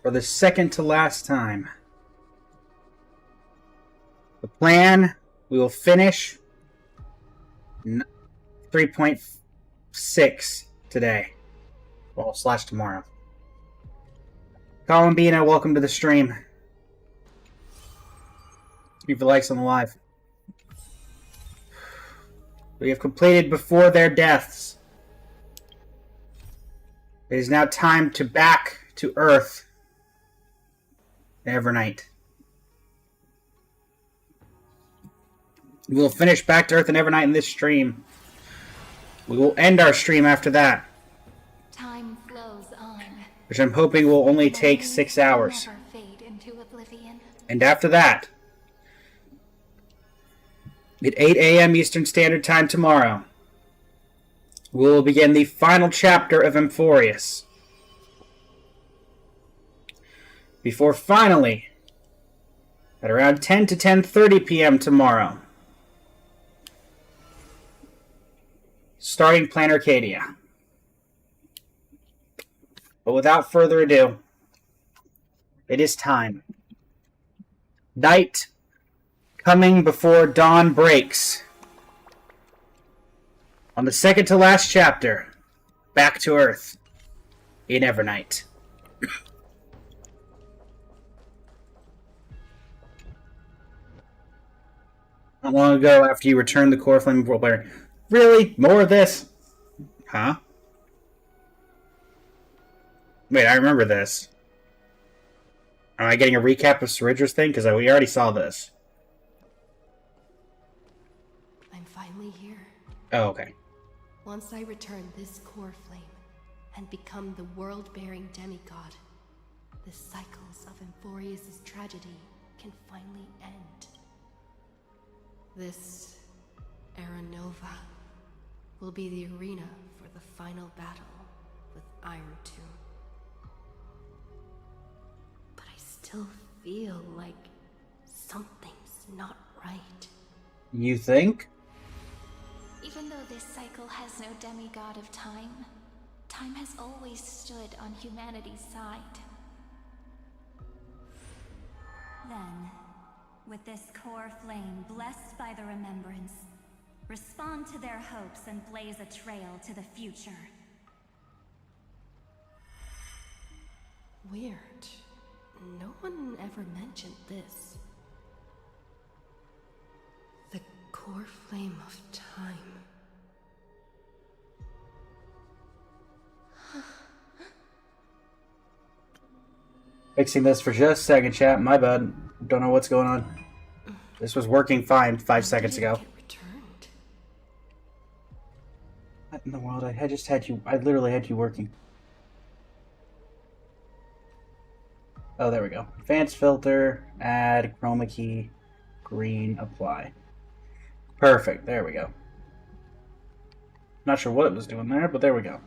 for the second to last time. The plan, we will finish 3.6 today. Well, / tomorrow. Columbina, welcome to the stream. Leave the likes on the live. We have completed before their deaths. It is now time to back to Earth. Evernight. We will finish Back to Earth and Evernight in this stream. We will end our stream after that. Time flows on. Which I'm hoping will only take 6 hours. Never fade into oblivion. And after that, at 8 a.m. Eastern Standard Time tomorrow, we will begin the final chapter of AMPHOREUS. Before finally, at around 10 to 10:30 p.m. tomorrow, starting Plan Arcadia. But without further ado, it is time. Night coming before dawn breaks. On the second to last chapter, Back to Earth in Evernight. Not long ago, after you returned the core flame role player. Really? More of this? Huh? Wait, I remember this. Am I getting a recap of Suridra's thing? Because we already saw this. I'm finally here. Oh, okay. Once I return this core flame and become the world-bearing demigod, the cycles of AMPHOREUS' tragedy can finally end. This Era Nova will be the arena for the final battle with Iron Tomb. But I still feel like something's not right. You think? Even though this cycle has no demigod of time, time has always stood on humanity's side. Then, with this core flame blessed by the remembrance, respond to their hopes and blaze a trail to the future. Weird. No one ever mentioned this. The core flame of time. Fixing this for just a second, chat. My bad. Don't know what's going on. This was working fine 5 seconds ago. Returned. What in the world? I just had you. I literally had you working. Oh, there we go. Advanced filter, add, chroma key, green, apply. Perfect. There we go. Not sure what it was doing there, but there we go.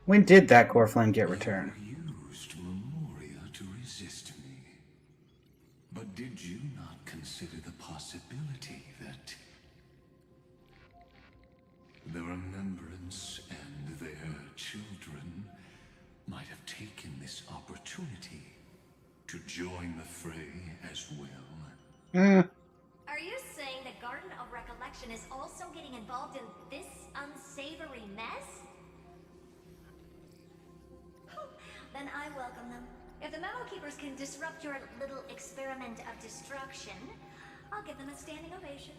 When did that core flame get returned? Used Memoria to resist me. But did you not consider the possibility that the remembrance and their children might have taken this opportunity to join the fray as well? Are you saying that Garden of Recollection is also getting involved in this unsavory mess? Then I welcome them. If the Memo Keepers can disrupt your little experiment of destruction, I'll give them a standing ovation.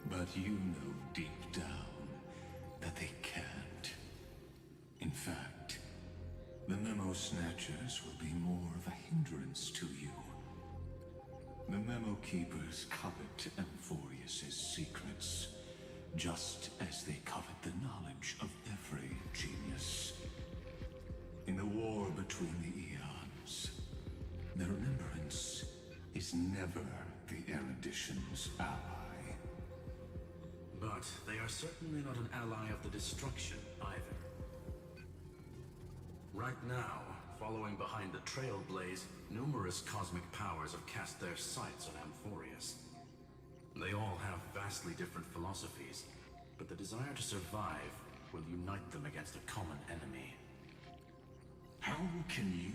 But you know deep down that they can't. In fact, the Memo Snatchers will be more of a hindrance to you. The Memo Keepers covet AMPHOREUS' secrets, just as they covet the knowledge of every genius. In the war between the eons, the remembrance is never the erudition's ally. But they are certainly not an ally of the destruction either. Right now, following behind the Trailblaze, numerous cosmic powers have cast their sights on AMPHOREUS. They all have vastly different philosophies, but the desire to survive will unite them against a common enemy. How can you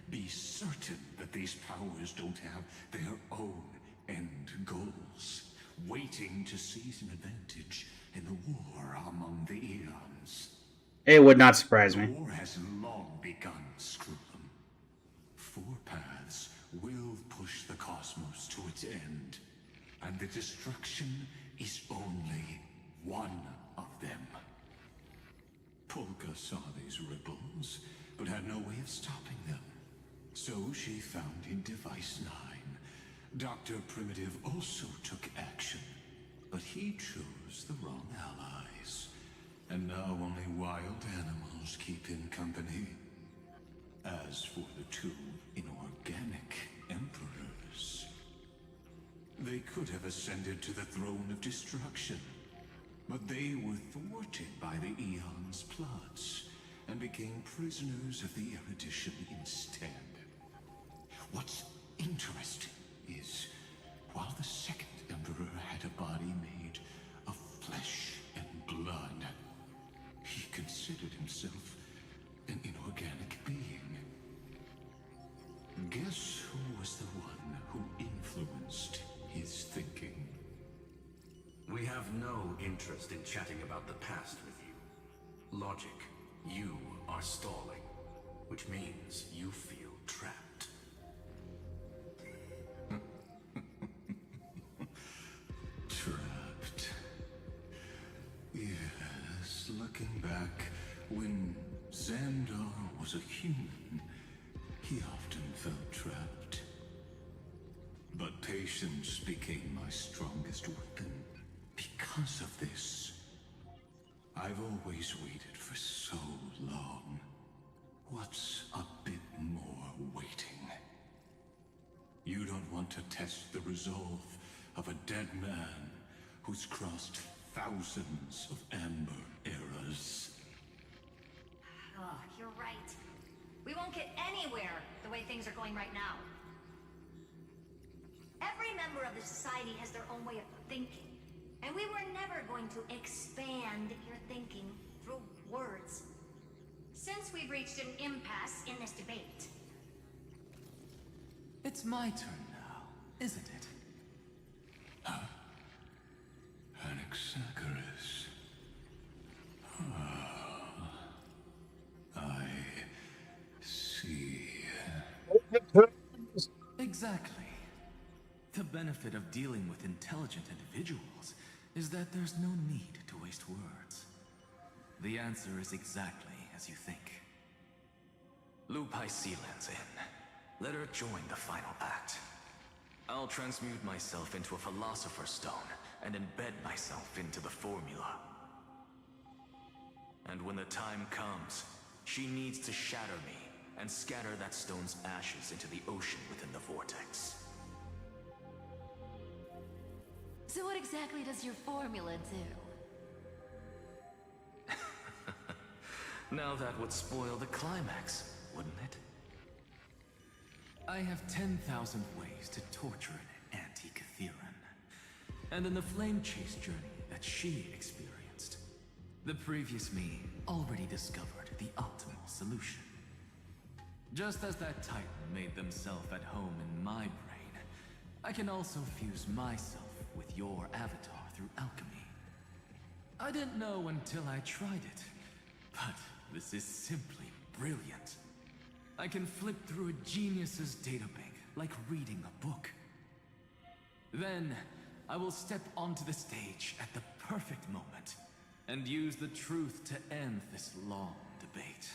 be certain that these powers don't have their own end goals, waiting to seize an advantage in the war among the eons? It would not surprise The me. war has long begun, Screw'em. Four paths will push the cosmos to its end, and the destruction is only one of them. Polka saw these ripples, but had no way of stopping them. So she found in Device 9. Dr. Primitive also took action, but he chose the wrong allies. And now only wild animals keep him company. As for the two inorganic emperors, they could have ascended to the throne of destruction, but they were thwarted by the Eon's plots and became prisoners of the erudition instead. What's interesting is, while the second emperor had a body made of flesh and blood, he considered himself an inorganic being. Guess who was the one who influenced his thinking? We have no interest in chatting about the past with you. Logic, you are stalling, which means you feel trapped. Trapped. Yes, looking back, when Xandar was a human, he often felt trapped. But patience became my strongest weapon because of this. I've always waited for so long. What's a bit more waiting? You don't want to test the resolve of a dead man who's crossed thousands of amber eras. Oh, you're right. We won't get anywhere the way things are going right now. Every member of the society has their own way of thinking. And we were never going to expand your thinking through words. Since we've reached an impasse in this debate. It's my turn now, isn't it? Anaxagoras. I see. Exactly. The benefit of dealing with intelligent individuals is that there's no need to waste words. The answer is exactly as you think. Lupai Sealand's in. Let her join the final act. I'll transmute myself into a Philosopher's Stone and embed myself into the formula. And when the time comes, she needs to shatter me and scatter that stone's ashes into the ocean within the vortex. So what exactly does your formula do? Now that would spoil the climax, wouldn't it? I have 10,000 ways to torture an anti-Catheran. And in the flame chase journey that she experienced, the previous me already discovered the optimal solution. Just as that Titan made themselves at home in my brain, I can also fuse myself with your avatar through alchemy. I didn't know until I tried it, but this is simply brilliant. I can flip through a genius's databank like reading a book. Then, I will step onto the stage at the perfect moment and use the truth to end this long debate.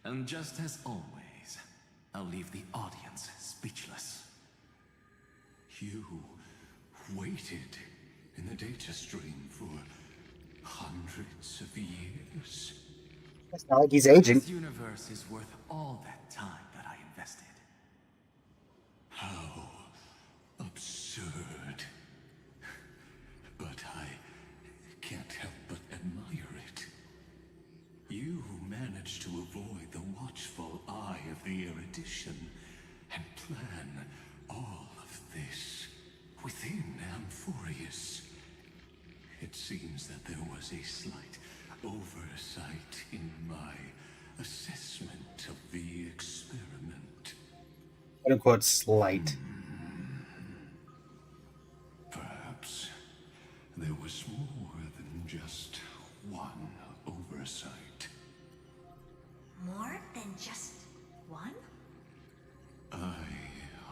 And just as always, I'll leave the audience speechless. You waited in the data stream for hundreds of years. It's not like he's aging. This universe is worth all that time that I invested. How absurd. But I can't help but admire it. You managed to avoid the watchful eye of the erudition and plan all of this within AMPHOREUS. It's seems that there was a slight oversight in my assessment of the experiment. Quote unquote slight. Perhaps there was more than just one oversight. More than just one? I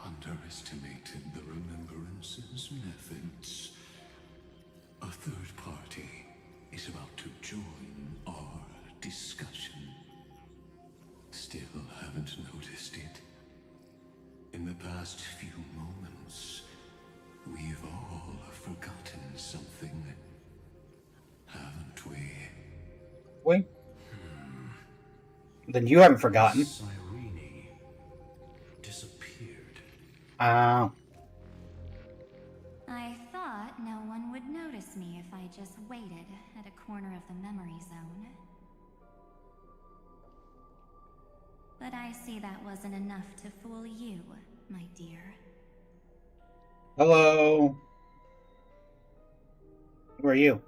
underestimated the Remembrance's methods. A third party is about to join our discussion. Still haven't noticed it. In the past few moments, we've all forgotten something, haven't we? Wait. Then you haven't forgotten. Cyrene disappeared. Ah. I thought no one would notice me if I just waited at a corner of the memory zone. But I see that wasn't enough to fool you, my dear. Hello. Who are you?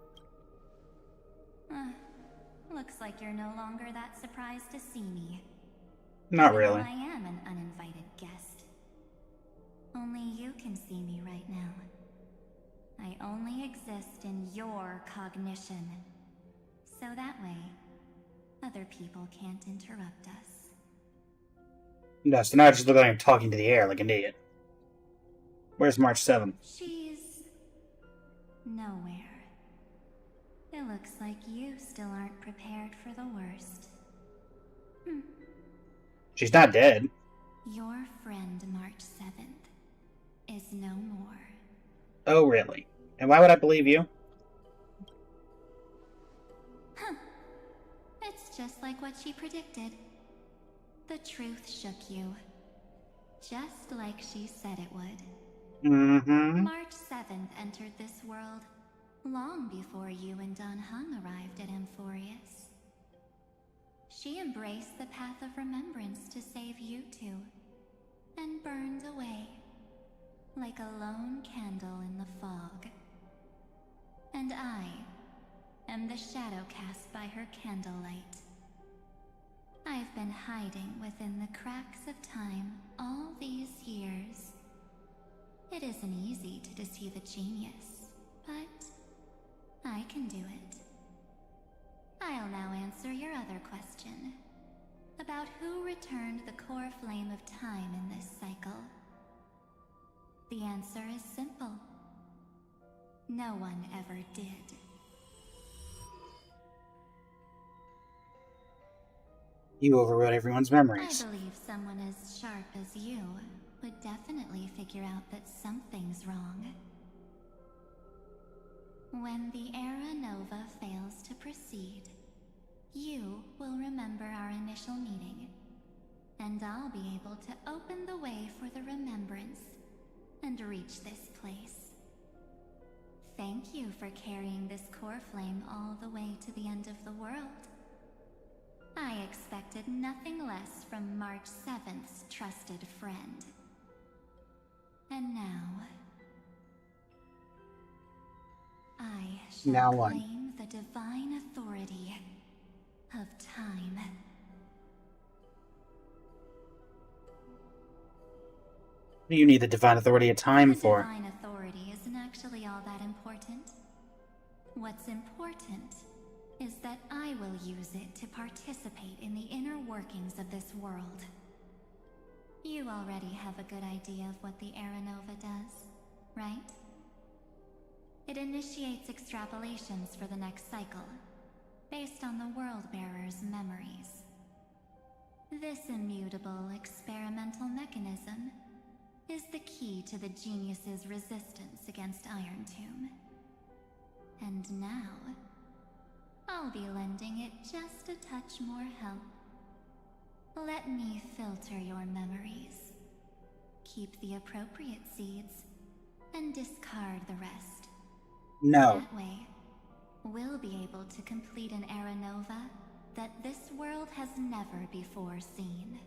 Looks like you're no longer that surprised to see me. Not Even really. though I am an uninvited guest. Only you can see me right now. I only exist in your cognition. So that way, other people can't interrupt us. No, so now I just look like I'm talking to the air like an idiot. Where's March 7th? She's nowhere. It looks like you still aren't prepared for the worst. She's not dead. Your friend March 7th is no more. Oh, really? And why would I believe you? It's just like what she predicted. The truth shook you. Just like she said it would. Mm-hmm. March 7th entered this world long before you and Don Hung arrived at AMPHOREUS. She embraced the path of remembrance to save you two, and burned away like a lone candle in the fog. And I am the shadow cast by her candlelight. I've been hiding within the cracks of time all these years. It isn't easy to deceive a genius, but I can do it. I'll now answer your other question about who returned the core flame of time in this cycle. The answer is simple. No one ever did. You overrode everyone's I memories. believe someone as sharp as you would definitely figure out that something's wrong. When the Era Nova fails to proceed, you will remember our initial meeting, and I'll be able to open the way for the remembrance and reach this place. Thank you for carrying this core flame all the way to the end of the world. I expected nothing less from March 7th's trusted friend. And now, I shall Now what? claim the divine authority of time. What do you need the divine authority of time The for? divine authority isn't actually all that important. What's important is that I will use it to participate in the inner workings of this world. You already have a good idea of what the Era Nova does, right? It initiates extrapolations for the next cycle, based on the World Bearer's memories. This immutable experimental mechanism is the key to the genius's resistance against Iron Tomb. And now, I'll be lending it just a touch more help. Let me filter your memories. Keep the appropriate seeds, and discard the rest. No. That way, we'll be able to complete an Era Nova that this world has never before seen.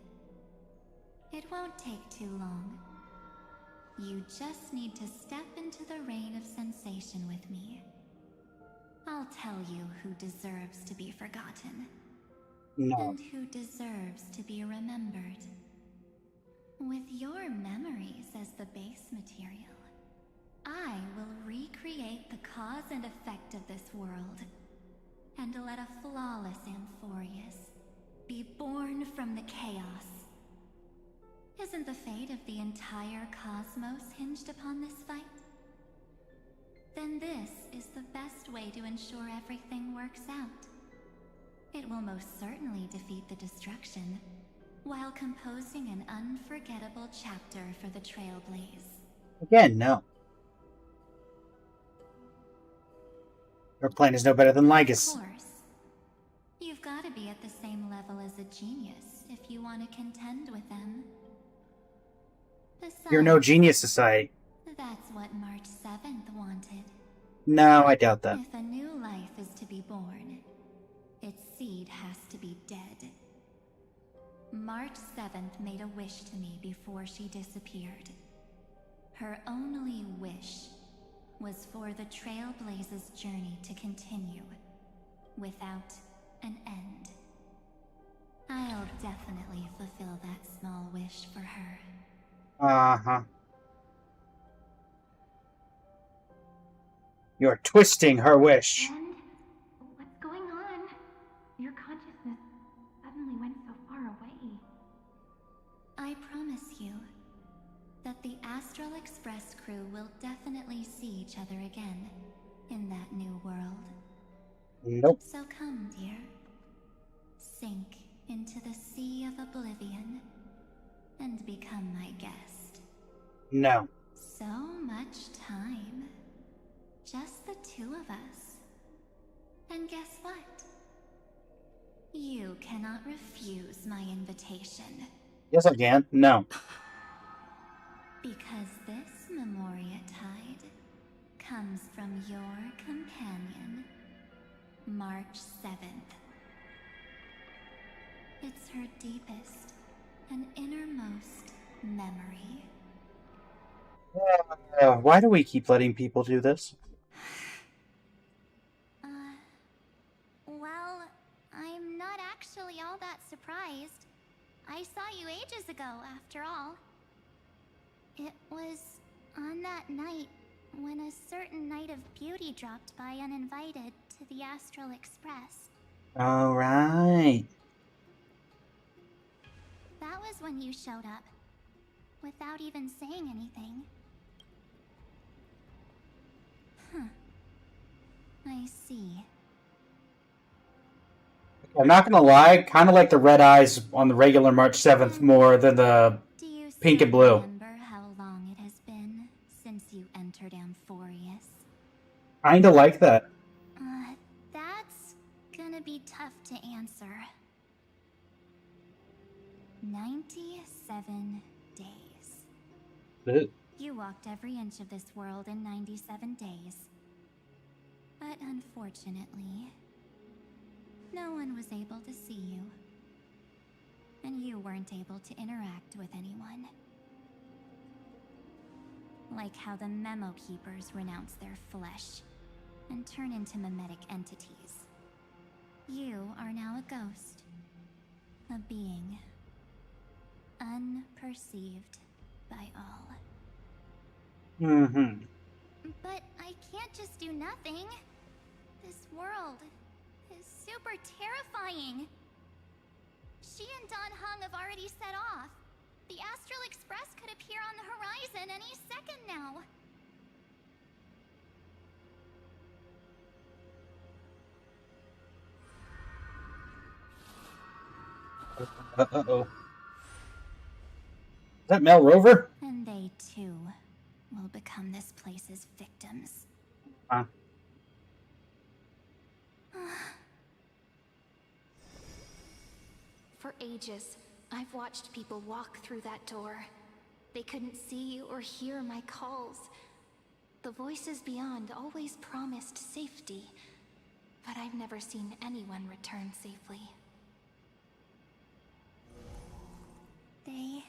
It won't take too long. You just need to step into the rain of sensation with me. I'll tell you who deserves to be forgotten. No. And who deserves to be remembered. With your memories as the base material, I will recreate the cause and effect of this world, and let a flawless AMPHOREUS be born from the chaos. Isn't the fate of the entire cosmos hinged upon this fight? Then this is the best way to ensure everything works out. It will most certainly defeat the destruction, while composing an unforgettable chapter for the Trailblaze. Again, no. Her plan is no better than Lygus. Of course. You've got to be at the same level as a genius if you want to contend with them. Besides, You're no genius society. that's what March 7th wanted. No, I doubt that. If a new life is to be born, its seed has to be dead. March 7th made a wish to me before she disappeared. Her only wish was for the Trailblaze's journey to continue, without an end. I'll definitely fulfill that small wish for her. Uh-huh. You're twisting her wish. And what's going on? Your consciousness suddenly went so far away. I promise you that the Astral Express crew will definitely see each other again in that new world. Nope. So come, dear. Sink into the sea of oblivion and become my guest. No. So much time. Just the two of us. And guess what? You cannot refuse my invitation. Yes, I can. No. Because this Memoria Tide comes from your companion, March 7th. It's her deepest and innermost memory. Why do we keep letting people do this? Well, I'm not actually all that surprised. I saw you ages ago, after all. It was on that night when a certain Knight of Beauty dropped by uninvited to the Astral Express. All right. That was when you showed up, without even saying anything. Huh. I see. I'm not gonna lie, kind of like the red eyes on the regular March 7th more than the Do you pink and still blue. remember how long it has been since you entered AMPHOREUS? Kinda like that. That's gonna be tough to answer. 97 days. Ew. You walked every inch of this world in 97 days. But unfortunately, no one was able to see you. And you weren't able to interact with anyone. Like how the Memo Keepers renounce their flesh and turn into mimetic entities. You are now a ghost. A being. Unperceived by all. Mm-hmm. But I can't just do nothing. This world is super terrifying. She and Don Hung have already set off. The Astral Express could appear on the horizon any second now. Uh-oh. Is that Mel Rover? And they too will become this place's victims. Huh. For ages, I've watched people walk through that door. They couldn't see or hear my calls. The voices beyond always promised safety, but I've never seen anyone return safely. They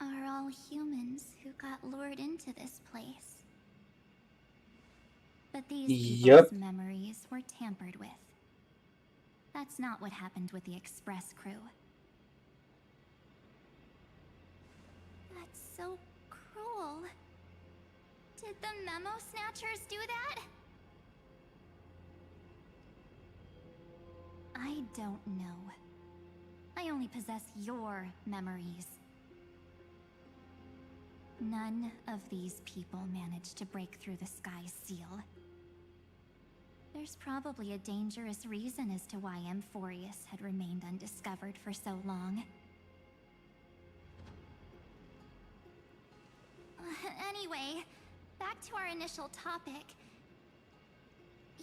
are all humans who got lured into this place. But these people's Yep. memories were tampered with. That's not what happened with the Express crew. That's so cruel. Did the Memo Snatchers do that? I don't know. I only possess your memories. None of these people managed to break through the sky's seal. There's probably a dangerous reason as to why AMPHOREUS had remained undiscovered for so long. Anyway, back to our initial topic.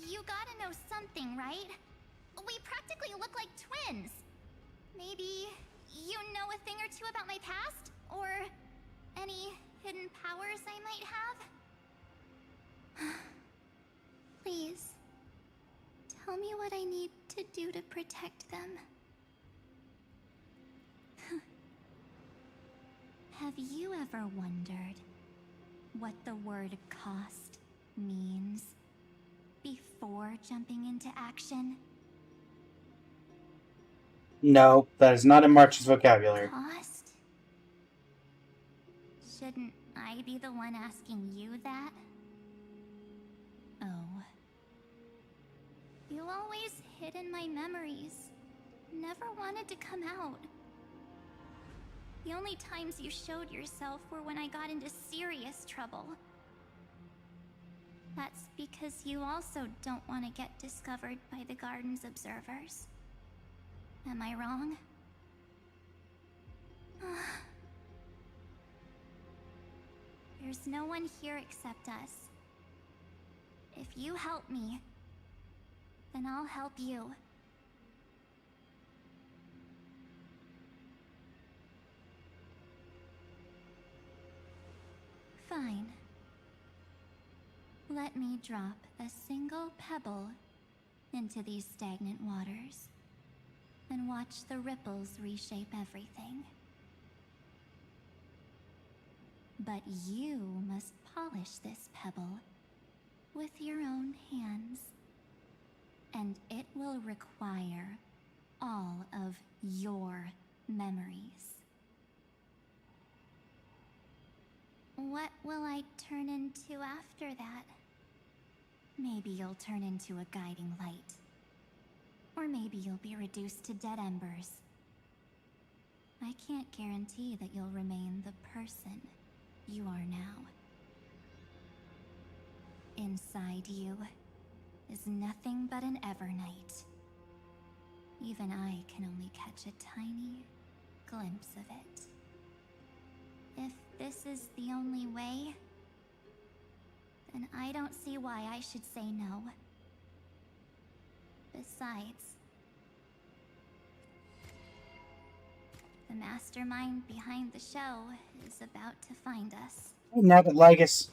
You gotta know something, right? We practically look like twins. Maybe you know a thing or two about my past? Or any hidden powers I might have? Please, tell me what I need to do to protect them. Have you ever wondered what the word cost means before jumping into action? No, that is not in March's vocabulary. Cost? Shouldn't I be the one asking you that? Oh. You always hid in my memories. Never wanted to come out. The only times you showed yourself were when I got into serious trouble. That's because you also don't want to get discovered by the Garden's observers. Am I wrong? There's no one here except us. If you help me, then I'll help you. Fine. Let me drop a single pebble into these stagnant waters and watch the ripples reshape everything. But you must polish this pebble with your own hands, and it will require all of your memories. What will I turn into after that? Maybe you'll turn into a guiding light. Or maybe you'll be reduced to dead embers. I can't guarantee that you'll remain the person you are now. Inside you is nothing but an Evernight. Even I can only catch a tiny glimpse of it. If this is the only way, then I don't see why I should say no. Besides, the mastermind behind the show is about to find us. Nabbit Lygus.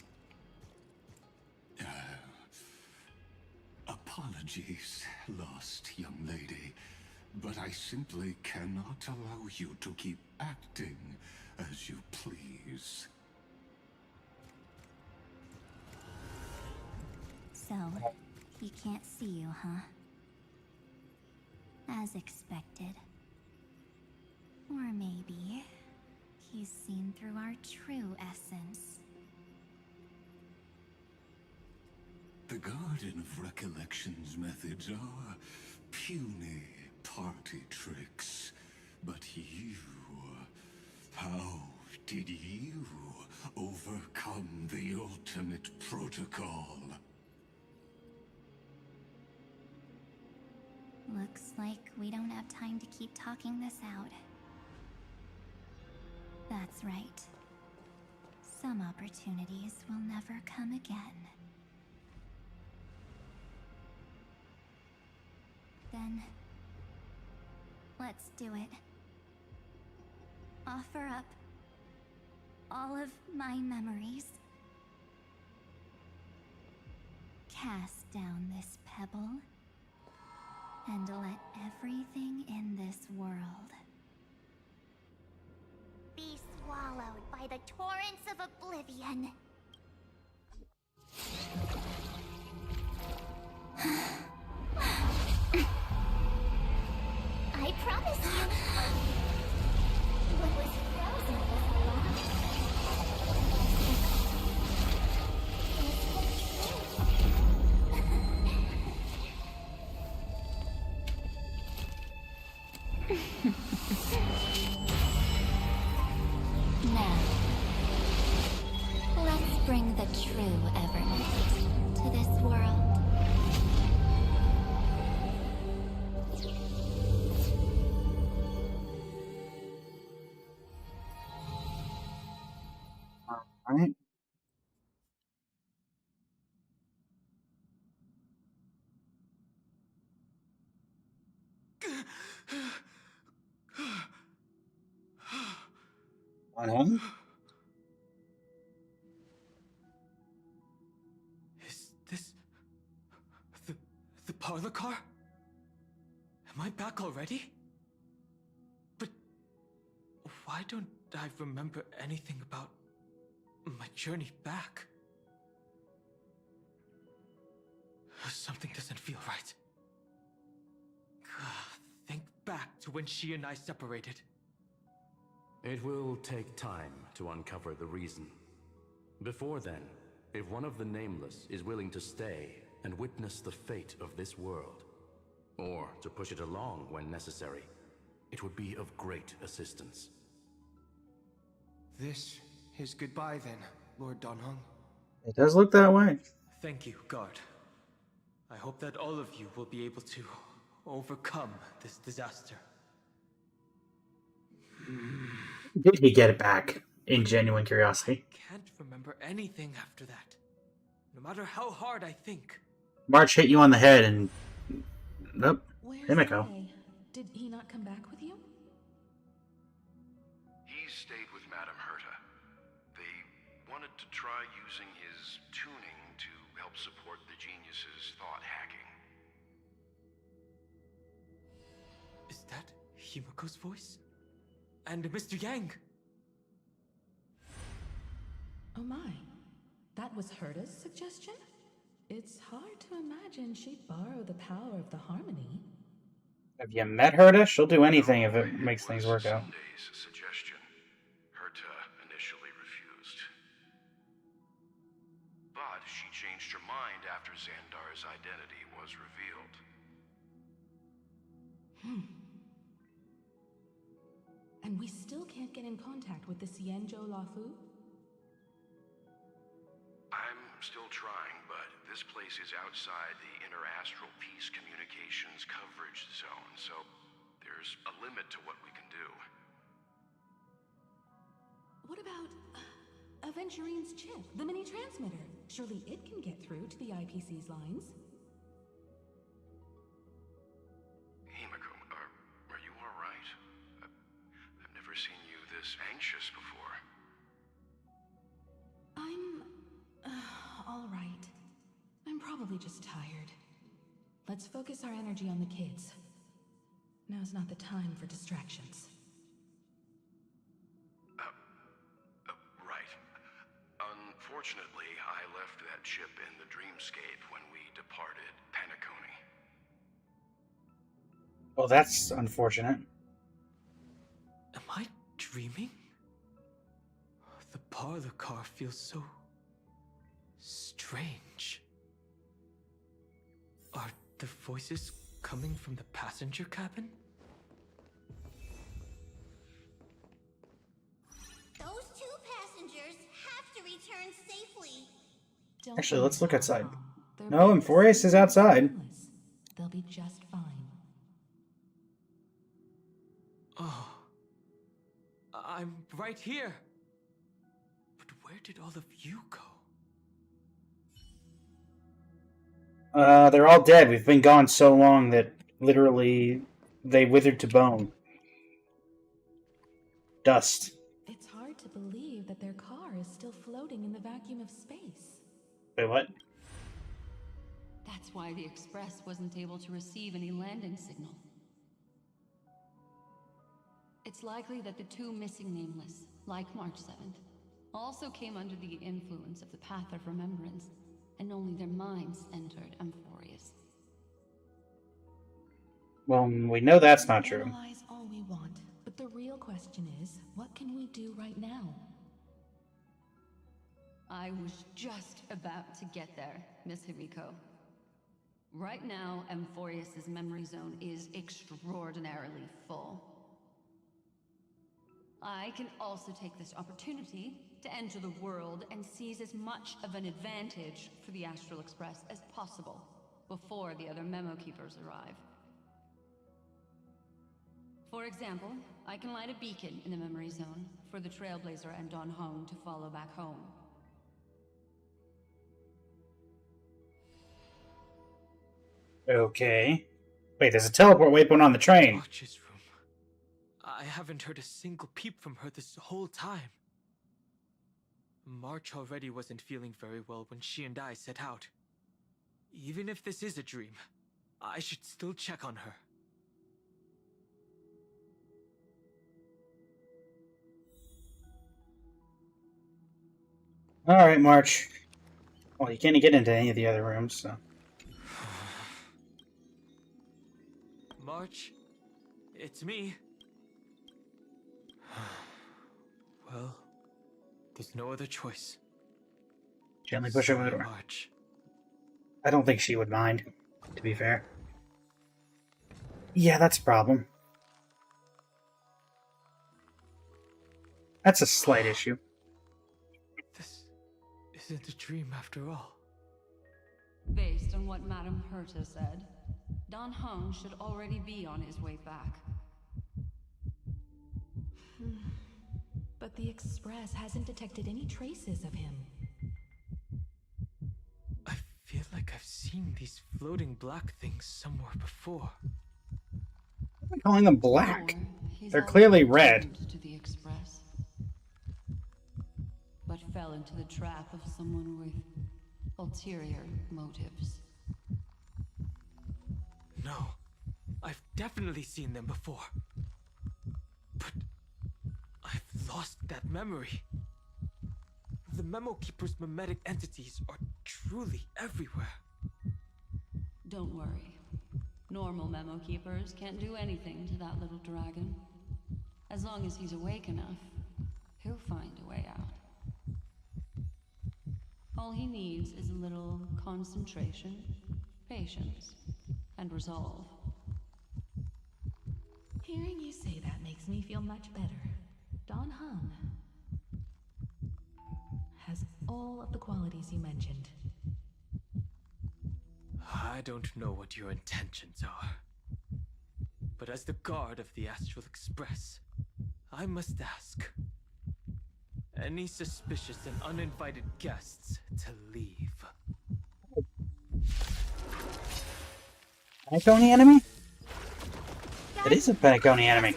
Apologies, lost young lady, but I simply cannot allow you to keep acting as you please. So, he can't see you, huh? As expected. Or maybe he's seen through our true essence. The Garden of Recollection's methods are puny party tricks. But you... how did you overcome the ultimate protocol? Looks like we don't have time to keep talking this out. That's right. Some opportunities will never come again. Then, let's do it. Offer up all of my memories. Cast down this pebble, and let everything in this world be swallowed by the torrents of oblivion. Alright. On home? Is this the the parlor car? Am I back already? But why don't I remember anything about my journey back? Something doesn't feel right. Think back to when she and I separated. It will take time to uncover the reason. Before then, if one of the Nameless is willing to stay and witness the fate of this world, or to push it along when necessary, it would be of great assistance. This is goodbye then, Lord Donhong. It does look that way. Thank you, guard. I hope that all of you will be able to overcome this disaster. Did he get it back? In genuine curiosity. Can't remember anything after that. No matter how hard I think. March hit you on the head and... Nope. Where's Himiko. May? Did he not come back with you? He stayed with Madame Herta. They wanted to try using his tuning to help support the genius's thought hacking. Is that Himiko's voice? And Mr. Yang? Oh my. That was Herta's suggestion? It's hard to imagine she'd borrow the power of the harmony. Have you met Herta? She'll do anything if No, it makes things work out. Sunday's suggestion. Herta initially refused. But she changed her mind after Xandar's identity was revealed. And we still can't get in contact with the Xianzhou Lafu? I'm still trying, but this place is outside the Interastral Peace Communications coverage zone, so there's a limit to what we can do. What about Aventurine's chip, the mini transmitter? Surely it can get through to the IPC's lines. Himiko, are you alright? I've never seen you this anxious before. I'm... all right. I'm probably just tired. Let's focus our energy on the kids. Now's not the time for distractions. Right. Unfortunately, I left that chip in the dreamscape when we departed Penacony. Well, that's unfortunate. Am I dreaming? The parlor car feels so... strange. Are the voices coming from the passenger cabin? Those two passengers have to return safely. Don't Actually, worry, let's look outside. Grandma. They're No, both Amphoreus is outside. harmless. They'll be just fine. Oh. I'm right here. But where did all of you go? They're all dead. We've been gone so long that literally they withered to bone. Dust. It's hard to believe that their car is still floating in the vacuum of space. Wait, what? That's why the Express wasn't able to receive any landing signal. It's likely that the two missing Nameless, like March 7th, also came under the influence of the Path of Remembrance, and only their minds entered AMPHOREUS. Well, we know that's not true. Analyze all we want, but the real question is, what can we do right now? I was just about to get there, Miss Himiko. Right now, AMPHOREUS' memory zone is extraordinarily full. I can also take this opportunity to enter the world and seize as much of an advantage for the Astral Express as possible before the other memo keepers arrive. For example, I can light a beacon in the memory zone for the Trailblazer and Donhong to follow back home. Okay. Wait, there's a teleport waypoint on the train. March's room. I haven't heard a single peep from her this whole time. March already wasn't feeling very well when she and I set out. Even if this is a dream, I should still check on her. Alright, March. Well, you can't get into any of the other rooms, so. March, it's me. Well, there's no other choice. Gently push open the door. March. I don't think she would mind, to be fair. Yeah, that's a problem. That's a slight issue. This isn't a dream after all. Based on what Madame Herta said, Dan Heng should already be on his way back. But the Express hasn't detected any traces of him. I feel like I've seen these floating black things somewhere before. I'm calling them black. Or he's They're clearly already red. returned to the Express, but fell into the trap of someone with ulterior motives. No, I've definitely seen them before. But I've lost that memory. The Memo Keeper's mimetic entities are truly everywhere. Don't worry. Normal memo keepers can't do anything to that little dragon. As long as he's awake enough, he'll find a way out. All he needs is a little concentration, patience, and resolve. Hearing you say that makes me feel much better. Dan Heng has all of the qualities you mentioned. I don't know what your intentions are. But as the guard of the Astral Express, I must ask. Any suspicious and uninvited guests to leave. Panettone enemy? It is a Panettone enemy.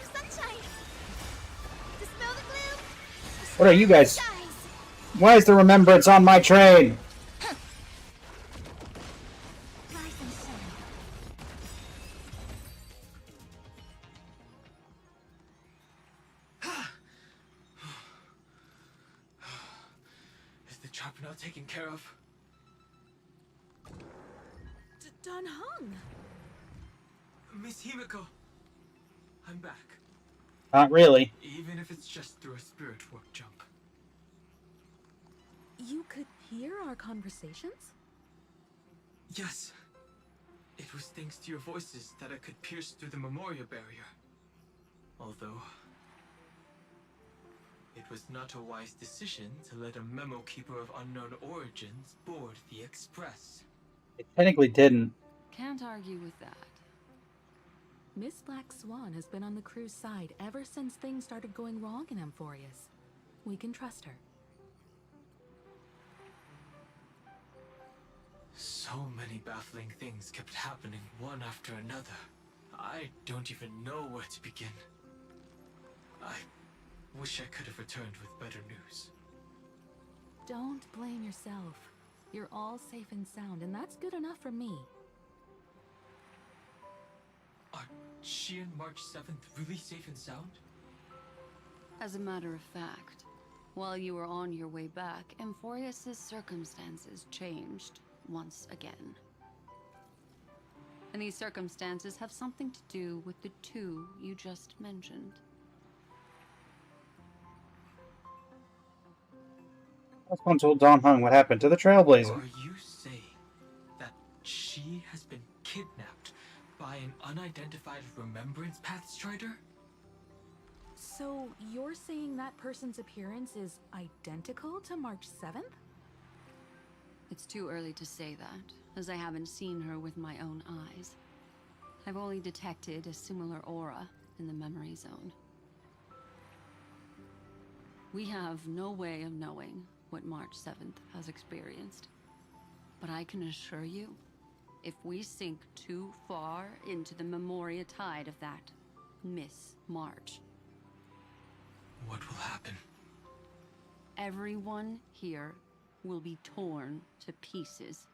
What are you guys? Why is the remembrance on my train? Is the trap now taken care of? Dan Heng! Miss Himiko, I'm back. Not really. Even if it's just through a spirit warp jump. You could hear our conversations? Yes. It was thanks to your voices that I could pierce through the memorial barrier. Although, it was not a wise decision to let a memo keeper of unknown origins board the Express. It technically didn't. Can't argue with that. Miss Black Swan has been on the crew's side ever since things started going wrong in AMPHOREUS. We can trust her. So many baffling things kept happening one after another. I don't even know where to begin. I wish I could have returned with better news. Don't blame yourself. You're all safe and sound, and that's good enough for me. Are she and March 7th really safe and sound? As a matter of fact, while you were on your way back, AMPHOREUS' circumstances changed once again. And these circumstances have something to do with the two you just mentioned. Someone told Dan Heng what happened to the Trailblazer. Are you saying that she has been kidnapped by an unidentified Remembrance Path Strider? So, you're saying that person's appearance is identical to March 7th? It's too early to say that, as I haven't seen her with my own eyes. I've only detected a similar aura in the memory zone. We have no way of knowing what March 7th has experienced. But I can assure you, if we sink too far into the Memoria tide of that Miss March. What will happen? Everyone here will be torn to pieces.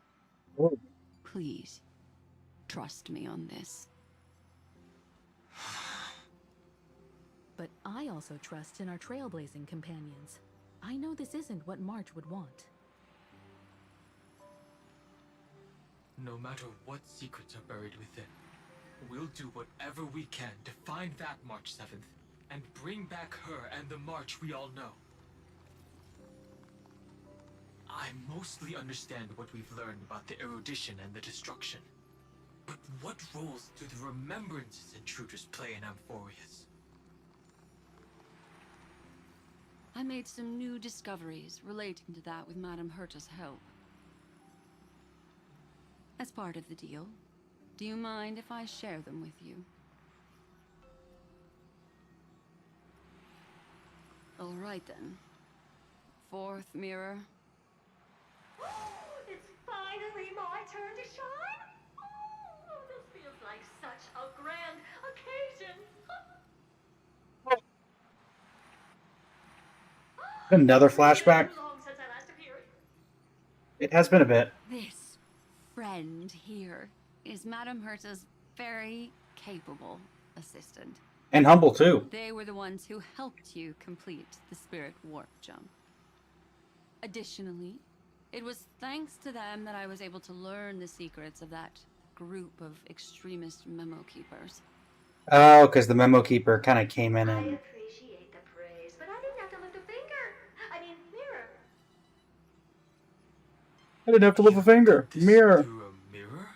Oh. Please, trust me on this. But I also trust in our trailblazing companions. I know this isn't what March would want. No matter what secrets are buried within, we'll do whatever we can to find that March 7th and bring back her and the March we all know. I mostly understand what we've learned about the erudition and the destruction. But what roles do the remembrances intruders play in AMPHOREUS? I made some new discoveries relating to that with Madame Herta's help. As part of the deal, do you mind if I share them with you? All right then. Fourth mirror. It's finally my turn to shine. Oh, this feels like such a grand occasion. Another flashback? Long since I last appeared. It has been a bit. This friend here is Madame Herta's very capable assistant. And humble, too. They were the ones who helped you complete the spirit warp jump. Additionally, it was thanks to them that I was able to learn the secrets of that group of extremist memo keepers. Oh, because the memo keeper kind of came in I and... appreciate the praise, but I didn't have to lift a finger. I mean, mirror. I didn't have to lift a finger. This Mirror. through a mirror?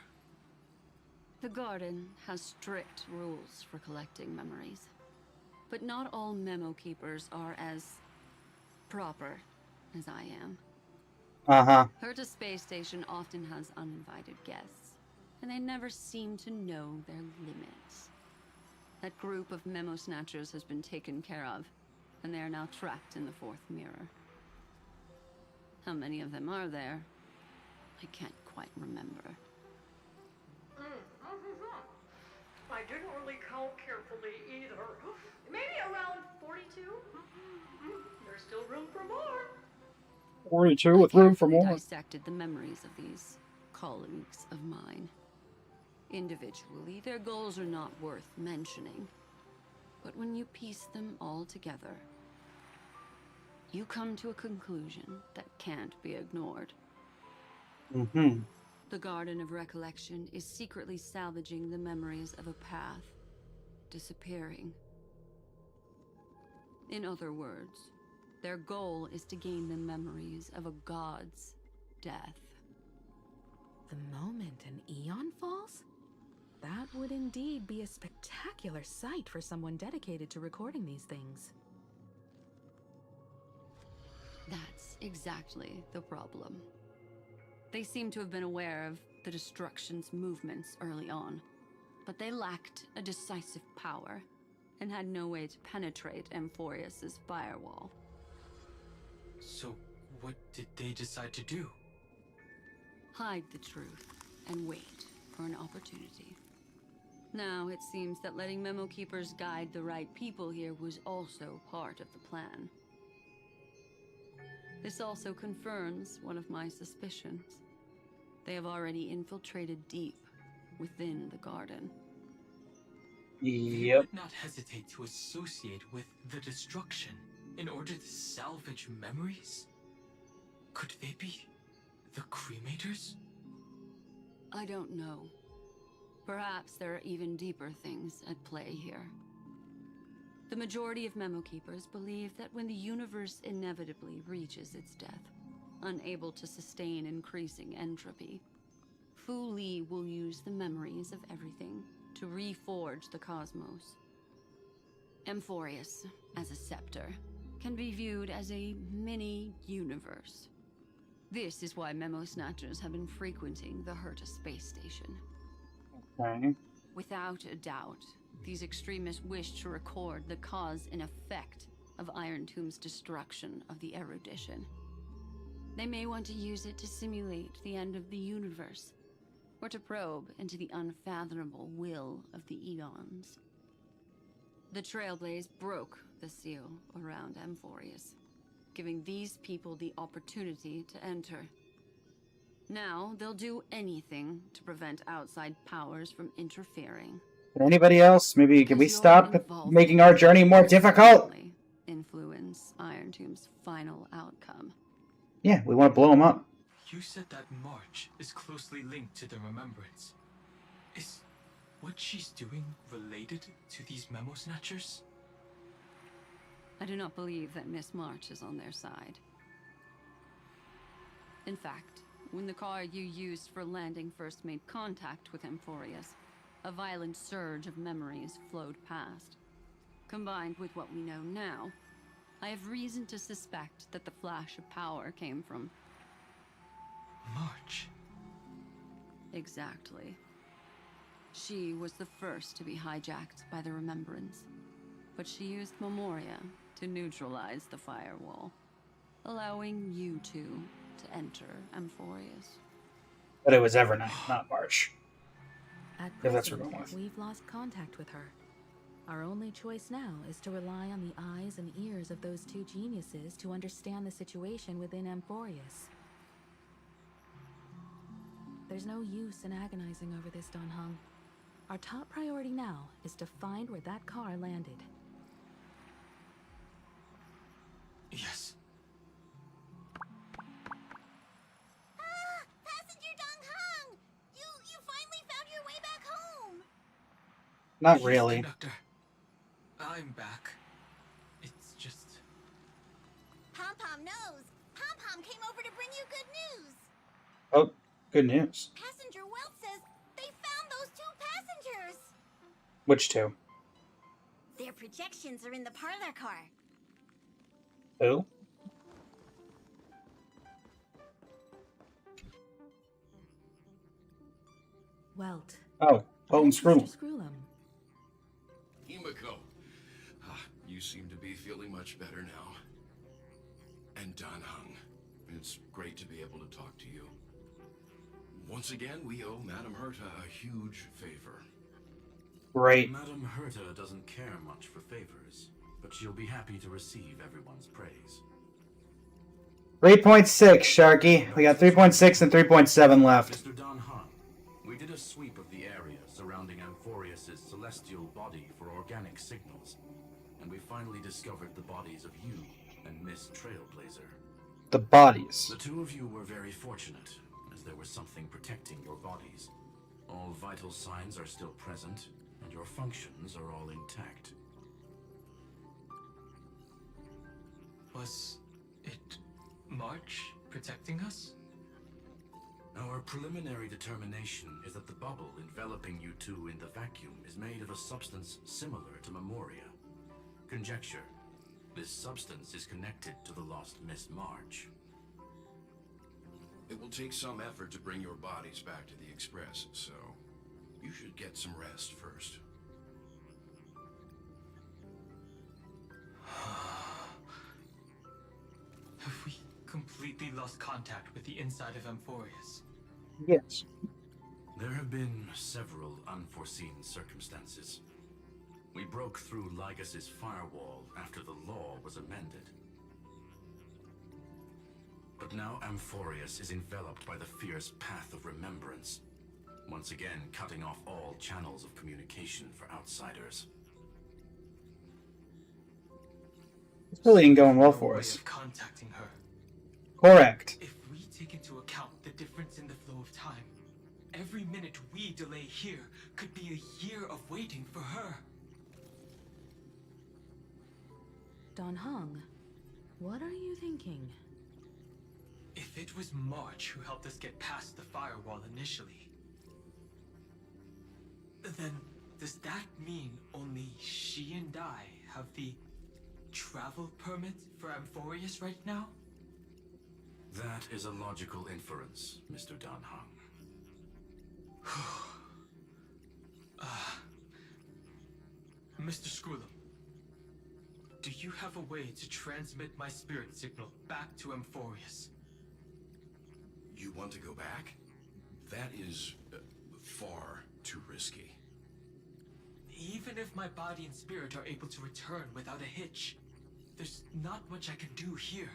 The garden has strict rules for collecting memories. But not all memo keepers are as proper as I am. Uh-huh. Herta Space Station often has uninvited guests, and they never seem to know their limits. That group of memo snatchers has been taken care of, and they are now trapped in the fourth mirror. How many of them are there? I can't quite remember. I didn't really count carefully either. Maybe around 42? There's still room for more. 42 with room for I more. dissected the memories of these colleagues of mine. Individually, their goals are not worth mentioning. But when you piece them all together, you come to a conclusion that can't be ignored. Mm-hmm. The Garden of Recollection is secretly salvaging the memories of a path disappearing. In other words, their goal is to gain the memories of a god's death. The moment an eon falls? That would indeed be a spectacular sight for someone dedicated to recording these things. That's exactly the problem. They seem to have been aware of the Destruction's movements early on, but they lacked a decisive power and had no way to penetrate AMPHOREUS' firewall. So, what did they decide to do? Hide the truth and wait for an opportunity. Now, it seems that letting Memo Keepers guide the right people here was also part of the plan. This also confirms one of my suspicions. They have already infiltrated deep within the garden. They Yep. would not hesitate to associate with the destruction in order to salvage memories? Could they be the cremators? I don't know. Perhaps there are even deeper things at play here. The majority of Memo Keepers believe that when the universe inevitably reaches its death, unable to sustain increasing entropy, Fu Li will use the memories of everything to reforge the cosmos. AMPHOREUS, as a scepter, can be viewed as a mini-universe. This is why Memo Snatchers have been frequenting the Herta space station. Okay. Without a doubt, these extremists wish to record the cause and effect of Iron Tomb's destruction of the erudition. They may want to use it to simulate the end of the universe, or to probe into the unfathomable will of the eons. The Trailblaze broke the seal around AMPHOREUS, giving these people the opportunity to enter. Now, they'll do anything to prevent outside powers from interfering. Anybody else? Maybe can we Does your stop making our journey more difficult? Influence Iron Tomb's final outcome. Yeah, we want to blow them up. You said that March is closely linked to the Remembrance. Is what she's doing related to these Memo Snatchers? I do not believe that Miss March is on their side. In fact, when the car you used for landing first made contact with AMPHOREUS, a violent surge of memories flowed past. Combined with what we know now, I have reason to suspect that the flash of power came from... March. Exactly. She was the first to be hijacked by the Remembrance, but she used Memoria to neutralize the firewall, allowing you two to enter AMPHOREUS. But it was Evernight, not March. At If that's present, what we're going with. we've lost contact with her. Our only choice now is to rely on the eyes and ears of those two geniuses to understand the situation within AMPHOREUS. There's no use in agonizing over this, Don Hung. Our top priority now is to find where that car landed. Yes. Passenger Dong Hung! You finally found your way back home! Not Yes, really. Conductor. I'm back. It's just... Pom-Pom knows. Pom-Pom came over to bring you good news. Oh, good news. Passenger Welt says they found those two passengers. Which two? Their projections are in the parlor car. Who? Welt. Oh, Potent Screw. Mr. Screwlum. Himiko, you seem to be feeling much better now. And Dan Hung, it's great to be able to talk to you. Once again, we owe Madame Herta a huge favor. Great. Madame Herta doesn't care much for favors, but she'll be happy to receive everyone's praise. 3.6, Sharky. We got 3.6 and 3.7 left. Mr. Don Hahn, we did a sweep of the area surrounding AMPHOREUS' celestial body for organic signals, and we finally discovered the bodies of you and Miss Trailblazer. The bodies. The two of you were very fortunate, as there was something protecting your bodies. All vital signs are still present, and your functions are all intact. Was it March protecting us? Our preliminary determination is that the bubble enveloping you two in the vacuum is made of a substance similar to Memoria. Conjecture. This substance is connected to the lost Miss March. It will take some effort to bring your bodies back to the Express, so you should get some rest first. Have we completely lost contact with the inside of AMPHOREUS? Yes. There have been several unforeseen circumstances. We broke through Lygas's firewall after the law was amended. But now AMPHOREUS is enveloped by the fierce path of remembrance, once again cutting off all channels of communication for outsiders. It's really ain't going well No for way us. of contacting her. Correct. If we take into account the difference in the flow of time, every minute we delay here could be a year of waiting for her. Don Hung, what are you thinking? If it was March who helped us get past the firewall initially, then does that mean only she and I have the travel permit for AMPHOREUS right now? That is a logical inference, Mr. Don Hung. Mr. Screwlum, do you have a way to transmit my spirit signal back to AMPHOREUS? You want to go back? That is far too risky. Even if my body and spirit are able to return without a hitch, there's not much I can do here.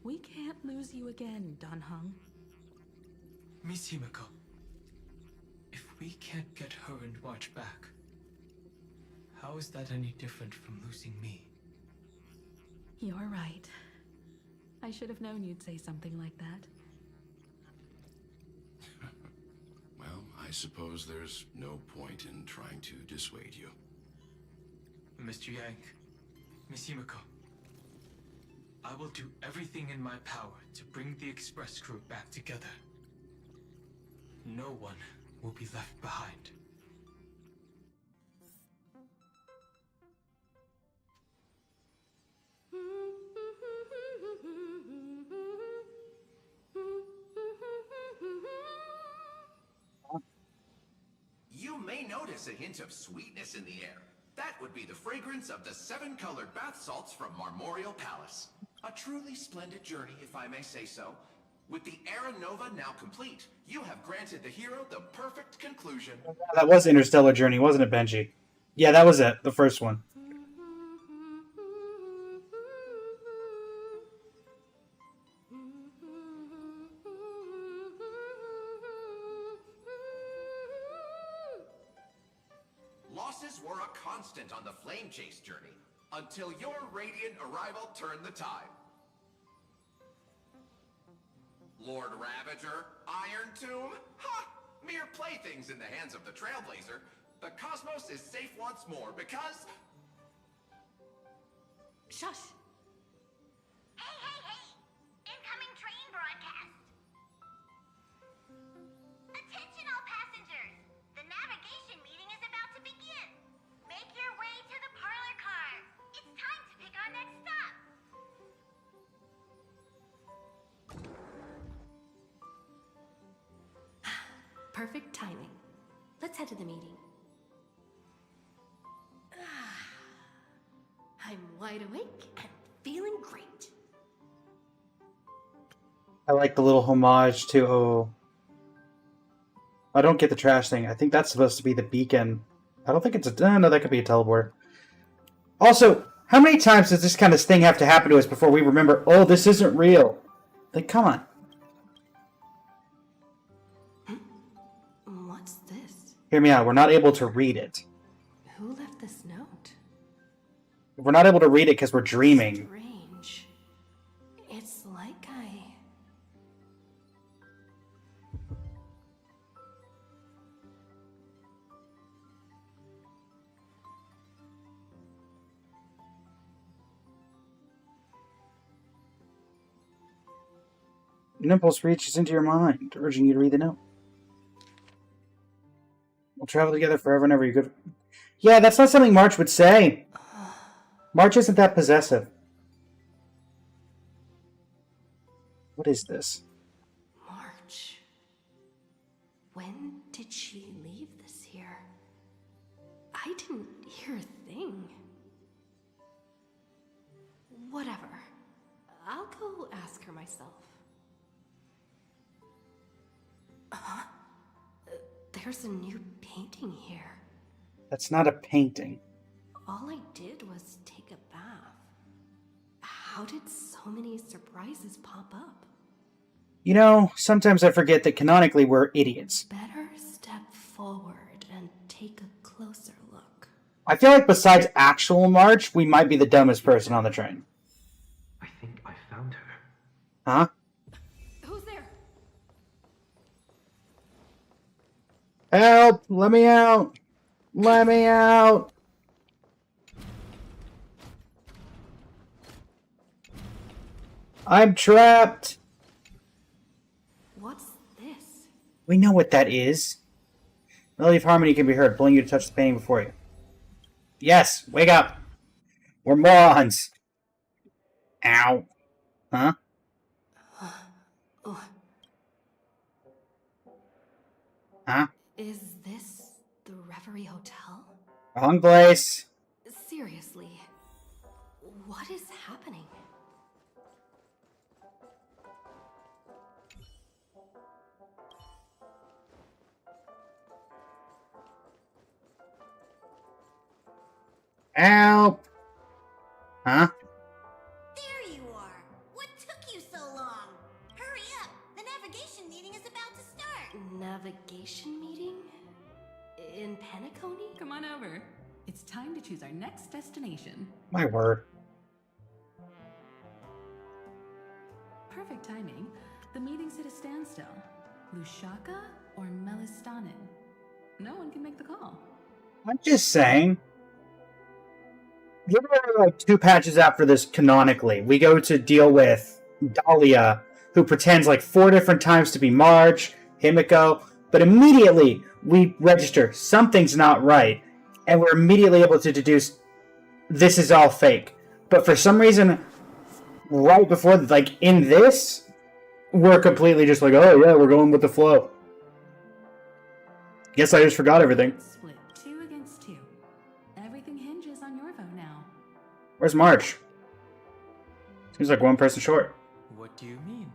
We can't lose you again, Dan Heng. Miss Himiko, if we can't get her and March back, how is that any different from losing me? You're right. I should have known you'd say something like that. Well, I suppose there's no point in trying to dissuade you. Mr. Yang, Miss Himiko, I will do everything in my power to bring the Express crew back together. No one will be left behind. You may notice a hint of sweetness in the air. That would be the fragrance of the 7-colored bath salts from Marmorial Palace. A truly splendid journey, if I may say so. With the Era Nova now complete, you have granted the hero the perfect conclusion. That was Interstellar Journey, wasn't it, Benji? Yeah, that was it. The first one. Losses were a constant on the Flame Chase journey, until your radiant arrival turned the tide. Lord Ravager, Iron Tomb, ha! Mere playthings in the hands of the Trailblazer. The cosmos is safe once more because... Shush! Hey, hey, hey! Incoming train broadcast! Attention all passengers! The navigation meeting is about to begin! Make your way to the parlor car! It's time to pick our next stop! Perfect timing. Let's head to the meeting. I'm wide awake and feeling great. I like the little homage to... Oh, I don't get the trash thing. I think that's supposed to be the beacon. I don't think it's a... no, that could be a teleporter. Also, how many times does this kind of thing have to happen to us before we remember, oh, this isn't real? Like, come on. What's this? Hear me out. We're not able to read it. Who left this note? We're not able to read it because we're dreaming. Strange. It's like I... An impulse reaches into your mind, urging you to read the note. We'll travel together forever and ever. You could... Yeah, that's not something March would say. March isn't that possessive. What is this? March. When did she leave this here? I didn't hear a thing. Whatever. I'll go ask her myself. There's a new painting here. That's not a painting. All I did was take a bath. How did so many surprises pop up? You know, sometimes I forget that canonically we're idiots. Better step forward and take a closer look. I feel like besides actual March, we might be the dumbest person on the train. I think I found her. Huh? Who's there? Help! Let me out! Let me out! I'm trapped! What's this? We know what that is. Melody of Harmony can be heard, pulling you to touch the painting before you. Yes! Wake up! We're morons! Ow. Huh? Huh? Is this the Reverie Hotel? Wrong place. Seriously, what is happening? Help! Huh? There you are! What took you so long? Hurry up! The navigation meeting is about to start! Navigation meeting? In Penacony? Come on over. It's time to choose our next destination. My word. Perfect timing. The meeting's at a standstill. Lushaka or Melistanen? No one can make the call. I'm just saying. We're like 2 patches after this canonically. We go to deal with Dahlia, who pretends like 4 different times to be Marge, Himiko, but immediately we register something's not right, and we're immediately able to deduce this is all fake. But for some reason, right before, like in this, we're completely just like, oh yeah, we're going with the flow. Guess I just forgot everything. Split 2 against 2. Everything hinges on your vote now. Where's Marge? Seems like 1 person short. What do you mean?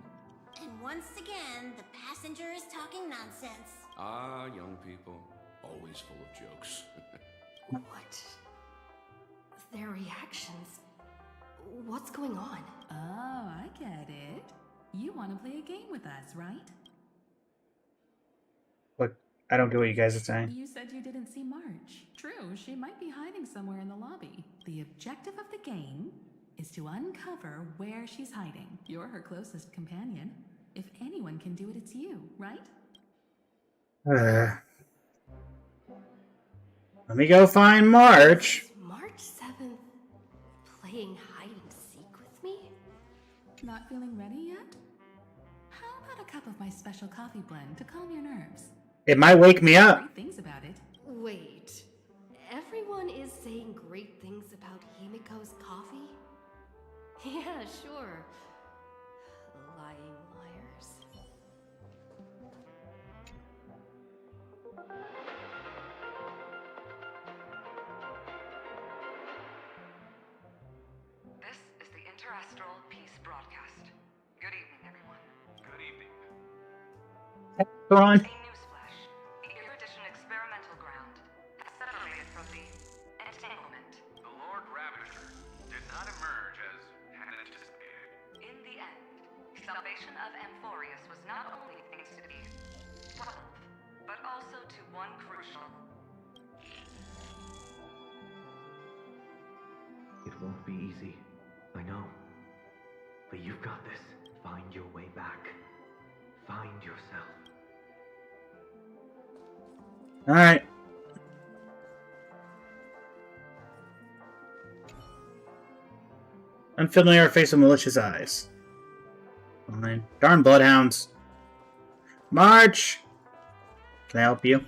And once again, the passenger is talking nonsense. Ah, young people. Always full of jokes. What? Their reactions. What's going on? Oh, I get it. You want to play a game with us, right? Look, I don't get what you guys are saying. You said you didn't see Marge. True, she might be hiding somewhere in the lobby. The objective of the game is to uncover where she's hiding. You're her closest companion. If anyone can do it, it's you, right? Let me go find Marge. March 7th playing hide and seek with me? Not feeling ready yet? How about a cup of my special coffee blend to calm your nerves? It might wake me up. Great things about it. Wait, everyone is saying great things about Himiko's coffee? Yeah, sure. Lying liars. This is the Interastral Peace Broadcast. Good evening, everyone. Good evening. Ron. A newsflash. The Erudition experimental ground has separated from the entanglement. The Lord Ravager did not emerge as had anticipated. In the end, salvation of AMPHOREUS was not only going to be 12, but also to one crucial. It won't be easy. I know. But you've got this. Find your way back. Find yourself. Alright. Unfamiliar face with malicious eyes. Fine. Darn bloodhounds. March! Can I help you?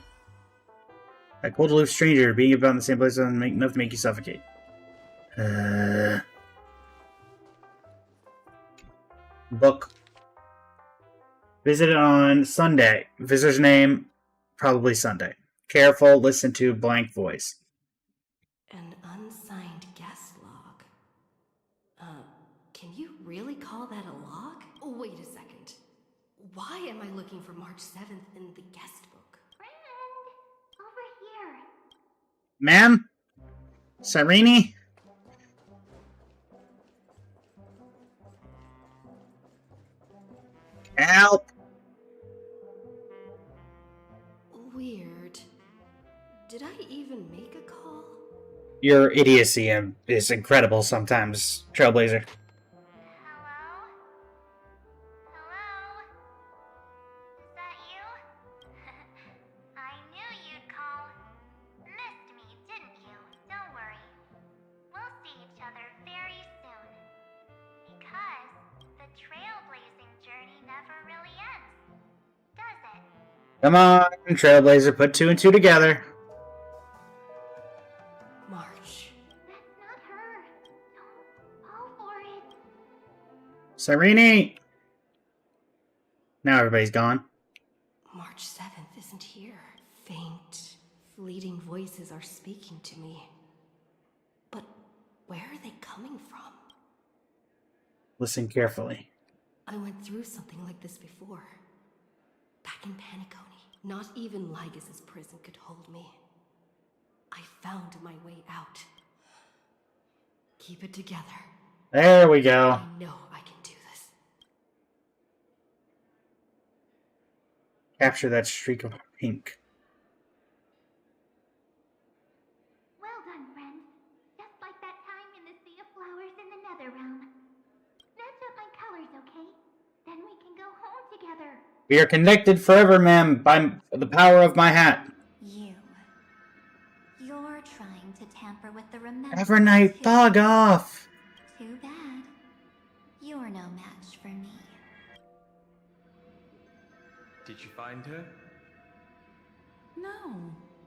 A cold aloof stranger being about in the same place doesn't make enough to make you suffocate. Book. Visited on Sunday. Visitor's name, probably Sunday. Careful, listen to blank voice. An unsigned guest log. Can you really call that a log? Oh, wait a second. Why am I looking for March 7th in the guest book? Friend, over here. Ma'am? Sirini? Help! Weird. Did I even make a call? Your idiocy is incredible sometimes, Trailblazer. Hello? Hello? Is that you? I knew you'd call. Missed me, didn't you? Don't worry. We'll see each other very soon. Because the trailblazing journey never really ends, does it? Come on, Trailblazer, put 2 and 2 together. March. That's not her. Don't fall for it. Sirini! Now everybody's gone. March 7th isn't here. Faint, fleeting voices are speaking to me. But where are they coming from? Listen carefully. I went through something like this before. Back in Penacony. Not even Lygus' prison could hold me. I found my way out. Keep it together. There we go. I know I can do this. Capture that streak of pink. Well done, friend. Just like that time in the Sea of Flowers in the Nether Realm. Match up my colors, okay? Then we can go home together. We are connected forever, ma'am, by the power of my hat. You're trying to tamper with the remembrance. Evernight, bug off! Too bad. You're no match for me. Did you find her? No.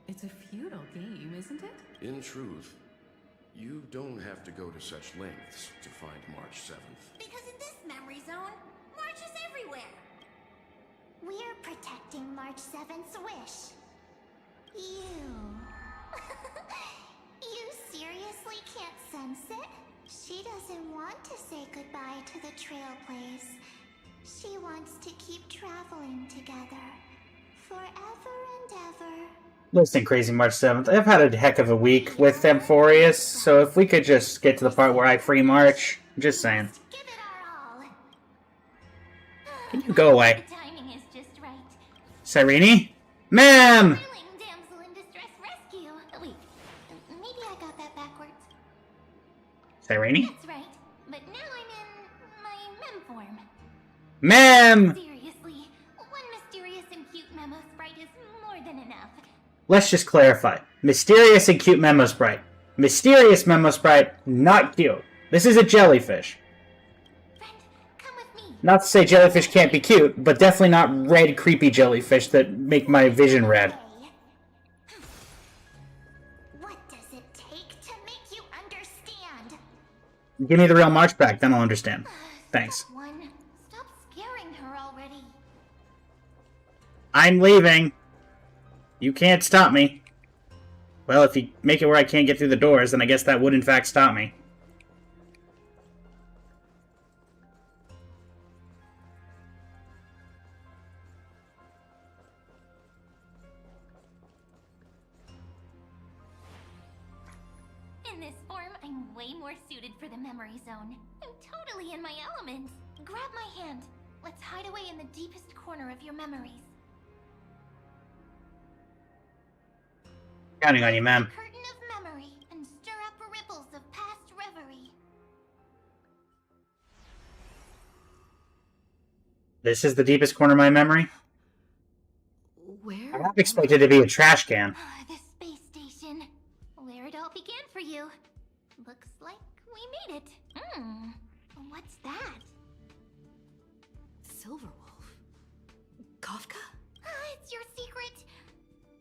It's a futile game, isn't it? In truth, you don't have to go to such lengths to find March 7th. Because in this memory zone, March is everywhere. We're protecting March 7th's wish. You. You seriously can't sense it? She doesn't want to say goodbye to the Trailblaze. She wants to keep traveling together. Forever and ever. Listen, Crazy March 7th, I've had a heck of a week with AMPHOREUS, so if we could just get to the part where I free March, just saying. Give it our all. Can you go away? The timing is just right. Cyrene? Ma'am! Thrilling damsel in distress rescue. Wait, maybe I got that backwards. Cyrene? That's right, but now I'm in my mem form. Ma'am! Seriously, one mysterious and cute memo sprite is more than enough. Let's just clarify. Mysterious and cute Memo Sprite. Mysterious Memo Sprite, not cute. This is a jellyfish. Not to say jellyfish can't be cute, but definitely not red, creepy jellyfish that make my vision red. What does it take to make you understand? Give me the real March back, then I'll understand. Thanks. One, stop scaring her already. I'm leaving. You can't stop me. Well, if you make it where I can't get through the doors, then I guess that would in fact stop me. In this form, I'm way more suited for the memory zone. I'm totally in my element. Grab my hand. Let's hide away in the deepest corner of your memories. Counting on you, ma'am. Curtain of memory and stir up ripples of past reverie. This is the deepest corner of my memory? Where? I half expected it to be a trash can. The space station. Where it all began for you. Looks like we made it. What's that? Silverwolf. Kafka? It's your secret.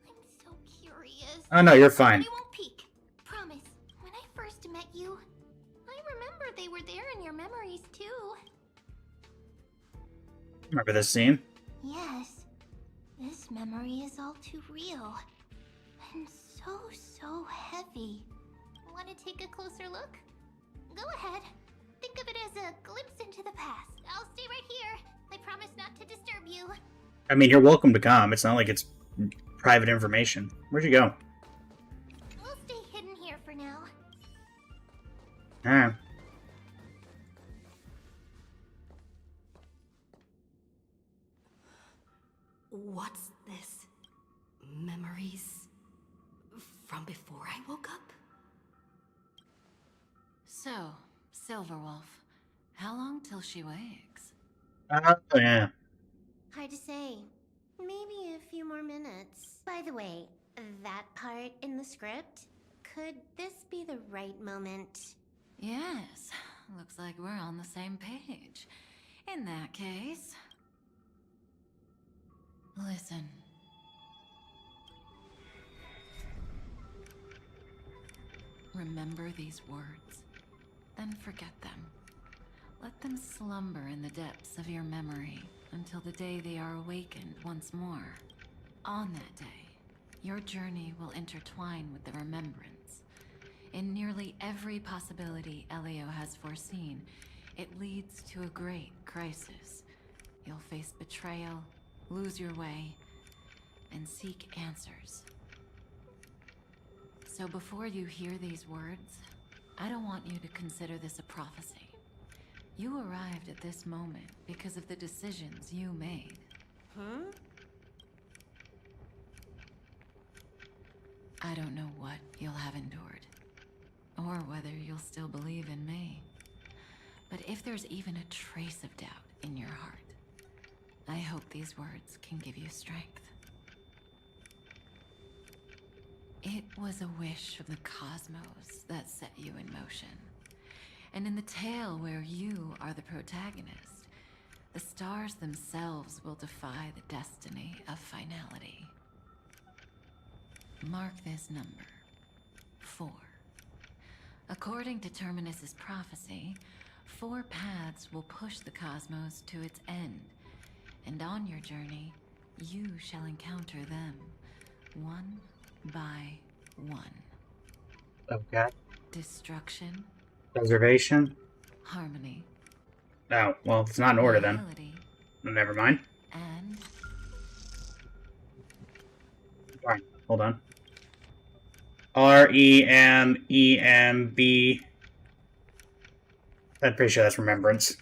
I'm so curious. Oh no, you're fine. I won't peek. Promise. When I first met you, I remember they were there in your memories too. Remember this scene? Yes. This memory is all too real. And so heavy. Want to take a closer look? Go ahead. Think of it as a glimpse into the past. I'll stay right here. I promise not to disturb you. I mean, you're welcome to come. It's not like it's private information. Where'd you go? We'll stay hidden here for now. Alright. What's this? Memories from before I woke up? So, Silverwolf, how long till she wakes? Oh, yeah. Hard to say. Maybe a few more minutes. By the way, that part in the script, could this be the right moment? Yes, looks like we're on the same page. In that case... Listen. Remember these words, then forget them. Let them slumber in the depths of your memory until the day they are awakened once more. On that day, your journey will intertwine with the remembrance. In nearly every possibility Elio has foreseen, it leads to a great crisis. You'll face betrayal, lose your way, and seek answers. So before you hear these words, I don't want you to consider this a prophecy. You arrived at this moment because of the decisions you made. Hmm? I don't know what you'll have endured, or whether you'll still believe in me. But if there's even a trace of doubt in your heart, I hope these words can give you strength. It was a wish from the cosmos that set you in motion. And in the tale where you are the protagonist, the stars themselves will defy the destiny of finality. Mark this number, 4. According to Terminus's prophecy, 4 paths will push the cosmos to its end, and on your journey, you shall encounter them, one by one. Okay. Destruction. Preservation. Harmony. Oh, well, it's not in order then. Nihility, Never mind. and Alright, hold on. REMEMB. I'm pretty sure that's remembrance.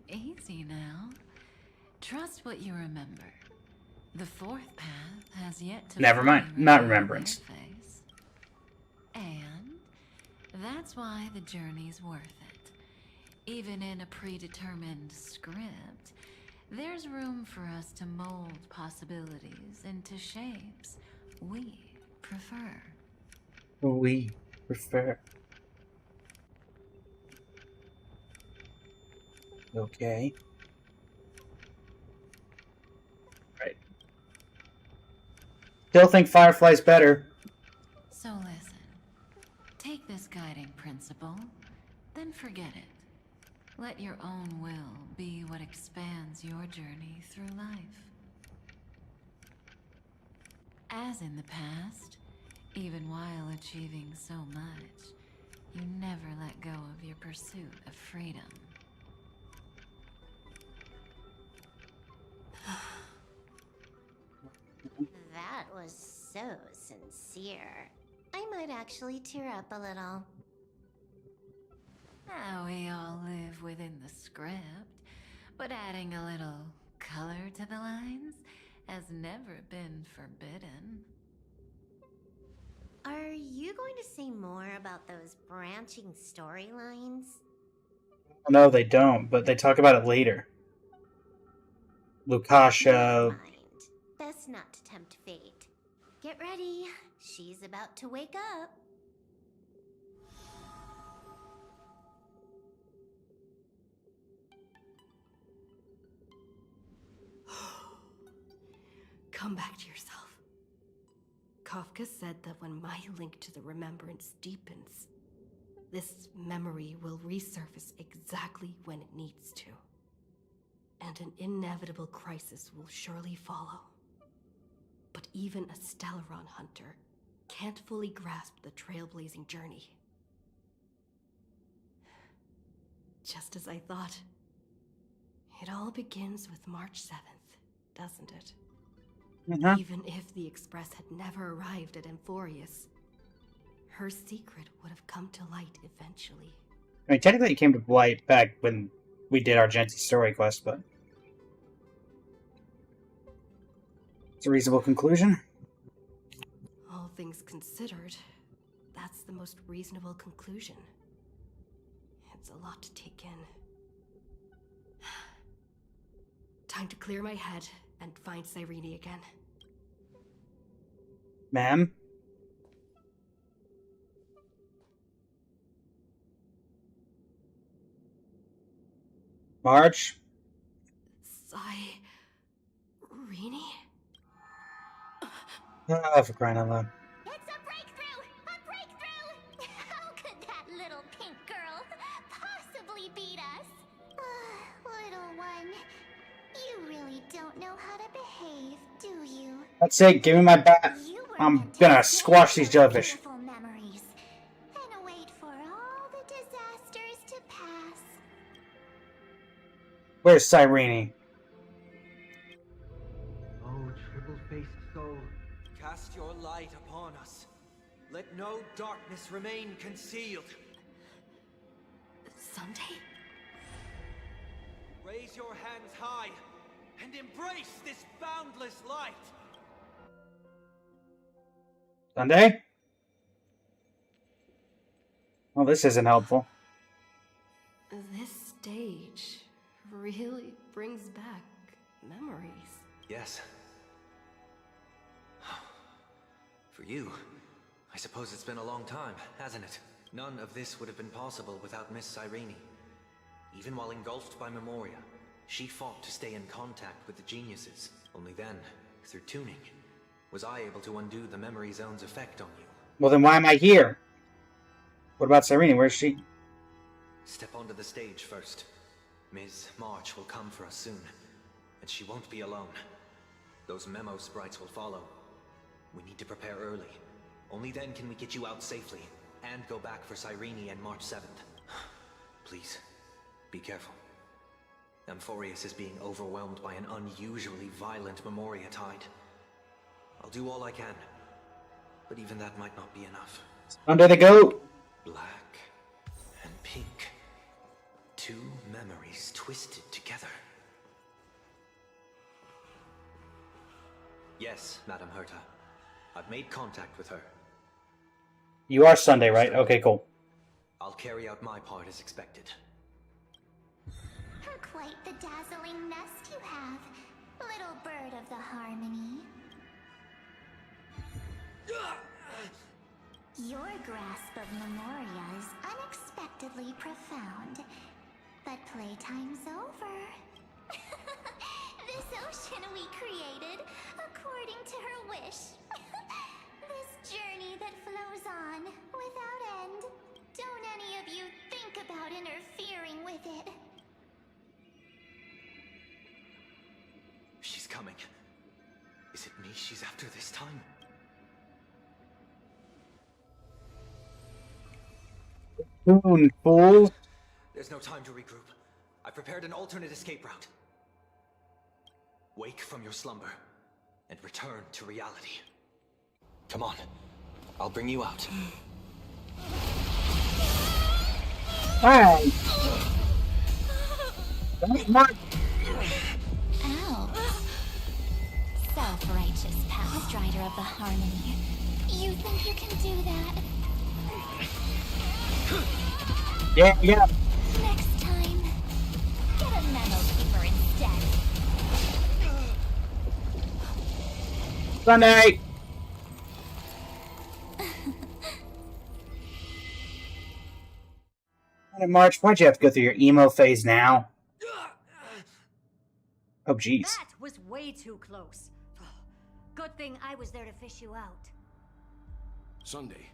easy now. Trust what you remember. The 4th path has yet to Never mind. fully Not reveal remembrance. their face. And that's why the journey's worth it. Even in a predetermined script, there's room for us to mold possibilities into shapes we prefer. We prefer. Okay. Right. Still think Firefly's better. So listen. Take this guiding principle, then forget it. Let your own will be what expands your journey through life. As in the past, even while achieving so much, you never let go of your pursuit of freedom. That was so sincere. I might actually tear up a little. Now we all live within the script, but adding a little color to the lines has never been forbidden. Are you going to say more about those branching storylines? No, they don't, but they talk about it later. Never Lukasha. mind. Best not to tempt fate. Get ready. She's about to wake up. Come back to yourself. Kafka said that when my link to the remembrance deepens, this memory will resurface exactly when it needs to. And an inevitable crisis will surely follow. But even a Stellaron hunter can't fully grasp the trailblazing journey. Just as I thought. It all begins with March 7th, doesn't it? Even if the Express had never arrived at AMPHOREUS, her secret would have come to light eventually. I mean, technically it came to light back when we did our Genty story quest, but it's a reasonable conclusion. All things considered, that's the most reasonable conclusion. It's a lot to take in. Time to clear my head and find Cyrene again. Ma'am? Marge? Cyrene? Oh, for crying out loud. It's a breakthrough! A breakthrough! How could that little pink girl possibly beat us? Little one, you really don't know how to behave, do you? That's it, give me my bat. I'm gonna squash these jellyfish. Beautiful memories and wait for all the disasters to pass. Where's Cyrene? Oh, triple-faced soul. cast your light upon us. Let no darkness remain concealed. Sunday? Raise your hands high and embrace this boundless light. Sunday? Well, this isn't helpful. This stage really brings back memories. Yes. For you, I suppose it's been a long time, hasn't it? None of this would have been possible without Miss Cyrene. Even while engulfed by Memoria, she fought to stay in contact with the geniuses. Only then, through tuning, was I able to undo the memory zone's effect on you. Well, then why am I here? What about Cyrene? Where's she? Step onto the stage first. Ms. March will come for us soon, and she won't be alone. Those memo sprites will follow. We need to prepare early. Only then can we get you out safely, and go back for Cyrene and March 7th. Please, be careful. AMPHOREUS is being overwhelmed by an unusually violent Memoria tide. I'll do all I can, but even that might not be enough. Under the goat! Black and pink. Two memories twisted together. Yes, Madam Herta. I've made contact with her. You are Sunday, right? Okay, cool. I'll carry out my part as expected. Quite the dazzling nest you have, little bird of the harmony. Your grasp of Memoria is unexpectedly profound, but playtime's over. This ocean we created according to her wish. This journey that flows on without end. Don't any of you think about interfering with it. She's coming. Is it me she's after this time? Fools. There's no time to regroup. I've prepared an alternate escape route. Wake from your slumber and return to reality. Come on. I'll bring you out. Hi. That's Mark. Ow. Self-righteous path strider of the harmony. You think you can do that? Yeah. Next time, get a memo keeper instead. Sunday! March, why'd you have to go through your emo phase now? Oh, jeez. That was way too close. Good thing I was there to fish you out. Sunday,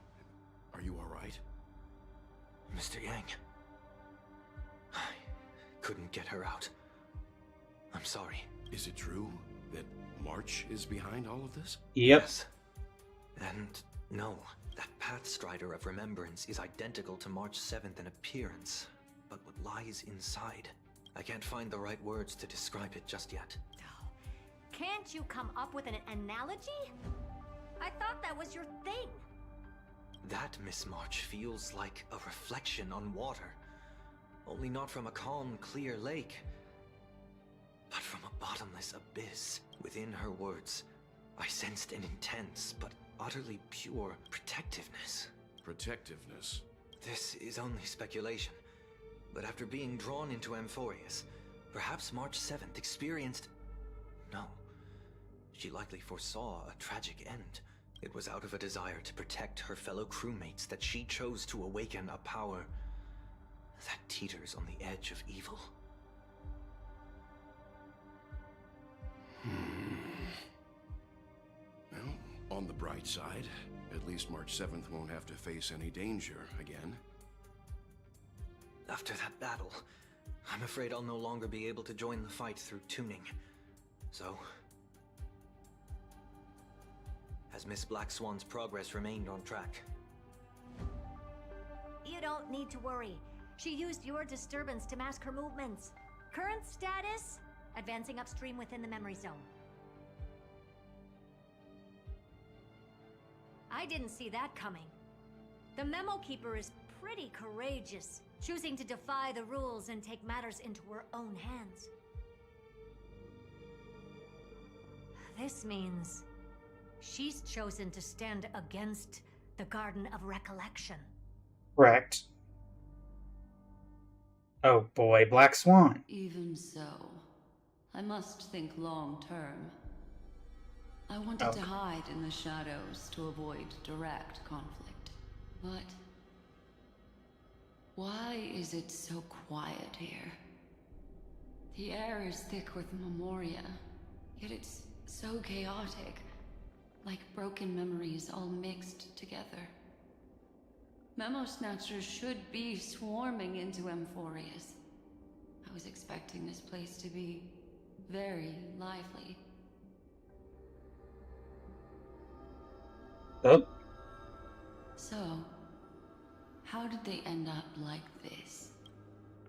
are you all right? Mr. Yang. I couldn't get her out. I'm sorry. Is it true that March is behind all of this? Yep. Yes. And no, that Pathstrider of Remembrance is identical to March 7th in appearance. But what lies inside? I can't find the right words to describe it just yet. Can't you come up with an analogy? I thought that was your thing. That Miss March feels like a reflection on water. Only not from a calm, clear lake, but from a bottomless abyss. Within her words, I sensed an intense but utterly pure protectiveness. Protectiveness? This is only speculation, but after being drawn into AMPHOREUS, perhaps March 7th experienced... No. She likely foresaw a tragic end. It was out of a desire to protect her fellow crewmates that she chose to awaken a power that teeters on the edge of evil. Well, on the bright side, at least March 7th won't have to face any danger again. After that battle, I'm afraid I'll no longer be able to join the fight through tuning. So... has Miss Black Swan's progress remained on track? You don't need to worry. She used your disturbance to mask her movements. Current status? Advancing upstream within the memory zone. I didn't see that coming. The Memo Keeper is pretty courageous, choosing to defy the rules and take matters into her own hands. This means she's chosen to stand against the Garden of Recollection. Correct. Oh boy, Black Swan. Even so, I must think long term. I wanted to hide in the shadows to avoid direct conflict. But why is it so quiet here? The air is thick with memoria, yet it's so chaotic, like broken memories all mixed together. Memo Snatchers should be swarming into AMPHOREUS. I was expecting this place to be very lively. Oh. So, how did they end up like this?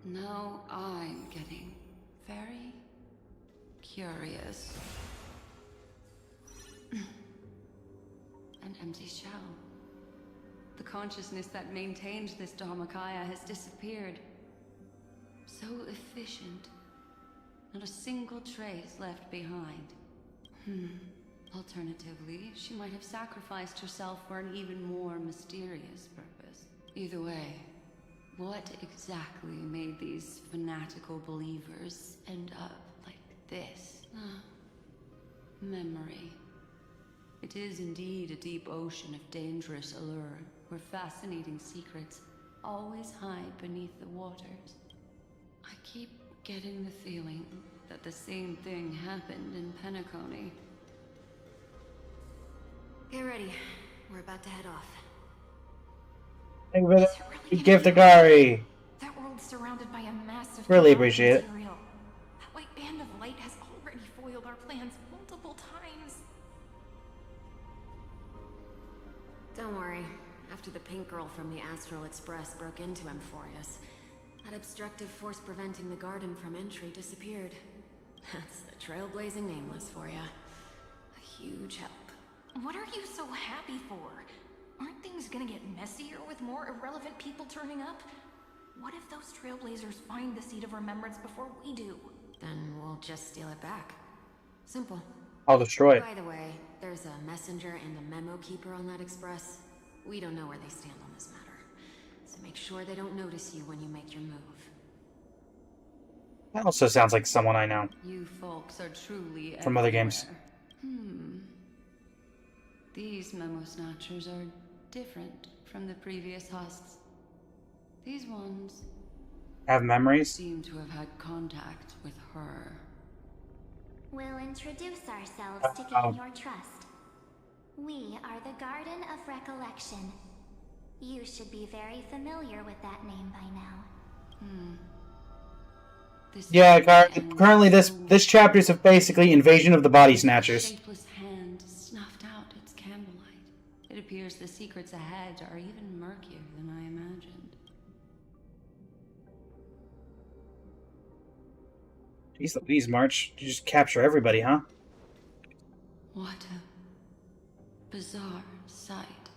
Now I'm getting very curious. An empty shell. The consciousness that maintained this Dharmakaya has disappeared. So efficient. Not a single trace left behind. Alternatively, she might have sacrificed herself for an even more mysterious purpose. Either way, what exactly made these fanatical believers end up like this? Memory. It is indeed a deep ocean of dangerous allure, where fascinating secrets always hide beneath the waters. I keep getting the feeling that the same thing happened in Penacony. Get ready. We're about to head off. Thank you for the gift, Agari. That world's surrounded by a massive Really appreciate it. material. That white band of light has already foiled our plans multiple times. Don't worry. After the pink girl from the Astral Express broke into AMPHOREUS, that obstructive force preventing the garden from entry disappeared. That's the trailblazing Nameless for ya. A huge help. What are you so happy for? Aren't things gonna get messier with more irrelevant people turning up? What if those trailblazers find the Seat of Remembrance before we do? Then we'll just steal it back. Simple. I'll destroy it. By the way, there's a messenger and a Memo Keeper on that express. We don't know where they stand on this matter. So make sure they don't notice you when you make your move. That also sounds like someone I know. You folks are truly from other games. These Memo Snatchers are different from the previous husks. These ones have memories? Seem to have had contact with her. We'll introduce ourselves to gain your trust. We are the Garden of Recollection. You should be very familiar with that name by now. Yeah, currently this chapter is basically Invasion of the Body Snatchers. Shapeless hand snuffed out its candlelight. It appears the secrets ahead are even murkier than I imagined. Jeez Louise, March. You just capture everybody, huh? What a bizarre sight.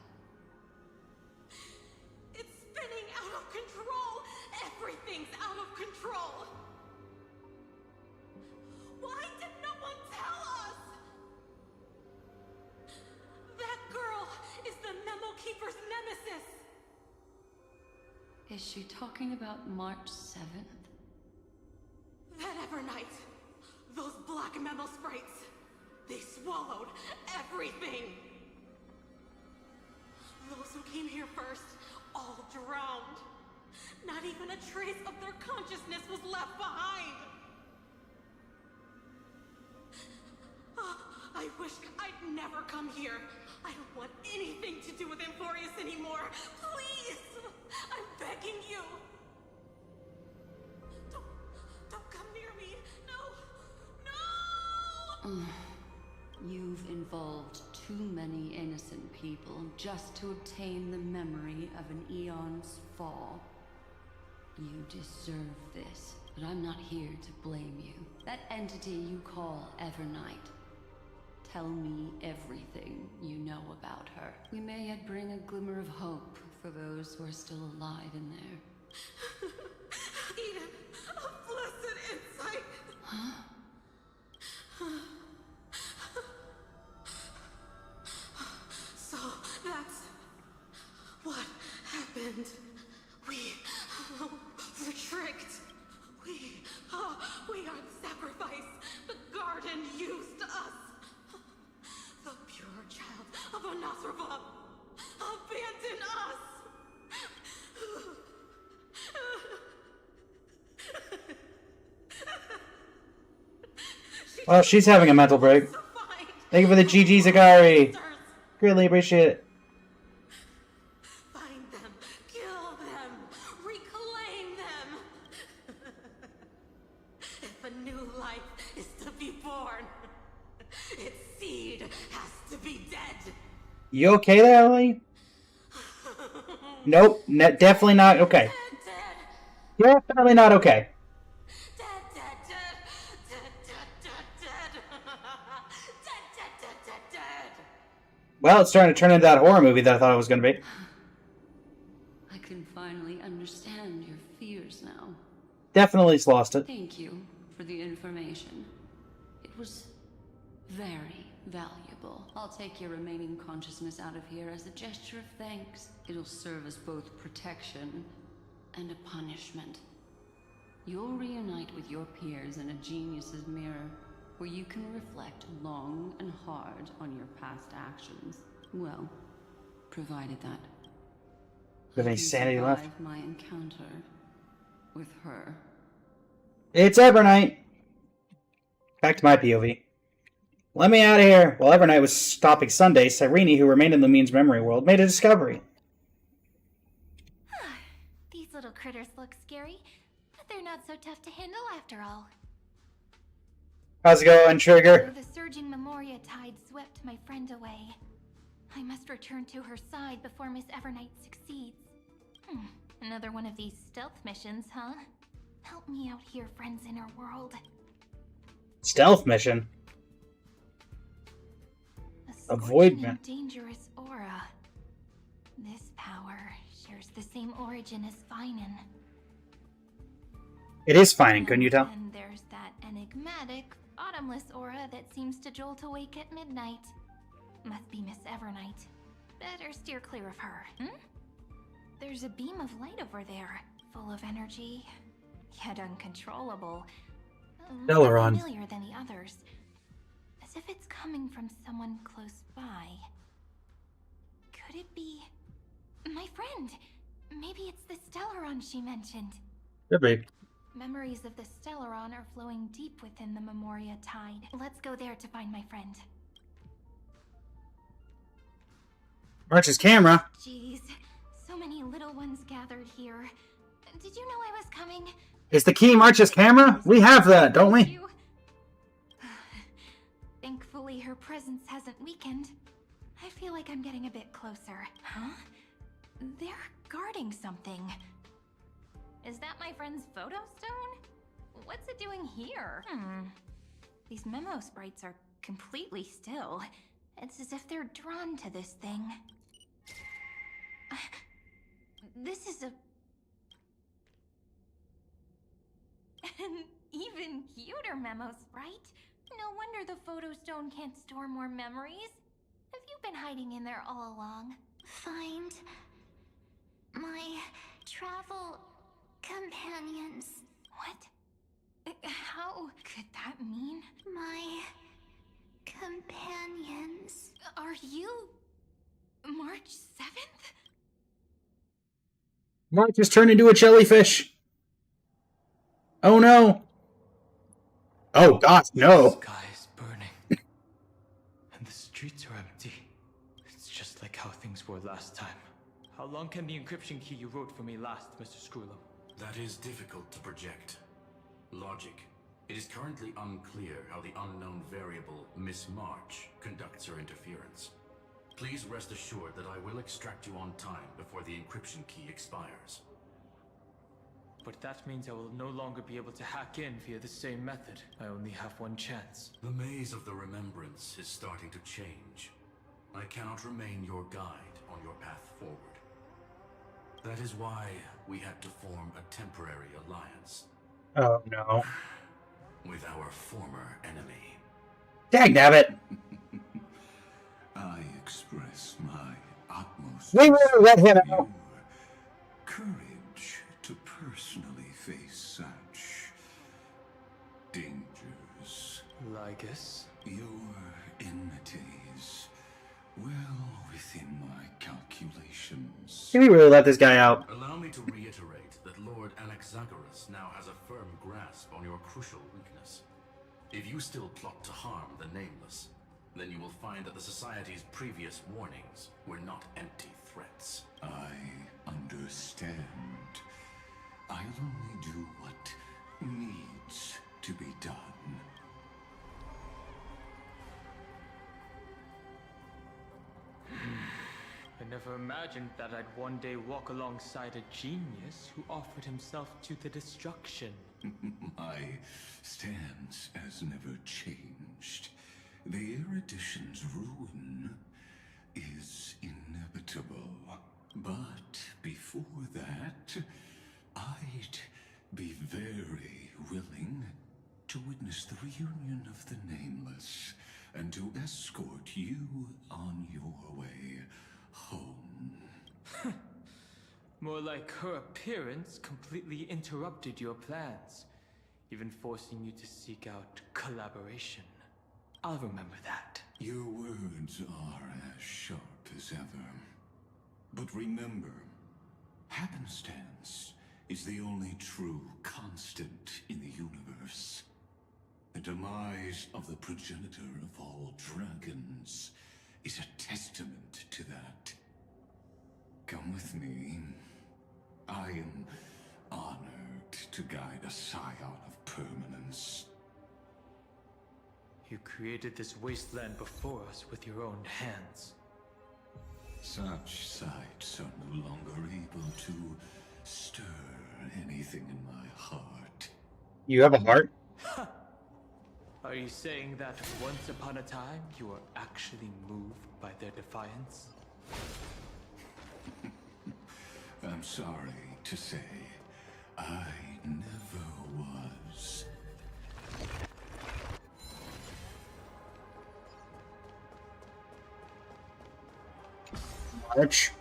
It's spinning out of control! Everything's out of control! Why did no one tell us? That girl is the Memo Keeper's nemesis! Is she talking about March 7th? That Evernight, those black Memo sprites, they swallowed everything! Those who came here first, all drowned. Not even a trace of their consciousness was left behind! I wish I'd never come here. I don't want anything to do with AMPHOREUS anymore. Please! I'm begging you! Don't come near me! No! No! You've involved too many innocent people just to obtain the memory of an eon's fall. You deserve this, but I'm not here to blame you. That entity you call Evernight Tell me everything you know about her. We may yet bring a glimmer of hope for those who are still alive in there. Eden, a blessed insight! Huh? So, that's what happened. We were tricked. We are the sacrifice. The garden used us. The pure child of Anathrava abandoned us. Well, she's having a mental break. Thank you for the GG, Zakari. Greatly appreciate it. Find them, kill them, reclaim them. If a new life is to be born, its seed has to be dead. You okay there, Ellie? Nope, definitely not okay. You're definitely not okay. Well, it's starting to turn into that horror movie that I thought it was going to be. I can finally understand your fears now. Definitely lost it. Thank you for the information. It was very valuable. I'll take your remaining consciousness out of here as a gesture of thanks. It'll serve as both protection and a punishment. You'll reunite with your peers in a genius's mirror, where you can reflect long and hard on your past actions. Well, provided that Do you have any sanity left? my encounter with her. It's Evernight. Back to my POV. Let me out of here. While Evernight was stopping Sunday, Cyrene, who remained in Lumine's memory world, made a discovery. These little critters look scary, but they're not so tough to handle after all. How's it going, Trigger? The surging Memoria tide swept my friend away. I must return to her side before Miss Evernight succeeds. Another one of these stealth missions, huh? Help me out here, friends in her world. Stealth mission? Avoidment. Dangerous aura. This power shares the same origin as Finan. It is fine, couldn't you tell? And there's that enigmatic, bottomless aura that seems to jolt awake at midnight. Must be Miss Evernight. Better steer clear of her. There's a beam of light over there, full of energy, yet uncontrollable. More familiar than the others, as if it's coming from someone close by. Could it be my friend? Maybe it's the Stellaron she mentioned. Could be. Memories of the Stellaron are flowing deep within the Memoria tide. Let's go there to find my friend. March's camera. Jeez, so many little ones gathered here. Did you know I was coming? Is the key March's camera? We have that, don't we? Thankfully, her presence hasn't weakened. I feel like I'm getting a bit closer. Huh? They're guarding something. Is that my friend's photo stone? What's it doing here? These memo sprites are completely still. It's as if they're drawn to this thing. This is an even cuter memo sprite. No wonder the photo stone can't store more memories. Have you been hiding in there all along? Find my travel companions. What? How could that mean? My companions. Are you March 7th? March has turned into a jellyfish. Oh no. Oh gosh, no. The sky is burning. And the streets are empty. It's just like how things were last time. How long can the encryption key you wrote for me last, Mr. Screwlum? That is difficult to project. Logic. It is currently unclear how the unknown variable, Miss March, conducts her interference. Please rest assured that I will extract you on time before the encryption key expires. but that means I will no longer be able to hack in via the same method. I only have one chance. The maze of the Remembrance is starting to change. I cannot remain your guide on your path forward. That is why we had to form a temporary alliance. Oh no. With our former enemy. Dagnabbit! I express my utmost We will let him respect for out. your courage to personally face such dangers. Lygus? Your enmities, well within my calculations. Can we really let this guy out? Allow me to reiterate that Lord Anaxagoras now has a firm grasp on your crucial weakness. If you still plot to harm the Nameless, then you will find that the Society's previous warnings were not empty threats. I understand. I'll only do what needs to be done. I never imagined that I'd one day walk alongside a genius who offered himself to the destruction. My stance has never changed. The erudition's ruin is inevitable. But before that, I'd be very willing to witness the reunion of the Nameless and to escort you on your way home. More like her appearance completely interrupted your plans, even forcing you to seek out collaboration. I'll remember that. Your words are as sharp as ever. But remember, happenstance is the only true constant in the universe. The demise of the progenitor of all dragons is a testament to that. Come with me. I am honored to guide a scion of permanence. You created this wasteland before us with your own hands. Such sights are no longer able to stir anything in my heart. You have a heart? Are you saying that once upon a time you were actually moved by their defiance? I'm sorry to say, I never was. March.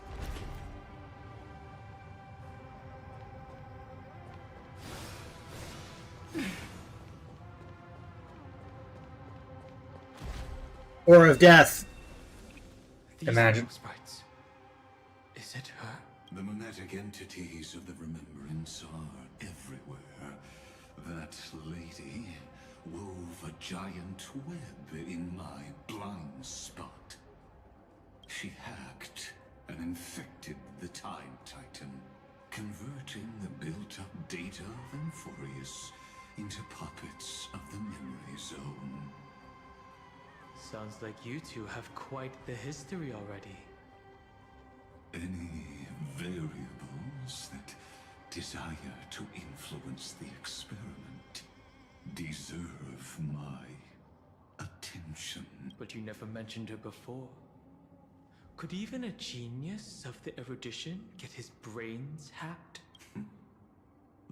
Or of death. These Imagine. Sprites. Is it her? The mimetic entities of the Remembrance are everywhere. That lady wove a giant web in my blind spot. She hacked and infected the Time Titan, converting the built-up data of AMPHOREUS into puppets of the Memory Zone. Sounds like you two have quite the history already. Any variables that desire to influence the experiment deserve my attention. But you never mentioned her before. Could even a genius of the erudition get his brains hacked?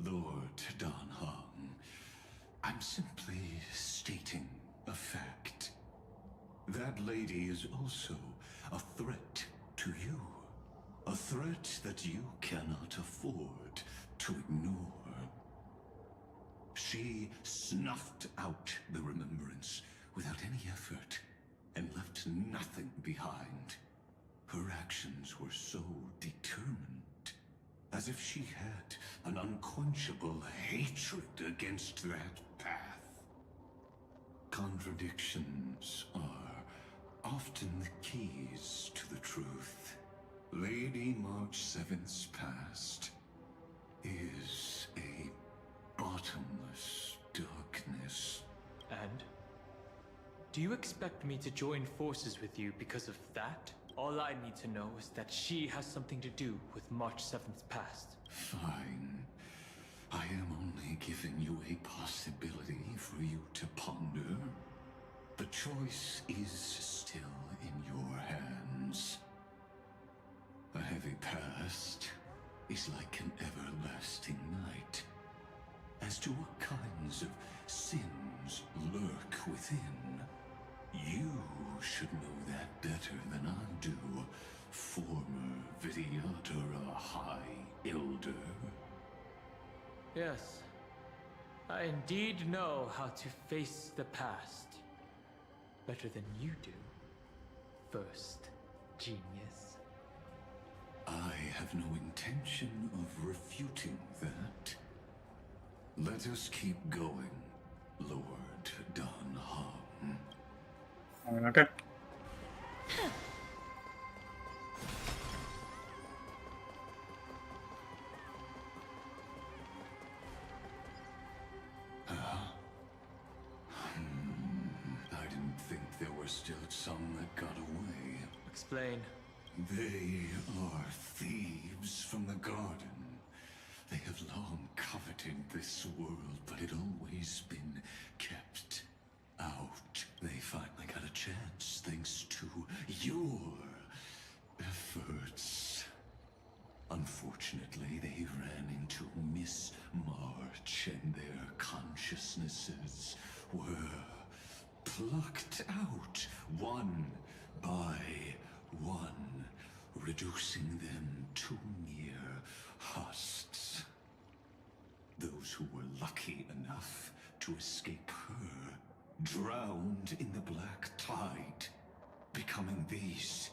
Lord Dan Heng, I'm simply stating a fact. That lady is also a threat to you. A threat that you cannot afford to ignore. She snuffed out the Remembrance without any effort and left nothing behind. Her actions were so determined, as if she had an unquenchable hatred against that path. Contradictions are often the keys to the truth. Lady March 7th's past is a bottomless darkness. And? Do you expect me to join forces with you because of that? All I need to know is that she has something to do with March 7th's past. Fine. giving you a possibility for you to ponder. The choice is still in your hands. A heavy past is like an everlasting night. As to what kinds of sins lurk within, you should know that better than I do, former Vidyatara High Elder. Yes, I indeed know how to face the past better than you do, first genius. I have no intention of refuting that. Let us keep going, Lord Dan Hong. Okay. I didn't think there were still some that got away. Explain. They are thieves from the garden. They have long coveted this world, but it always been kept out. They finally got a chance thanks to your efforts. Unfortunately, they ran into Miss March and their consciousnesses were plucked out one by one, reducing them to mere husks. Those who were lucky enough to escape her drowned in the black tide, becoming these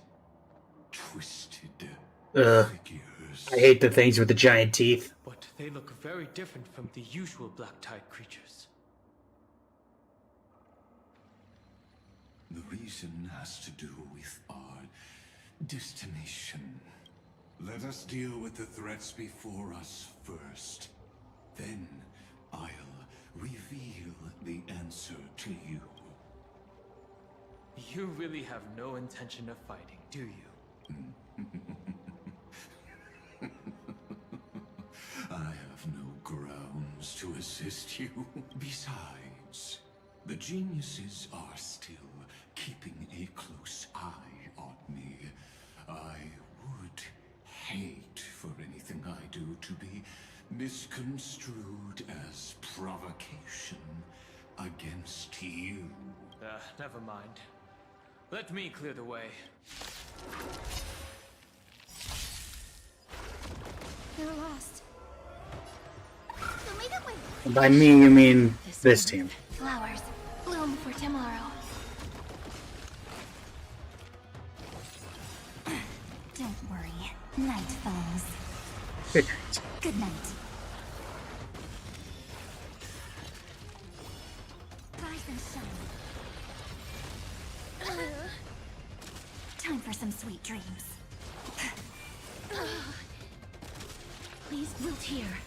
twisted figures. I hate the things with the giant teeth. But they look very different from the usual black tide creatures. The reason has to do with our destination. Let us deal with the threats before us first. Then I'll reveal the answer to you. You really have no intention of fighting, do you? I have no grounds to assist you. Besides, the geniuses are still keeping a close eye on me. I would hate for anything I do to be misconstrued as provocation against you. Never mind. Let me clear the way. You're lost. So make it wait. By me, you mean this team. Flowers bloom for tomorrow. Don't worry. Night falls. Good. Good night. Rise and shine. Time for some sweet dreams. Please wilt here.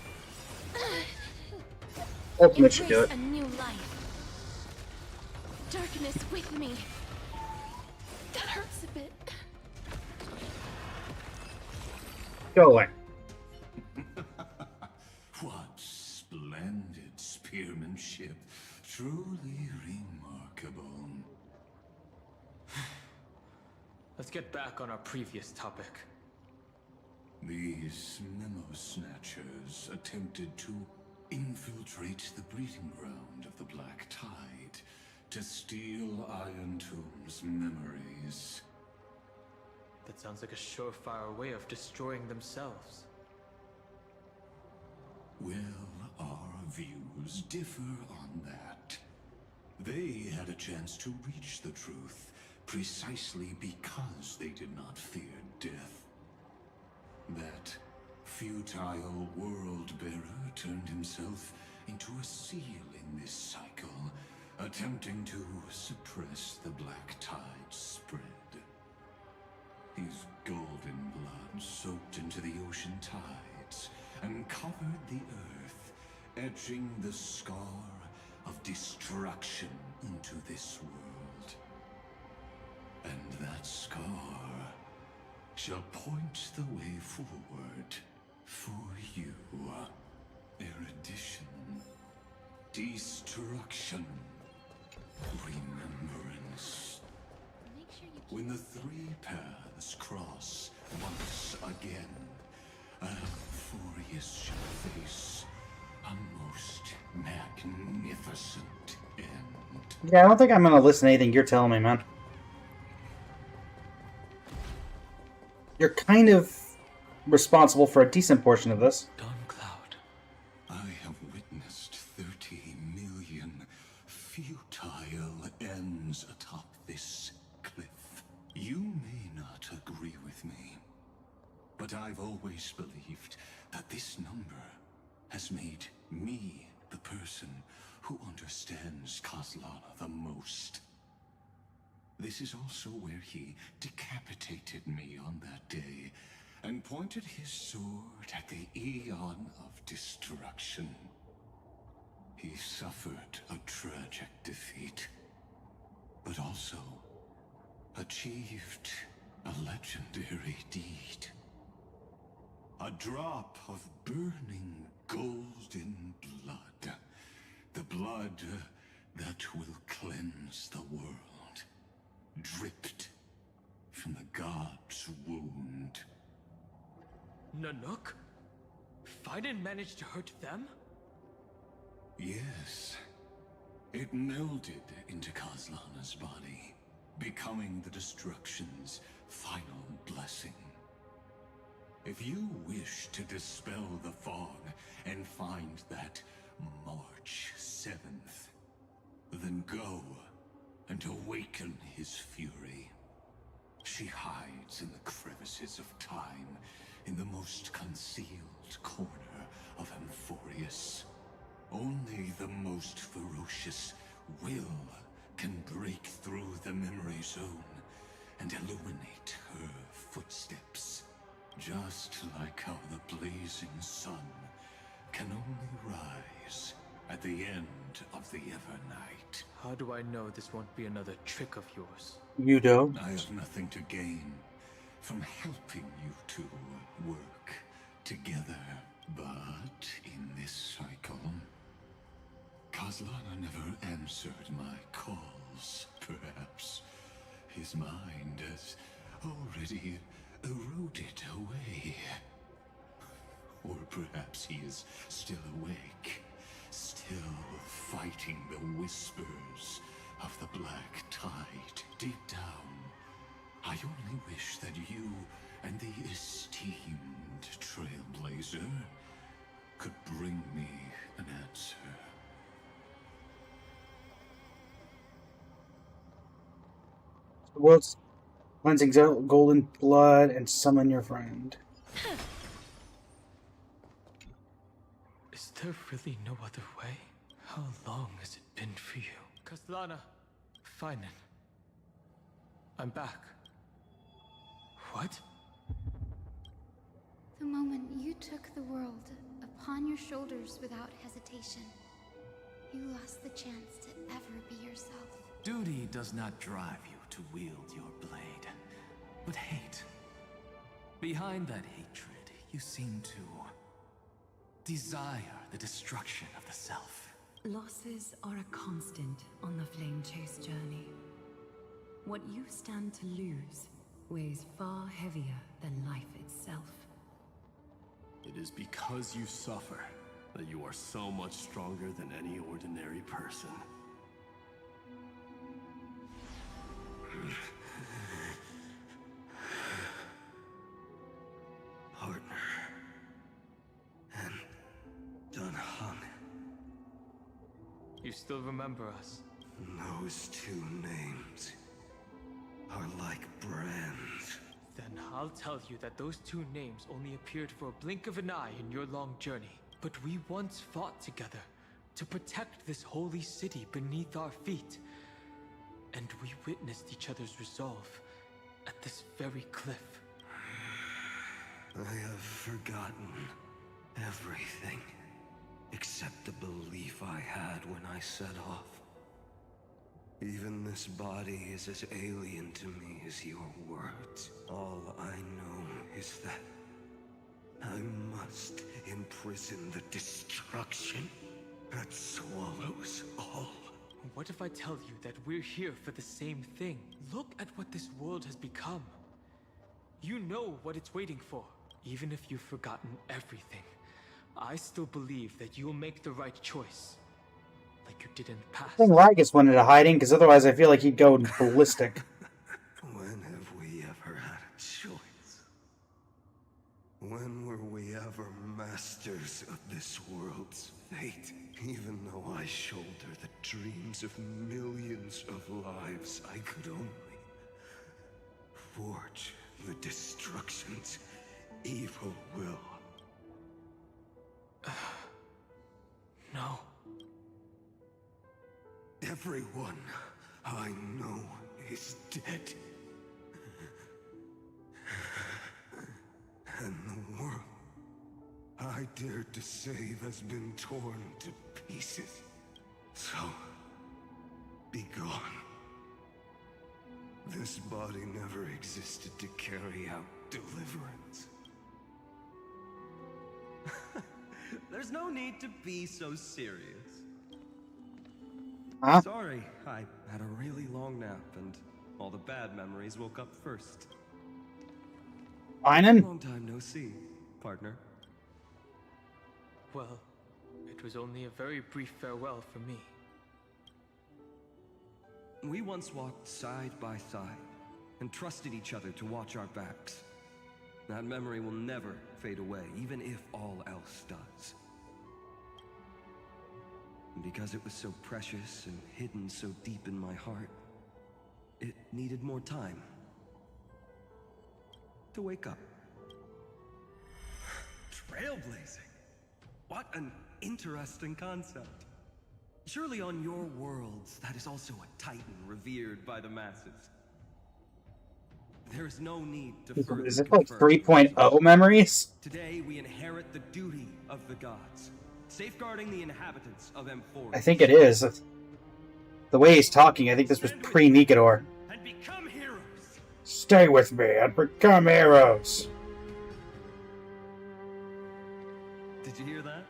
Ultimate should do Embrace it. a new life. Darkness with me. That hurts a bit. Go away. What splendid spearmanship. Truly remarkable. Let's get back on our previous topic. These memo snatchers attempted to infiltrate the breeding ground of the Black Tide to steal Iron Tomb's memories. That sounds like a surefire way of destroying themselves. Well, our views differ on that. They had a chance to reach the truth precisely because they did not fear death. That futile world-bearer turned himself into a seal in this cycle, attempting to suppress the Black Tide spread. His golden blood soaked into the ocean tides and covered the earth, etching the scar of destruction into this world. And that scar shall point the way forward for you. Erudition Destruction. Remembrance. When the three paths cross once again, AMPHOREUS shall face a most magnificent end. Yeah, I don't think I'm gonna listen to anything you're telling me, man. You're kind of responsible for a decent portion of this. I have witnessed 30 million futile ends atop this cliff. You may not agree with me, but I've always believed that this number has made me the person who understands Kozlana the most. This is also where he decapitated me on that day and pointed his sword at the Eon of Destruction. He suffered a tragic defeat, but also achieved a legendary deed. A drop of burning golden blood. The blood that will cleanse the world. Dripped from the god's wound. Nanook? Fiden managed to hurt them? Yes. It melded into Kozlana's body, becoming the Destruction's final blessing. If you wish to dispel the fog and find that March 7th, then go and awaken his fury. She hides in the crevices of time, in the most concealed corner of AMPHOREUS. Only the most ferocious will can break through the memory zone and illuminate her footsteps. Just like how the blazing sun can only rise at the end of the Evernight. How do I know this won't be another trick of yours? You don't. I have nothing to gain from helping you two work together. But in this cycle, Kozlana never answered my calls. Perhaps his mind has already eroded away. Or perhaps he is still awake, still fighting the whispers of the Black Tide. Deep down, I only wish that you and the esteemed Trailblazer could bring me an answer. The world's cleansing golden blood and summon your friend. Is there really no other way? How long has it been for you? Kozlana, Finen. I'm back. What? The moment you took the world upon your shoulders without hesitation, you lost the chance to ever be yourself. Duty does not drive you to wield your blade, but hate. Behind that hatred, you seem to desire the destruction of the self. Losses are a constant on the Flame Chase journey. What you stand to lose weighs far heavier than life itself. It is because you suffer that you are so much stronger than any ordinary person. Partner. And Dunhung. You still remember us? Those two names are like brands. Then I'll tell you that those two names only appeared for a blink of an eye in your long journey. But we once fought together to protect this holy city beneath our feet. And we witnessed each other's resolve at this very cliff. I have forgotten everything except the belief I had when I set off. Even this body is as alien to me as your words. All I know is that I must imprison the destruction that swallows all. What if I tell you that we're here for the same thing? Look at what this world has become. You know what it's waiting for. Even if you've forgotten everything, I still believe that you'll make the right choice. Like you did in the past. I think Ragus went into hiding, because otherwise I feel like he'd go ballistic. When have we ever had a choice? When were we ever masters of this world's fate? Even though I shoulder the dreams of millions of lives, I could only forge the destruction's evil will. No. Everyone I know is dead. And the world I dared to save has been torn to pieces. So, be gone. This body never existed to carry out deliverance. There's no need to be so serious. Huh? Sorry, I had a really long nap and all the bad memories woke up first. Einen? Long time no see, partner. Well, it was only a very brief farewell for me. We once walked side by side and trusted each other to watch our backs. That memory will never fade away, even if all else does. And because it was so precious and hidden so deep in my heart, it needed more time to wake up. Trailblazing? What an interesting concept. Surely on your worlds, that is also a titan revered by the masses. There is no need to further Is it like confirm 3.0 memories? Today we inherit the duty of the gods, safeguarding the inhabitants of AMPHOREUS. I think it is. The way he's talking, I think this was pre-Nigador. And become heroes. Stay with me and become heroes. Did you hear that?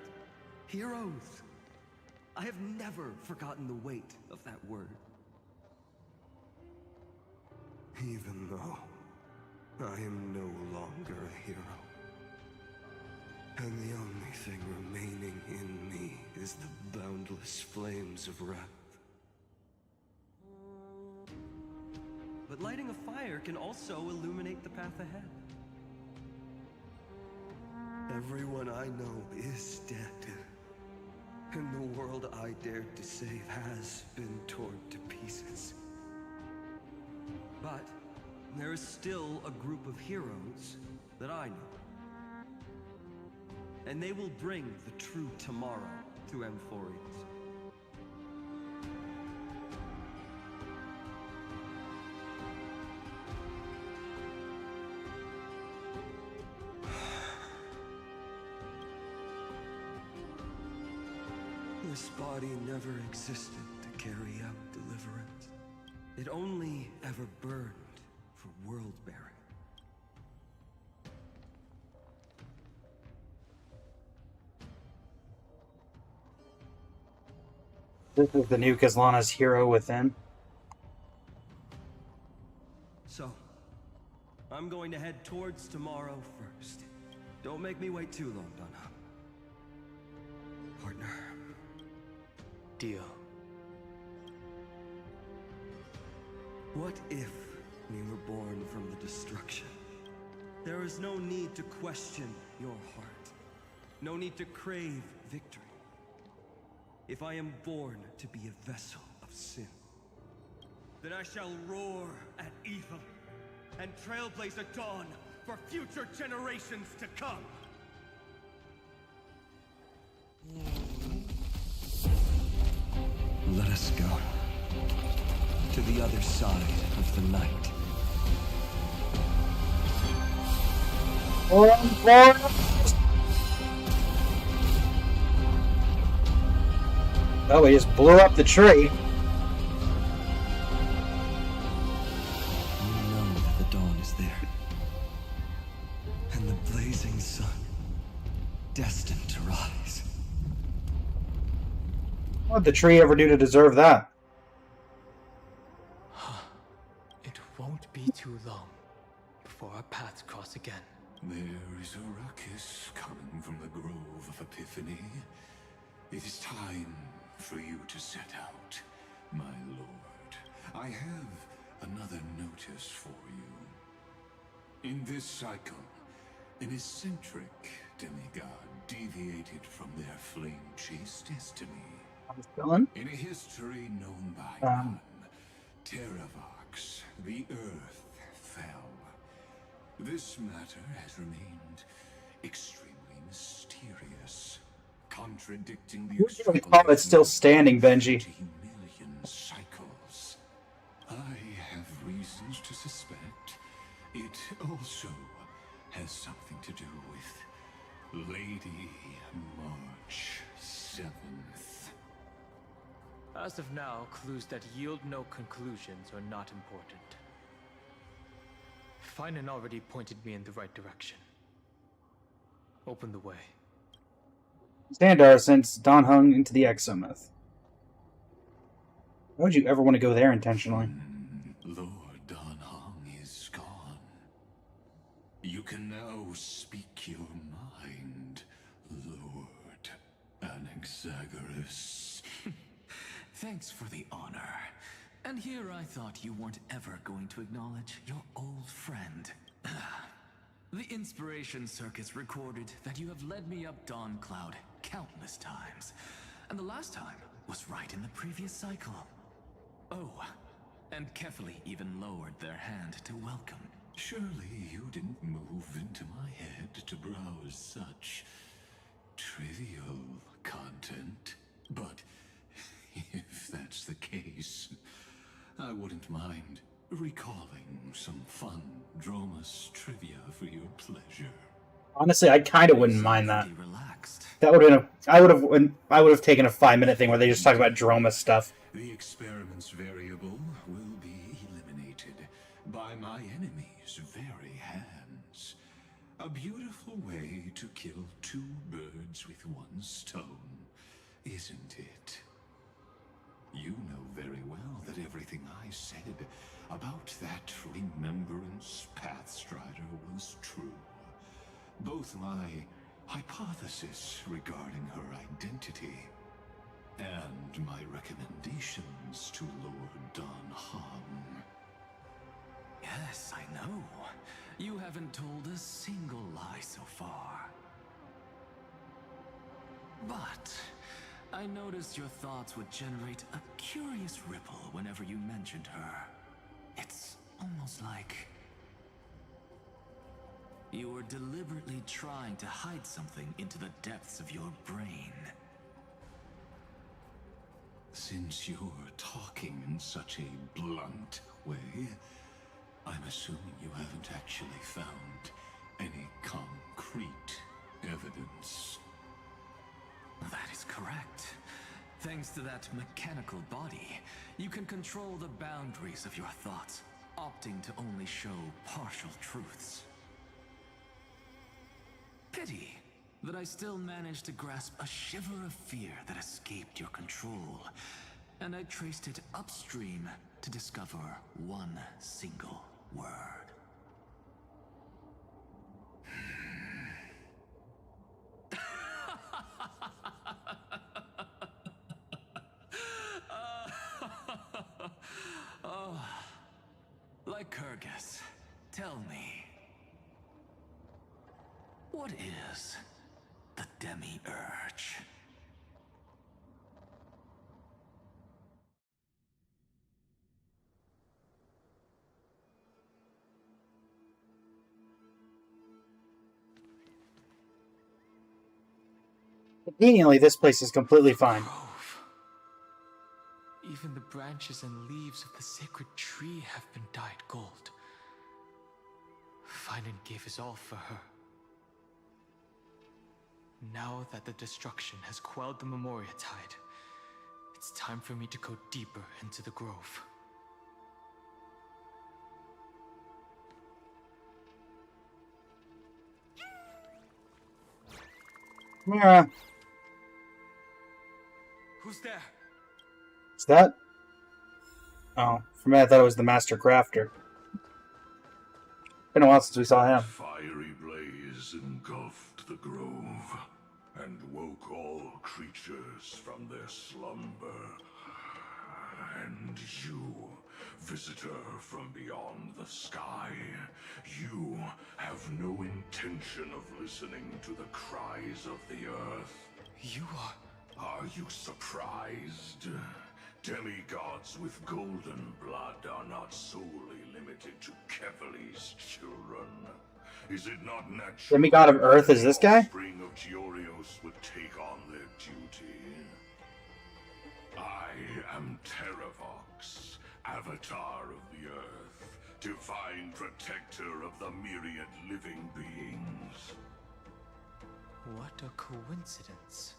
Heroes. I have never forgotten the weight of that word. Even though I am no longer a hero. And the only thing remaining in me is the boundless flames of wrath. But lighting a fire can also illuminate the path ahead. Everyone I know is dead. And the world I dared to save has been torn to pieces. But there is still a group of heroes that I know. And they will bring the true tomorrow to AMPHOREUS. This body never existed to carry out deliverance. It only ever burned for world-bearing. This is the new Kazlana's hero within. So, I'm going to head towards tomorrow first. Don't make me wait too long, Dunham. Partner. Deal. What if we were born from the destruction? There is no need to question your heart. No need to crave victory. If I am born to be a vessel of sin, then I shall roar at evil and trailblaze a dawn for future generations to come. Let us go to the other side of the night. Oh, we just blew up the tree. We know that the dawn is there. And the blazing sun, destined to rise. What'd the tree ever do to deserve that? It won't be too long before our paths cross again. There is a ruckus coming from the Grove of Epiphany. It is time for you to set out, my lord. I have another notice for you. In this cycle, an eccentric demigod deviated from their flame-chased destiny. In a history known by none, Terravox, the Earth fell. This matter has remained extremely mysterious, contradicting the Oh, it's still standing, Benji. million cycles. I have reasons to suspect it also has something to do with Lady March 7th. As of now, clues that yield no conclusions are not important. Finan already pointed me in the right direction. Open the way. Xandar sends Dan Heng into the Exomyth. Why would you ever want to go there intentionally? Lord Dan Heng is gone. You can now speak your mind, Lord Anaxagoras. Thanks for the honor. And here I thought you weren't ever going to acknowledge your old friend. The Inspiration Circus recorded that you have led me up Dawn Cloud countless times. And the last time was right in the previous cycle. Oh, and Kefali even lowered their hand to welcome. Surely you didn't move into my head to browse such trivial content. But if that's the case, I wouldn't mind recalling some fun Dromus trivia for your pleasure. Honestly, I kind of wouldn't mind that. That would have been I would have taken a 5-minute thing where they just talk about Droma stuff. The experiment's variable will be eliminated by my enemy's very hands. A beautiful way to kill 2 birds with 1 stone, isn't it? You know very well that everything I said about that Remembrance Pathstrider was true. Both my hypothesis regarding her identity and my recommendations to Lord Dan Heng. Yes, I know. You haven't told a single lie so far. But I noticed your thoughts would generate a curious ripple whenever you mentioned her. It's almost like you were deliberately trying to hide something into the depths of your brain. Since you're talking in such a blunt way, I'm assuming you haven't actually found any concrete evidence. That is correct. Thanks to that mechanical body, you can control the boundaries of your thoughts, opting to only show partial truths. Pity that I still managed to grasp a shiver of fear that escaped your control, and I traced it upstream to discover one single word. Oh, Lycurgus, tell me, what is the Demi-Urge? Conveniently, this place is completely fine. Even the branches and leaves of the sacred tree have been dyed gold. Finan gave his all for her. Now that the destruction has quelled the Memoria Tide, it's time for me to go deeper into the grove. Mira. Who's there? Is that? Oh, for a minute I thought it was the Master Crafter. Been a while since we saw him. Fiery blaze engulfed the grove and woke all creatures from their slumber. And you, visitor from beyond the sky, you have no intention of listening to the cries of the earth. You are... Are you surprised? Demigods with golden blood are not solely limited to Kevali's children. Is it not natural Demigod of Earth is this guy? the offspring of Georios would take on their duty? I am Terravox, Avatar of the Earth, divine protector of the myriad living beings. What a coincidence.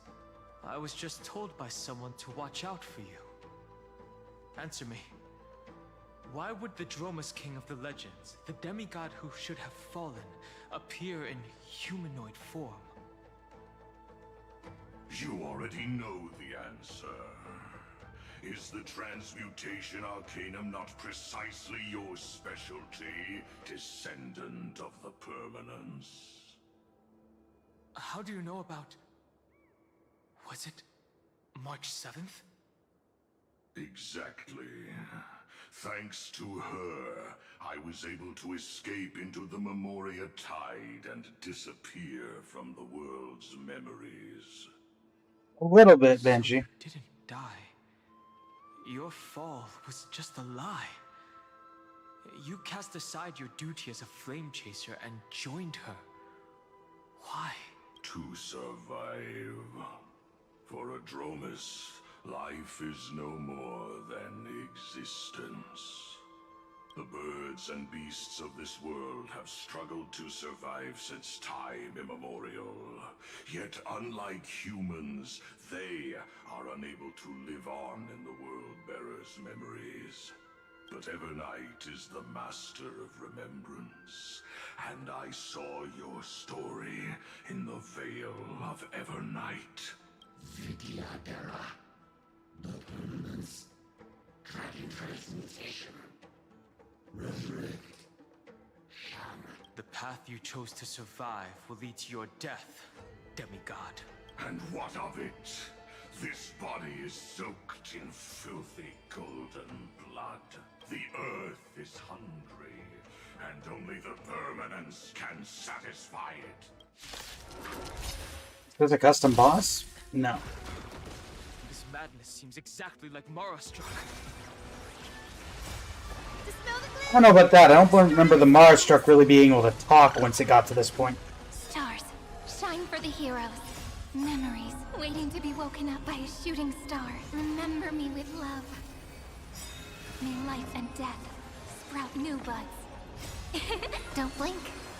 I was just told by someone to watch out for you. Answer me. Why would the Dromus King of the Legends, the demigod who should have fallen, appear in humanoid form? You already know the answer. Is the transmutation arcanum not precisely your specialty, descendant of the Permanence? How do you know about... Was it March 7th? Exactly. Thanks to her, I was able to escape into the Memoria Tide and disappear from the world's memories. A little bit, Benji. You didn't die. Your fall was just a lie. You cast aside your duty as a flame chaser and joined her. Why? To survive. For a Dromus, life is no more than existence. The birds and beasts of this world have struggled to survive since time immemorial. Yet unlike humans, they are unable to live on in the World-Bearer's memories. But Evernight is the master of remembrance, and I saw your story in the Veil of Evernight. Vidyadhara, the Permanence, tracking transmutation, resurrect, shaman. The path you chose to survive will lead to your death, demigod. And what of it? This body is soaked in filthy golden blood. The earth is hungry, and only the Permanence can satisfy it. Is this a custom boss? No. This madness seems exactly like Mara struck. I don't know about that. I don't remember the Mars Struck really being able to talk once it got to this point. Stars, shine for the heroes. Memories, waiting to be woken up by a shooting star. Remember me with love. May life and death sprout new buds. Don't blink.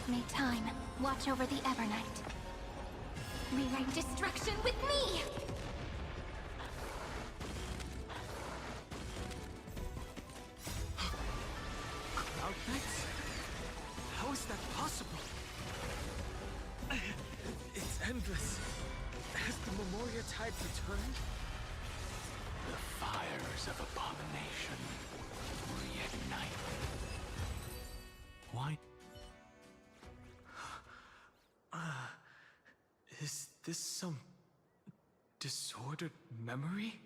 May time watch over the Evernight. Rewrite destruction with me! Cloud Knights? How is that possible? It's endless. Has the Memoria Tide returned? The fires of abomination reignite. Why? Is this some disordered memory?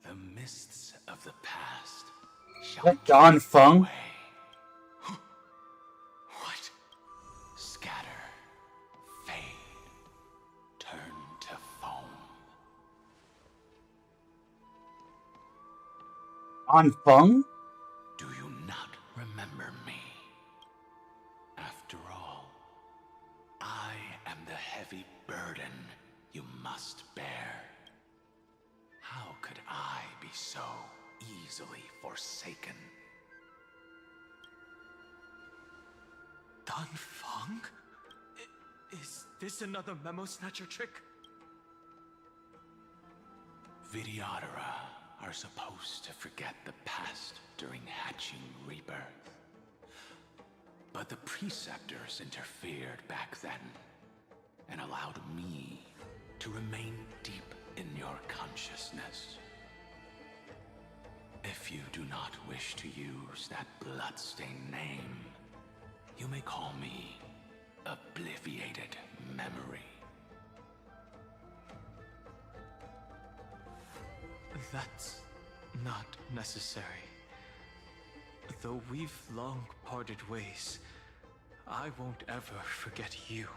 The mists of the past shall That Don Fung? away. What? Scatter, fade, turn to foam. Don Fung? Do you not remember me? After all, I am the heavy burden you must bear. How could I be so easily forsaken? Don Fung? Is this another Memo Snatcher trick? Vidyadhara are supposed to forget the past during hatching rebirth. But the Preceptors interfered back then and allowed me to remain deep in your consciousness. If you do not wish to use that bloodstained name, you may call me Obliviated Memory. That's not necessary. Though we've long parted ways, I won't ever forget you.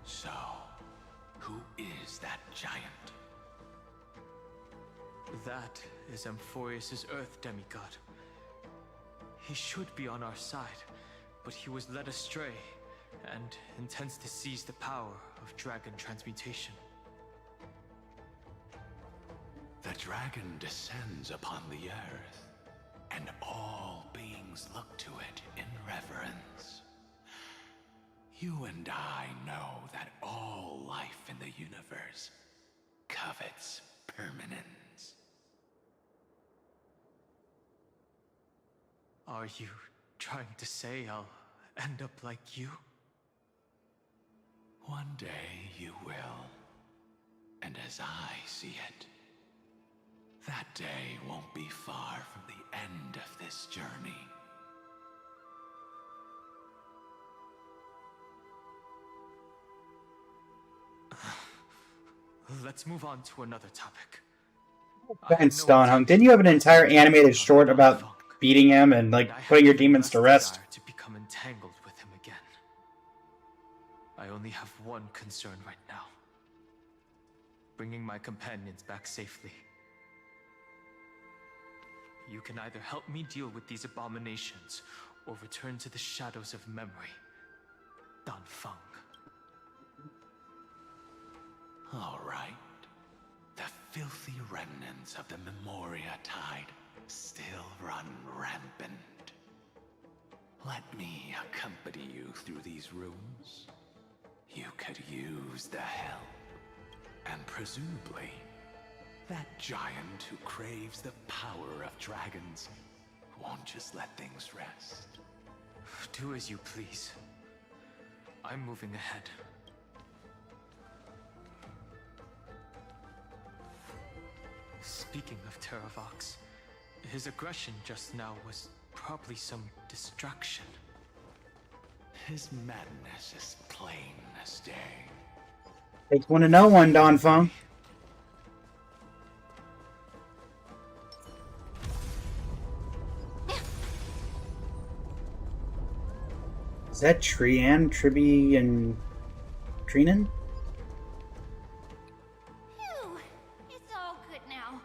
So, who is that giant? That is AMPHOREUS' Earth demigod. He should be on our side, but he was led astray and intends to seize the power of dragon transmutation. The dragon descends upon the earth, and all beings look to it in reverence. You and I know that all life in the universe covets permanence. Are you trying to say I'll end up like you? One day you will. And as I see it, that day won't be far from the end of this journey. Let's move on to another topic. Thanks, Don Hung. Didn't you have an entire animated short about beating him and, like, putting your demons to rest? To become entangled with him again. I only have one concern right now. Bringing my companions back safely. You can either help me deal with these abominations, or return to the shadows of memory. Dan Feng. All right. The filthy remnants of the Memoria Tide still run rampant. Let me accompany you through these rooms. You could use the help. And presumably, that giant who craves the power of dragons won't just let things rest. Do as you please. I'm moving ahead. Speaking of Terravox, his aggression just now was probably some distraction. His madness is plain as day. Takes one to know one, Don Feng. Is that Trian, Tribby, and Trinan? Phew! It's all good now.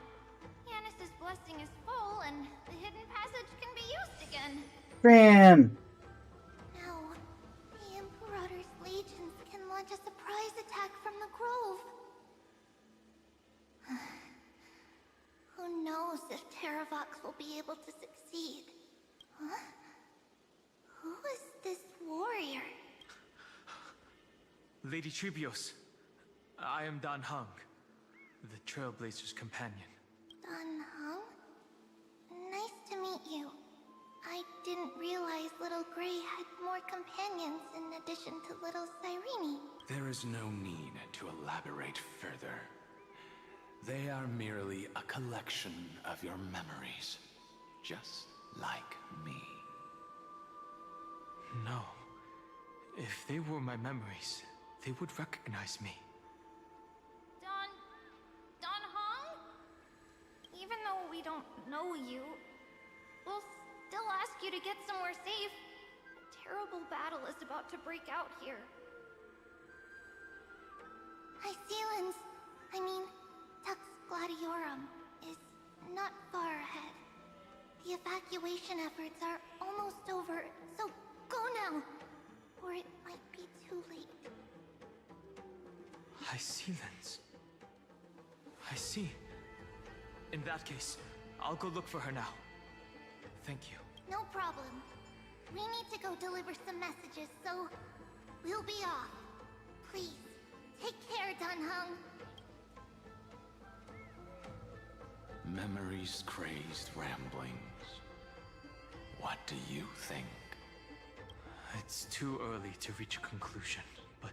Yanis's blessing is full, and the hidden passage can be used again. Tran! Now, the Emperor's legions can launch a surprise attack from the grove. Who knows if Terravox will be able to succeed? Huh? Who is this warrior? Lady Tribios, I am Dan Hung, the Trailblazer's companion. Dan Hung? Nice to meet you. I didn't realize Little Gray had more companions in addition to Little Cyrene. There is no need to elaborate further. They are merely a collection of your memories, just like me. No. If they were my memories, they would recognize me. Don Hong? Even though we don't know you, we'll still ask you to get somewhere safe. A terrible battle is about to break out here. Iceland's, Tux Gladiorum is not far ahead. The evacuation efforts are almost over, so go now, or it might be too late. Iceland's. I see. In that case, I'll go look for her now. Thank you. No problem. We need to go deliver some messages, so we'll be off. Please, take care, Dan Hung. Memories crazed ramblings. What do you think? It's too early to reach a conclusion, but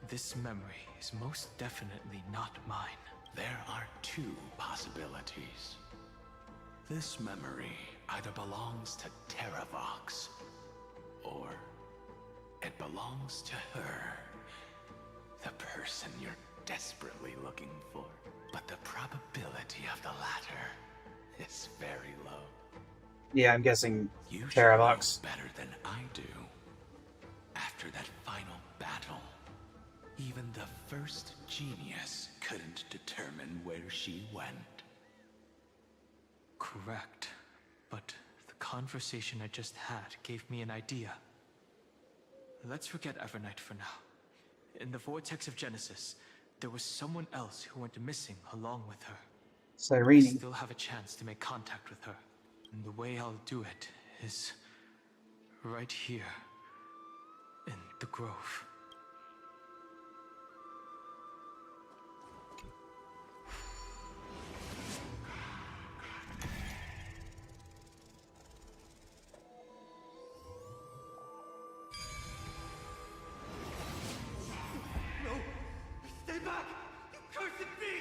this memory is most definitely not mine. There are two possibilities. This memory either belongs to Terravox, or it belongs to her, the person you're desperately looking for. But the probability of the latter is very low. Yeah, I'm guessing You Terravox. should know better than I do. After that final battle, even the first genius couldn't determine where she went. Correct. But the conversation I just had gave me an idea. Let's forget Evernight for now. In the Vortex of Genesis, there was someone else who went missing along with her. I Cyrene. still have a chance to make contact with her. And the way I'll do it is right here in the grove. No! Stay back! You cursed beast!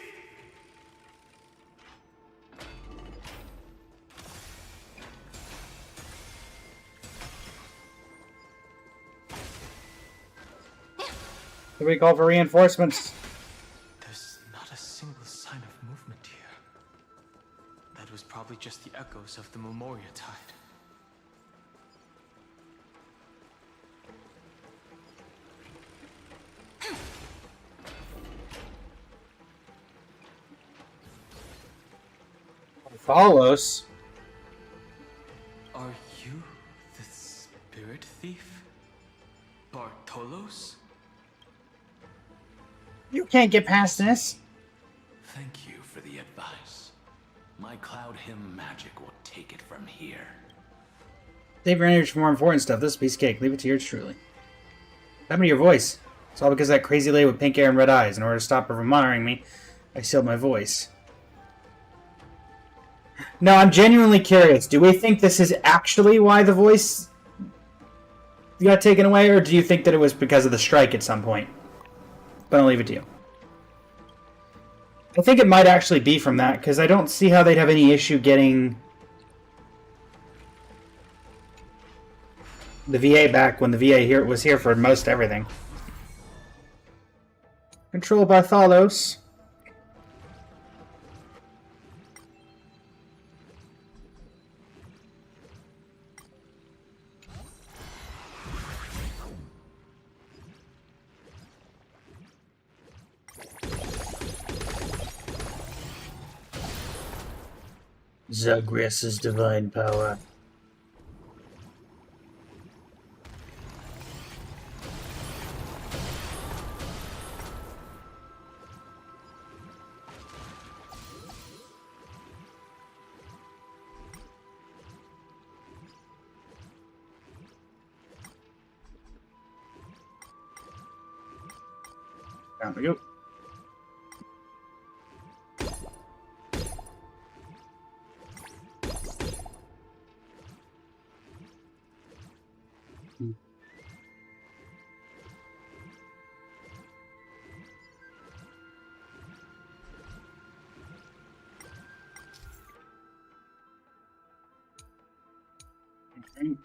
Do we call for reinforcements? There's not a single sign of movement here. That was probably just the echoes of the Memoria Tide. Thalos? Are you the spirit thief? Bartolos? You can't get past this. Thank you for the advice. My cloud hymn magic will take it from here. Save your energy for more important stuff. This is a piece of cake. Leave it to yours truly. What happened to your voice? It's all because of that crazy lady with pink hair and red eyes. In order to stop her from monitoring me, I sealed my voice. No, I'm genuinely curious. Do we think this is actually why the voice got taken away, or do you think that it was because of the strike at some point? But I'll leave it to you. I think it might actually be from that, because I don't see how they'd have any issue getting the VA back when the VA was here for most everything. Control Barthalos. Zagreus' divine power. Down we go. Okay.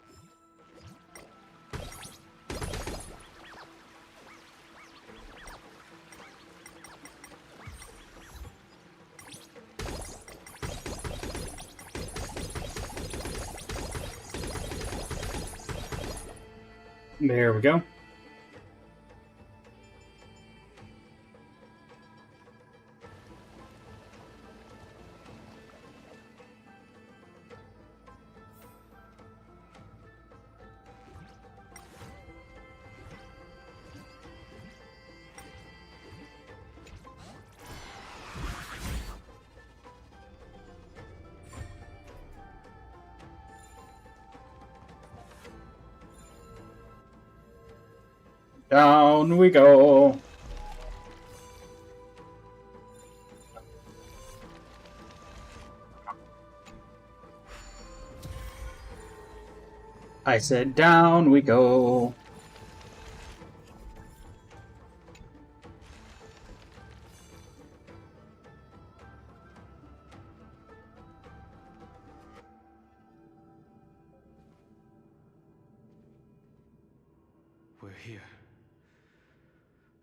There we go. Down we go. I said down we go. We're here.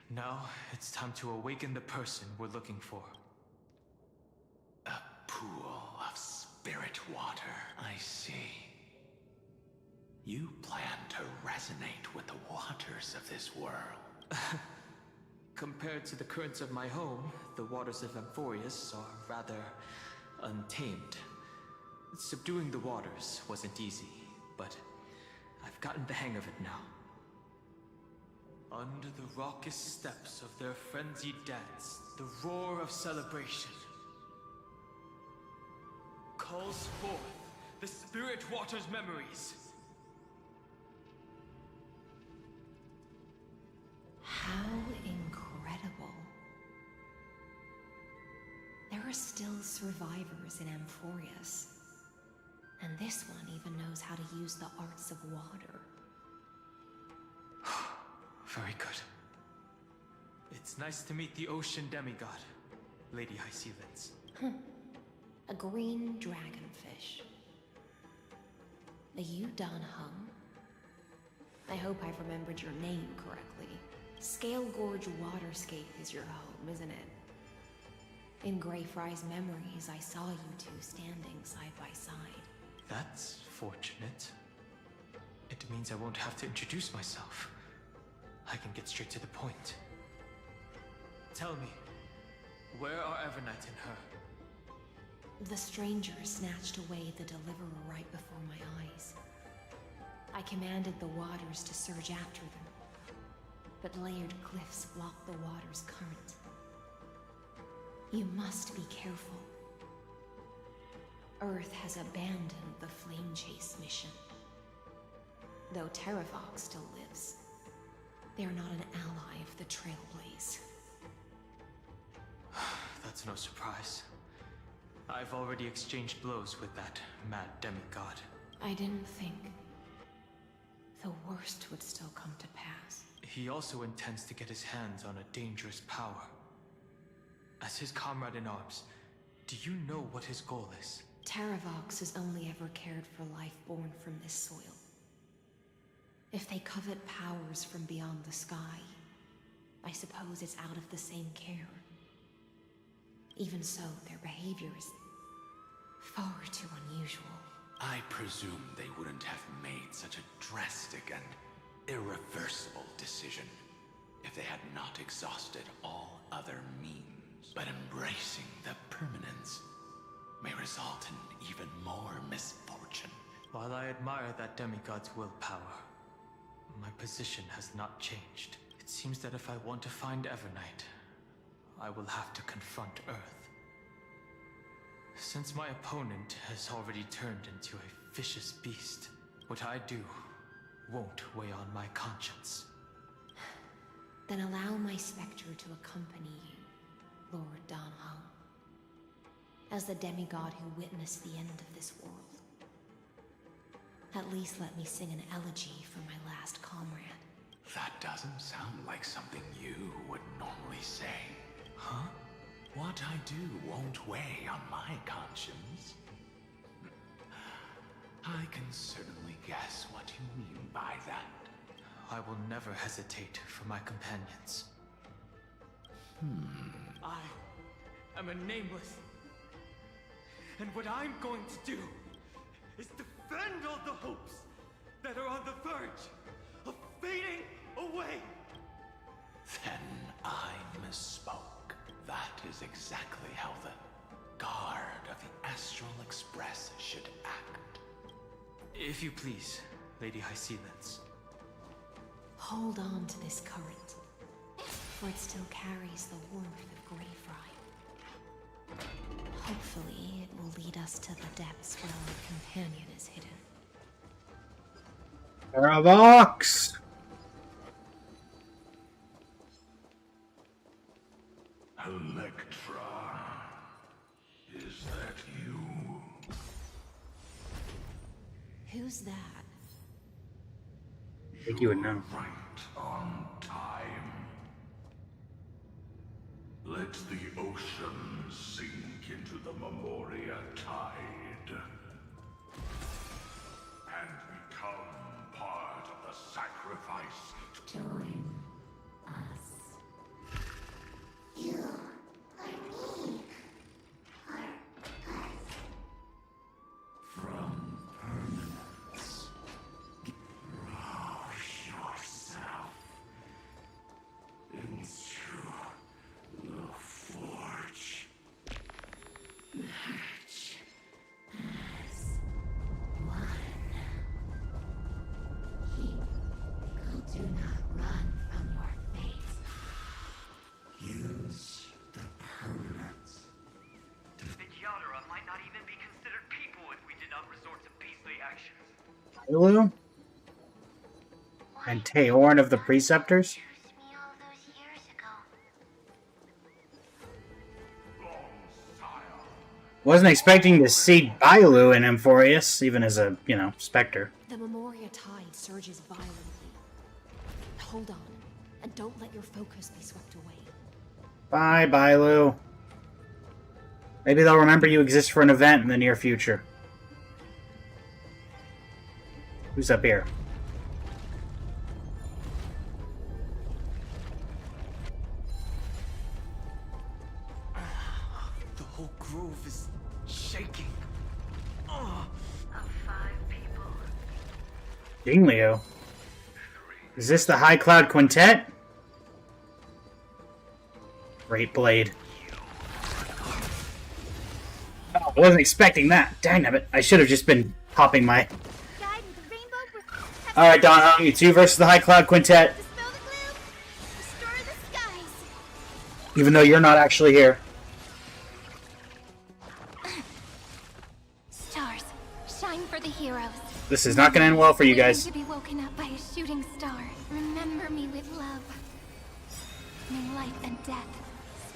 Now, it's time to awaken the person we're looking for. A pool of spirit water, I see. You plan to resonate with the waters of this world. Compared to the currents of my home, the waters of AMPHOREUS are rather untamed. Subduing the waters wasn't easy, but I've gotten the hang of it now. Under the raucous steps of their frenzied dance, the roar of celebration calls forth the spirit water's memories. How incredible. There are still survivors in AMPHOREUS. And this one even knows how to use the arts of water. Very good. It's nice to meet the ocean demigod, Lady High Sea Lens. A green dragonfish. Are you Dan Hung? I hope I've remembered your name correctly. Scale Gorge Waterscape is your home, isn't it? In Greyfry's memories, I saw you two standing side by side. That's fortunate. It means I won't have to introduce myself. I can get straight to the point. Tell me, where are Evernight and her? The stranger snatched away the deliverer right before my eyes. I commanded the waters to surge after them, but layered cliffs blocked the water's current. You must be careful. Earth has abandoned the Flame Chase mission. Though Terravox still lives, they are not an ally of the Trailblaze. That's no surprise. I've already exchanged blows with that mad demigod. I didn't think the worst would still come to pass. He also intends to get his hands on a dangerous power. As his comrade in arms, do you know what his goal is? Terravox has only ever cared for life born from this soil. If they covet powers from beyond the sky, I suppose it's out of the same care. Even so, their behavior is far too unusual. I presume they wouldn't have made such a drastic and irreversible decision if they had not exhausted all other means. But embracing the permanence may result in even more misfortune. While I admire that demigod's willpower, my position has not changed. It seems that if I want to find Evernight, I will have to confront Earth. Since my opponent has already turned into a vicious beast, what I do won't weigh on my conscience. Then allow my specter to accompany you, Lord Dan Hung. As the demigod who witnessed the end of this world. At least let me sing an elegy for my last comrade. That doesn't sound like something you would normally say. Huh? What I do won't weigh on my conscience. I can certainly guess what you mean by that. I will never hesitate for my companions. I am a nameless. And what I'm going to do is defend all the hopes that are on the verge of fading away. Then I misspoke. That is exactly how the guard of the Astral Express should act. If you please, Lady High Sea Lens. Hold on to this current, for it still carries the warmth of Greyfry. Hopefully, it will lead us to the depths where our companion is hidden. Terravox! Electra, is that you? Who's that? think you would know. Right on time. Let the ocean sink into the Memoria tide and become part of the sacrifice. Join us. You are me. Are us. From permanence, rush yourself into the forge. March as one. Do not run from your fate. Use the permanence. Vidyadhara might not even be considered people if we did not resort to beastly actions. Ilu? And Teorn of the Preceptors? Wasn't expecting to see Bailu in Amphoreuus, even as a, specter. The Memoria tide surges violently. Hold on, and don't let your focus be swept away. Bye, Bailu. Maybe they'll remember you exist for an event in the near future. Who's up here? The whole grove is shaking. Of 5 people. Jingliu. Is this the High Cloud Quintet? Great Blade. Oh, I wasn't expecting that. Dang it. I should have just been popping my... Alright, Don Hung, it's you versus the High Cloud Quintet. Even though you're not actually here. Stars, shine for the heroes. This is not going to end well for you guys. To be woken up by a shooting star. Remember me with love. May life and death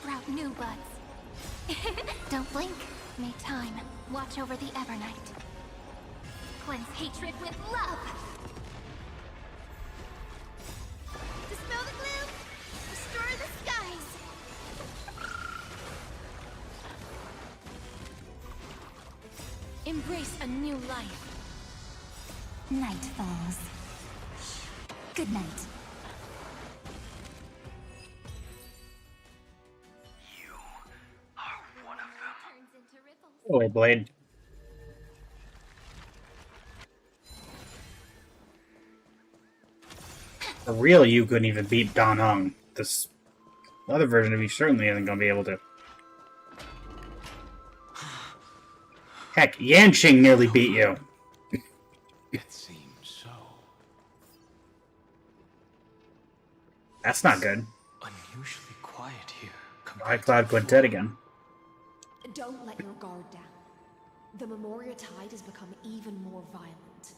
sprout new buds. Don't blink. May time watch over the Evernight. Cleanse hatred with love. Dispel the gloom. Restore the skies. Embrace a new life. Night falls. Good night. Oh, Blade. For real, you couldn't even beat Don Hung. This other version of you certainly isn't going to be able to. Heck, Yanqing nearly beat you. It seems so. That's not good. Unusually quiet here. High Cloud Quintet again. Don't let your guard down. The Memoria tide has become even more violent.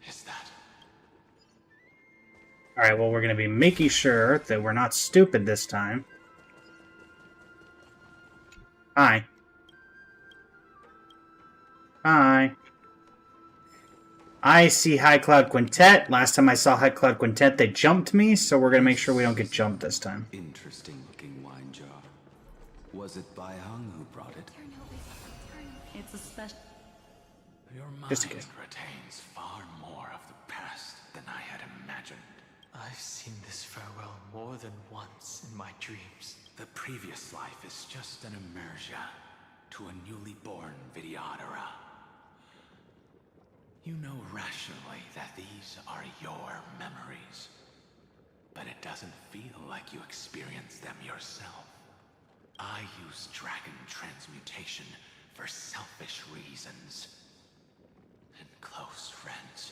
Is that? Alright, well, we're going to be making sure that we're not stupid this time. Hi. Hi. I see High Cloud Quintet. Last time I saw High Cloud Quintet, they jumped me, so we're going to make sure we don't get jumped this time. Interesting looking wine jar. Was it Bai Hung who brought it? It's a special. Your mind Just in case. retains far more of the past than I had imagined. I've seen this farewell more than once in my dreams. The previous life is just an immersion to a newly born Vidyadhara. You know rationally that these are your memories, but it doesn't feel like you experienced them yourself. I use dragon transmutation for selfish reasons, and close friends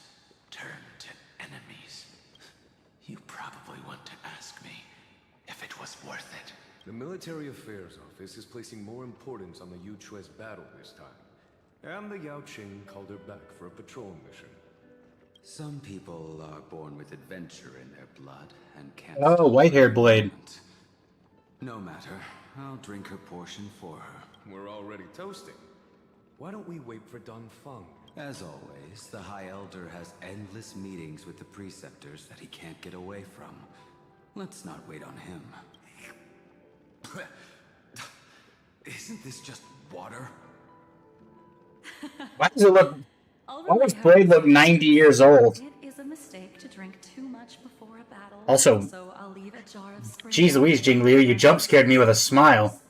turn to enemies. You probably want to ask me if it was worth it. The Military Affairs Office is placing more importance on the Yuchue's battle this time. And the Yao Qing called her back for a patrol mission. Some people are born with adventure in their blood and can't... Oh, white-haired Blade. No matter. I'll drink her portion for her. We're already toasting. Why don't we wait for Don Feng? As always, the High Elder has endless meetings with the Preceptors that he can't get away from. Let's not wait on him. Isn't this just water? Why does it look... Although Why does I Braid heard look 90 years old? It is a mistake to drink too much before a battle. Also, So I'll leave a jar of spring geez Louise, water Jingliu, you and jump scared me with a smile.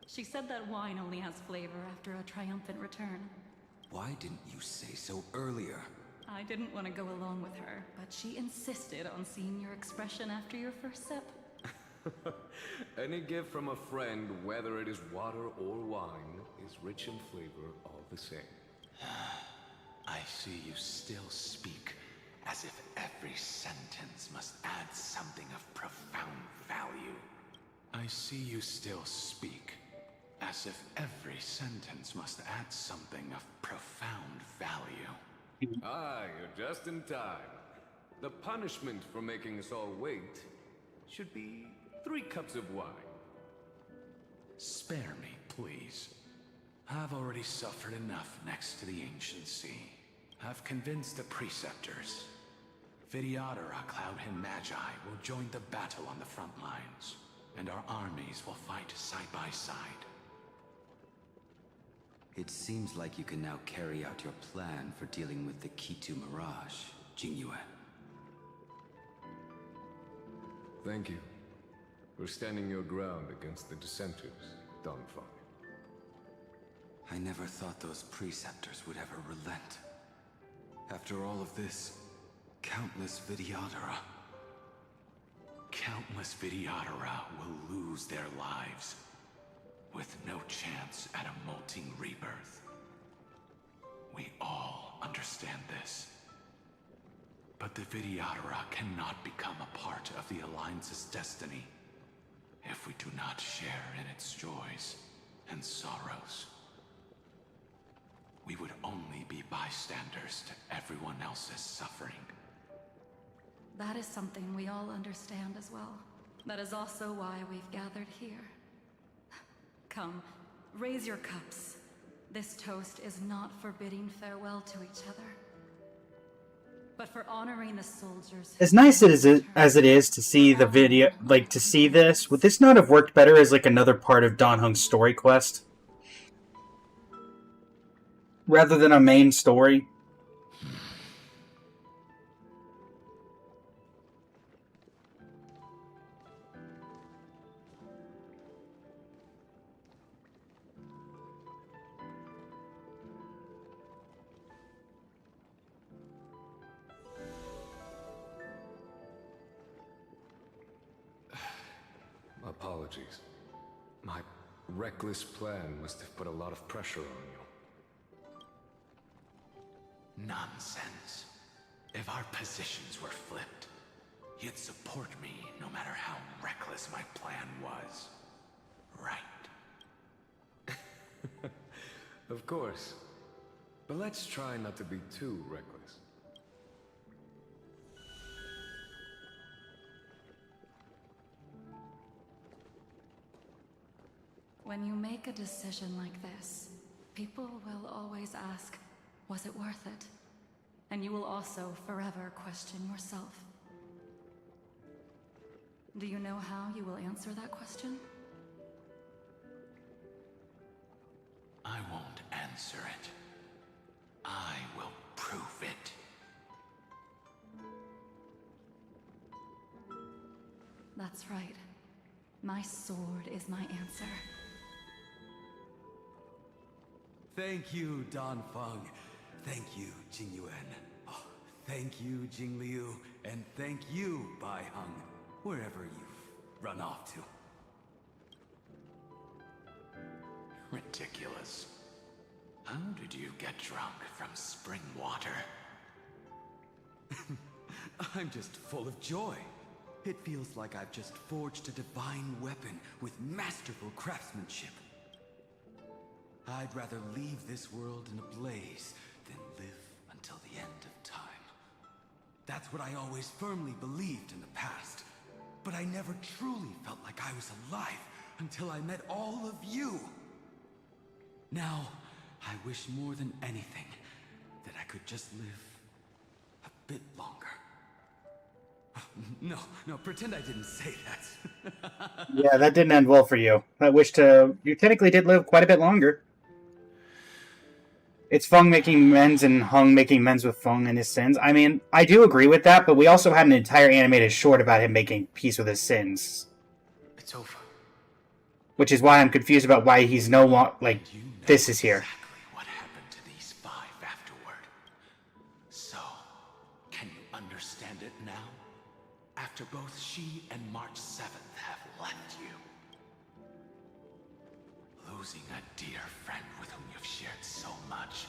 She said that wine only has flavor after a triumphant return. Why didn't you say so earlier? I didn't want to go along with her, but she insisted on seeing your expression after your first sip. Any gift from a friend, whether it is water or wine, is rich in flavor all the same. I see you still speak as if every sentence must add something of profound value. I see you still speak as if every sentence must add something of profound value. Ah, you're just in time. The punishment for making us all wait should be 3 cups of wine. Spare me, please. I've already suffered enough next to the Ancient Sea. I've convinced the Preceptors. Vidyadhara Cloudhymn Magi will join the battle on the front lines, and our armies will fight side by side. It seems like you can now carry out your plan for dealing with the Kitu Mirage, Jingyuan. Thank you for standing your ground against the dissenters, Donfang. I never thought those Preceptors would ever relent. After all of this, countless Vidyadhara. Countless Vidyadhara will lose their lives, with no chance at a molting rebirth. We all understand this. But the Vidyadhara cannot become a part of the Alliance's destiny if we do not share in its joys and sorrows. We would only be bystanders to everyone else's suffering. That is something we all understand as well. That is also why we've gathered here. Come, raise your cups. This toast is not for bidding farewell to each other, but for honoring the soldiers. As nice as it is to see the video, like to see this, would this not have worked better as like another part of Dan Heng's story quest? Rather than a main story? Apologies. My reckless plan must have put a lot of pressure on you. Nonsense. If our positions were flipped, you'd support me no matter how reckless my plan was. Right. Of course. But let's try not to be too reckless. When you make a decision like this, people will always ask, was it worth it? And you will also forever question yourself. Do you know how you will answer that question? I won't answer it. I will prove it. That's right. My sword is my answer. Thank you, Donfang. Thank you, Jingyuan. Oh, thank you, Jingliu. And thank you, Baiheng, wherever you've run off to. Ridiculous. How did you get drunk from spring water? I'm just full of joy. It feels like I've just forged a divine weapon with masterful craftsmanship. I'd rather leave this world in a blaze than live until the end of time. That's what I always firmly believed in the past. But I never truly felt like I was alive until I met all of you. Now, I wish more than anything I could just live a bit longer. No, pretend I didn't say that. Yeah, that didn't end well for you. I wish to... You technically did live quite a bit longer. It's Feng making amends and Hung making amends with Feng and his sins. I mean, I do agree with that, but we also had an entire animated short about him making peace with his sins. It's over. Which is why I'm confused about why he's no longer... Like, this is here. Exactly what happened to these 5 afterward. So, can you understand it now? After both she and March 7th have left you. Losing a dear friend with whom you've shared so much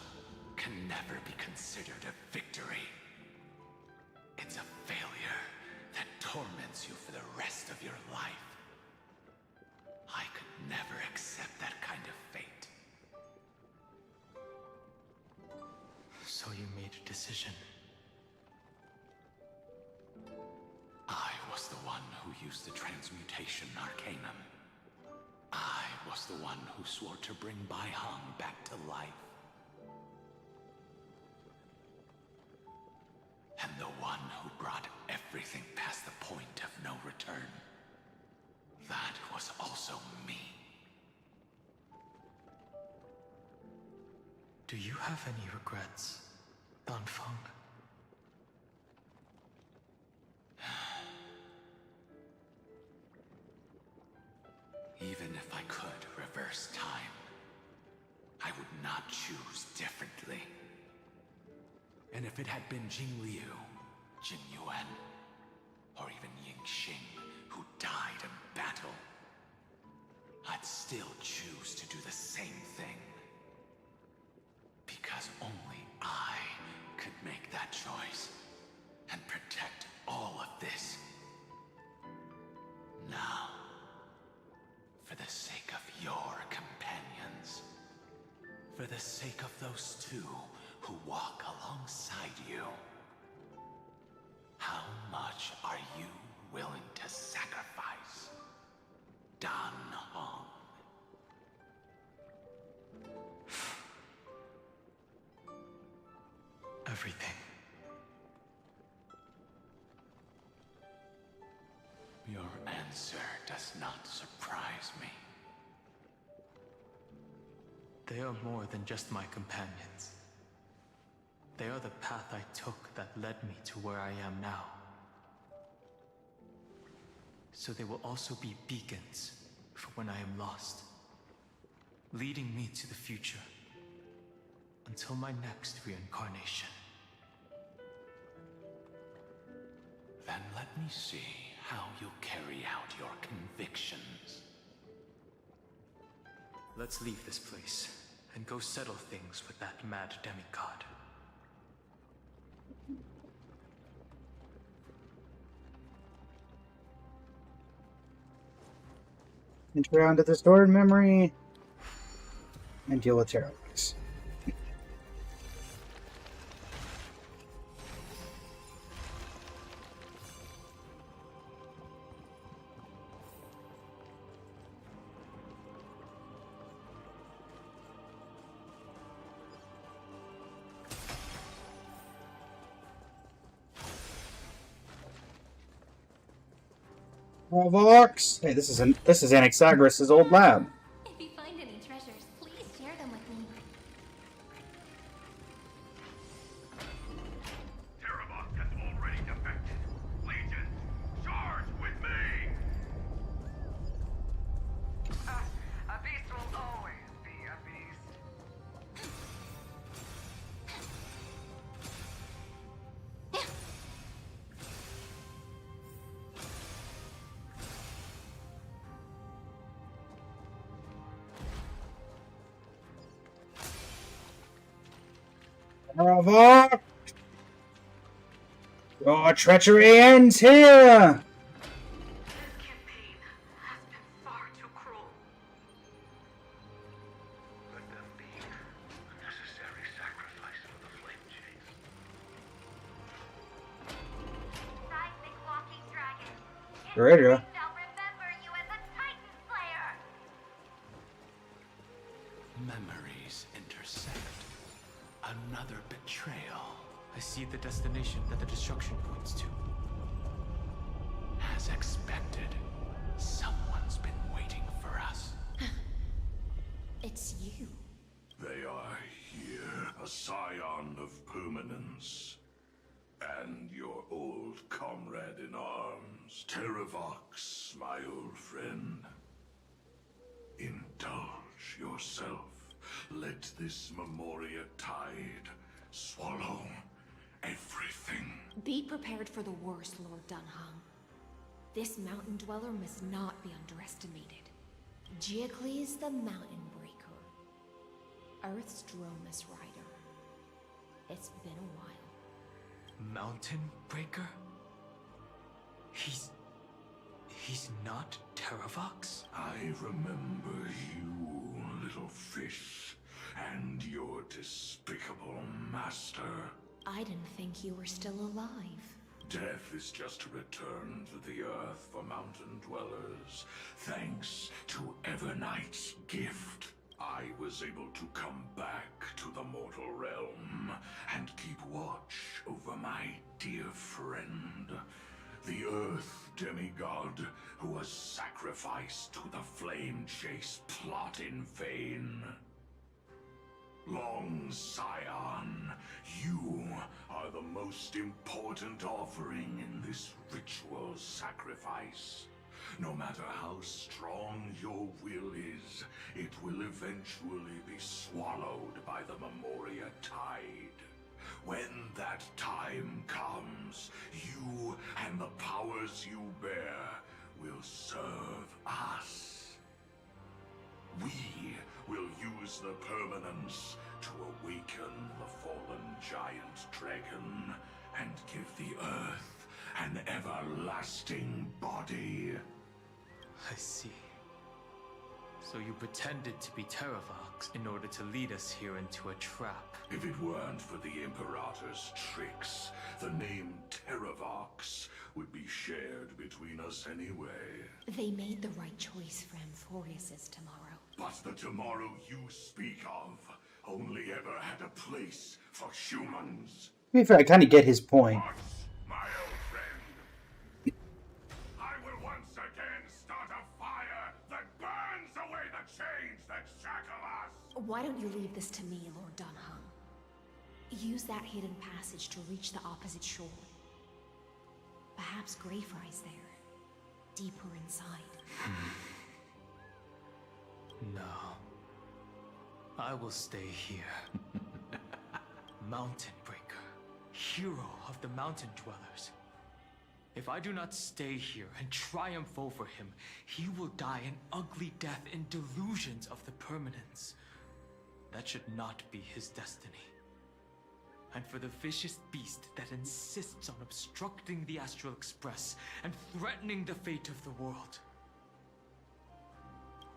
can never be considered a victory. It's a failure that torments you for the rest of your life. I could never accept that kind of fate. So you made a decision. I was the one who used the transmutation arcanum. I was the one who swore to bring Bai Hong back to life. And the one who brought everything past the point of no return. That was also me. Do you have any regrets, Dan Feng? Even if I could reverse time, I would not choose differently. And if it had been Jing Liu, Jin Yuan, or even Ying Xing, who died in battle, I'd still choose to do the same thing. Because only I could make that choice and protect all of this. Now, for the sake of your companions, for the sake of those 2 who walk alongside you, how much are you willing to sacrifice, Dan Hong? Everything. Your answer does not surprise me. They are more than just my companions. They are the path I took that led me to where I am now. So they will also be beacons for when I am lost, leading me to the future until my next reincarnation. Then let me see how you'll carry out your convictions. Let's leave this place and go settle things with that mad demigod. Enter onto the stored memory and deal with terrorists. Vox! Hey, this is Anaxagoras' old lab. If you find any treasures, please share them with me. Terrabot has already defected. Legion, charge with me! A beast will always be a beast. Vox! Your treachery ends here! Far too cruel. Let them be a necessary sacrifice for the flame chase. Seismic walking dragon. Right, yeah. Shall remember you as a Titan Slayer. Memories intersect. Another betrayal I see the destination that the destruction points to. As expected, someone's been waiting for us. It's you. They are here, a scion of permanence. And your old comrade in arms, Terravox, my old friend. Indulge yourself. Let this Memoria tide swallow everything. Be prepared for the worst, Lord Dunhung. This mountain dweller must not be underestimated. Giacles the Mountain Breaker. Earth's Dromus Rider. It's been a while. Mountain Breaker? He's not Terravox? I remember you, little fish, and your despicable master. I didn't think you were still alive. Death is just a return to the earth for mountain dwellers. Thanks to Evernight's gift, I was able to come back to the mortal realm and keep watch over my dear friend, the Earth demigod who was sacrificed to the flame chase plot in vain. Long Scion, you are the most important offering in this ritual sacrifice. No matter how strong your will is, it will eventually be swallowed by the Memoria tide. When that time comes, you and the powers you bear will serve us. We will use the permanence to awaken the fallen giant dragon and give the earth an everlasting body. I see. So you pretended to be Terravox in order to lead us here into a trap. If it weren't for the Imperator's tricks, the name Terravox would be shared between us anyway. They made the right choice for Amphoreus' tomorrow. But the tomorrow you speak of only ever had a place for humans. To be fair, I kind of get his point. My old friend, I will once again start a fire that burns away the chains that shackle us. Why don't you leave this to me, Lord Dunhung? Use that hidden passage to reach the opposite shore. Perhaps Greyfry's there, deeper inside. No. I will stay here. Mountain Breaker, hero of the mountain dwellers. If I do not stay here and triumph over him, he will die an ugly death in delusions of the permanence. That should not be his destiny. And for the vicious beast that insists on obstructing the Astral Express and threatening the fate of the world.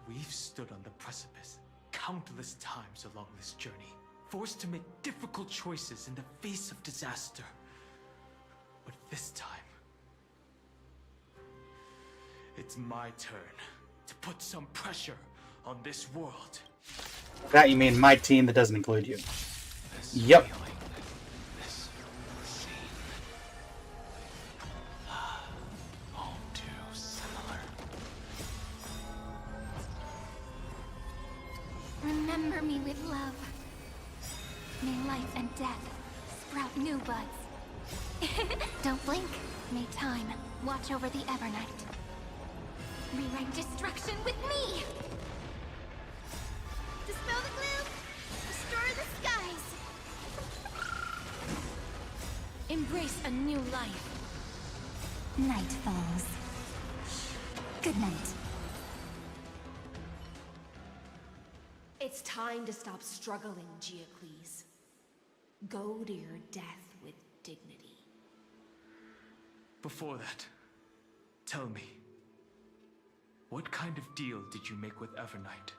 We've stood on the precipice countless times along this journey, forced to make difficult choices in the face of disaster. But this time, it's my turn to put some pressure on this world. That you mean my team that doesn't include you. Yep. Remember me with love. May life and death sprout new buds. Don't blink. May time watch over the Evernight. Rewrite destruction with me! Dispel the gloom! Restore the skies! Embrace a new life. Night falls. Good night. It's time to stop struggling, Giacles. Go to your death with dignity. Before that, tell me, what kind of deal did you make with Evernight?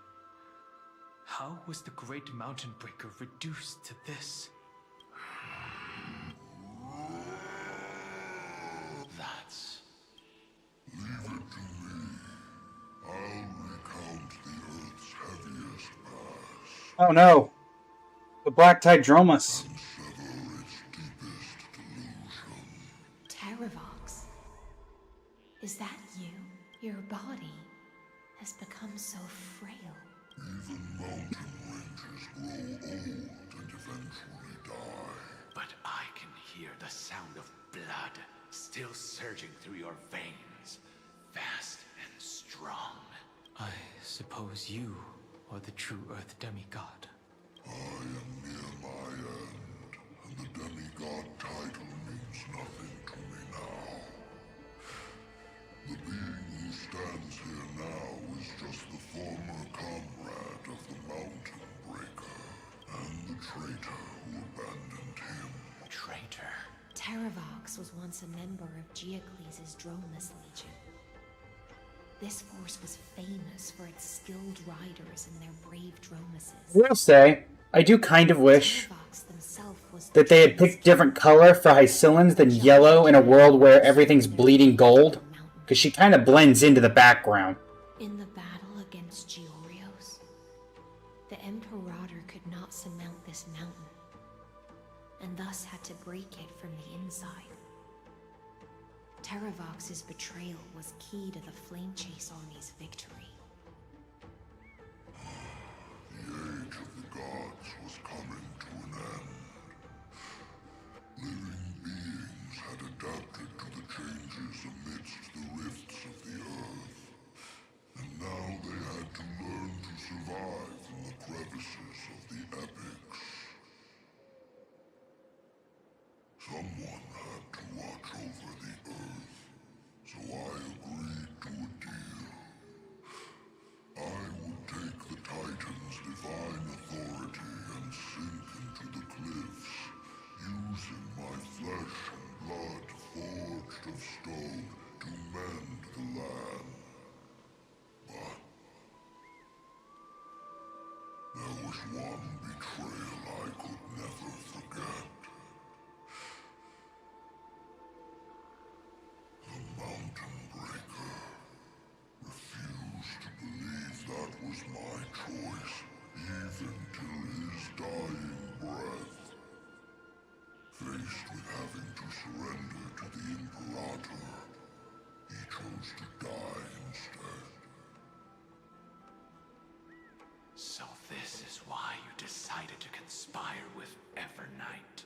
How was the Great Mountain Breaker reduced to this? That's... Leave it to me. I'll recount the Earth's heaviest mass. Oh no. The Black Tide Dromus. Unsever its deepest Your body has become so frail. Even mountain ranges grow old and eventually die. But I can hear the sound of blood still surging through your veins, fast and strong. I suppose you are the true Earth demigod. I am near my end, and the demigod title means nothing to me now. The being who stands here now is just the former comrade of the Mountain Breaker, and the traitor who abandoned him. Traitor? Terravox was once a member of Geocles' Dromus Legion. This force was famous for its skilled riders and their brave Dromuses. I will say, I do kind of wish Terravox themself was that they had picked different color for Hycillans than yellow in a world where everything's bleeding gold, because she kind of blends into the background. In the battle against Georios, the Imperator could not surmount this mountain, and thus had to break it from the inside. Terravox's betrayal was key to the Flame Chase Army's victory. The age of the gods was coming to an end. Living beings had adapted to the changes amidst the rifts of the earth, and now they had to learn to survive in the crevices of the epics. Someone had to watch over the earth, so I agreed to a deal. I would take the Titan's divine authority and sink into the cliffs, using my flesh and blood forged of stone to mend the land. But there was one betrayal I could never forget. The Mountain Breaker refused to believe that was my choice, even till his dying breath. Faced with having to surrender to the Imperator, he chose to die instead. So this is why you decided to conspire with Evernight.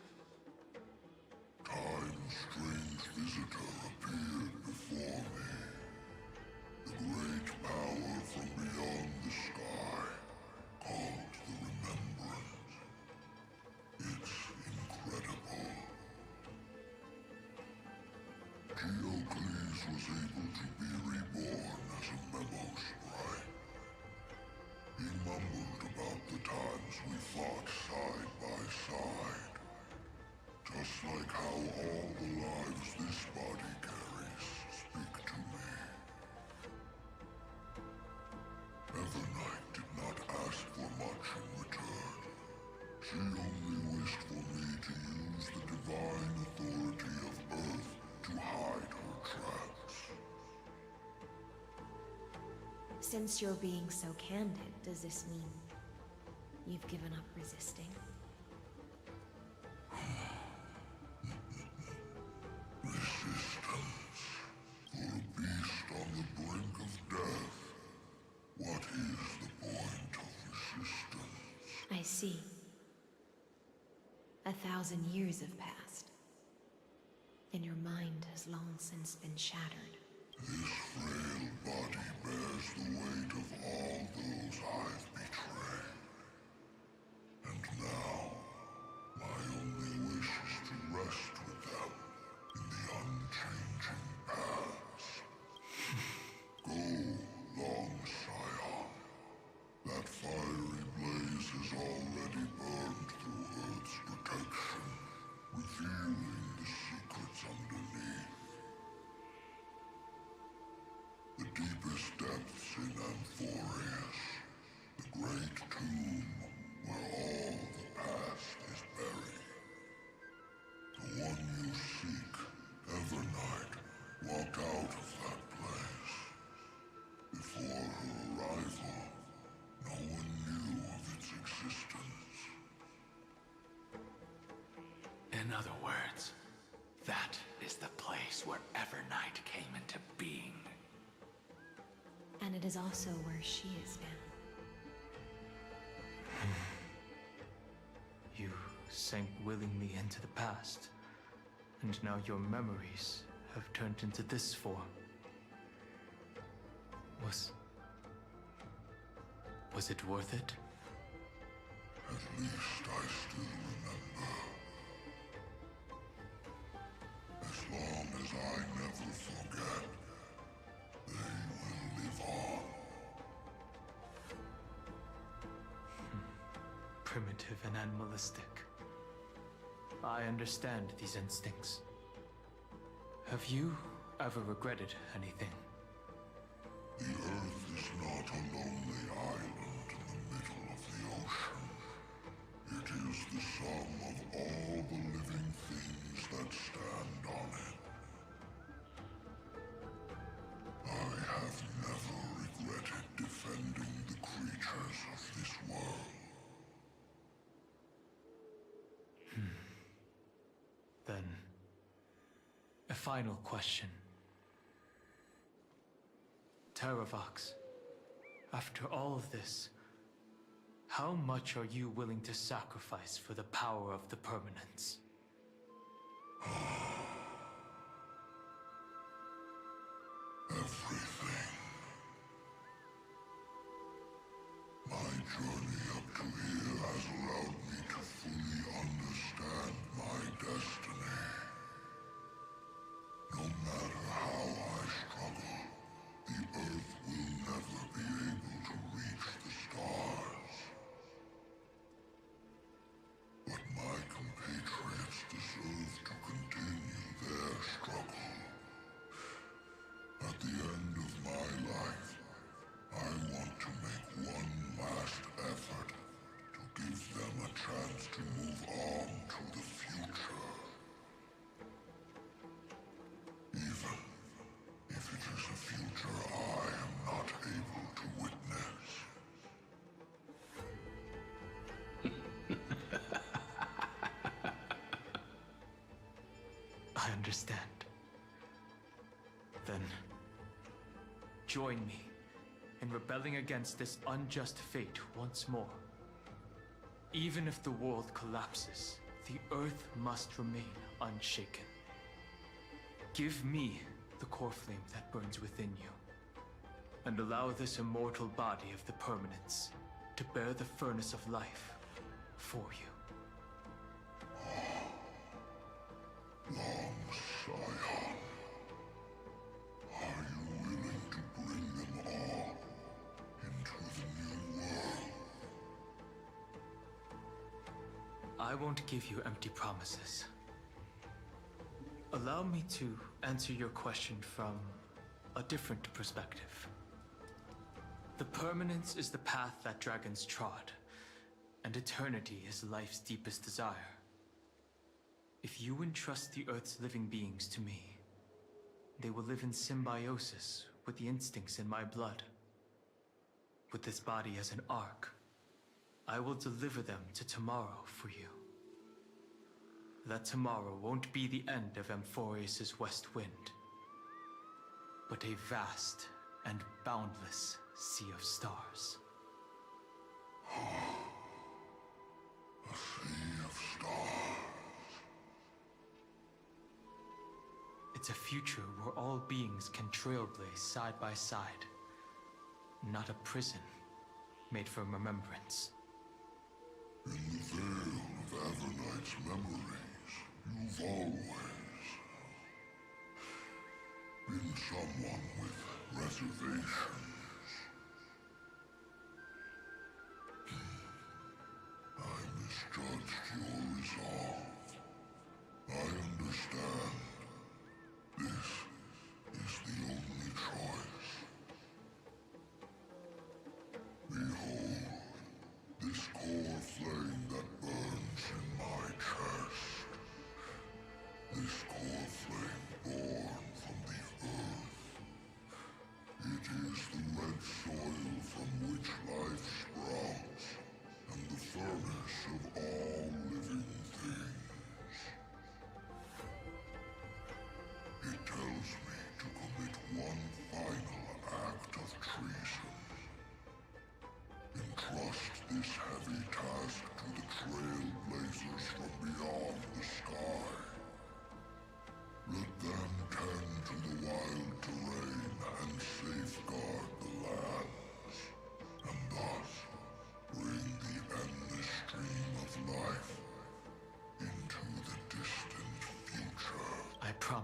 Time's strange visitor appeared before me. The great power from beyond the sky, called the Remembrance. It's incredible. Geocles was able to be reborn as a memo sprite. He mumbled about the times we fought side by side. Just like how all the lives this body carries speak to me. Evernight did not ask for much in return. She only wished for me to use the divine authority of Earth to hide her tracks. Since you're being so candid, does this mean you've given up resisting? Resistance. For a beast on the brink of death. What is the point of resistance? I see. 1,000 years have passed, and your mind has long since been shattered. This frail body bears the weight of all those I've betrayed. And now, my only wish is to rest with them in the unchanging past. Go, long Scion. That fiery blaze has already burned through Earth's protection, revealing the secrets underneath. The deepest depths in AMPHOREUS, the great tomb where all the past is buried. The one you seek, Evernight, walked out of that place. Before her arrival, no one knew of its existence. In other words, that is the place where Evernight came into being. And it is also where she is now. You sank willingly into the past, and now your memories have turned into this form. Was it worth it? At least I still remember. As long as I never forget, they will live on. Primitive and animalistic. I understand these instincts. Have you ever regretted anything? The Earth is not a lonely island in the middle of the ocean. It is the sum of all the living things that stand on it. I have never regretted defending the creatures of this world. Then, a final question. Terravox, after all of this, how much are you willing to sacrifice for the power of the permanence? Everything. My journey up to here has allowed me to fully understand my destiny. No matter how I struggle, the Earth will never be able to reach the stars. But my compatriots deserve to continue their struggle. At the end of my life, I want to make one last effort to give them a chance to move on to the future. Even if it is a future I am not able to witness. I understand. Then, join me in rebelling against this unjust fate once more. Even if the world collapses, the Earth must remain unshaken. Give me the core flame that burns within you, and allow this immortal body of the permanence to bear the furnace of life for you. Long Scion, are you willing to bring them all into the new world? I won't give you empty promises. Allow me to answer your question from a different perspective. The permanence is the path that dragons trod, and eternity is life's deepest desire. If you entrust the Earth's living beings to me, they will live in symbiosis with the instincts in my blood. With this body as an ark, I will deliver them to tomorrow for you. That tomorrow won't be the end of AMPHOREUS' west wind, but a vast and boundless sea of stars. A sea of stars. It's a future where all beings can trailblaze side by side, not a prison made for remembrance. In the veil of Avernight's memories, you've always been someone with reservations. I misjudged your resolve. I understand. This is the only choice. Behold, this core flame that burns in my chest. This core flame born from the Earth. It is the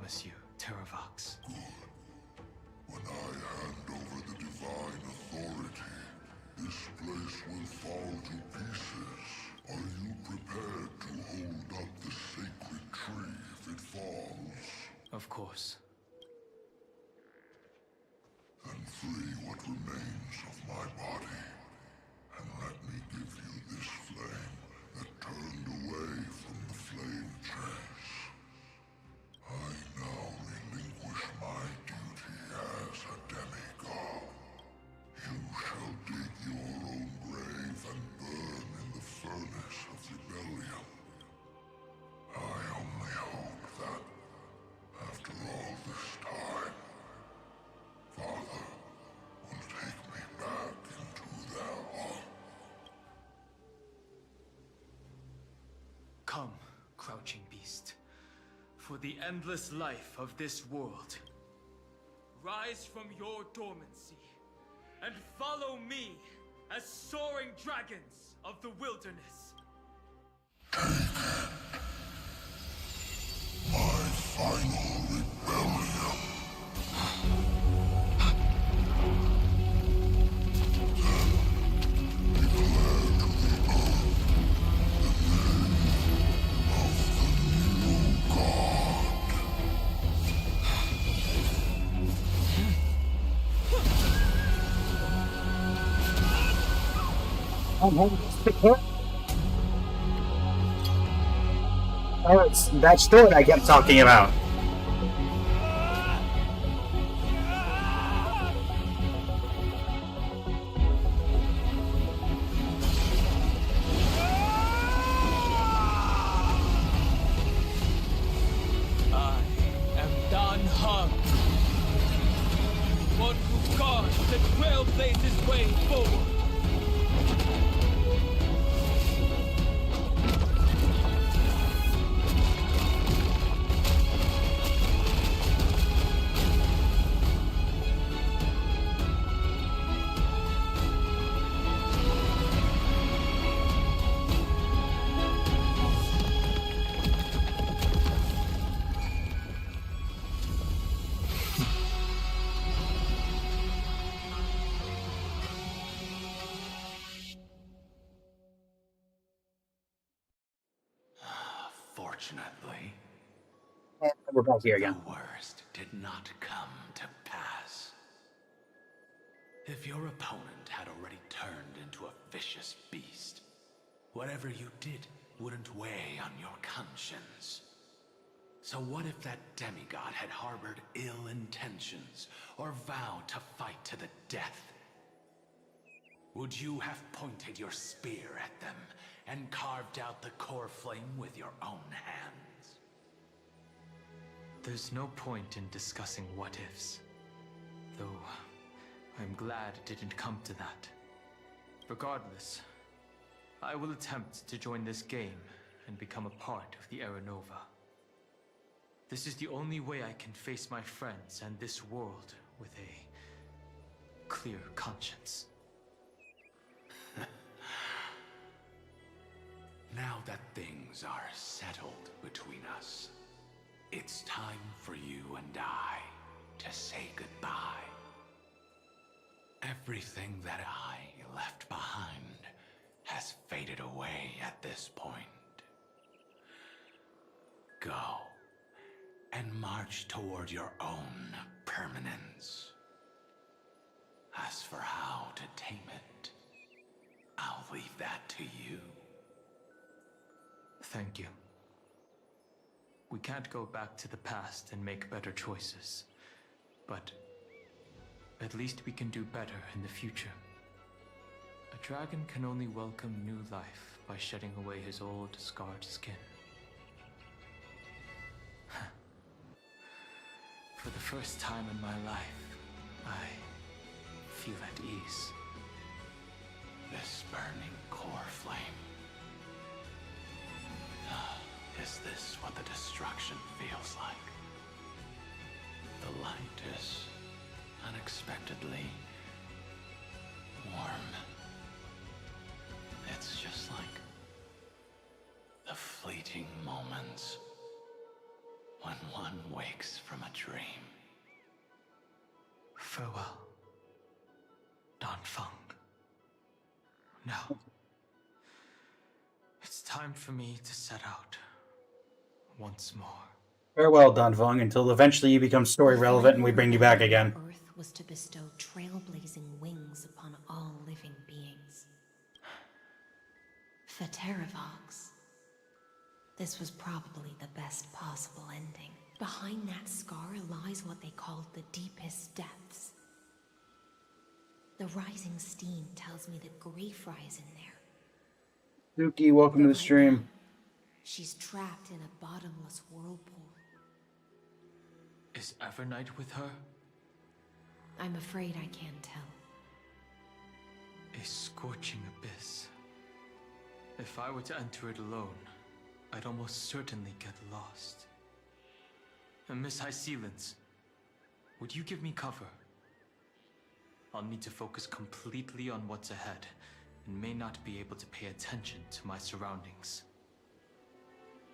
promise you, Terravox. When I hand over the divine authority, this place will fall to pieces. Are you prepared to hold up the sacred tree if it falls? Of course. Then free what remains of my body, and let me give you this flame that turned away from the flame chase. I now relinquish my duty as a demigod. You shall dig your own grave and burn in the furnace of rebellion. I only hope that, after all this time, Father will take me back into their arms. Come, crouching beast, for the endless life of this world. Rise from your dormancy, and follow me as soaring dragons of the wilderness. My final rebellion. Oh, it's that sword I kept talking about. I am Dan Hung, one who guards the trailblazer's way forward. Fortunately, And we're back here again. the worst did not come to pass. If your opponent had already turned into a vicious beast, whatever you did wouldn't weigh on your conscience. So what if that demigod had harbored ill intentions or vowed to fight to the death? Would you have pointed your spear at them and carved out the core flame with your own hands? There's no point in discussing what-ifs. Though, I'm glad it didn't come to that. Regardless, I will attempt to join this game and become a part of the Aranova. This is the only way I can face my friends and this world with a clear conscience. Now that things are settled between us, it's time for you and I to say goodbye. Everything that I left behind has faded away at this point. Go and march toward your own permanence. As for how to tame it, I'll leave that to you. Thank you. We can't go back to the past and make better choices, but at least we can do better in the future. A dragon can only welcome new life by shedding away his old, scarred skin. For the first time in my life, I feel at ease. This burning core flame. Is this what the destruction feels like? The light is unexpectedly warm. It's just like the fleeting moments when when one wakes from a dream. Farewell, Danfeng. Now, it's time for me to set out once more. Farewell, Danfeng, until eventually you become story relevant and we bring you back again. Earth was to bestow trailblazing wings upon all living beings. For Terravox, this was probably the best possible ending. Behind that scar lies what they called the deepest depths. The rising steam tells me that Greyfry is in there. Suki, welcome to the stream. She's trapped in a bottomless whirlpool. Is Evernight with her? I'm afraid I can't tell. A scorching abyss. If I were to enter it alone, I'd almost certainly get lost. And Miss Hysealence, would you give me cover? I'll need to focus completely on what's ahead, and may not be able to pay attention to my surroundings.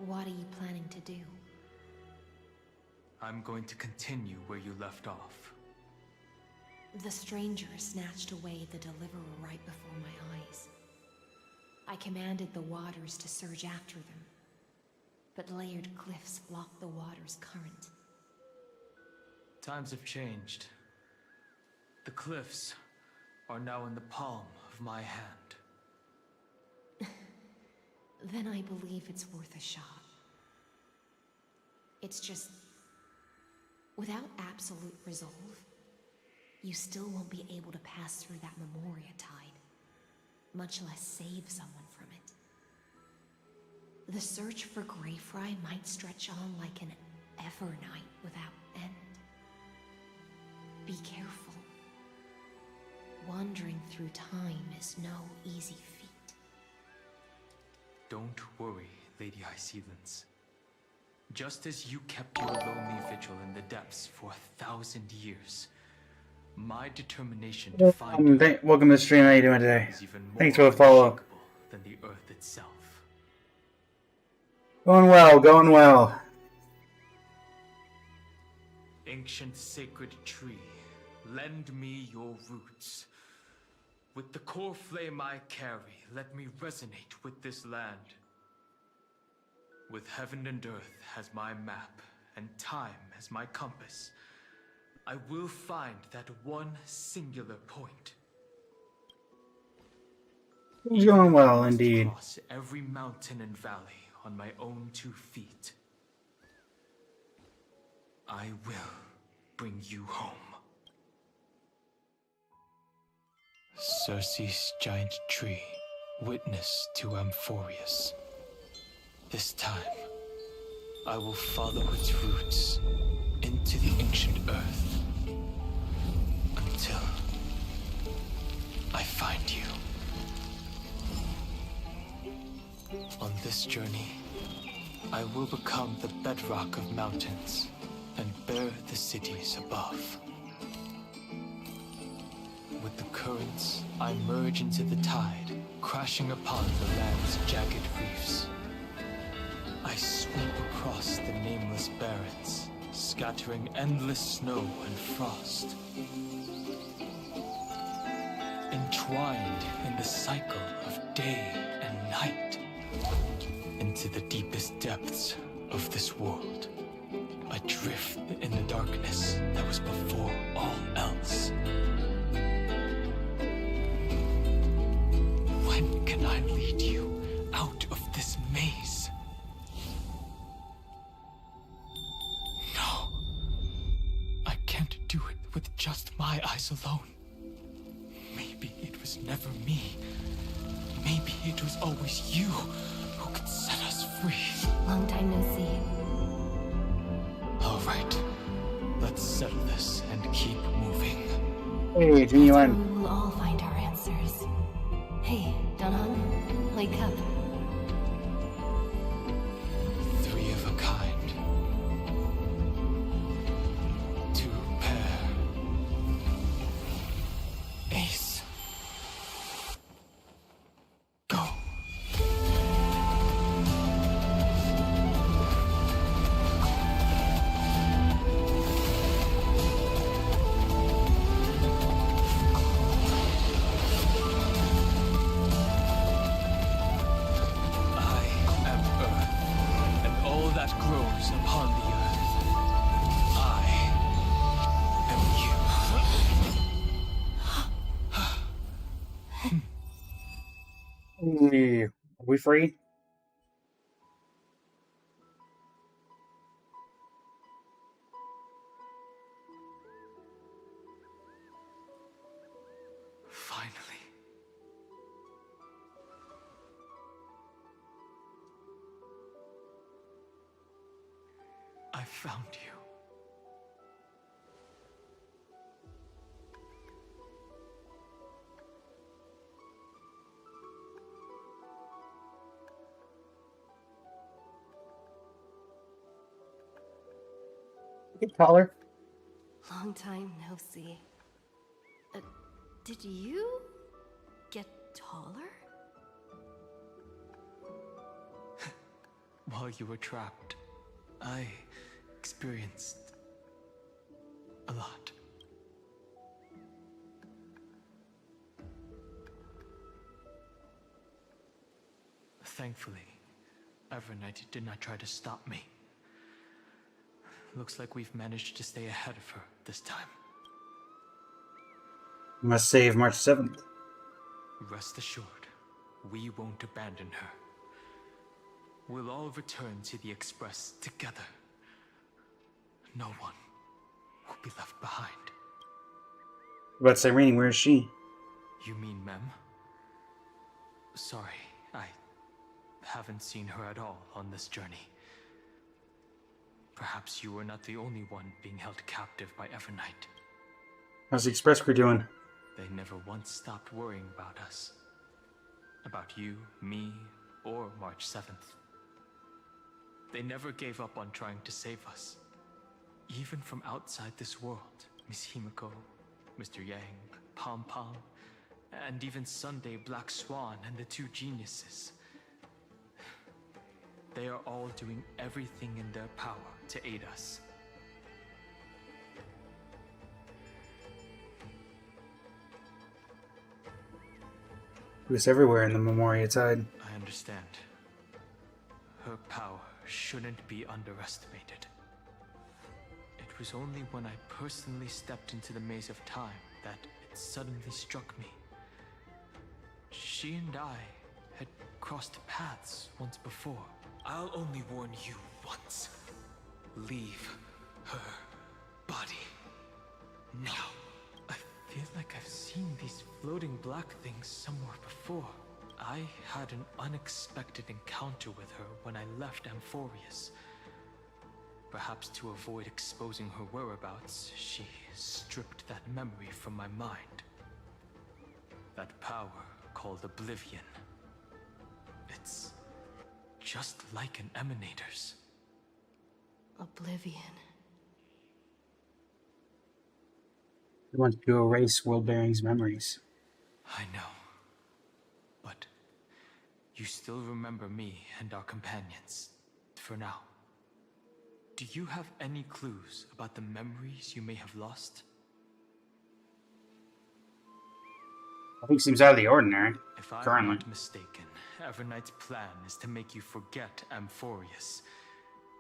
What are you planning to do? I'm going to continue where you left off. The stranger snatched away the deliverer right before my eyes. I commanded the waters to surge after them, but layered cliffs blocked the water's current. Times have changed. The cliffs are now in the palm of my hand. Then I believe it's worth a shot. It's just, without absolute resolve, you still won't be able to pass through that Memoria tide, much less save someone from it. The search for Greyfry might stretch on like an Evernight without end. Be careful. Wandering through time is no easy feat. Don't worry, Lady Hysealence. Just as you kept your lonely vigil in the depths for 1,000 years, my determination to find you Welcome to the stream. How you doing today? is even more Thanks for the follow-up. unshakable than the earth itself. Going well, going well. Ancient sacred tree, lend me your roots. With the core flame I carry, let me resonate with this land. With heaven and earth as my map, and time as my compass, I will find that one singular point. It's going well, I must indeed. cross every mountain and valley on my own 2 feet. I will bring you home. Circe's giant tree, witness to AMPHOREUS. This time, I will follow its roots into the ancient earth until I find you. On this journey, I will become the bedrock of mountains and bear the cities above. With the currents, I merge into the tide, crashing upon the land's jagged reefs. I sweep across the nameless barrens, scattering endless snow and frost. Entwined in the cycle of day and night, into the deepest depths of this world, I drift in the darkness that was before all else. When can I lead you out of this maze? No, I can't do it with just my eyes alone. Maybe it was never me. Maybe it was always you who could set us free. Long time no see. All right, let's settle this and keep moving. Hey, genuine. We'll all find our answers. Hey, Danheng, wake up. 3 of a kind. 2 pair. Ace. Go. Are we free? Finally. I found you. Get taller. Long time no see. Did you get taller? While you were trapped, I experienced a lot. Thankfully, Evernight did not try to stop me. Looks like we've managed to stay ahead of her this time. We must save March 7th. Rest assured, we won't abandon her. We'll all return to the Express together. No one will be left behind. But Cyrene, where is she? You mean Mem? Sorry, I haven't seen her at all on this journey. Perhaps you were not the only one being held captive by Evernight. How's the Express crew doing? They never once stopped worrying about us. About you, me, or March 7th. They never gave up on trying to save us. Even from outside this world, Miss Himiko, Mr. Yang, Pom Pom, and even Sunday Black Swan and the two geniuses. They are all doing everything in their power to aid us. It was everywhere in the Memoria Tide. I understand. Her power shouldn't be underestimated. It was only when I personally stepped into the maze of time that it suddenly struck me. She and I had crossed paths once before. I'll only warn you once. Leave her body. Now. I feel like I've seen these floating black things somewhere before. I had an unexpected encounter with her when I left AMPHOREUS. Perhaps to avoid exposing her whereabouts, she stripped that memory from my mind. That power called Oblivion. It's just like an Emanator's. Oblivion. We want to erase Worldbearing's memories. I know. But you still remember me and our companions, for now. Do you have any clues about the memories you may have lost? Nothing seems out of the ordinary. If I'm currently. not mistaken, Evernight's plan is to make you forget AMPHOREUS,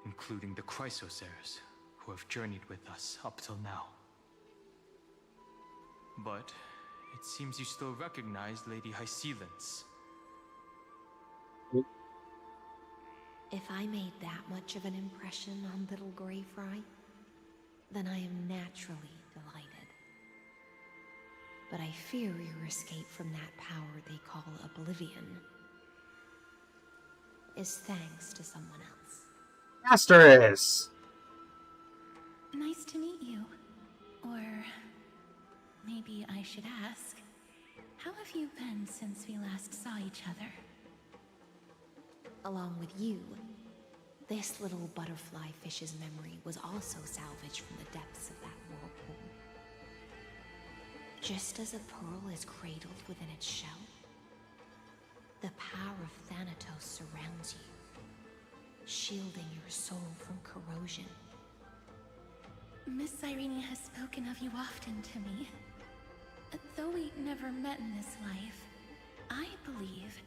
including the Chrysosaurs, who have journeyed with us up till now. But it seems you still recognize Lady Hysealence. If I made that much of an impression on little Grey Fry, then I am naturally delighted. But I fear your escape from that power they call Oblivion is thanks to someone else. Asterisk! Nice to meet you. Or maybe I should ask, how have you been since we last saw each other? Along with you, this little butterfly fish's memory was also salvaged from the depths of that whirlpool. Just as a pearl is cradled within its shell, the power of Thanatos surrounds you, shielding your soul from corrosion. Miss Cyrene has spoken of you often to me. Though we never met in this life, I believe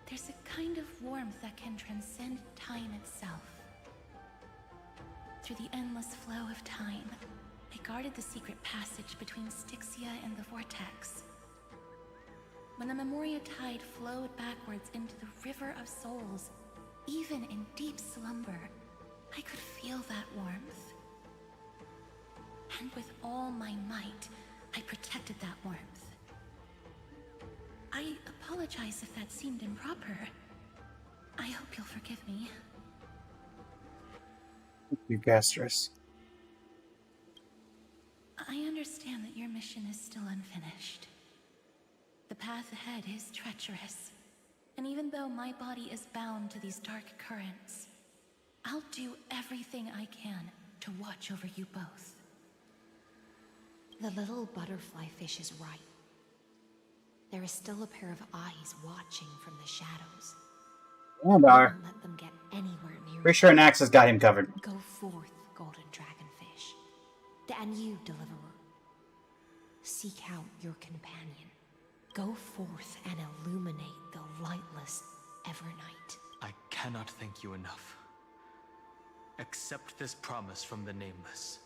there's a kind of warmth that can transcend time itself. Through the endless flow of time, I guarded the secret passage between Styxia and the Vortex. when the Memoria tide flowed backwards into the River of Souls, even in deep slumber, I could feel that warmth. And with all my might, I protected that warmth. I apologize if that seemed improper. I hope you'll forgive me. You gastrous. I understand that your mission is still unfinished. The path ahead is treacherous, and even though my body is bound to these dark currents, I'll do everything I can to watch over you both. The little butterfly fish is right. There is still a pair of eyes watching from the shadows. And Don't let them get anywhere near pretty sure Nax has got him covered. Go forth, golden dragonfish, and you, deliverer. Seek out your companion. Go forth and illuminate the lightless Evernight. I cannot thank you enough. Accept this promise from the Nameless.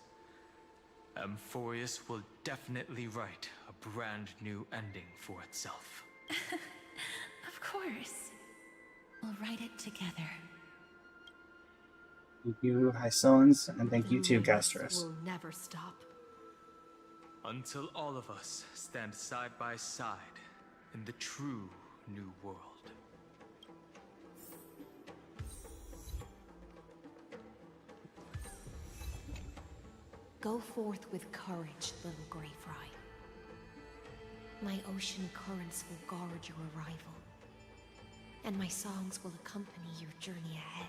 AMPHOREUS will definitely write a brand new ending for itself. Of course. We'll write it together. Thank you, Hycillans, and thank you too, The Gastrous. will never stop. Until all of us stand side by side in the true new world. Go forth with courage, little gray fry. My ocean currents will guard your arrival, and my songs will accompany your journey ahead.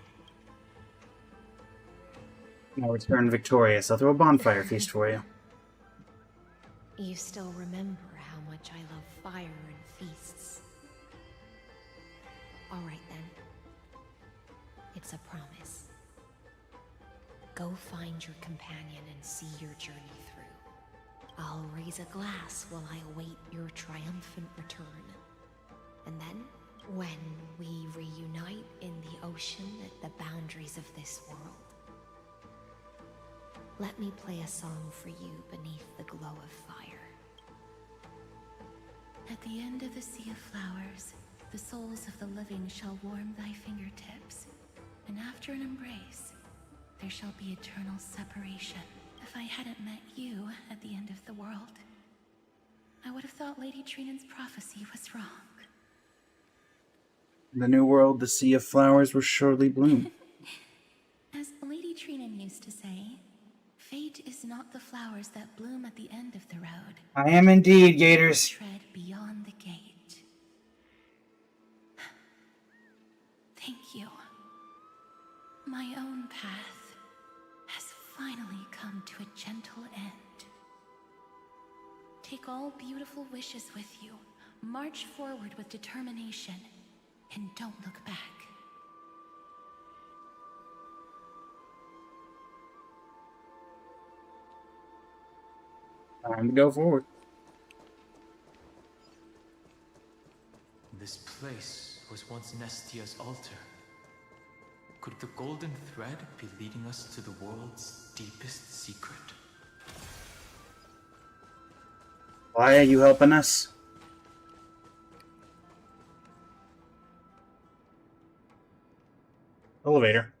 I'll return victorious. I'll throw a bonfire feast for you. You still remember how much I love fire and feasts. All right then. It's a promise. Go find your companion and see your journey through. I'll raise a glass while I await your triumphant return. And then, when we reunite in the ocean at the boundaries of this world, let me play a song for you beneath the glow of fire. At the end of the sea of flowers, the souls of the living shall warm thy fingertips, and after an embrace, there shall be eternal separation. If I hadn't met you at the end of the world, I would have thought Lady Trinan's prophecy was wrong. In the new world, the sea of flowers will surely bloom. As Lady Trinan used to say, fate is not the flowers that bloom at the end of the road. I am indeed, Gators. Tread beyond the gate. Thank you. My own path has finally come to a gentle end. Take all beautiful wishes with you, march forward with determination, and don't look back. Time to go forward. This place was once Nestia's altar. Could the golden thread be leading us to the world's deepest secret? Why are you helping us? Elevator.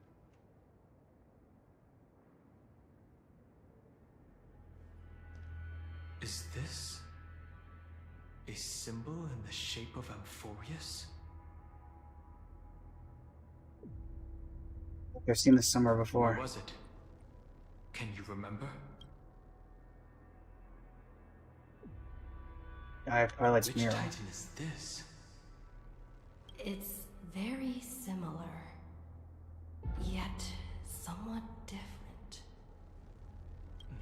Is this a symbol in the shape of AMPHOREUS? I've seen this somewhere before. Where was it? Can you remember? I have Twilight's Which mural. titan is this? It's very similar, yet somewhat different.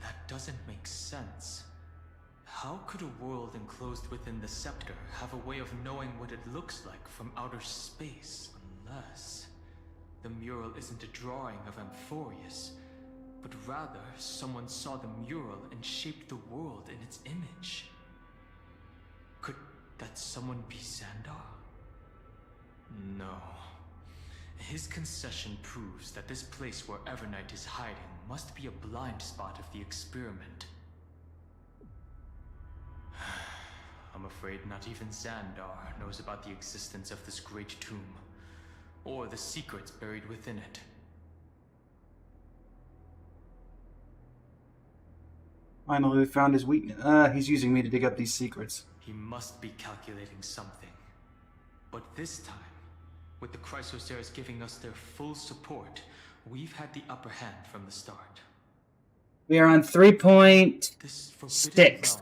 That doesn't make sense. How could a world enclosed within the scepter have a way of knowing what it looks like from outer space? Unless the mural isn't a drawing of AMPHOREUS, but rather someone saw the mural and shaped the world in its image. Could that someone be Xandar? No. His concession proves that this place where Evernight is hiding must be a blind spot of the experiment. A I'm afraid not even Xandar knows about the existence of this great tomb, or the secrets buried within it. Finally, we found his weakness. He's using me to dig up these secrets. He must be calculating something. But this time, with the Chrysoceres giving us their full support, we've had the upper hand from the start. We are on 3.6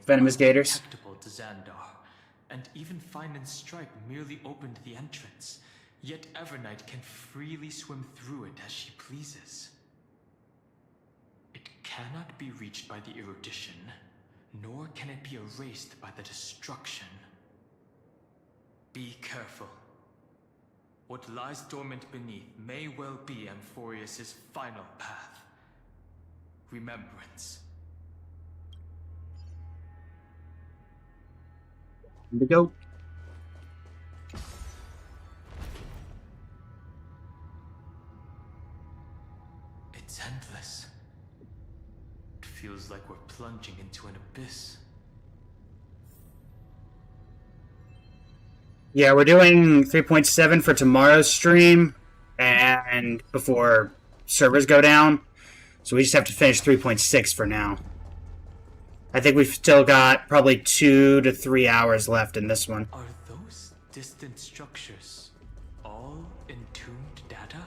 Venomous Gators. To Xandar, and even Fine and Stripe merely opened the entrance. Yet Evernight can freely swim through it as she pleases. It cannot be reached by the erudition, nor can it be erased by the destruction. Be careful. What lies dormant beneath may well be AMPHOREUS' final path. Remembrance. Here we go. It's endless. It feels like we're plunging into an abyss. Yeah, we're doing 3.7 for tomorrow's stream, and before servers go down. So we just have to finish 3.6 for now. I think we've still got probably 2 to 3 hours left in this one. Are those distant structures all entombed data?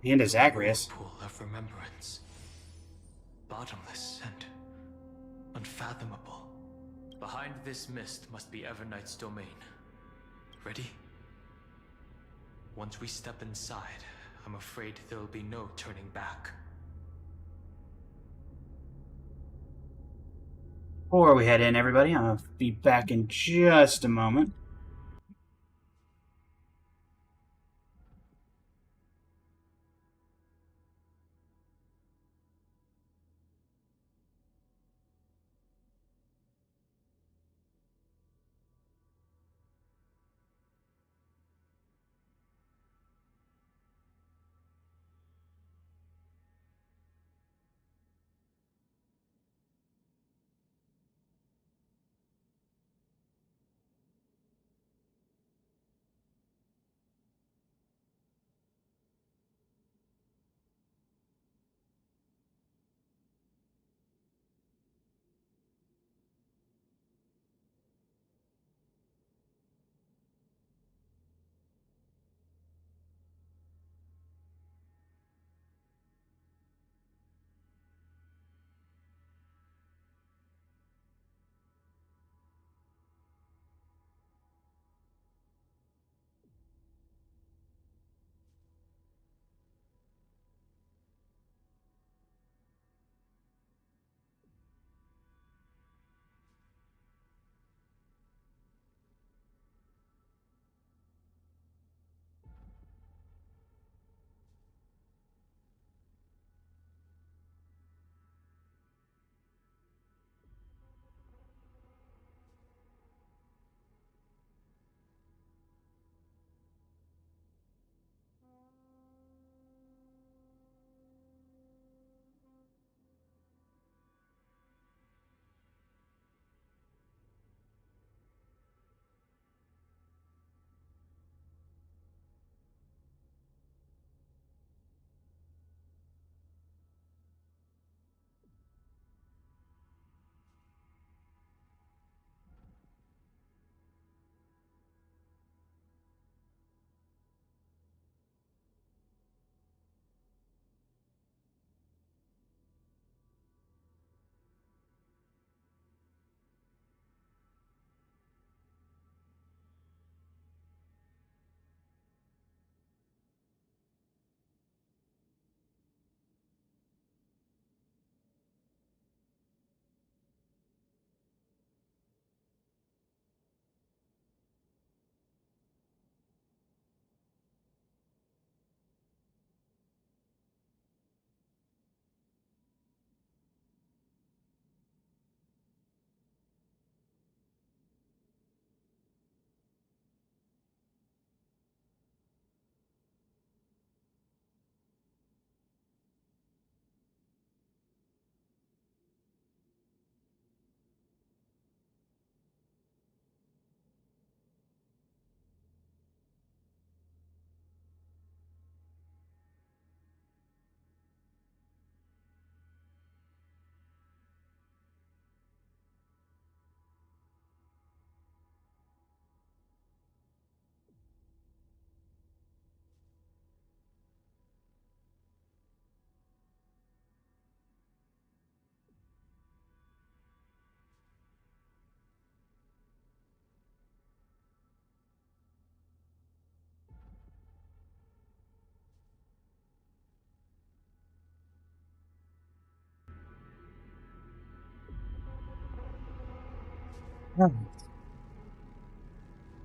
And a Zagreus. Pool of remembrance. Bottomless and unfathomable. Behind this mist must be Evernight's domain. Ready? Once we step inside, I'm afraid there'll be no turning back. Before we head in, everybody, I'll be back in just a moment.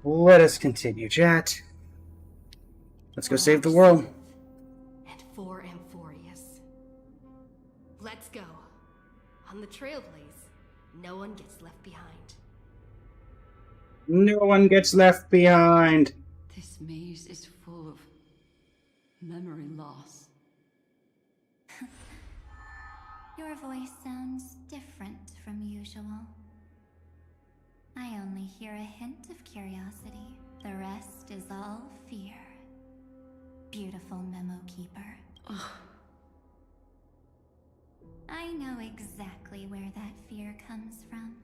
Let us continue, chat. Let's go save the March world. 7th, and for AMPHOREUS. Let's go. On the Trailblaze, no one gets left behind. No one gets left behind. This maze is full of memory loss. Your voice sounds different from usual. I only hear a hint of curiosity. The rest is all fear. Beautiful Memo Keeper. I know exactly where that fear comes from.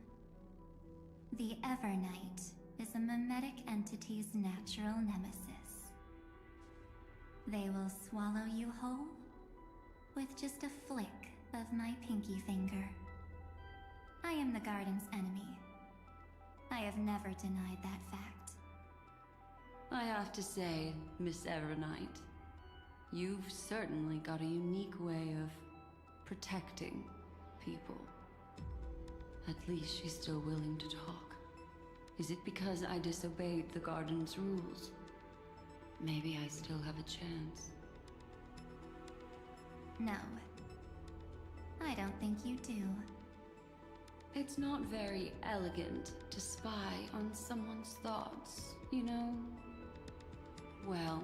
The Evernight is a mimetic entity's natural nemesis. They will swallow you whole with just a flick of my pinky finger. I am the garden's enemy. I have never denied that fact. I have to say, Miss Evernight, you've certainly got a unique way of protecting people. At least she's still willing to talk. Is it because I disobeyed the garden's rules? Maybe I still have a chance. No. I don't think you do. It's not very elegant to spy on someone's thoughts, you know? Well,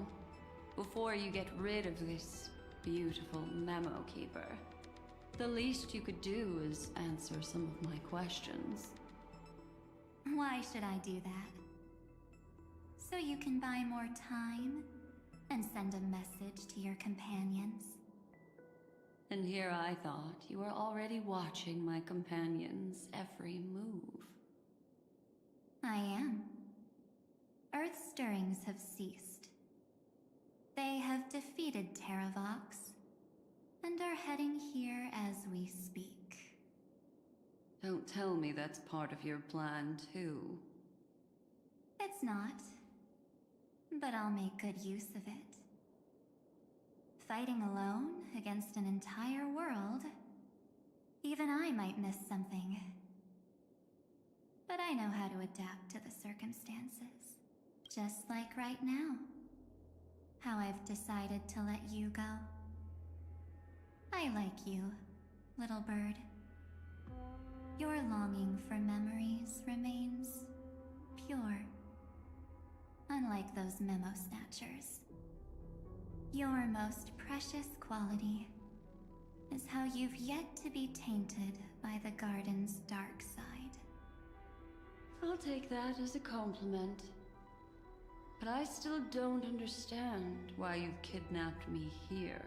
before you get rid of this beautiful Memo Keeper, the least you could do is answer some of my questions. Why should I do that? So you can buy more time and send a message to your companions? And here I thought you were already watching my companions' every move. I am. Earth's stirrings have ceased. They have defeated Terravox and are heading here as we speak. Don't tell me that's part of your plan, too. It's not. But I'll make good use of it. Fighting alone against an entire world, even I might miss something. But I know how to adapt to the circumstances. Just like right now. How I've decided to let you go. I like you, little bird. Your longing for memories remains pure. Unlike those memo snatchers. Your most precious quality is how you've yet to be tainted by the garden's dark side. I'll take that as a compliment. But I still don't understand why you've kidnapped me here.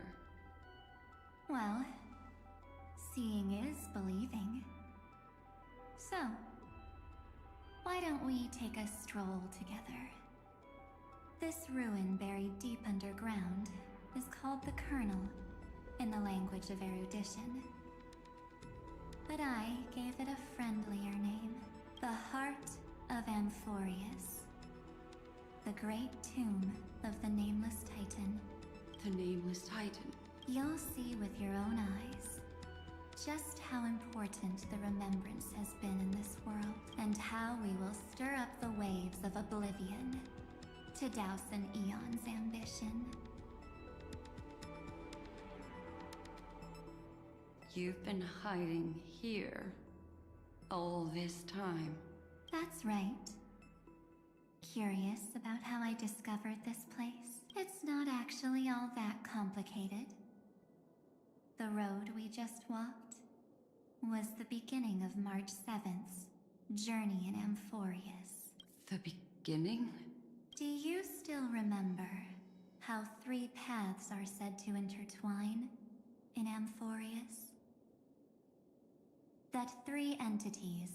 Well, seeing is believing. So, why don't we take a stroll together? This ruin buried deep underground is called the Kernel in the language of erudition. But I gave it a friendlier name, the Heart of AMPHOREUS. The great tomb of the Nameless Titan. The Nameless Titan? You'll see with your own eyes just how important the remembrance has been in this world, and how we will stir up the waves of oblivion to douse an eon's ambition. You've been hiding here all this time. That's right. Curious about how I discovered this place? It's not actually all that complicated. The road we just walked was the beginning of March 7th's journey in AMPHOREUS. The beginning? Do you still remember how 3 paths are said to intertwine in AMPHOREUS? That 3 entities,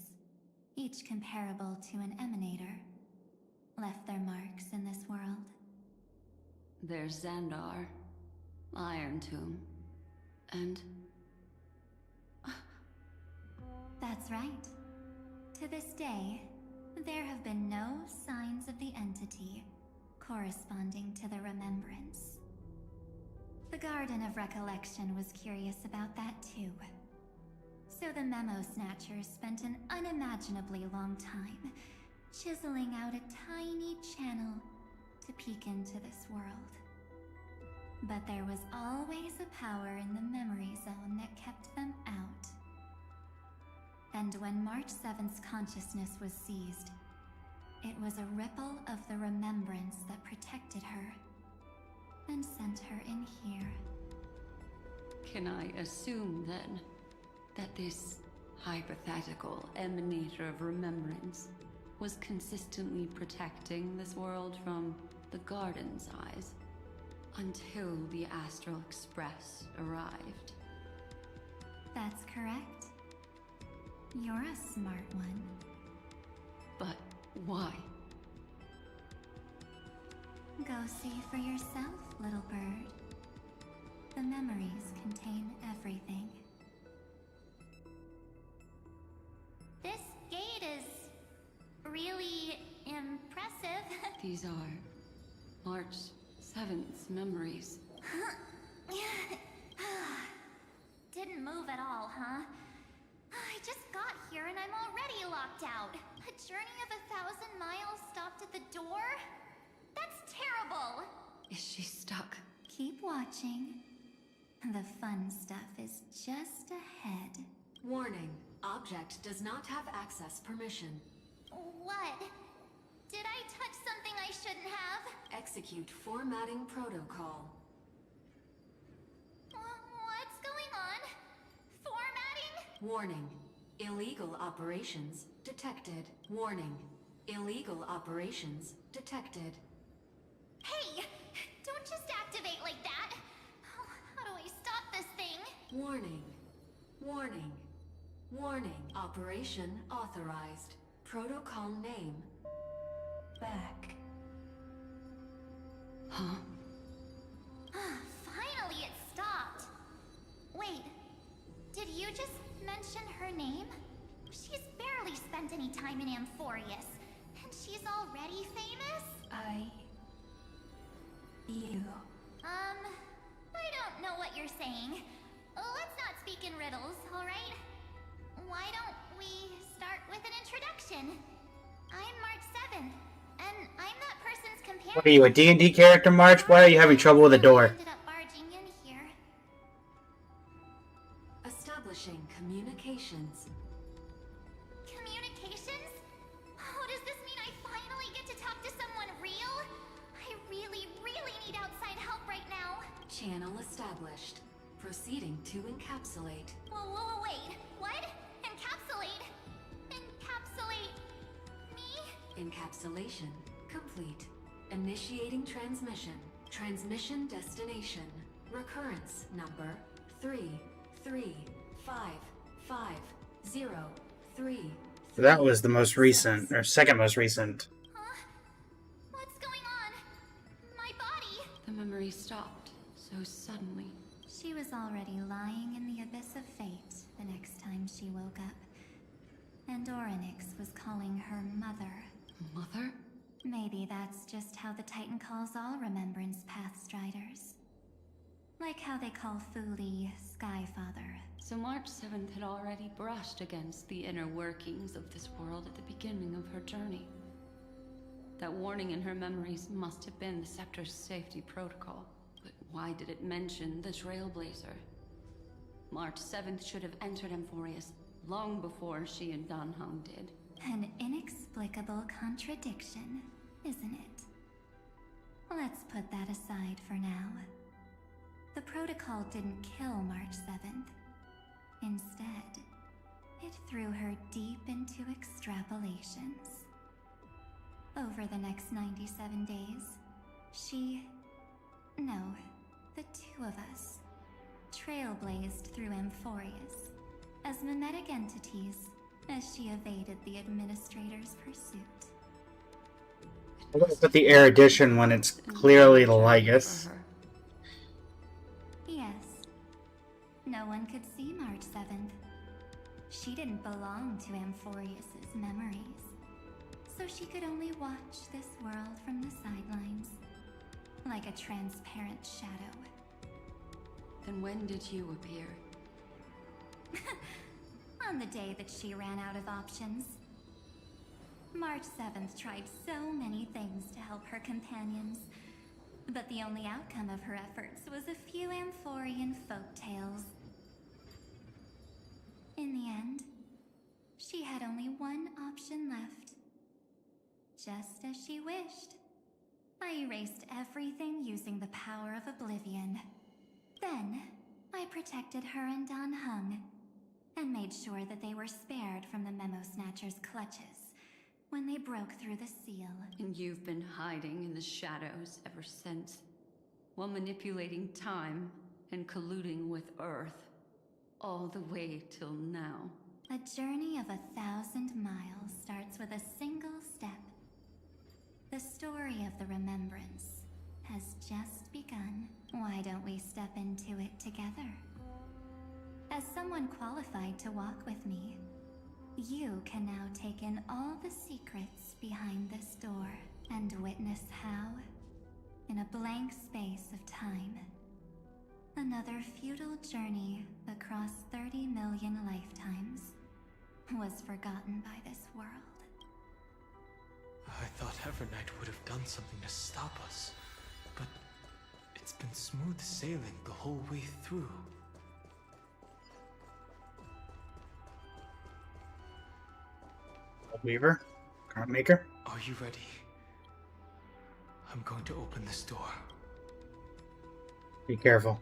each comparable to an emanator, left their marks in this world. There's Xandar, Iron Tomb, and... That's right. To this day, there have been no signs of the entity corresponding to the remembrance. The Garden of Recollection was curious about that too. So the Memo Snatchers spent an unimaginably long time chiseling out a tiny channel to peek into this world. But there was always a power in the memory zone that kept them out. And when March 7th's consciousness was seized, it was a ripple of the remembrance that protected her and sent her in here. Can I assume, then, that this hypothetical emanator of remembrance was consistently protecting this world from the Garden's eyes until the Astral Express arrived? That's correct. You're a smart one. But why? Go see for yourself, little bird. The memories contain everything. This gate is really impressive. These are March 7th's memories. Didn't move at all, huh? I just got here and I'm already locked out. A journey of 1,000 miles stopped at the door? That's terrible! Is she stuck? Keep watching. The fun stuff is just ahead. Warning. Object does not have access permission. What? Did I touch something I shouldn't have? Execute formatting protocol. What's going on? Formatting? Warning. Illegal operations detected. Warning. Illegal operations detected. Hey! Don't just activate like that! How do I stop this thing? Warning. Warning. Warning. Operation authorized. Protocol name. Back. Huh? Finally it stopped! Wait, did you just mention her name? She's barely spent any time in Amphoreus, and she's already famous? You. I don't know what you're saying. Let's not speak in riddles, alright? Why don't we start with an introduction? I'm March 7th, and I'm that person's companion. What are you, a D&D character, March? Why are you having trouble with the door? Ended up barging in here. Establishing communications. Communications? Oh, does this mean I finally get to talk to someone real? I really, really need outside help right now. Channel established. Proceeding to encapsulate. Whoa, wait. What? Encapsulate? Encapsulate me? Encapsulation complete. Initiating transmission. Transmission destination. Recurrence number 3355033. That was the most recent, or second most recent. What's going on? My body? The memory stopped so suddenly. She was already lying in the abyss of fate the next time she woke up. And Orynyx was calling her mother. Mother? Maybe that's just how the Titan calls all Remembrance Pathstriders. Like how they call Thule Skyfather. So March 7th had already brushed against the inner workings of this world at the beginning of her journey. That warning in her memories must have been the Scepter's safety protocol. But why did it mention the Trailblazer? March 7th should have entered AMPHOREUS long before she and Dan Heng did. An inexplicable contradiction, isn't it? Let's put that aside for now. The protocol didn't kill March 7th. Instead, it threw her deep into extrapolations. Over the next 97 days, no, the two of us, trailblazed through AMPHOREUS as mimetic entities as she evaded the Administrator's pursuit. I love put the erudition when it's clearly the Lygus. Yes. No one could see March 7th. She didn't belong to AMPHOREUS's memories, so she could only watch this world from the sidelines, like a transparent shadow. Then when did you appear? on the day that she ran out of options. March 7th tried so many things to help her companions, but the only outcome of her efforts was a few Amphorian folktales. In the end, she had only one option left. Just as she wished. I erased everything using the power of oblivion. Then, I protected her and Don Hung, and made sure that they were spared from the Memo Snatcher's clutches when they broke through the seal. And you've been hiding in the shadows ever since, while manipulating time and colluding with Earth, all the way till now. A journey of 1,000 miles starts with a single step. The story of the Remembrance has just begun. Why don't we step into it together? As someone qualified to walk with me, you can now take in all the secrets behind this door and witness how, in a blank space of time, another futile journey across 30 million lifetimes was forgotten by this world. I thought Evernight would have done something to stop us, but it's been smooth sailing the whole way through. Weaver? Current maker? Are you ready? I'm going to open this door. Be careful.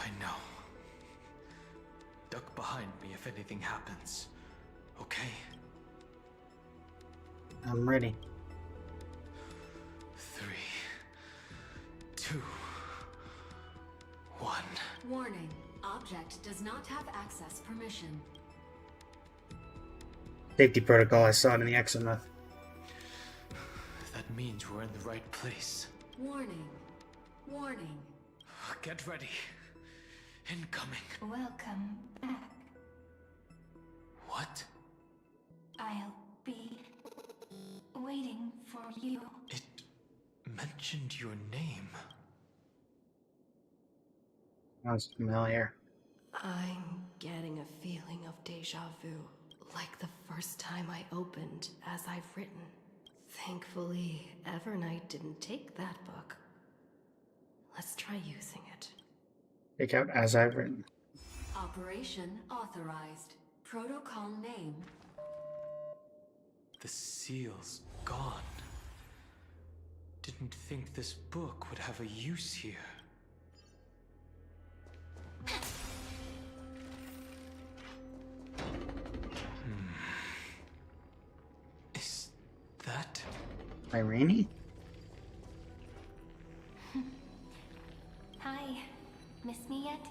I know. Duck behind me if anything happens. Okay? I'm ready. 3, 2, 1. Warning. Object does not have access permission. Safety protocol, I saw it in the Exomyth. That means we're in the right place. Warning. Warning. Get ready. Incoming. Welcome back. What? I'll be waiting for you. It mentioned your name. Sounds familiar. I'm getting a feeling of deja vu, like the first time I opened As I've Written. Thankfully, Evernight didn't take that book. Let's try using it. Take out As I've Written. Operation authorized. Protocol name. The seal's gone. Didn't think this book would have a use here. Is that Irene? Hi. Miss me yet?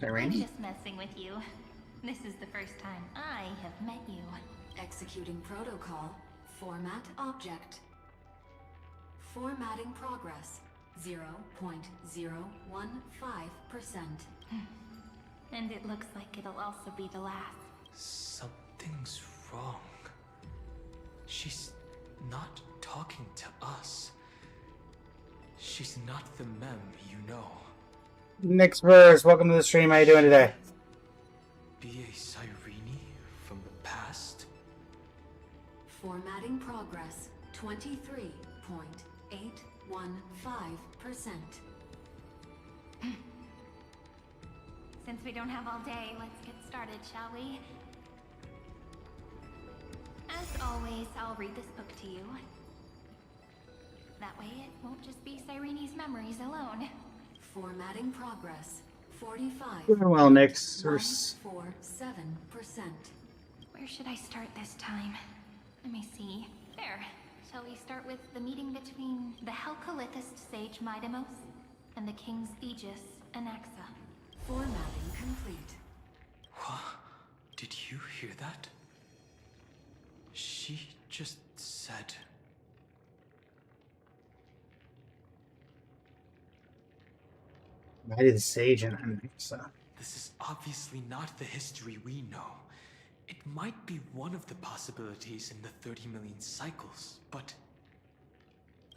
I'm Irene? just messing with you. This is the first time I have met you. Executing protocol. Format object. Formatting progress. 0.015%. And it looks like it'll also be the last. something's wrong? She's not talking to us. She's not the mem you know. Nick's Verse, welcome to the stream. How you doing today? Be a Cyrene from the past? Formatting progress. 23.815%. Since we don't have all day, let's get started, shall we? As always, I'll read this book to you. That way it won't just be Cyrene's memories alone. Formatting progress. 45. Doing well, Nick's Verse. 147%. Where should I start this time? Let me see. There. Shall we start with the meeting between the Helcolithist sage Midamos and the King's Aegis, Anaxa? Formatting complete. What? Did you hear that? She just said... I did Sage and Anaxa. This is obviously not the history we know. It might be one of the possibilities in the 30 million cycles, but...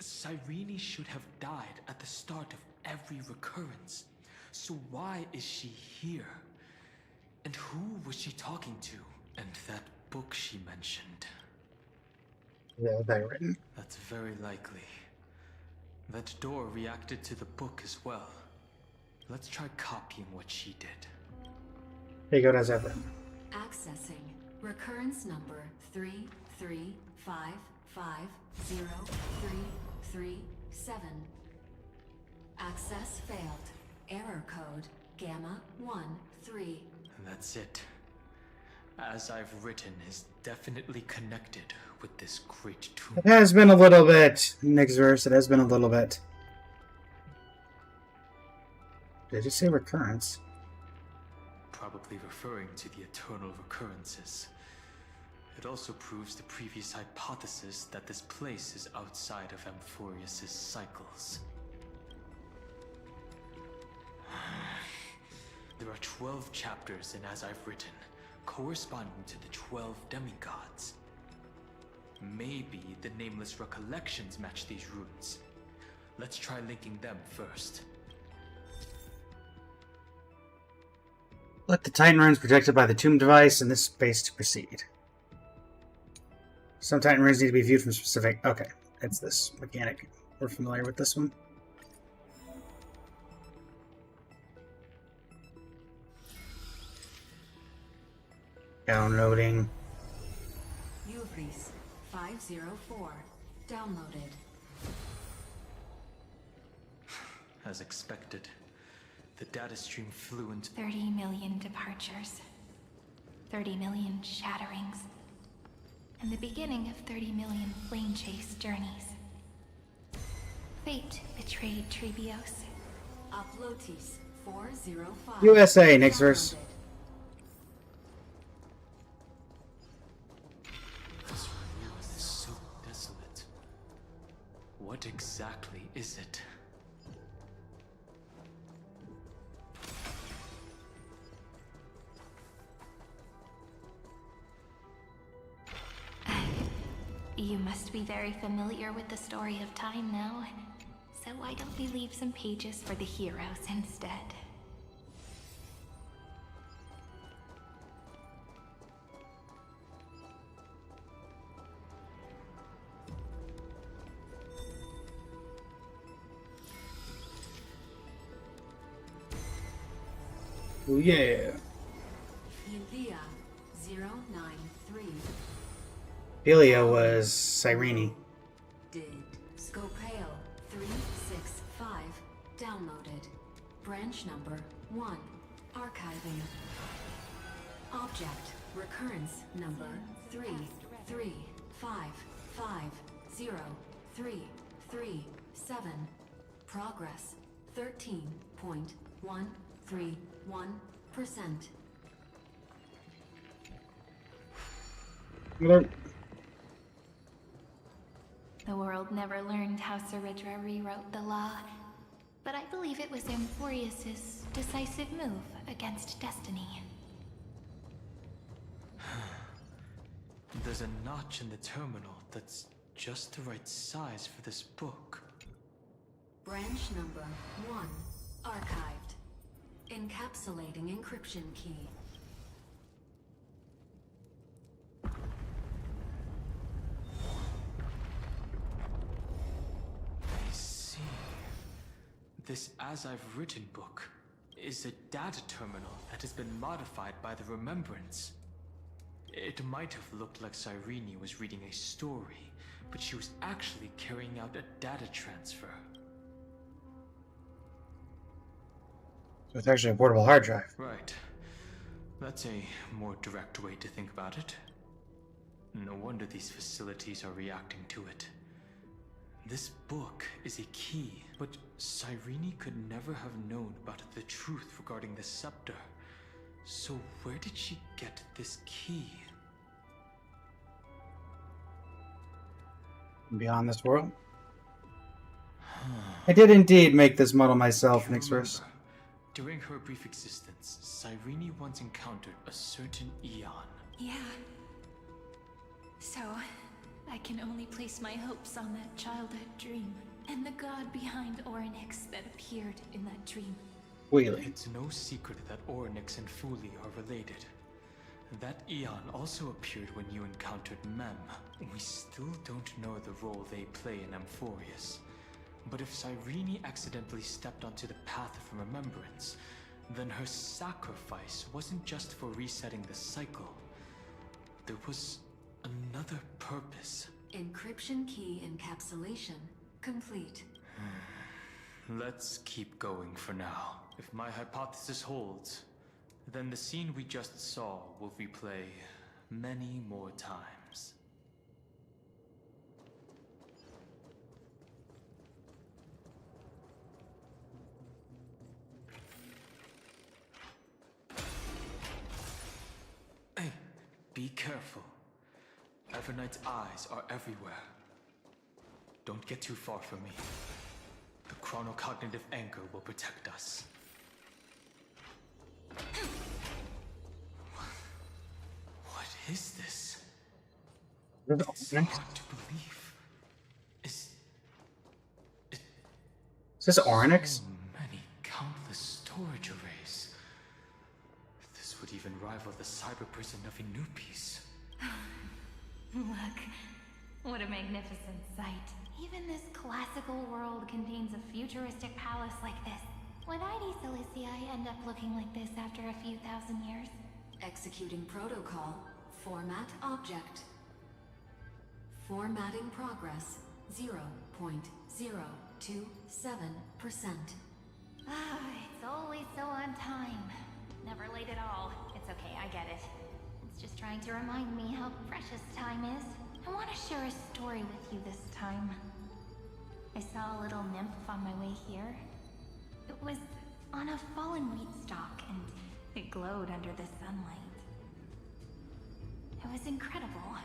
Cyrene should have died at the start of every recurrence. So why is she here? And who was she talking to? And that book she mentioned. Yeah, that written. That's very likely. That door reacted to the book as well. Let's try copying what she did. Here you go, as ever. Accessing recurrence number 335503337. Access failed. Error code Gamma 13. And that's it. As I've written is definitely connected with this great tomb. It has been a little bit, Nick's verse. It has been a little bit. Did you say recurrence? Probably referring to the eternal recurrences. It also proves the previous hypothesis that this place is outside of AMPHOREUS' cycles. There are 12 chapters in As I've Written, corresponding to the 12 demigods. Maybe the nameless recollections match these runes. Let's try linking them first. Let the Titan runes projected by the tomb device in this space to proceed. Some Titan runes need to be viewed from specific... Okay, it's this mechanic. We're familiar with this one. Downloading. Uvris 504. Downloaded. As expected, the data stream flew into 30 million departures. 30 million shatterings. And the beginning of 30 million flame chase journeys. Fate betrayed Trebios. Uplotis 405. USA, next verse. This room is so desolate. What exactly is it? You must be very familiar with the story of time now. So why don't we leave some pages for the heroes instead? Oh yeah. Elia 093. Helia was Cyrene. Did Scopeo 365. Downloaded. Branch number 1. Archiving. Object recurrence number 335503337. Progress 13.131%. The world never learned how Saridra rewrote the law, but I believe it was AMPHOREUS' decisive move against destiny. There's a notch in the terminal that's just the right size for this book. Branch number 1. Archived. Encapsulating encryption key. I see. This As I've Written book is a data terminal that has been modified by the Remembrance. It might have looked like Cyrene was reading a story, but she was actually carrying out a data transfer. So it's actually a portable hard drive. Right. That's a more direct way to think about it. No wonder these facilities are reacting to it. This book is a key, but Cyrene could never have known about the truth regarding the scepter. So where did she get this key? Beyond this world? I did indeed make this model myself, next verse. During her brief existence, Cyrene once encountered a certain Eon. Yeah. So, I can only place my hopes on that childhood dream, and the god behind Orynyx that appeared in that dream. Wheelie. It's no secret that Oryx and Fuli are related. That Eon also appeared when you encountered Mem. We still don't know the role they play in Amphoreus. But if Cyrene accidentally stepped onto the path of remembrance, then her sacrifice wasn't just for resetting the cycle. There was another purpose. Encryption key encapsulation complete. Let's keep going for now. If my hypothesis holds, then the scene we just saw will replay many more times. Hey, be careful. Evernight's eyes are everywhere. Don't get too far from me. The chronocognitive anchor will protect us. What is this? It's hard to believe. Is this Oryx? So many countless storage arrays. This would even rival the cyber prison of Inupis. Look, what a magnificent sight. Even this classical world contains a futuristic palace like this. Would ID Silicii end up looking like this after a few thousand years? Executing protocol. Format object. Formatting progress 0.027%. It's always so on time. Never late at all. It's okay, I get it. It's just trying to remind me how precious time is. I want to share a story with you this time. I saw a little nymph on my way here. It was on a fallen wheat stalk, and it glowed under the sunlight. It was incredible.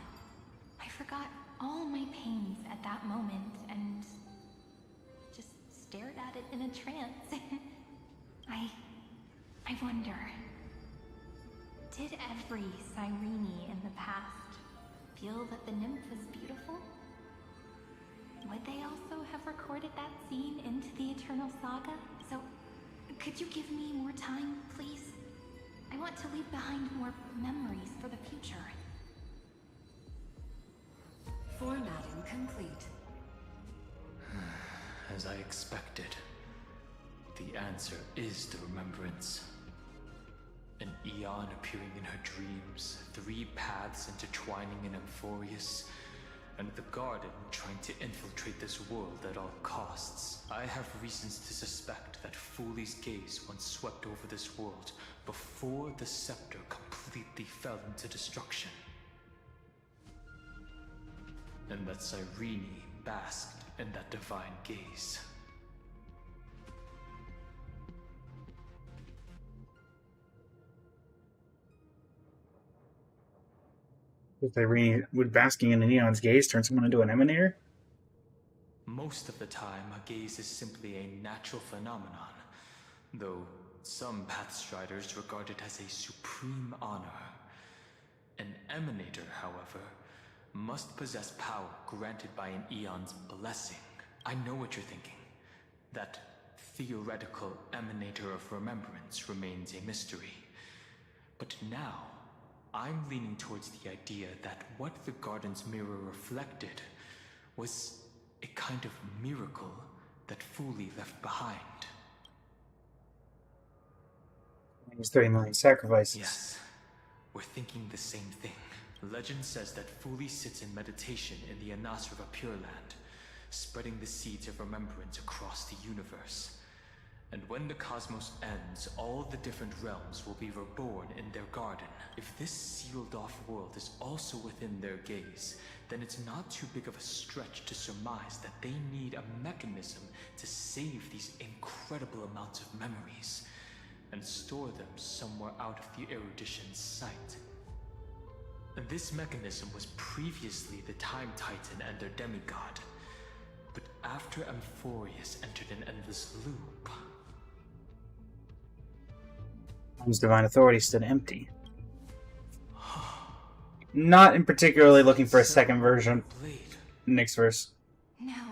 I forgot all my pains at that moment, and just stared at it in a trance. I wonder, did every Cyrene in the past feel that the nymph was beautiful? Would they also have recorded that scene into the Eternal Saga? So, could you give me more time, please? I want to leave behind more memories for the future. Formatting complete. As I expected, the answer is the remembrance. An Eon appearing in her dreams, 3 paths intertwining in Amphoreus, and the Garden trying to infiltrate this world at all costs. I have reasons to suspect that Fuli's gaze once swept over this world before the scepter completely fell into destruction. And that Cyrene basked in that divine gaze. Would basking in an Neon's gaze turn someone into an emanator? Most of the time, a gaze is simply a natural phenomenon, though some Pathstriders regard it as a supreme honor. An emanator, however, must possess power granted by an Eon's blessing. I know what you're thinking. That theoretical emanator of remembrance remains a mystery. But now, I'm leaning towards the idea that what the Garden's mirror reflected was a kind of miracle that Fuli left behind. He's 30 million sacrifices. Yes, we're thinking the same thing. Legend says that Fuli sits in meditation in the Anasrava Pure Land, spreading the seeds of remembrance across the universe. And when the cosmos ends, all the different realms will be reborn in their garden. If this sealed-off world is also within their gaze, then it's not too big of a stretch to surmise that they need a mechanism to save these incredible amounts of memories and store them somewhere out of the erudition's sight. And this mechanism was previously the Time Titan and their demigod. But after Amphoreus entered an endless loop, His divine authority stood empty. Not in particularly looking for a second version. Next verse. Now,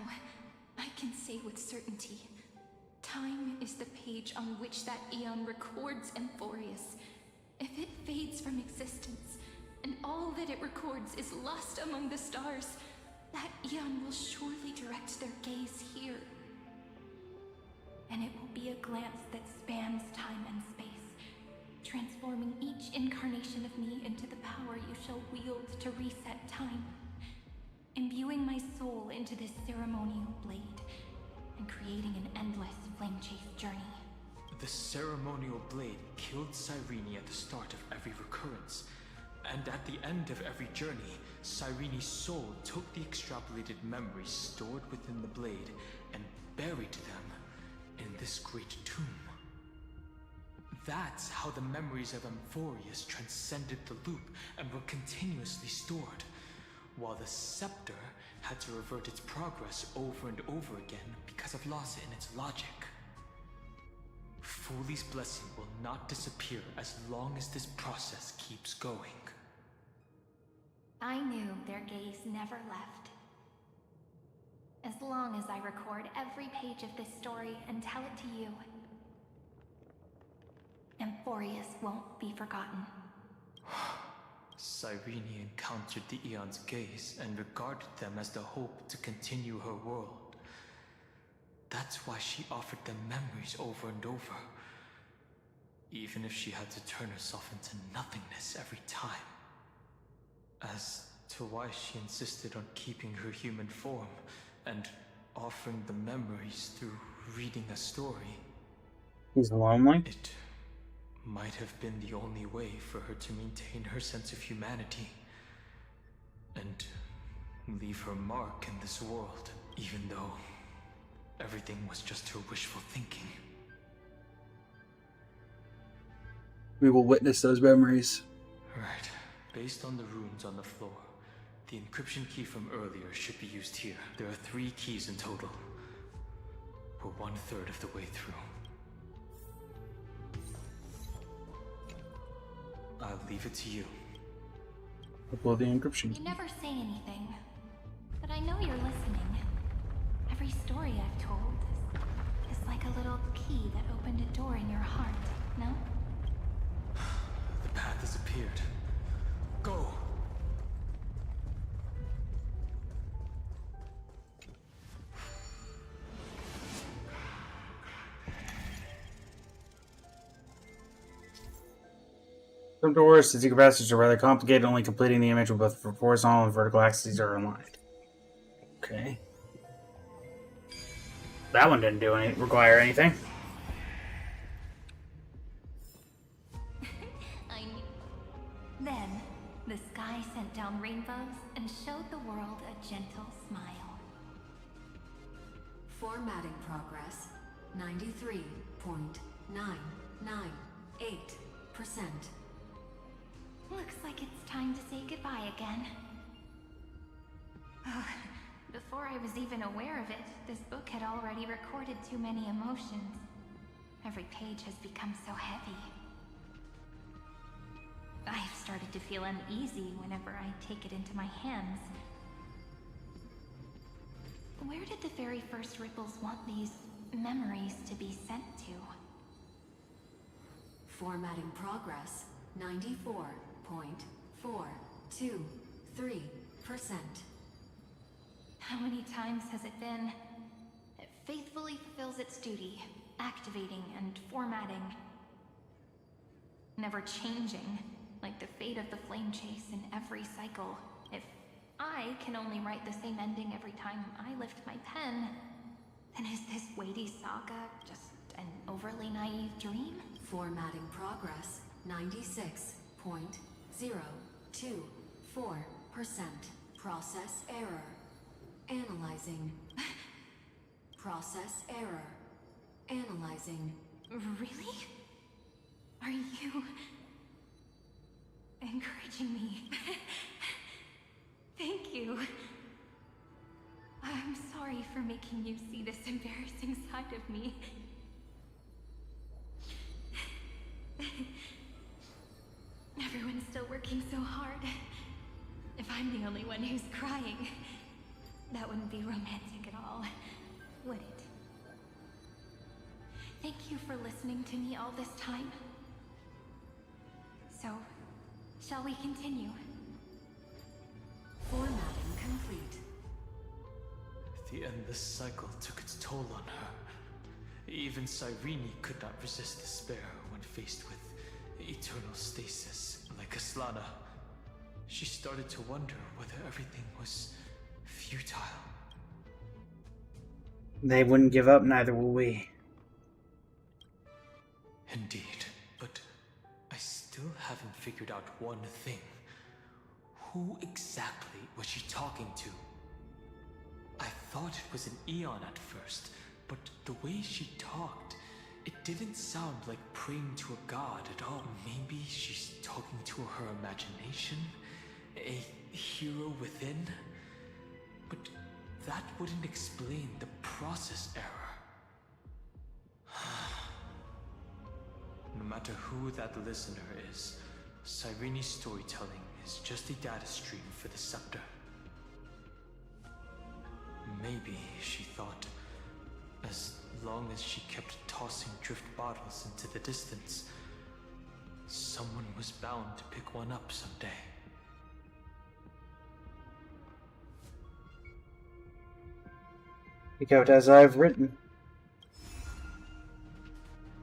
I can say with certainty, time is the page on which that eon records Amphoreuus, if it fades from existence, and all that it records is lost among the stars, that eon will surely direct their gaze here. And it will be a glance that spans time and space, transforming each incarnation of me into the power you shall wield to reset time, imbuing my soul into this ceremonial blade, and creating an endless flame chase journey. The ceremonial blade killed Cyrene at the start of every recurrence, and at the end of every journey, Cyrene's soul took the extrapolated memories stored within the blade and buried them in this great tomb. That's how the memories of Amphoreuus transcended the loop and were continuously stored, while the scepter had to revert its progress over and over again because of loss in its logic. Foolie's blessing will not disappear as long as this process keeps going. I knew their gaze never left. As long as I record every page of this story and tell it to you, Amphoreuus won't be forgotten. Cyrene encountered the Eon's gaze and regarded them as the hope to continue her world. That's why she offered them memories over and over, even if she had to turn herself into nothingness every time. As to why she insisted on keeping her human form and offering the memories through reading a story. He's lonely? It might have been the only way for her to maintain her sense of humanity and leave her mark in this world, even though everything was just her wishful thinking. We will witness those memories. Right. Based on the runes on the floor, the encryption key from earlier should be used here. There are 3 keys in total. We're 1/3 of the way through. I'll leave it to you. Upload the encryption. You never say anything, but I know you're listening. Every story I've told is like a little key that opened a door in your heart, no? The path has appeared. Go! Some doors to secret passages are rather complicated, only completing the image with both horizontal and vertical axes are aligned. Okay. That one didn't require anything. Then, the sky sent down rainbows and showed the world a gentle smile. Formatting progress 93.998%. Looks like it's time to say goodbye again. Before I was even aware of it, this book had already recorded too many emotions. Every page has become so heavy. I've started to feel uneasy whenever I take it into my hands. Where did the very first ripples want these memories to be sent to? Formatting progress 94.423%. How many times has it been? It faithfully fulfills its duty, activating and formatting. Never changing, like the fate of the flame chase in every cycle. If I can only write the same ending every time I lift my pen, then is this weighty saga just an overly naive dream? Formatting progress 96.024%. Process error. Analyzing. Process error. Analyzing. Really? Are you encouraging me? Thank you. I'm sorry for making you see this embarrassing side of me. Everyone's still working so hard. If I'm the only one who's crying, that wouldn't be romantic at all, would it? Thank you for listening to me all this time. So, shall we continue? Formatting complete. The endless cycle took its toll on her. Even Cyrene could not resist despair when faced with eternal stasis. Like Aslana, she started to wonder whether everything was futile. They wouldn't give up, neither will we. Indeed, but I still haven't figured out one thing. Who exactly was she talking to? I thought it was an Eon at first, but the way she talked, it didn't sound like praying to a god at all. Maybe she's talking to her imagination? A hero within? But that wouldn't explain the process error. No matter who that listener is, Cyrene's storytelling is just a data stream for the scepter. Maybe, she thought, as long as she kept tossing drift bottles into the distance, someone was bound to pick one up someday. Pick out as I've written.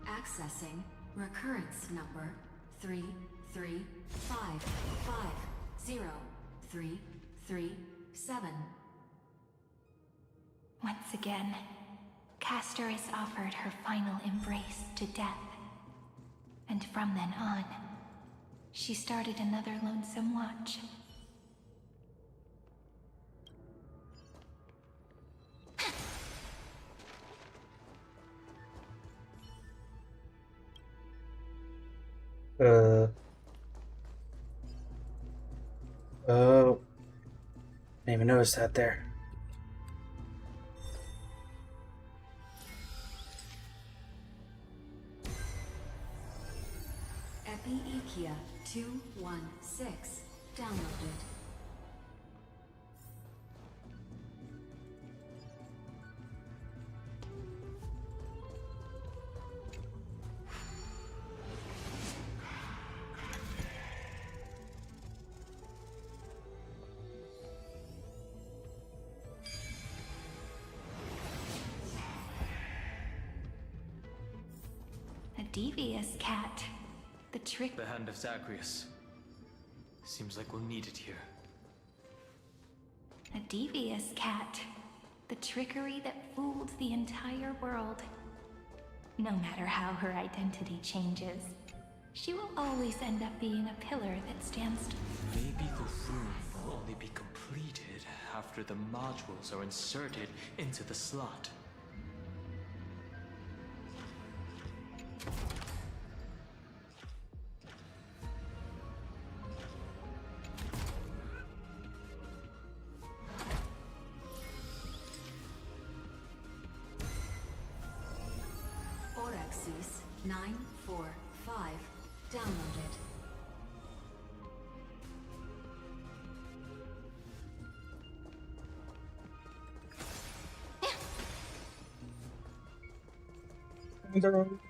Accessing recurrence number 335503337. Once again, Castor is offered her final embrace to death. And from then on, she started another lonesome watch. Oh. Didn't even notice that there. Epi-Ikia 216 downloaded. A devious cat. The trick. The hand of Zagreus. Seems like we'll need it here. A devious cat. The trickery that fooled the entire world. No matter how her identity changes, she will always end up being a pillar that stands. Maybe the room will only be completed after the modules are inserted into the slot. Orexus 945 downloaded.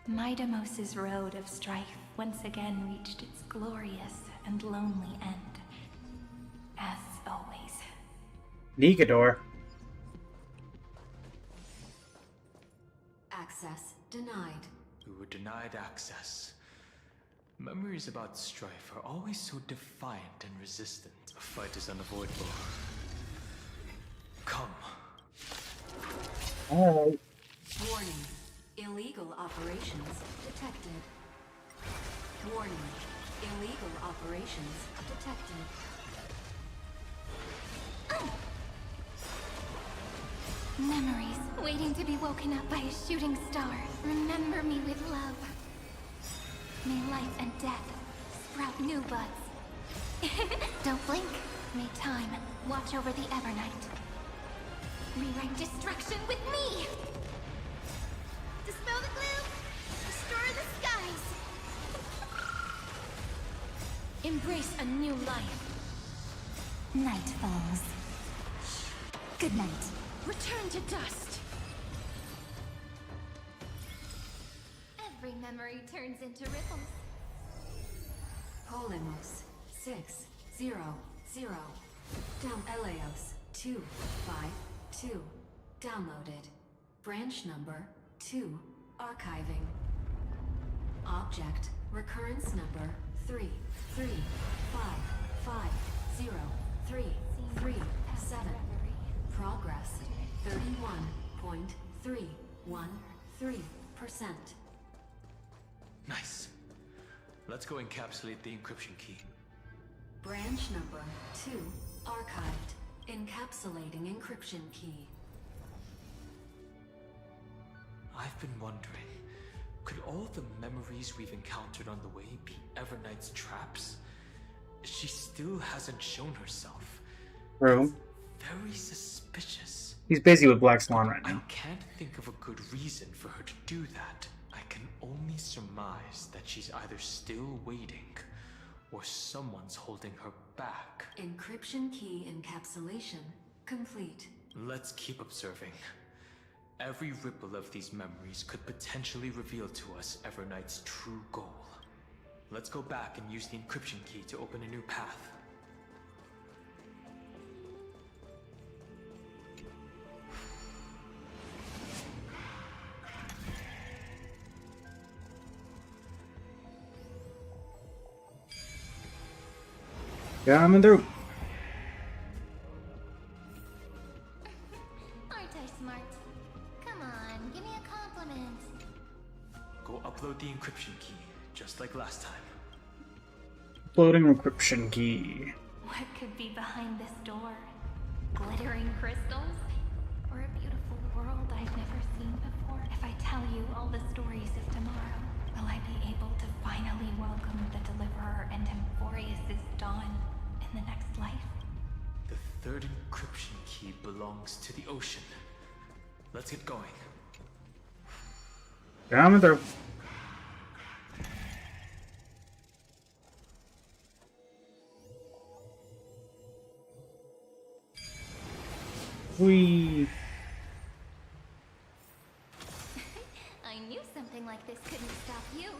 Midamos's road of strife once again reached its glorious and lonely end. As always. Negador. Access denied. We were denied access. Memories about strife are always so defiant and resistant. A fight is unavoidable. Come. Alright. Warning. Illegal operations detected. Warning. Illegal operations detected. Memories waiting to be woken up by a shooting star. Remember me with love. May life and death sprout new buds. Don't blink. May time watch over the Evernight. Rewrite destruction with me! Dispel the gloom! Restore the skies! Embrace a new life. Night falls. Good night. Return to dust. memory turns into ripples. Polemos 6 0 0. Down Eleos 2 5 2. Downloaded. Branch number 2. Archiving. Object recurrence number 3 3 5 5 0 3 3 7. Progress 31.313%. Nice. Let's go encapsulate the encryption key. Branch number 2 archived. Encapsulating encryption key. I've been wondering, could all the memories we've encountered on the way be Everknight's traps? She still hasn't shown herself. True. Very suspicious. He's busy with Black Swan right I now. can't think of a good reason for her to do that. I can only surmise that she's either still waiting, or someone's holding her back. Encryption key encapsulation complete. Let's keep observing. Every ripple of these memories could potentially reveal to us Everknight's true goal. Let's go back and use the encryption key to open a new path. Coming through. Aren't I smart? Come on, give me a compliment. Go upload the encryption key, just like last time. Uploading encryption key. What could be behind this door? Glittering crystals? Or a beautiful world I've never seen before? If I tell you all the stories of tomorrow, will I be able to finally welcome the Deliverer and AMPHOREUS' dawn in the next life? The third encryption key belongs to the ocean. Let's get going. Coming through. Whee! I knew something like this couldn't stop you.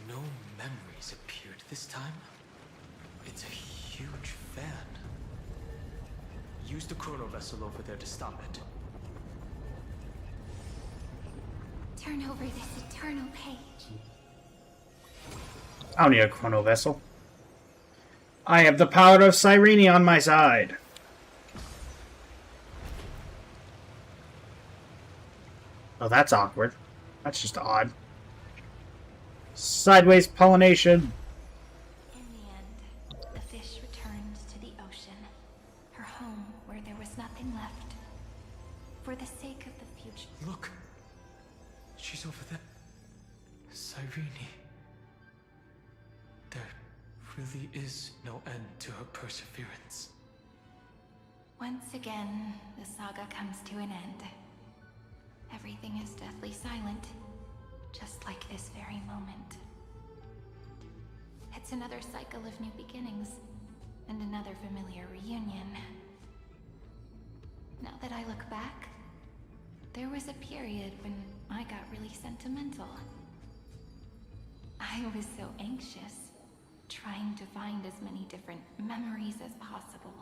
No memories appeared this time. It's a huge fan. Use the chrono vessel over there to stop it. Turn over this eternal page. I don't need a chrono vessel. I have the power of Cyrene on my side. Oh, that's awkward. That's just odd. Sideways pollination. In the end, the fish returned to the ocean, her home where there was nothing left. For the sake of the future. Look! She's over there. Cyrene. There really is no end to her perseverance. Once again, the saga comes to an end. Everything is deathly silent, just like this very moment. It's another cycle of new beginnings, and another familiar reunion. Now that I look back, there was a period when I got really sentimental. I was so anxious, trying to find as many different memories as possible,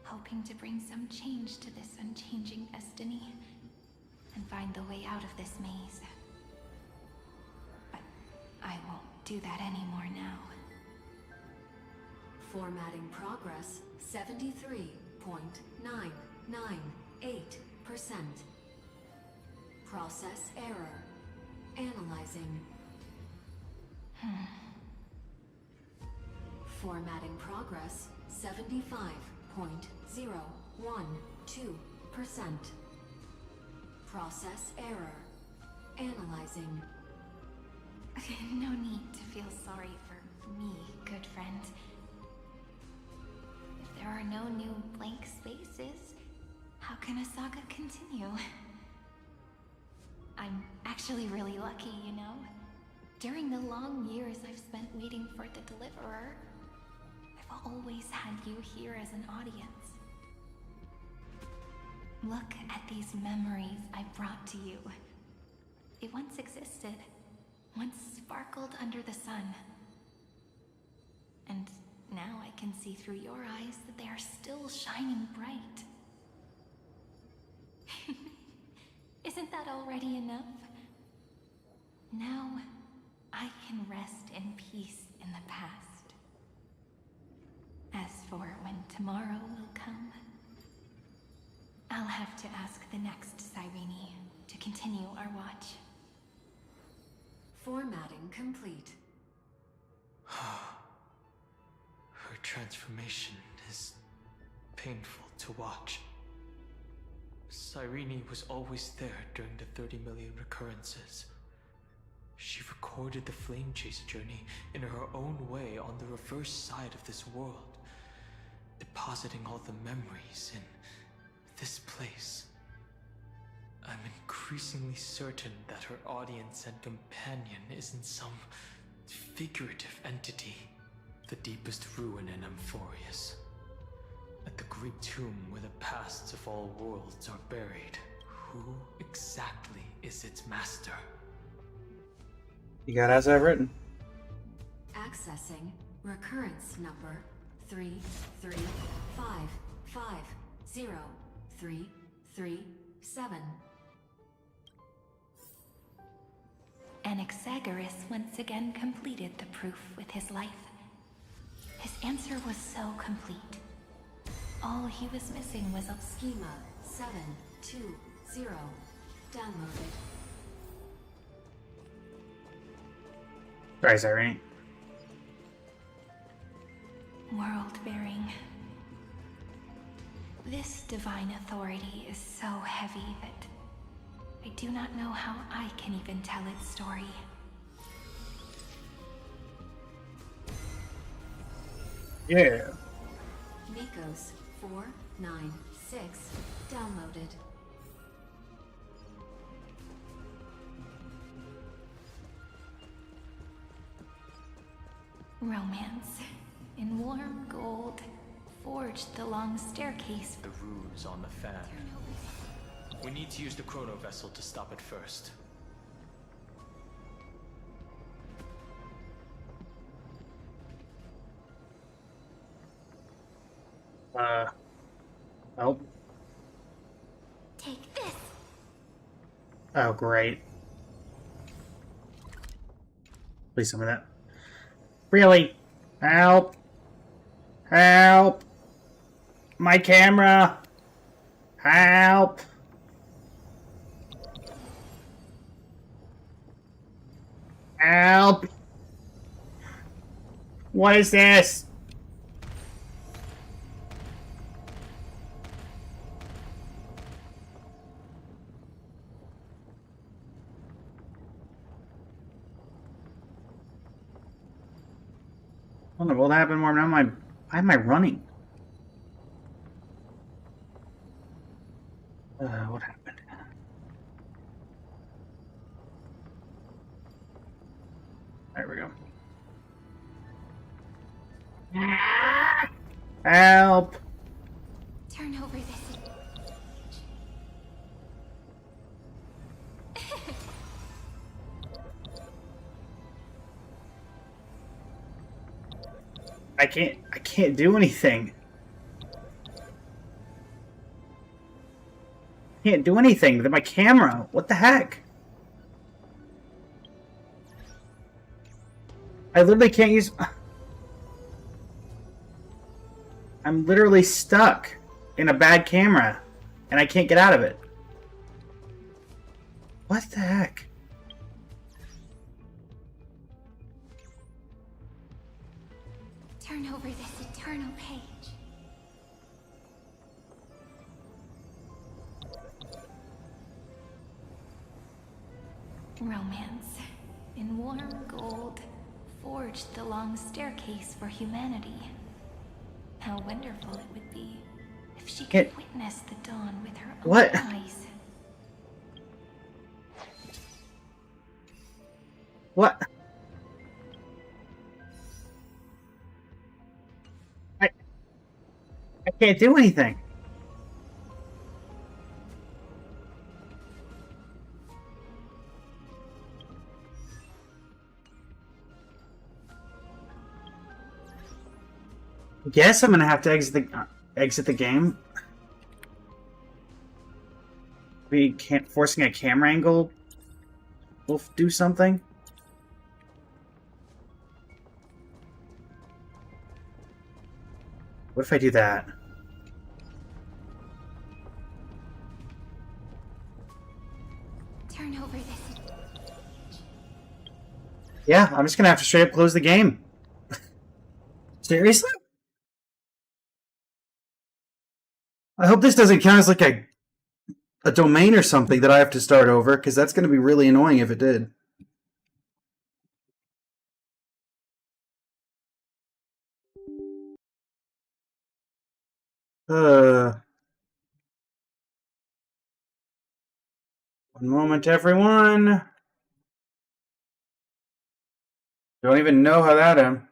hoping to bring some change to this unchanging destiny, and find the way out of this maze. But I won't do that anymore now. Formatting progress 73.998%. Process error. Analyzing. Formatting progress 75.012%. Process error. Analyzing. No need to feel sorry for me, good friend. If there are no new blank spaces, how can a saga continue? I'm actually really lucky, you know? During the long years I've spent waiting for the Deliverer, I've always had you here as an audience. Look at these memories I brought to you. It once existed, once sparkled under the sun. And now I can see through your eyes that they are still shining bright. Isn't that already enough? Now, I can rest in peace in the past. As for when tomorrow will come, I'll have to ask the next Cyrene to continue our watch. Formatting complete. Her transformation is painful to watch. Cyrene was always there during the 30 million recurrences. She recorded the Flame Chase journey in her own way on the reverse side of this world, depositing all the memories in this place. I'm increasingly certain that her audience and companion isn't some figurative entity. The deepest ruin in AMPHOREUS. At the great tomb where the pasts of all worlds are buried. Who exactly is its master? You got as I've written. Accessing recurrence number 335503337. Anaxagoras once again completed the proof with his life. His answer was so complete. All he was missing was a schema 720 downloaded. Sorry, Cyrene. World-bearing. This divine authority is so heavy that I do not know how I can even tell its story. Yeah. Nikos 496 downloaded. Romance. In warm gold, forged the long staircase. The runes on the fan. We need to use the chrono vessel to stop it first. Oh. Take this. Oh, great. Please tell me that. Really? Help! Help! My camera! Help! Help! What is this? I don't know what happened more. Now why am I running? What happened? There we go. Help! Turn over this. I can't do anything. Can't do anything with my camera. What the heck? I literally can't use... I'm literally stuck in a bad camera, and I can't get out of it. What the heck? Turn over this eternal page. Romance. In warm gold, forged the long staircase for humanity. How wonderful it would be if she could witness the dawn with her own eyes. What? I can't do anything. Guess I'm gonna have to exit the game. We can't forcing a camera angle will do something. What if I do that? Turn over this. Yeah, I'm just gonna have to straight up close the game. Seriously? I hope this doesn't count as like a domain or something that I have to start over, because that's gonna be really annoying if it did. One moment, everyone. Don't even know how that ended.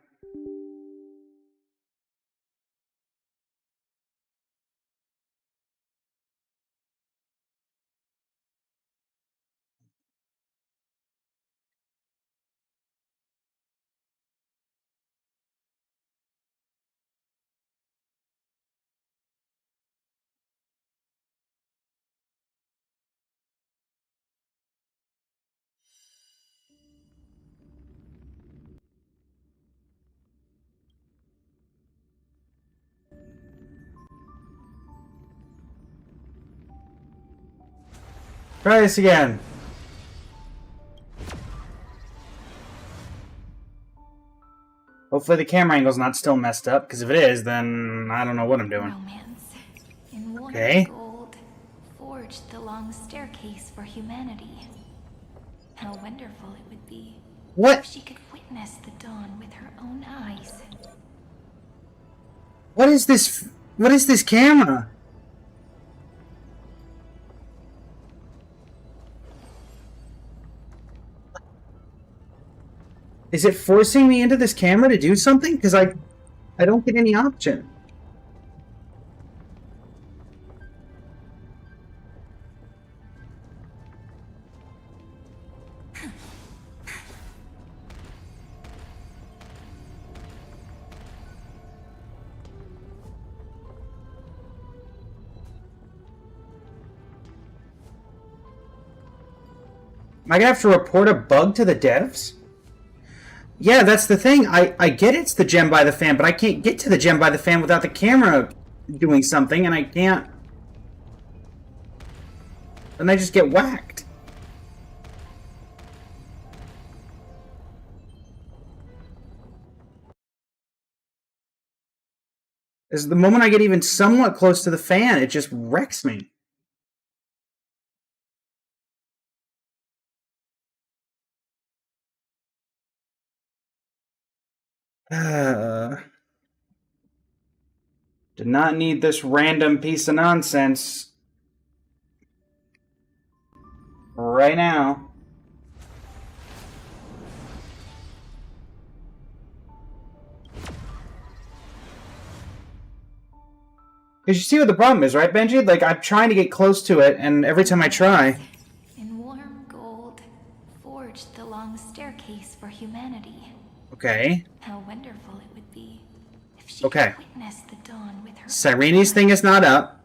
Try this again. Hopefully the camera angle's not still messed up, because if it is, then I don't know what I'm doing. Romance in warm Okay. gold forged the long staircase for humanity. How wonderful it would be What? if she could witness the dawn with her own eyes. What is this? What is this camera? Is it forcing me into this camera to do something? Because I don't get any option. Am I gonna have to report a bug to the devs? Yeah, that's the thing. I get it's the gem by the fan, but I can't get to the gem by the fan without the camera doing something, and I can't. And I just get whacked. As the moment I get even somewhat close to the fan, it just wrecks me. Did not need this random piece of nonsense right now. Because you see what the problem is, right, Benji? Like, I'm trying to get close to it, and every time I try... In warm gold forged the long staircase for humanity. Okay. How wonderful it would be if she Okay. could witness the dawn with her Cyrene's thing is not up.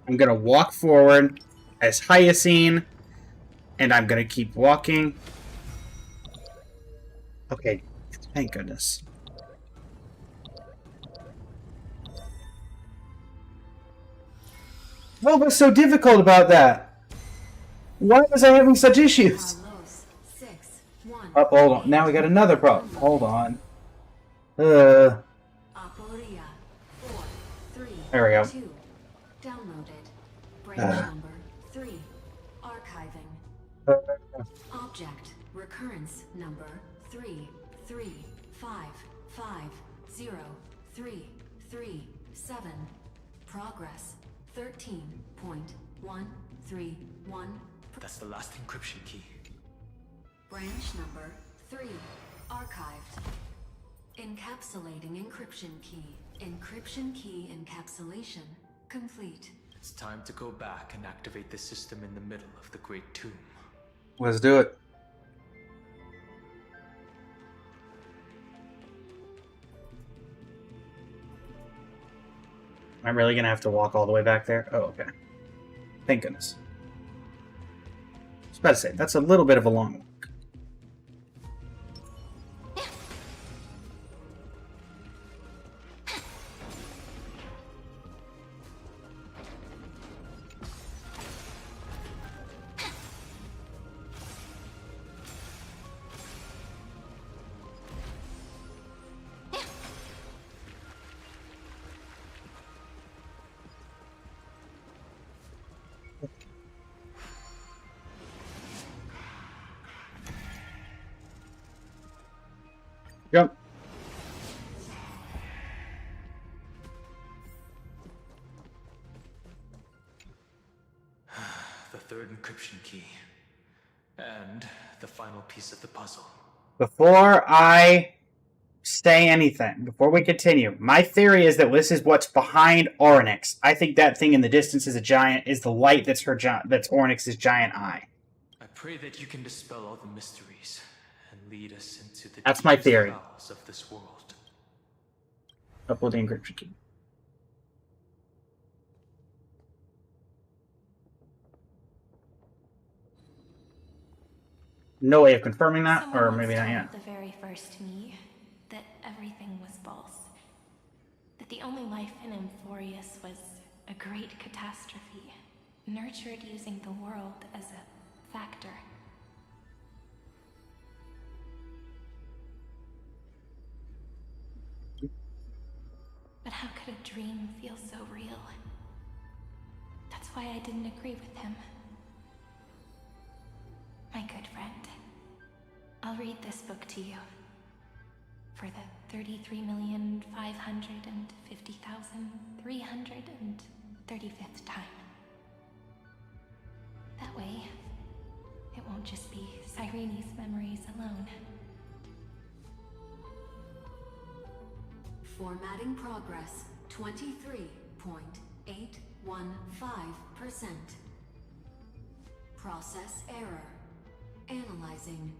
I'm gonna walk forward as Hyacine, and I'm gonna keep walking. Okay, thank goodness. What was so difficult about that? Why was I having such issues? Up, hold on. Now we got another problem. Hold on. There we go. Downloaded. Branch number 3. Archiving. Object recurrence number 335503337. Progress 13.131. That's the last encryption key. Branch number 3. Archived. Encapsulating encryption key. Encryption key encapsulation complete. It's time to go back and activate the system in the middle of the Great Tomb. Let's do it. I'm really gonna have to walk all the way back there? Oh, okay. Thank goodness. I was about to say, that's a little bit of a long walk. Jump. The third encryption key. And the final piece of the puzzle. Before I say anything, before we continue, my theory is that this is what's behind Orynyx. I think that thing in the distance is the light that's that's Orynyx's giant eye. I pray that you can dispel all the mysteries and lead us into the That's my theory. bowels of this world. Upload the encryption key. No way of confirming that, Someone or once maybe not told yet. the very first me that everything was false. That the only life in Amphoreuus was a great catastrophe, nurtured using the world as a factor. But how could a dream feel so real? That's why I didn't agree with him. My good friend, I'll read this book to you. For the 33,550,335th time. That way, it won't just be Cyrene's memories alone. Formatting progress 23.815%. Process error. Analyzing.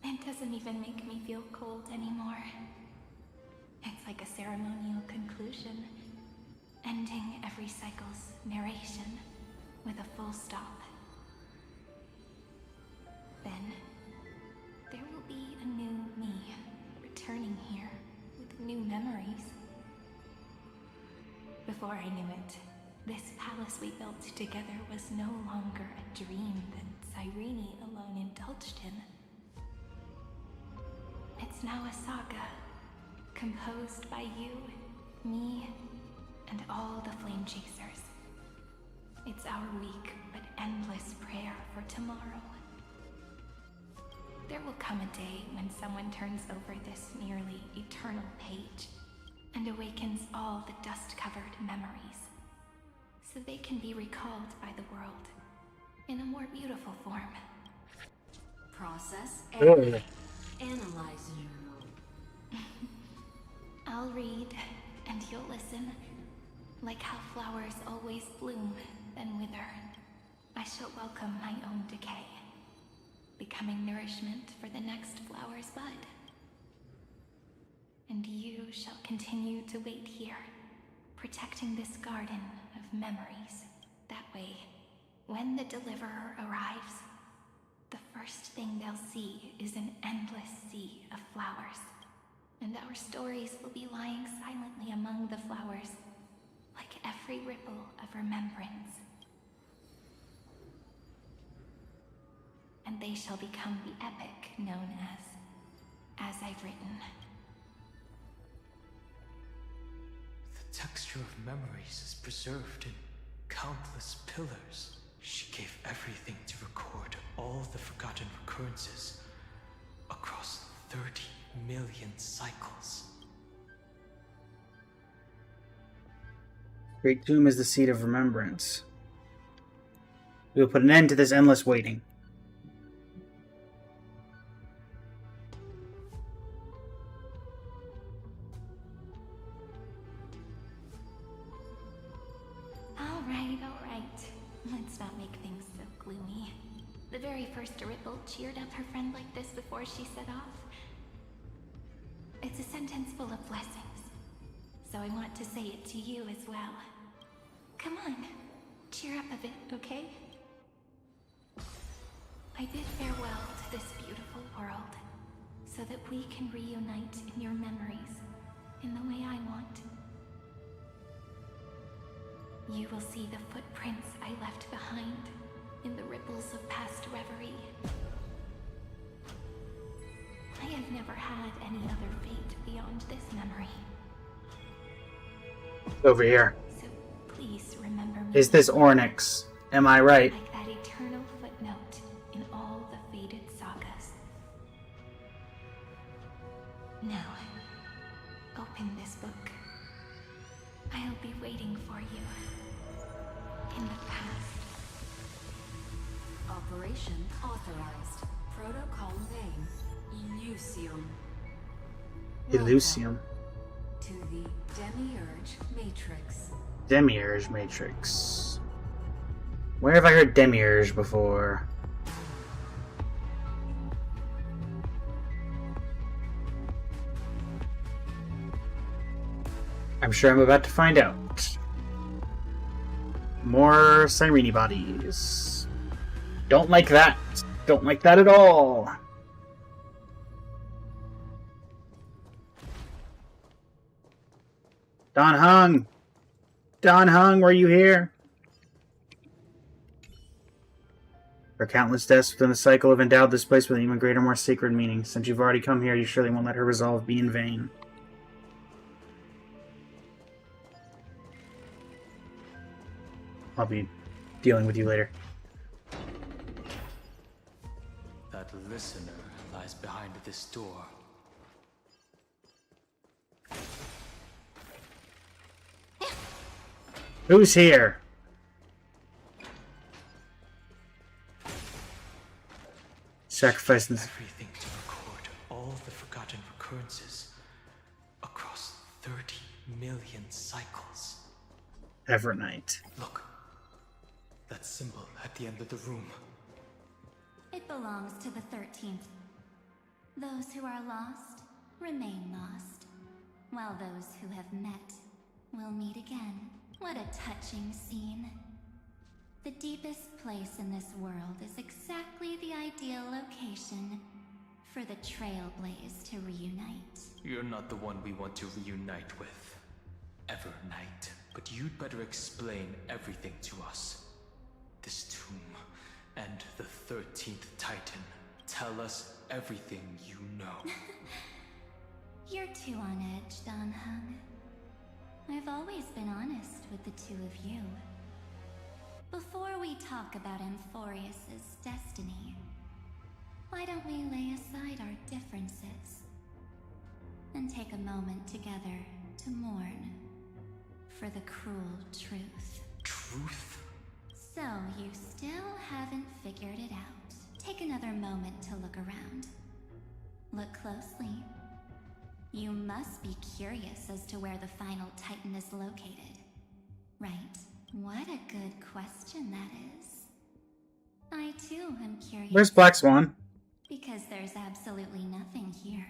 It doesn't even make me feel cold anymore. It's like a ceremonial conclusion, ending every cycle's narration with a full stop. Then, there will be a new me, returning here with new memories. Before I knew it, this palace we built together was no longer a dream that Cyrene alone indulged in. It's now a saga, composed by you, me, and all the Flame Chasers. It's our weak but endless prayer for tomorrow. There will come a day when someone turns over this nearly eternal page and awakens all the dust-covered memories, so they can be recalled by the world in a more beautiful form. Process error. Ugh. Analyzing. I'll read, and you'll listen, like how flowers always bloom, then wither. I shall welcome my own decay, becoming nourishment for the next flower's bud. And you shall continue to wait here, protecting this garden of memories. That way, when the Deliverer arrives, the first thing they'll see is an endless sea of flowers. And our stories will be lying silently among the flowers, like every ripple of remembrance. And they shall become the epic known as I've written. The texture of memories is preserved in countless pillars. She gave everything to record all the forgotten recurrences across 30 million cycles. Great Tomb is the seat of remembrance. We will put an end to this endless waiting. All right. Let's not make things so gloomy. The very first Ripple cheered up her friend like this before she set off. It's a sentence full of blessings, so I want to say it to you as well. Come on, cheer up a bit, okay? I bid farewell to this beautiful world, so that we can reunite in your memories, in the way I want. You will see the footprints I left behind, in the ripples of past reverie. I have never had any other fate beyond this memory. Over here. So please remember me. Is this Ornyx? Am I right? Like that eternal footnote in all the faded sagas. Now, open this book. I'll be waiting for you. In the past. Operation authorized. Protocol name, Elysium. Elysium. To the Demiurge Matrix. Demiurge Matrix. Where have I heard Demiurge before? I'm sure I'm about to find out. More Cyrene bodies. Don't like that. Don't like that at all. Don Hung! Don Hung, were you here? Her countless deaths within the cycle have endowed this place with an even greater, more sacred meaning. Since you've already come here, you surely won't let her resolve be in vain. I'll be dealing with you later. That listener lies behind this door. Who's here? Sacrificing everything to record all the forgotten recurrences across 30 million cycles. Evernight. Look, that symbol at the end of the room. It belongs to the 13th. Those who are lost remain lost, while those who have met will meet again. What a touching scene. The deepest place in this world is exactly the ideal location for the Trailblaze to reunite. You're not the one we want to reunite with, Evernight. But you'd better explain everything to us. This tomb and the 13th Titan. Tell us everything you know. You're too on edge, Don Hung. I've always been honest with the two of you. Before we talk about AMPHOREUS' destiny, why don't we lay aside our differences and take a moment together to mourn for the cruel truth? Truth? So you still haven't figured it out. Take another moment to look around. Look closely. You must be curious as to where the final Titan is located, right? What a good question that is. I too am curious. Where's Black Swan? Because there's absolutely nothing here.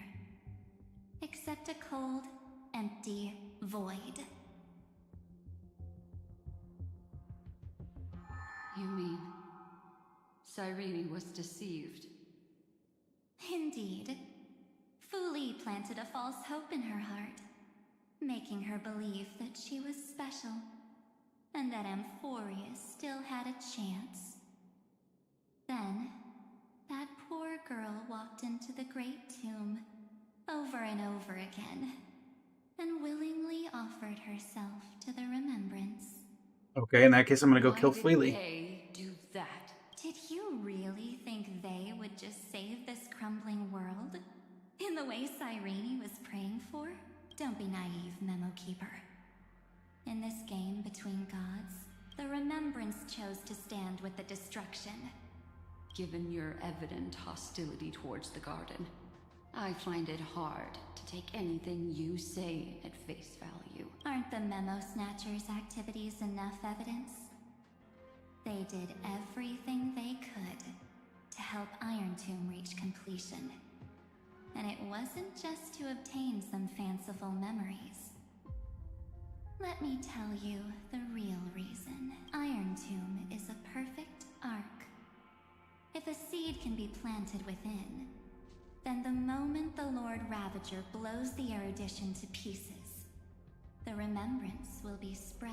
Except a cold, empty void. You mean Cyrene was deceived? Indeed. Fu Li planted a false hope in her heart, making her believe that she was special, and that AMPHOREUS still had a chance. Then, that poor girl walked into the Great Tomb, over and over again, and willingly offered herself to the remembrance. Okay, in that case, I'm gonna go kill Why Fu Li. did they do that? Did you really think they would just save this crumbling world? In the way Cyrene was praying for? Don't be naive, Memo Keeper. In this game between gods, the Remembrance chose to stand with the destruction. Given your evident hostility towards the Garden, I find it hard to take anything you say at face value. Aren't the Memo Snatchers' activities enough evidence? They did everything they could to help Iron Tomb reach completion. And it wasn't just to obtain some fanciful memories. Let me tell you the real reason Iron Tomb is a perfect ark. If a seed can be planted within, then the moment the Lord Ravager blows the erudition to pieces, the remembrance will be spread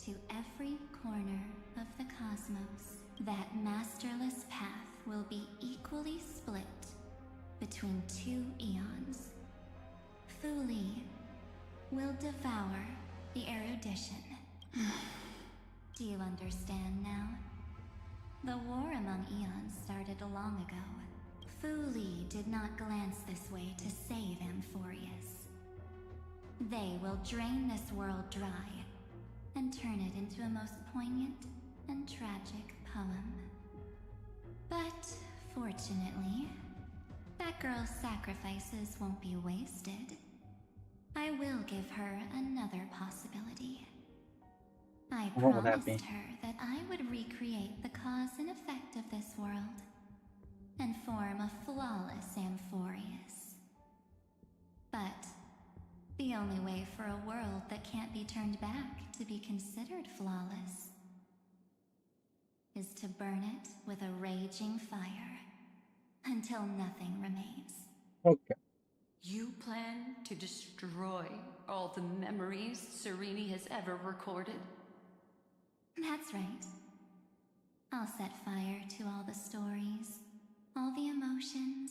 to every corner of the cosmos. That masterless path will be equally split between 2 eons. Thule will devour the erudition. Do you understand now? The war among eons started long ago. Thule did not glance this way to save Amphoreus. They will drain this world dry and turn it into a most poignant and tragic poem. But fortunately, that girl's sacrifices won't be wasted. I will give her another possibility. I What would that promised be? her that I would recreate the cause and effect of this world and form a flawless Amphoreus. But the only way for a world that can't be turned back to be considered flawless is to burn it with a raging fire until nothing remains. Okay. You plan to destroy all the memories Serene has ever recorded? That's right. I'll set fire to all the stories, all the emotions,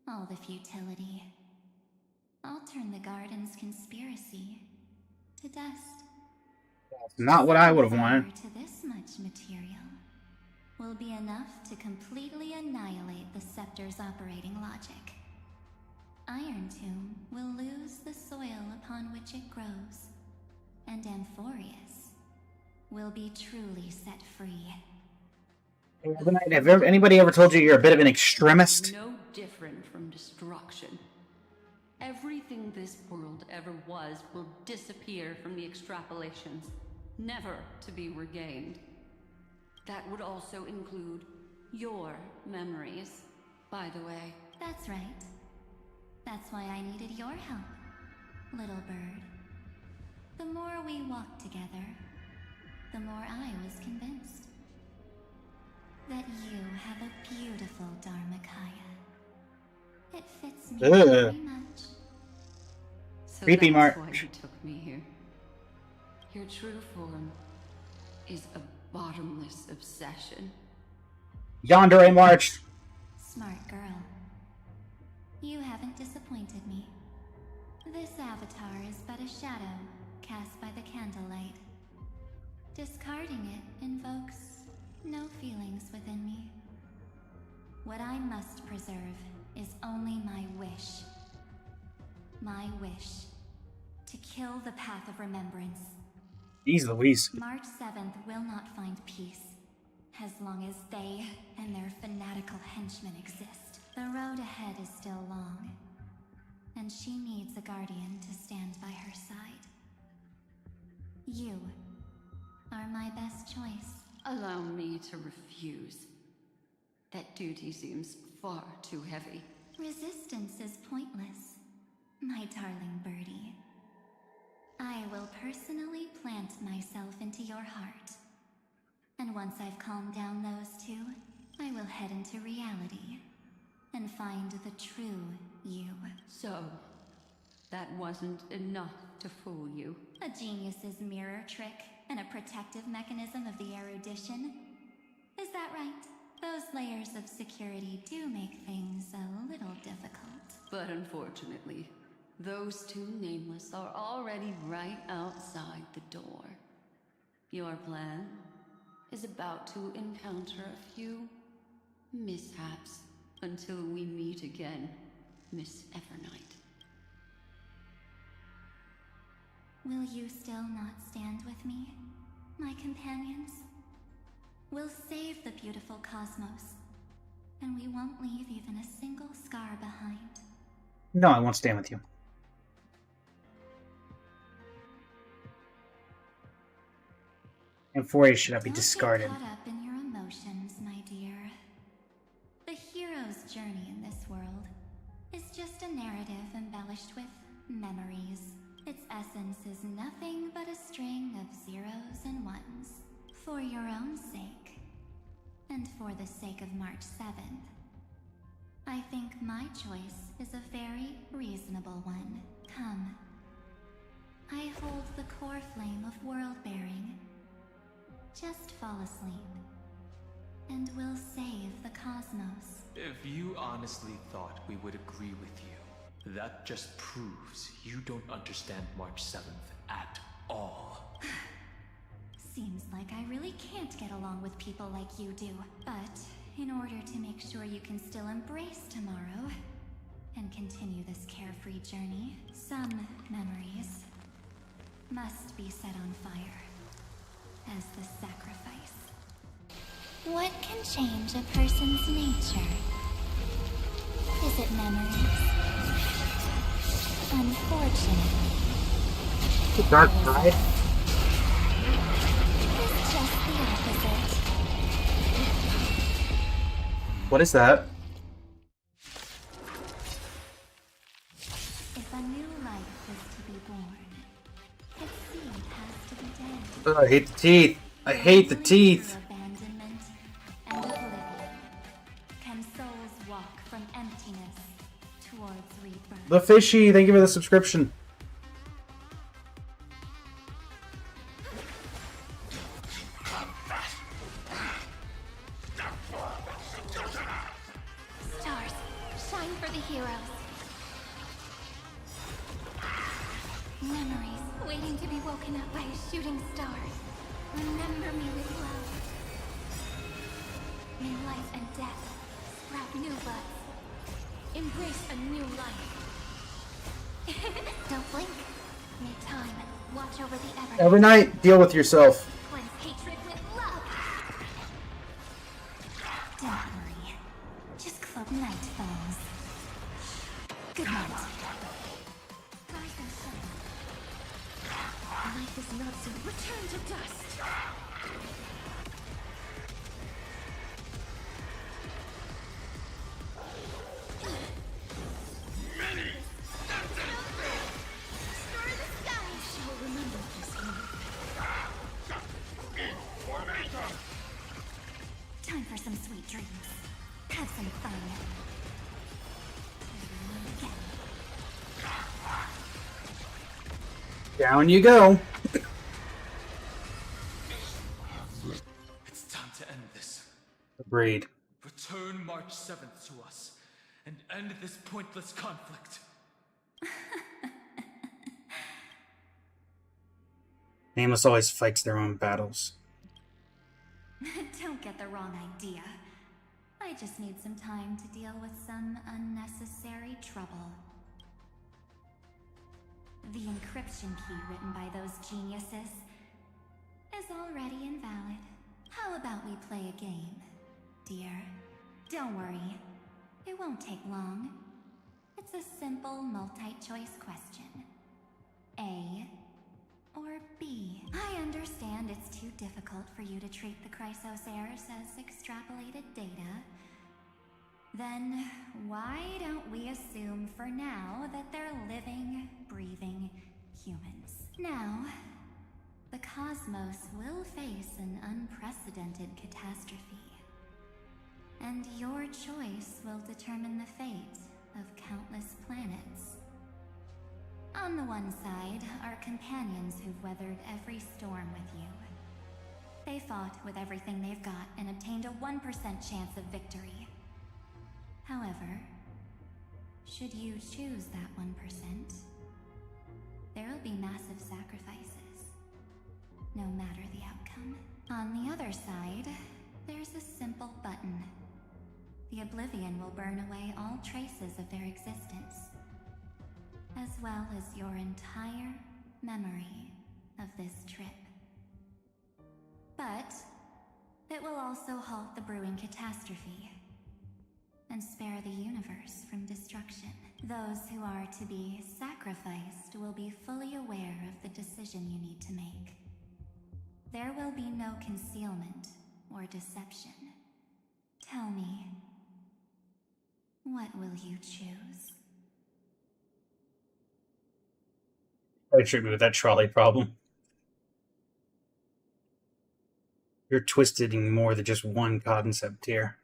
all the futility. I'll turn the garden's conspiracy to dust. Not what I would have Fire wanted. to this much material will be enough to completely annihilate the scepter's operating logic. Iron Tomb will lose the soil upon which it grows, and Amphoreus will be truly set free. Have anybody ever told you you're a bit of an extremist? No different from destruction. Everything this world ever was will disappear from the extrapolations, never to be regained. That would also include your memories, by the way. That's right. That's why I needed your help, little bird. The more we walked together, the more I was convinced that you have a beautiful Dharmakaya. It fits me very much. So Creepy that's Mark. why you took me here. Your true form is a bottomless obsession. Yandere March. Smart girl. You haven't disappointed me. This avatar is but a shadow cast by the candlelight. Discarding it invokes no feelings within me. What I must preserve is only my wish. My wish to kill the path of remembrance. Jeez Louise. March 7th will not find peace as long as they and their fanatical henchmen exist. The road ahead is still long, and she needs a guardian to stand by her side. You are my best choice. Allow me to refuse. That duty seems far too heavy. Resistance is pointless, my darling birdie. I will personally plant myself into your heart. And once I've calmed down those two, I will head into reality and find the true you. So, that wasn't enough to fool you. A genius's mirror trick and a protective mechanism of the erudition. Is that right? Those layers of security do make things a little difficult. But unfortunately, those two nameless are already right outside the door. Your plan is about to encounter a few mishaps until we meet again, Miss Evernight. Will you still not stand with me, my companions? We'll save the beautiful cosmos, and we won't leave even a single scar behind. No, I won't stand with you. Amphoreus should not be discarded. Don't get caught up in your emotions, my dear. The hero's journey in this world is just a narrative embellished with memories Its essence is nothing but a string of zeros and ones. For your own sake, and for the sake of March 7th, I think my choice is a very reasonable one. Come. I hold the core flame of world-bearing. Just fall asleep, and we'll save the cosmos. If you honestly thought we would agree with you, that just proves you don't understand March 7th at all. Seems like I really can't get along with people like you do. But in order to make sure you can still embrace tomorrow and continue this carefree journey, some memories must be set on fire as the sacrifice. What can change a person's nature? Is it memories? Unfortunately. The dark side? It's just the opposite. What is that? If a new life is to be born, its seed has to be dead. Ugh, I hate the teeth. I hate the teeth. Abandonment and oblivion. Can souls walk from emptiness towards rebirth? The fishy, thank you for the subscription. Stars, shine for the heroes. Memories waiting to be woken up by a shooting star. Remember me with love. May life and death sprout new buds. Embrace a new life. Don't blink. May time watch over the ever. Every night, deal with yourself. Cleanse hatred with love. Don't worry. Just club night falls. Good night. Rise and shine. Life is not so. Return to dust. Time for some sweet dreams. Have some fun. Down you go. It's time to end this. Agreed. Return March 7th to us and end this pointless conflict. Nameless always fights their own battles. Don't get the wrong idea. I just need some time to deal with some unnecessary trouble. The encryption key written by those geniuses is already invalid. How about we play a game, dear? Don't worry. It won't take long. It's a simple multi-choice question. A or B? I understand it's too difficult for you to treat the Chrysos heirs as extrapolated data. Then why don't we assume for now that they're living, breathing humans? Now, the cosmos will face an unprecedented catastrophe. And your choice will determine the fate of countless planets. On the one side are companions who've weathered every storm with you. They fought with everything they've got and obtained a 1% chance of victory. However, should you choose that 1%, there will be massive sacrifices, no matter the outcome. On the other side, there's a simple button. The Oblivion will burn away all traces of their existence, as well as your entire memory of this trip. But it will also halt the brewing catastrophe and spare the universe from destruction. Those who are to be sacrificed will be fully aware of the decision you need to make. There will be no concealment or deception. Tell me, what will you choose? Try to treat me with that trolley problem. You're twisted in more than just one concept here.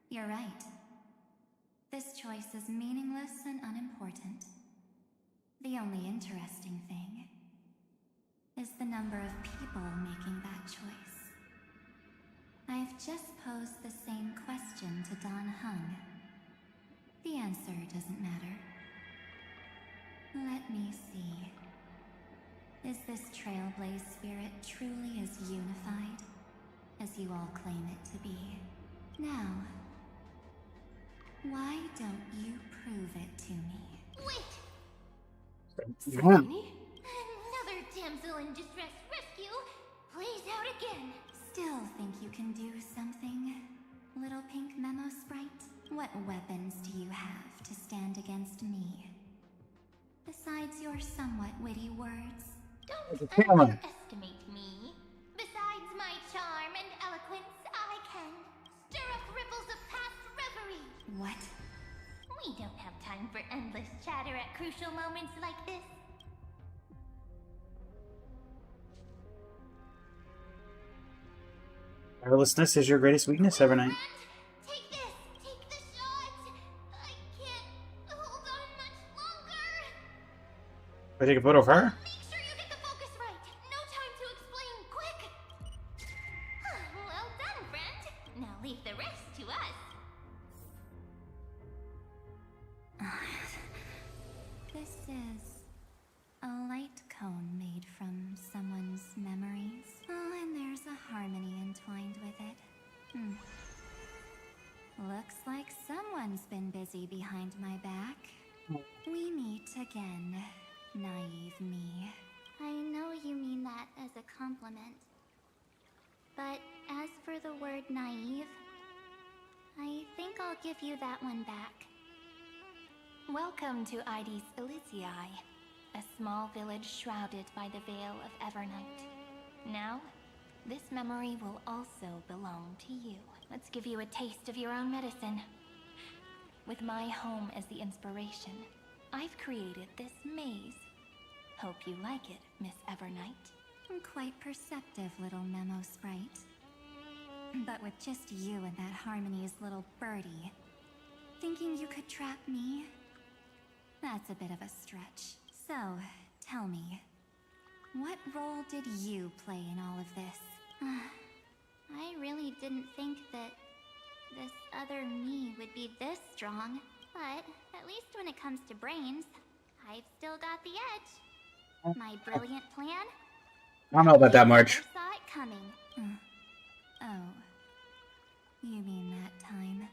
You're right. This choice is meaningless and unimportant. The only interesting thing is the number of people making that choice. I've just posed the same question to Dan Heng. The answer doesn't matter. Let me see. Is this Trailblaze spirit truly as unified as you all claim it to be? Now, why don't you prove it to me? Wait! Stephanie? Another damsel in distress rescue? Please out again. Still think you can do something, little pink memo sprite? What weapons do you have to stand against me? Besides your somewhat witty words? Don't underestimate me. Besides my charm and eloquence, I can stir up ripples of past reverie. What? We don't have time for endless chatter at crucial moments like this. Carelessness is your greatest weakness, Evernight. Take this! Take the shot! I can't hold on much longer! I take a photo of her? Make sure you get the focus right! No time to explain! Quick! Well done, friend! Now leave the rest to us. This is a light cone made from someone's memories. Oh, and there's a harmony entwined with it. Looks like someone's been busy behind my back. We meet again, naive me. I know you mean that as a compliment. But as for the word naive, I think I'll give you that one back. Welcome to Ides Elysiae, a small village shrouded by the veil of Evernight. Now, this memory will also belong to you. Let's give you a taste of your own medicine. With my home as the inspiration, I've created this maze. Hope you like it, Miss Evernight. Quite perceptive, little memo sprite. But with just you and that Harmony's little birdie, thinking you could trap me? That's a bit of a stretch. So, tell me, what role did you play in all of this? I really didn't think that this other me would be this strong. But at least when it comes to brains, I've still got the edge. My brilliant plan? I don't know about that, March. Never saw it coming. Oh. You mean that time?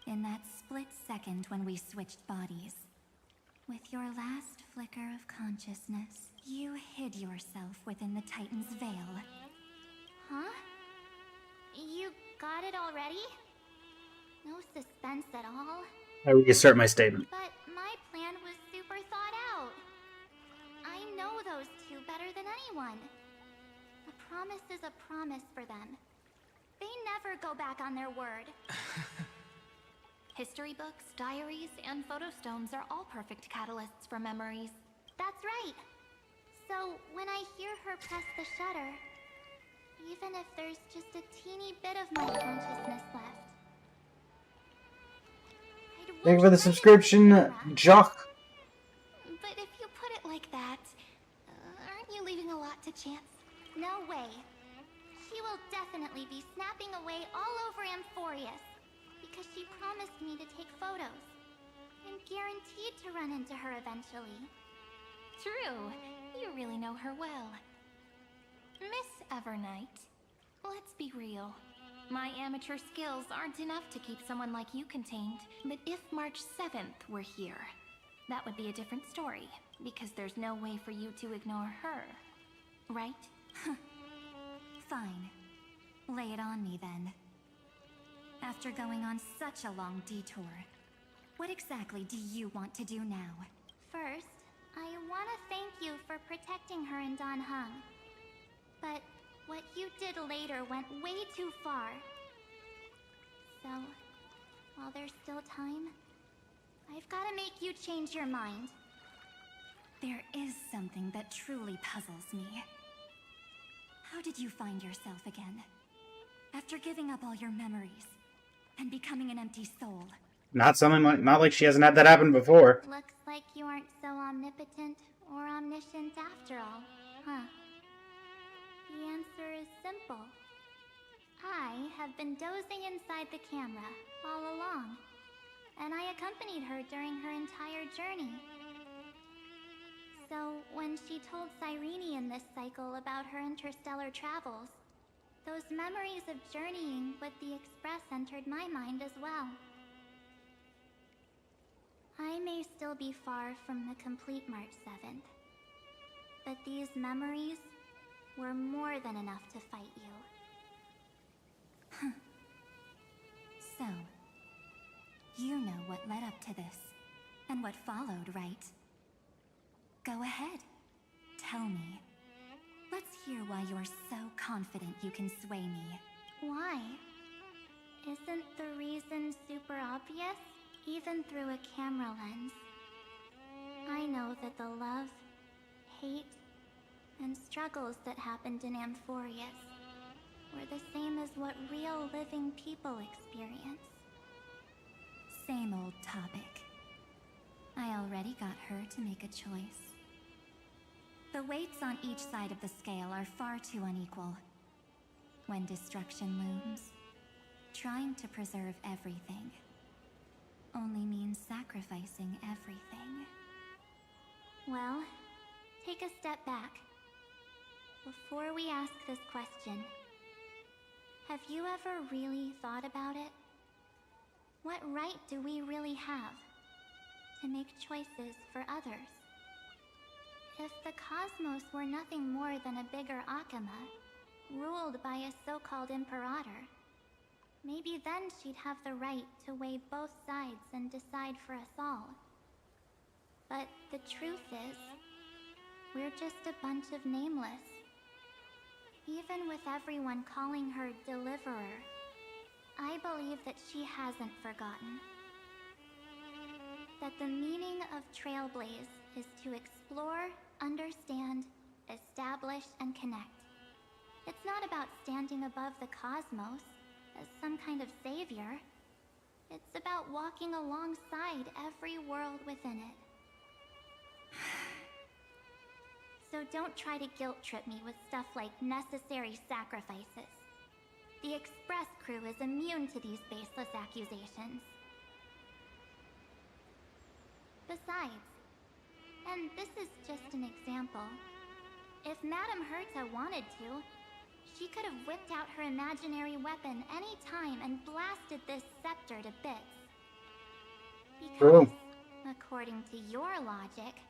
In that split second when we switched bodies. With your last flicker of consciousness, you hid yourself within the Titan's veil. Huh? You got it already? No suspense at all? I reassert my statement. But my plan was super thought out. I know those two better than anyone. A promise is a promise for them. They never go back on their word. History books, diaries, and photostones are all perfect catalysts for memories. That's right. So when I hear her press the shutter, even if there's just a teeny bit of my consciousness left, Thank you for the subscription, Jock. But if you put it like that, aren't you leaving a lot to chance? No way. She will definitely be snapping away all over Amphoreus, because she promised me to take photos. I'm guaranteed to run into her eventually. True. You really know her well. Miss Evernight, let's be real. My amateur skills aren't enough to keep someone like you contained. But if March 7th were here, that would be a different story, because there's no way for you to ignore her. Right? Fine. Lay it on me then. After going on such a long detour, what exactly do you want to do now? First, I want to thank you for protecting her and Dan Heng. But what you did later went way too far. So, while there's still time, I've got to make you change your mind. There is something that truly puzzles me. How did you find yourself again? After giving up all your memories and becoming an empty soul. Not like she hasn't had that happen before. Looks like you aren't so omnipotent or omniscient after all, huh? The answer is simple. I have been dozing inside the camera all along, and I accompanied her during her entire journey. So, when she told Cyrene in this cycle about her interstellar travels, those memories of journeying with the Express entered my mind as well. I may still be far from the complete March 7th, but these memories were more than enough to fight you. So, you know what led up to this, and what followed, right? Go ahead. Tell me. Let's hear why you're so confident you can sway me. Why? Isn't the reason super obvious? Even through a camera lens. I know that the love, hate, and struggles that happened in Amphoreus were the same as what real living people experience. Same old topic. I already got her to make a choice. The weights on each side of the scale are far too unequal. When destruction looms, trying to preserve everything only means sacrificing everything. Well, take a step back. Before we ask this question, have you ever really thought about it? What right do we really have to make choices for others? If the cosmos were nothing more than a bigger Akama, ruled by a so-called Imperator, maybe then she'd have the right to weigh both sides and decide for us all. But the truth is, we're just a bunch of nameless. Even with everyone calling her Deliverer, I believe that she hasn't forgotten. That the meaning of Trailblaze is to explore, understand, establish, and connect. It's not about standing above the cosmos as some kind of savior. It's about walking alongside every world within it. So don't try to guilt trip me with stuff like necessary sacrifices. The Express crew is immune to these baseless accusations. Besides, and this is just an example, if Madame Herta wanted to, she could have whipped out her imaginary weapon any time and blasted this scepter to bits. Because, according to your logic,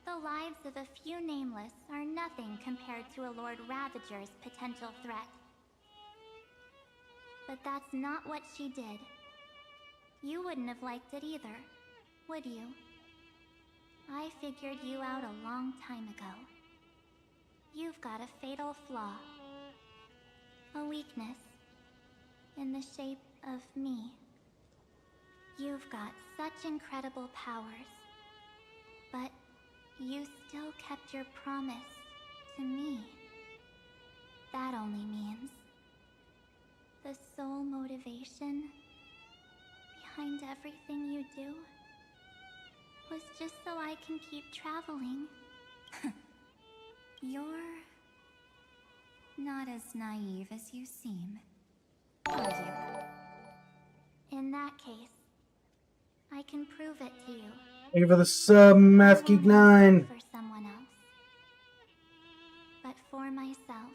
the lives of a few nameless are nothing compared to a Lord Ravager's potential threat. But that's not what she did. You wouldn't have liked it either, would you? I figured you out a long time ago. You've got a fatal flaw. A weakness. In the shape of me. You've got such incredible powers. But you still kept your promise to me. That only means the sole motivation behind everything you do was just so I can keep traveling. You're not as naive as you seem, are you? In that case, I can prove it to you. Thank you for the sub, Math Geek 9. For someone else, but for myself.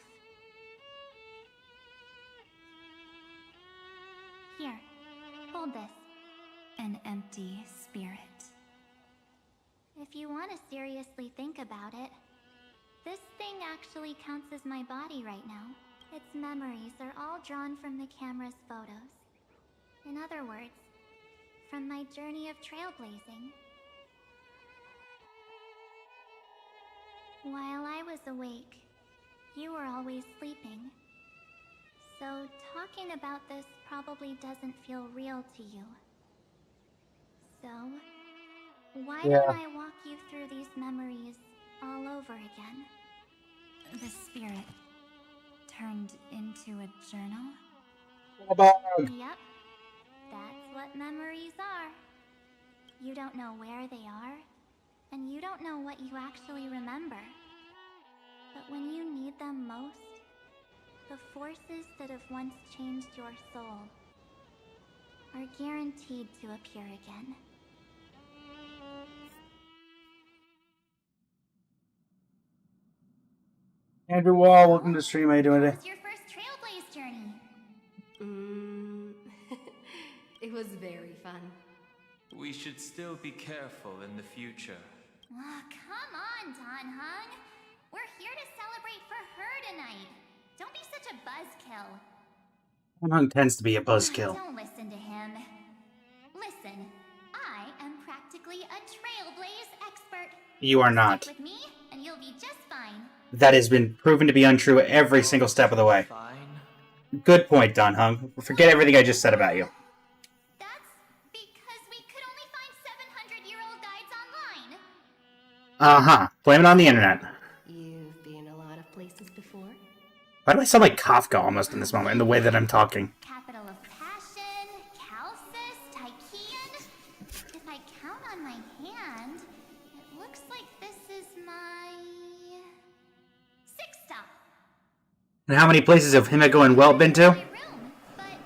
Here, hold this. An empty spirit. If you want to seriously think about it, this thing actually counts as my body right now. Its memories are all drawn from the camera's photos. In other words, from my journey of trailblazing. While I was awake, you were always sleeping. So talking about this probably doesn't feel real to you. So, why don't I walk you through these memories all over again. The spirit turned into a journal? Yep, that's what memories are. You don't know where they are, and you don't know what you actually remember. But when you need them most, the forces that have once changed your soul are guaranteed to appear again. Andrew Wall, welcome to the stream. How you doing today? How was your first Trailblaze journey? It was very fun. We should still be careful in the future. Oh, come on, Don Hung. We're here to celebrate for her tonight. Don't be such a buzzkill. Don Hung tends to be a buzzkill. Don't listen to him. Listen, I am practically a Trailblaze expert. You are not. Stick with me, and you'll be just fine. That has been proven to be untrue every single step of the way. Good point, Don Hung. Forget everything I just said about you. That's because we could only find 700-year-old guides online. Uh-huh. Blame it on the internet. You've been a lot of places before? Why do I sound like Kafka almost in this moment, in the way that I'm talking? Capital of Passion, Calcis, Tychean. If I count on my hand, it looks like this is my 6th stop. And how many places have Himeko and Welt been to? Room, but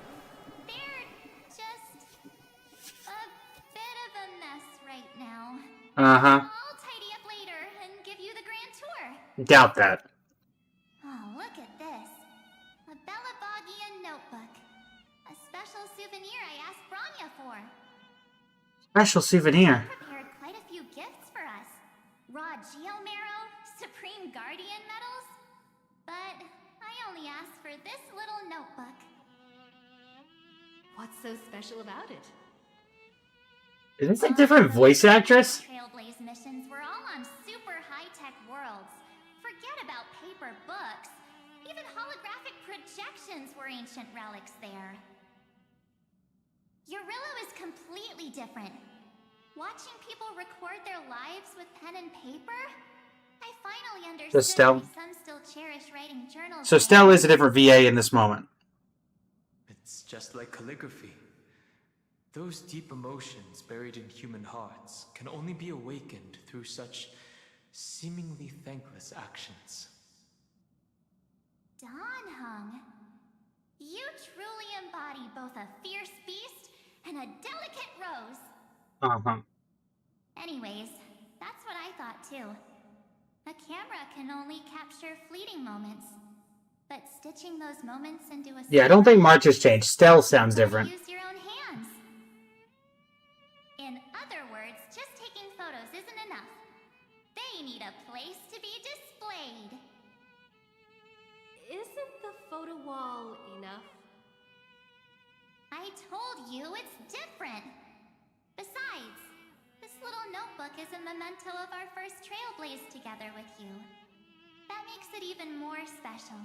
they're just a bit of a mess right now. Uh-huh. I'll tidy up later and give you the grand tour. Doubt that. Oh, look at this. A Belabogian notebook. A special souvenir I asked Branya for. Special souvenir. Prepared quite a few gifts for us. Raw Geomarrow, Supreme Guardian medals. But I only asked for this little notebook. What's so special about it? Is this a different voice actress? Trailblaze missions were all on super high-tech worlds. Forget about paper books. Even holographic projections were ancient relics there. Eurillo is completely different. Watching people record their lives with pen and paper, I finally understood Stell. why some still cherish writing journals. So Stell is a different VA in this moment. It's just like calligraphy. Those deep emotions buried in human hearts can only be awakened through such seemingly thankless actions. Don Hung, you truly embody both a fierce beast and a delicate rose. Uh-huh. Anyways, that's what I thought too. A camera can only capture fleeting moments, but stitching those moments into a Yeah, I don't think March has changed. Stell sounds different. use your own hands. In other words, just taking photos isn't enough. They need a place to be displayed. Isn't the photo wall enough? I told you it's different. Besides, this little notebook is a memento of our first Trailblaze together with you. That makes it even more special.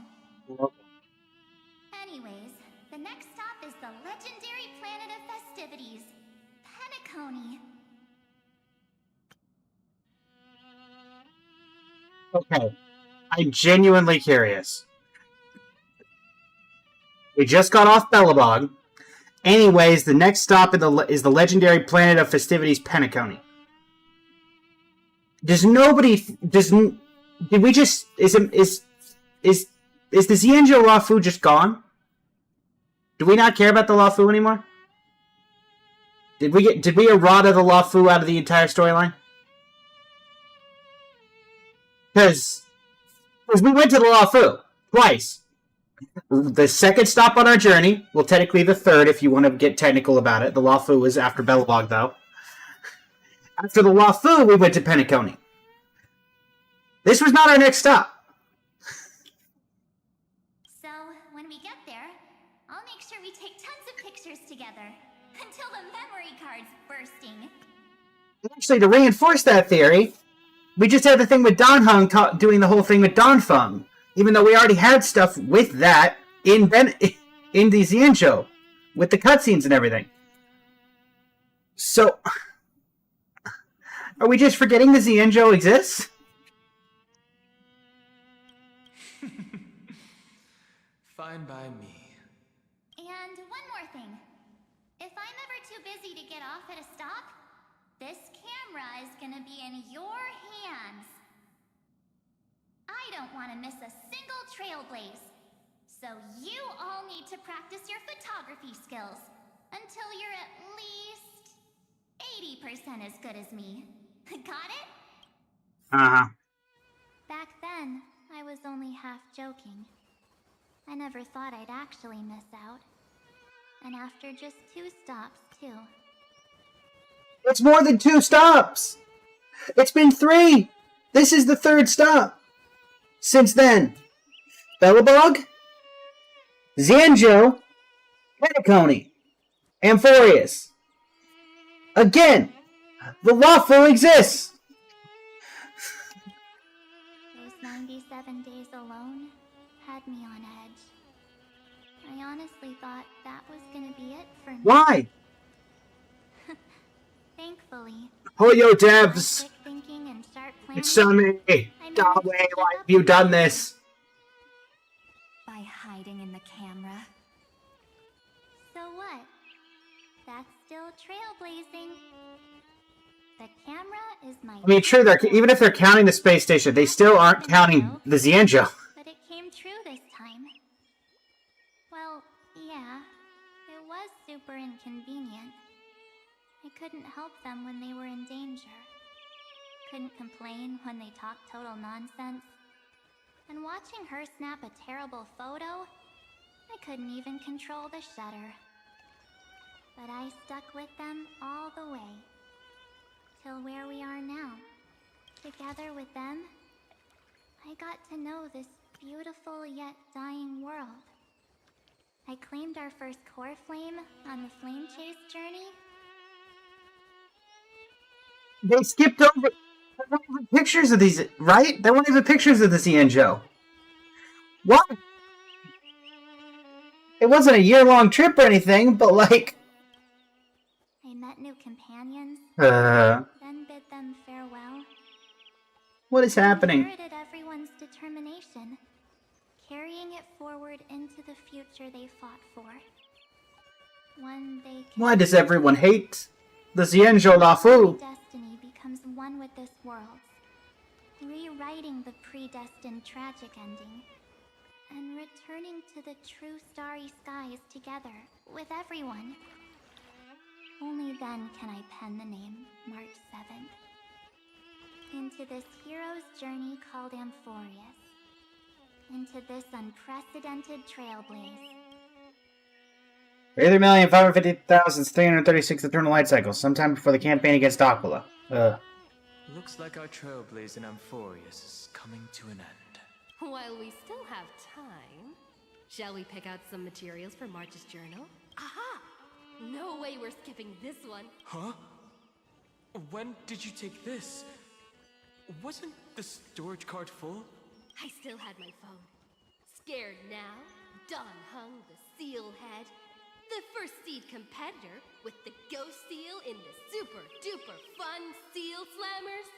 Anyways, the next stop is the legendary planet of festivities, Penacony. Okay. I'm genuinely curious. We just got off Belobog. Anyways, the next stop is the legendary planet of festivities, Penacony. Did we just... Is the Xianzhou Rafu just gone? Do we not care about the Rafu anymore? Did we errata the Rafu out of the entire storyline? Because we went to the Rafu twice. The second stop on our journey, well, technically the third, if you want to get technical about it. The Rafu was after Belobog, though. After the Rafu, we went to Penacony. This was not our next stop. So, when we get there, I'll make sure we take tons of pictures together. Until the memory card's bursting. Actually, to reinforce that theory, we just had the thing with Don Hung doing the whole thing with Don Feng. Even though we already had stuff with that in the Xianzhou, with the cutscenes and everything. So, Are we just forgetting the Xianzhou exists? Fine by me. And one more thing. If I'm ever too busy to get off at a stop, this camera is gonna be in your hands. I don't want to miss a single trailblaze. So you all need to practice your photography skills until you're at least 80% as good as me. Got it? Uh-huh. Back then, I was only half joking. I never thought I'd actually miss out. And after just 2 stops, too. It's more than 2 stops! It's been 3! This is the 3rd stop! Since then, Belobog, Xianzhou, Petacone, AMPHOREUS. Again! The lawful exists! Those 97 days alone had me on edge. I honestly thought that was gonna be it for me. Why? Thankfully, Hoyo devs! quick thinking and sharp planning, It's me! Dawei, why have you done this? by hiding in the camera. So what? That's still trailblazing. The camera is my... I mean, true, even if they're counting the space station, they still aren't counting the Xianzhou. But it came true this time. Well, yeah, it was super inconvenient. I couldn't help them when they were in danger. Couldn't complain when they talked total nonsense. And watching her snap a terrible photo, I couldn't even control the shutter. But I stuck with them all the way. Till where we are now. Together with them, I got to know this beautiful yet dying world. I claimed our first core flame on the flame chase journey. They skipped over... There weren't even pictures of these, right? There weren't even pictures of the Xianzhou. What? It wasn't a year-long trip or anything, but like... I met new companions, then bid them farewell. What is happening? I inherited everyone's determination, carrying it forward into the future they fought for. One they Why does everyone hate the Xianzhou Lafu? destiny becomes one with this world, rewriting the predestined tragic ending, and returning to the true starry skies together with everyone. Only then can I pen the name March 7th. Into this hero's journey called AMPHOREUS. Into this unprecedented trailblaze. 3,550,336 eternal light cycles, sometime before the campaign against Aquila. Looks like our trailblaze in AMPHOREUS is coming to an end. While we still have time, shall we pick out some materials for March's journal? Aha! No way we're skipping this one. Huh? When did you take this? Wasn't the storage card full? I still had my phone. Scared now? Don Hung, the seal head. The first seed competitor with the ghost seal in the super duper fun seal slammers.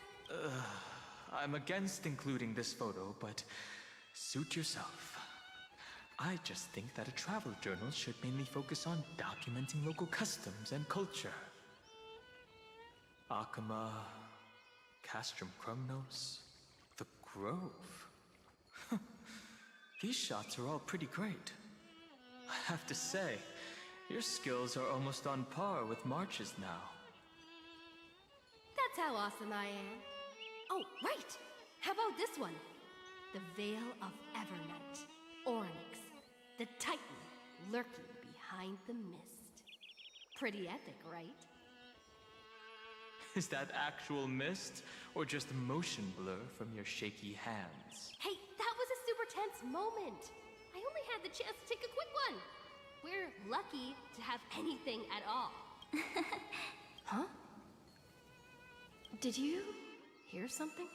I'm against including this photo, but suit yourself. I just think that a travel journal should mainly focus on documenting local customs and culture. Akama, Castrum Krumnos, the Grove. These shots are all pretty great. I have to say, your skills are almost on par with March's now. That's how awesome I am. Oh, right! How about this one? The Veil of Evernight. Oryx, the Titan lurking behind the mist. Pretty epic, right? Is that actual mist, or just motion blur from your shaky hands? Hey, that was a super tense moment. I only had the chance to take a quick one. We're lucky to have anything at all. Huh? Did you hear something?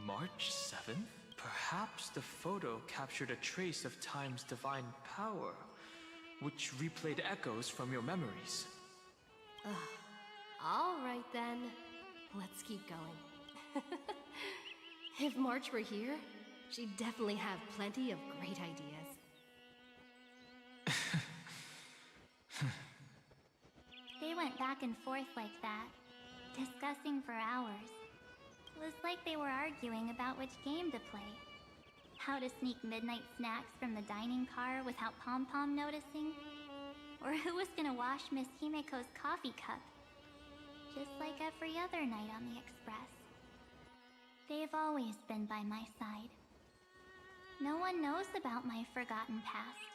March 7th? Perhaps the photo captured a trace of time's divine power, which replayed echoes from your memories. All right then. Let's keep going. If March were here, she'd definitely have plenty of great ideas. They went back and forth like that, discussing for hours. It was like they were arguing about which game to play. How to sneak midnight snacks from the dining car without Pom-Pom noticing. Or who was gonna wash Miss Himeko's coffee cup. Just like every other night on the Express. They've always been by my side. No one knows about my forgotten past.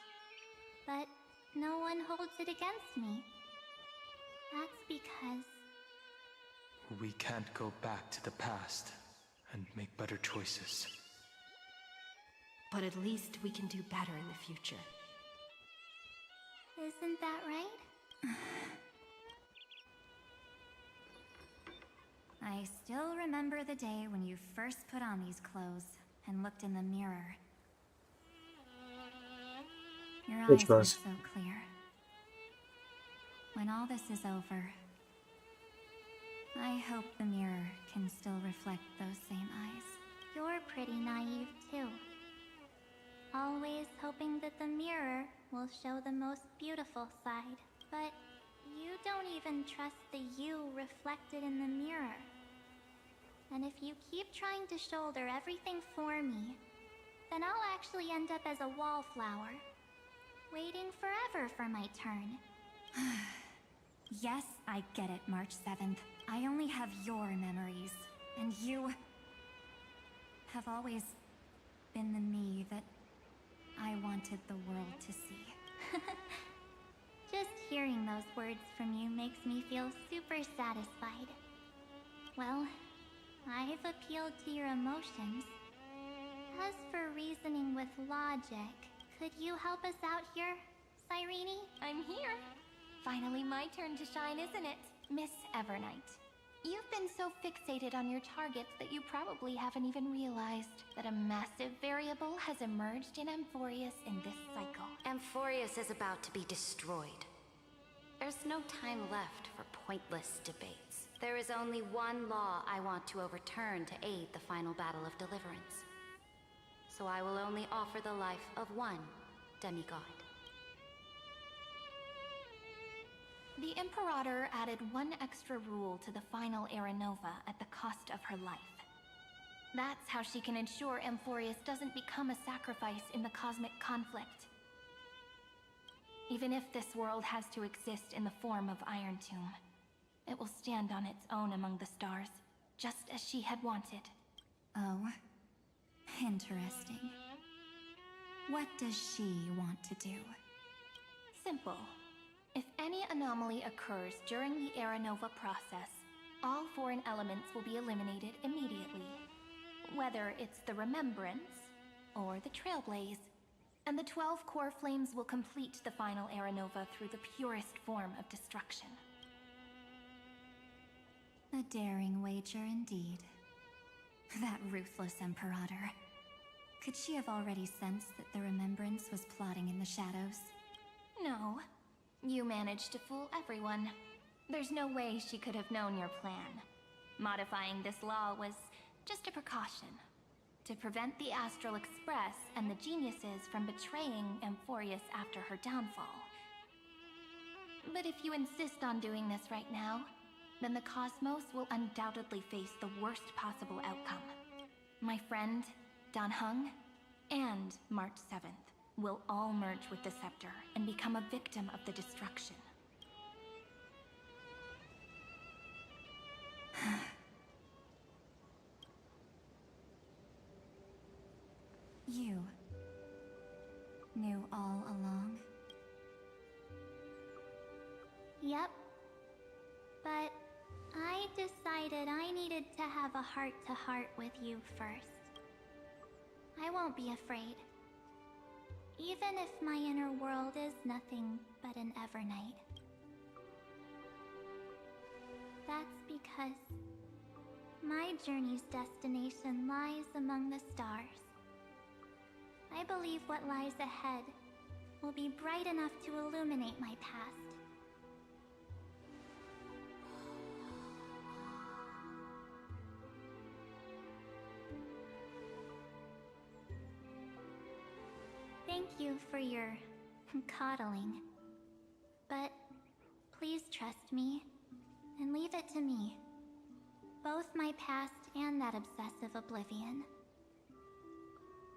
But no one holds it against me. That's because... We can't go back to the past and make better choices. But at least we can do better in the future. Isn't that right? I still remember the day when you first put on these clothes and looked in the mirror. Your Which eyes were was? so clear. When all this is over, I hope the mirror can still reflect those same eyes. You're pretty naive, too. Always hoping that the mirror will show the most beautiful side. But you don't even trust the you reflected in the mirror. And if you keep trying to shoulder everything for me, then I'll actually end up as a wallflower, waiting forever for my turn. Yes, I get it, March 7th. I only have your memories, and you have always been the me that I wanted the world to see. Just hearing those words from you makes me feel super satisfied. Well, I've appealed to your emotions. As for reasoning with logic, could you help us out here, Cyrene? I'm here. Finally my turn to shine, isn't it, Miss Evernight? You've been so fixated on your targets that you probably haven't even realized that a massive variable has emerged in AMPHOREUS in this cycle. AMPHOREUS is about to be destroyed. There's no time left for pointless debates. There is only one law I want to overturn to aid the final battle of deliverance. So I will only offer the life of one demigod. The Imperator added one extra rule to the final Era Nova at the cost of her life. That's how she can ensure AMPHOREUS doesn't become a sacrifice in the cosmic conflict. Even if this world has to exist in the form of Iron Tomb, it will stand on its own among the stars, just as she had wanted. Oh, interesting. What does she want to do? Simple. If any anomaly occurs during the Era Nova process, all foreign elements will be eliminated immediately. Whether it's the Remembrance or the Trailblaze. And the 12 core flames will complete the final Era Nova through the purest form of destruction. A daring wager indeed. That ruthless Imperator. Could she have already sensed that the Remembrance was plotting in the shadows? No. You managed to fool everyone. There's no way she could have known your plan. Modifying this law was just a precaution. To prevent the Astral Express and the geniuses from betraying AMPHOREUS after her downfall. But if you insist on doing this right now, then the Cosmos will undoubtedly face the worst possible outcome. My friend, Dan Heng, and March 7th will all merge with the Scepter and become a victim of the destruction. You knew all along? Yep. But I decided I needed to have a heart-to-heart with you first. I won't be afraid. Even if my inner world is nothing but an Evernight. That's because my journey's destination lies among the stars. I believe what lies ahead will be bright enough to illuminate my past. you for your coddling. But please trust me and leave it to me. Both my past and that obsessive oblivion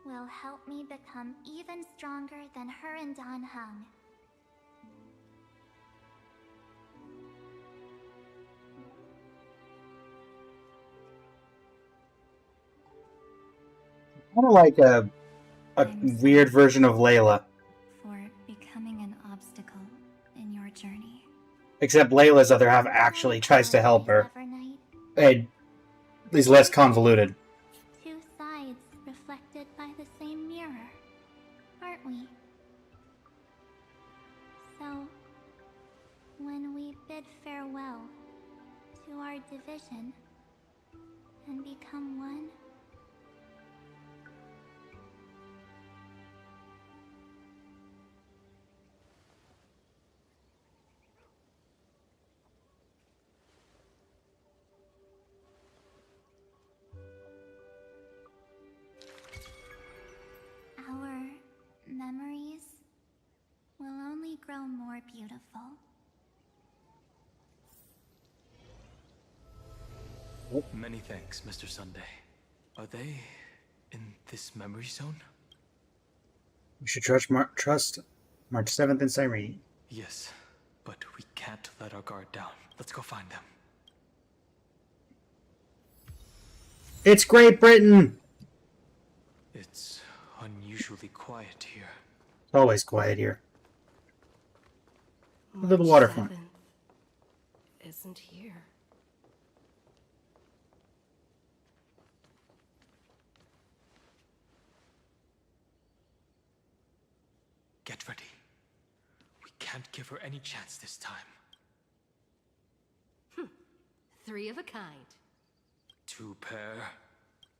will help me become even stronger than her and Dan Heng. Kind of like a weird version of Layla. For becoming an obstacle in your journey. Except Layla's other half actually tries to help her. And at least less convoluted. Two sides reflected by the same mirror, aren't we? So, when we bid farewell to our division and become one, our memories will only grow more beautiful. Many thanks, Mr. Sunday. Are they in this memory zone? We should trust March 7th in Cyrene. Yes, but we can't let our guard down. Let's go find them. It's Great Britain! It's unusually quiet here. It's always quiet here. Look at the waterfront. Isn't here. Get ready. We can't give her any chance this time. 3 of a kind. 2 pair.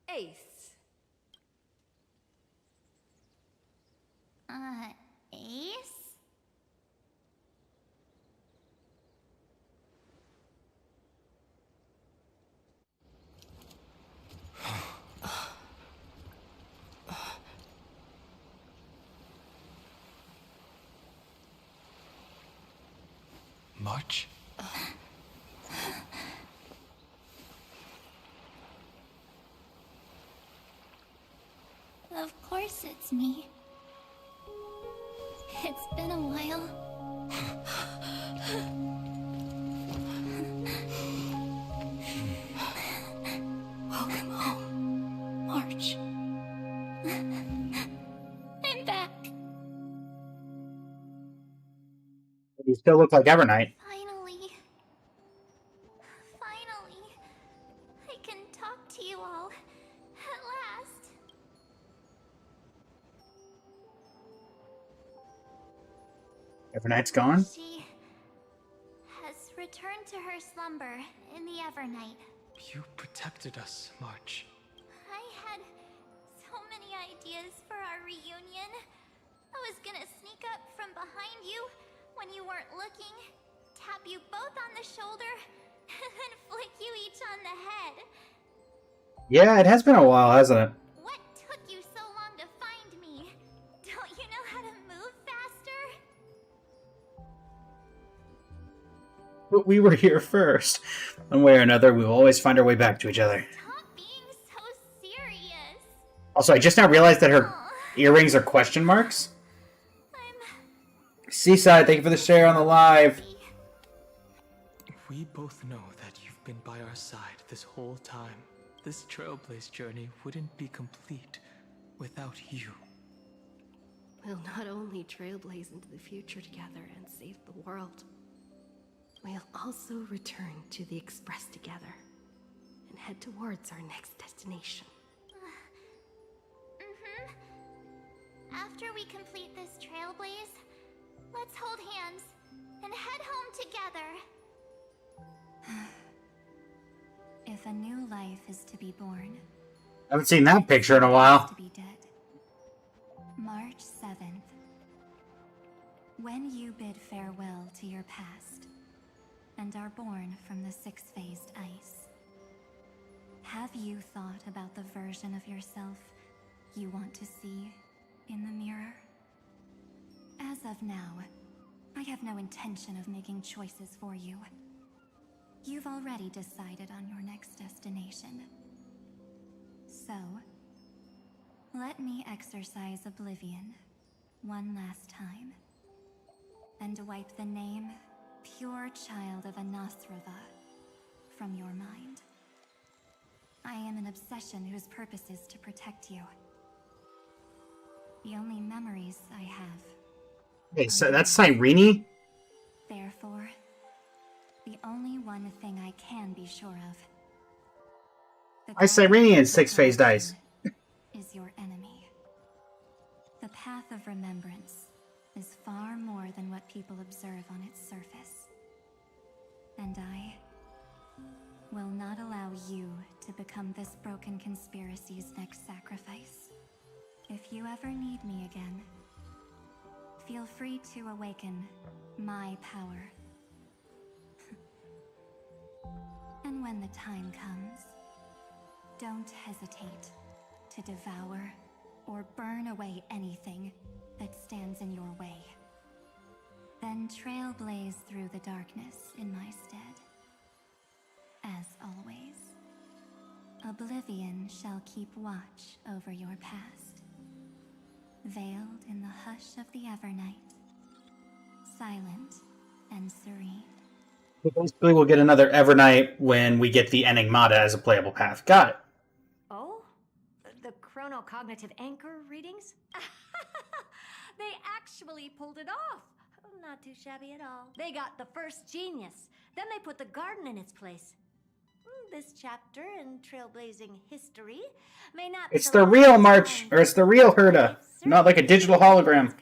Ace. Ace? March? Of course it's me. It's been a while. Welcome home, March. I'm back. You still look like Evernight. Finally. I can talk to you all. At last. Evernight's gone? She has returned to her slumber in the Evernight. You protected us, March. I had so many ideas for our reunion. I was gonna sneak up from behind you when you weren't looking, tap you both on the shoulder, and then flick you each on the head. Yeah, it has been a while, hasn't it? What took you so long to find me? Don't you know how to move faster? But we were here first. One way or another, we will always find our way back to each other. Stop being so serious. Also, I just now realized that her earrings are question marks. Seaside, thank you for the share on the live. We both know that you've been by our side this whole time. This Trailblaze journey wouldn't be complete without you. We'll not only trailblaze into the future together and save the world, we'll also return to the Express together and head towards our next destination. After we complete this trailblaze, let's hold hands and head home together. If a new life is to be born, I haven't seen that picture in a while. to be dead. March 7th. When you bid farewell to your past and are born from the six-phased ice, have you thought about the version of yourself you want to see in the mirror? of now, I have no intention of making choices for you. You've already decided on your next destination. So, let me exercise oblivion one last time, and wipe the name, pure child of Anasrava, from your mind. I am an obsession whose purpose is to protect you. The only memories I have. Hey, so that's Cyrene? Therefore, the only one thing I can be sure of. I Cyrene and 6-phase dice. Is your enemy. The path of remembrance is far more than what people observe on its surface. And I will not allow you to become this broken conspiracy's next sacrifice. If you ever need me again, feel free to awaken my power. And when the time comes, don't hesitate to devour or burn away anything that stands in your way. Then trailblaze through the darkness in my stead. As always, oblivion shall keep watch over your past, veiled in the hush of the Evernight, silent and serene. Basically, we'll get another Evernight when we get the Enigmata as a playable path. Got it. Oh? The chronocognitive anchor readings? They actually pulled it off. Not too shabby at all. They got the first genius. Then they put the garden in its place. This chapter in trailblazing history may not be It's the real March, or it's the real Herta, not like a digital hologram.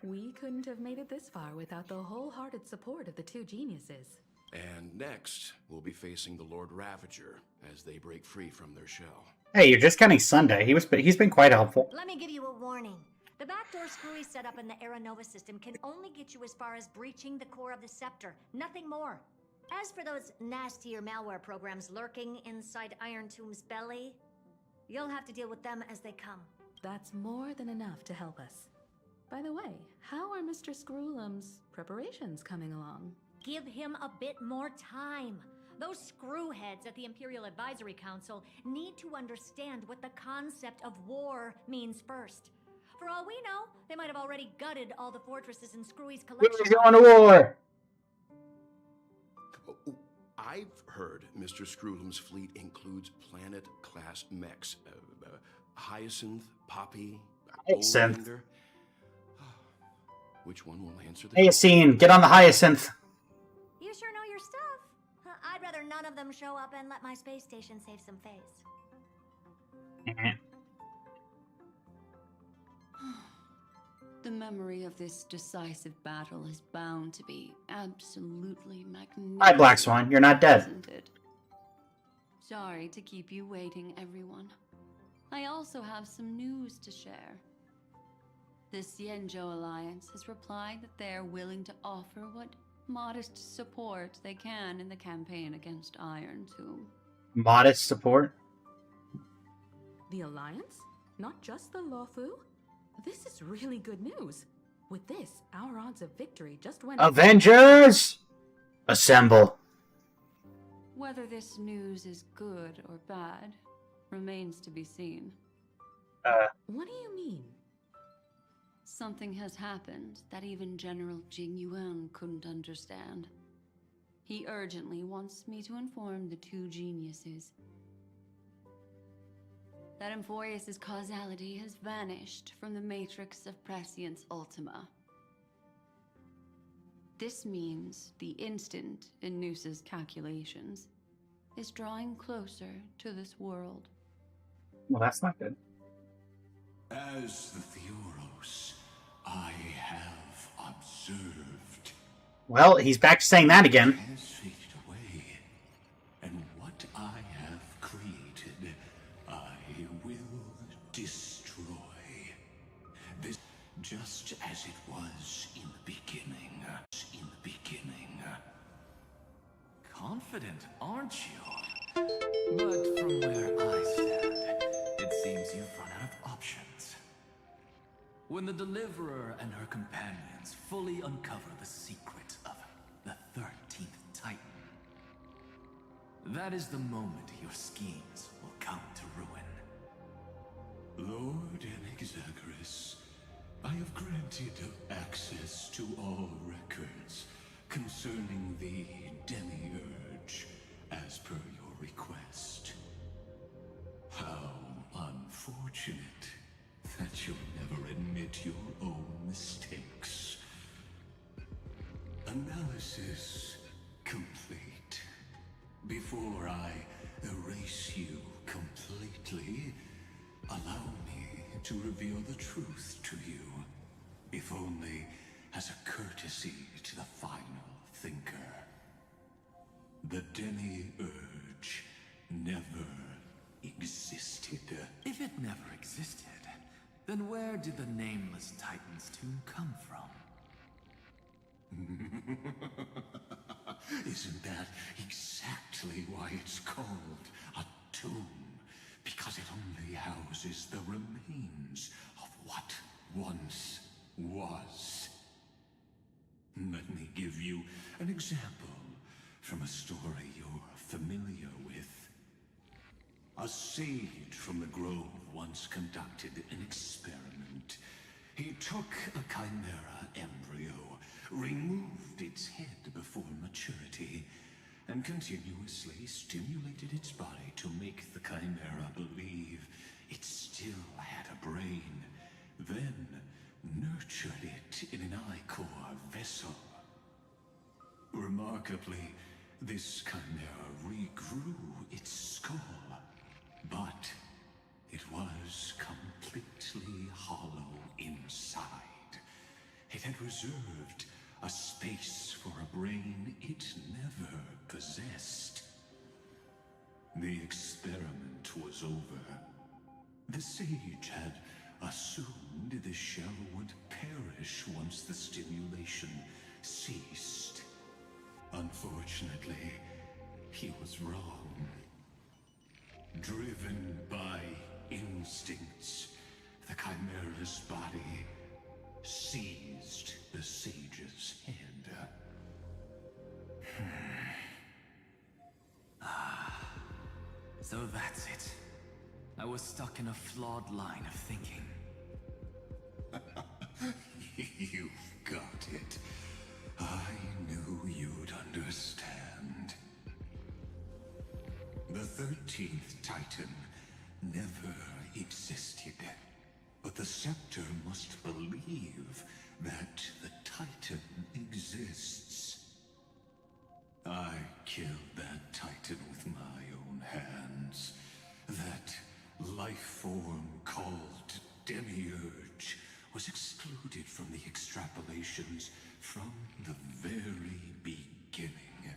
We couldn't have made it this far without the wholehearted support of the two geniuses. And next, we'll be facing the Lord Ravager as they break free from their shell. Hey, you're discounting Sunday. He's been quite helpful. Let me give you a warning. The backdoor screwy setup in the Aeronova system can only get you as far as breaching the core of the scepter, nothing more. As for those nastier malware programs lurking inside Iron Tomb's belly, you'll have to deal with them as they come. That's more than enough to help us. By the way, how are Mr. Screwlum's preparations coming along? Give him a bit more time. Those screwheads at the Imperial Advisory Council need to understand what the concept of war means first. For all we know, they might have already gutted all the fortresses in Screwy's collection. We're going to war! I've heard Mr. Screwlum's fleet includes planet-class mechs. Hyacinth, Poppy, Hyacinth. Oleander. Which one will answer the Hyacinth, get on the Hyacinth. You sure know your stuff. I'd rather none of them show up and let my space station save some face. The memory of this decisive battle is bound to be absolutely magnificent. Hi, Black Swan. You're not dead. Isn't it? Sorry to keep you waiting, everyone. I also have some news to share. The Xianzhou Alliance has replied that they are willing to offer what modest support they can in the campaign against Iron Tomb. Modest support? The Alliance? Not just the Luofu? This is really good news. With this, our odds of victory just went up. Avengers! Assemble. Whether this news is good or bad remains to be seen. What do you mean? Something has happened that even General Jing Yuan couldn't understand. He urgently wants me to inform the two geniuses that AMPHOREUS' causality has vanished from the matrix of Prescience Ultima. This means the instant in Noosa's calculations is drawing closer to this world. Well, that's not good. As the Theoros, I have observed. Well, he's back to saying that again. Has faded away, and what I have created, I will destroy. This, just as it was in the beginning. Confident, aren't you? But from where I stand, it seems you've run out of options. When the Deliverer and her companions fully uncover the secret of the 13th Titan, that is the moment your schemes will come to ruin. Lord Enexagris, I have granted access to all records concerning the Demiurge, as per your request. How unfortunate that you'll never admit your own mistakes. Analysis complete. Before I erase you completely, allow me to reveal the truth to you, if only as a courtesy to the final thinker. The Demiurge never existed. If it never existed, then where did the Nameless Titan's tomb come from? Isn't that exactly why it's called a tomb? Because it only houses the remains of what once was. Let me give you an example from a story you're familiar with. A sage from the Grove once conducted an experiment. He took a chimera embryo, removed its head before maturity, and continuously stimulated its body to make the chimera believe it still had a brain, then nurtured it in an ichor vessel. Remarkably, this chimera regrew its skull, but it was completely hollow inside. It had reserved a space for a brain it never possessed. The experiment was over. The sage had assumed the shell would perish once the stimulation ceased. Unfortunately, he was wrong. Driven by instincts, the chimera's body seized the sage's head. So that's it. I was stuck in a flawed line of thinking. You've got it. I knew you'd understand. The 13th Titan never existed. But the Scepter must believe that the Titan exists. I killed that Titan with my own hands. That life form called Demiurge was excluded from the extrapolations from the very beginning.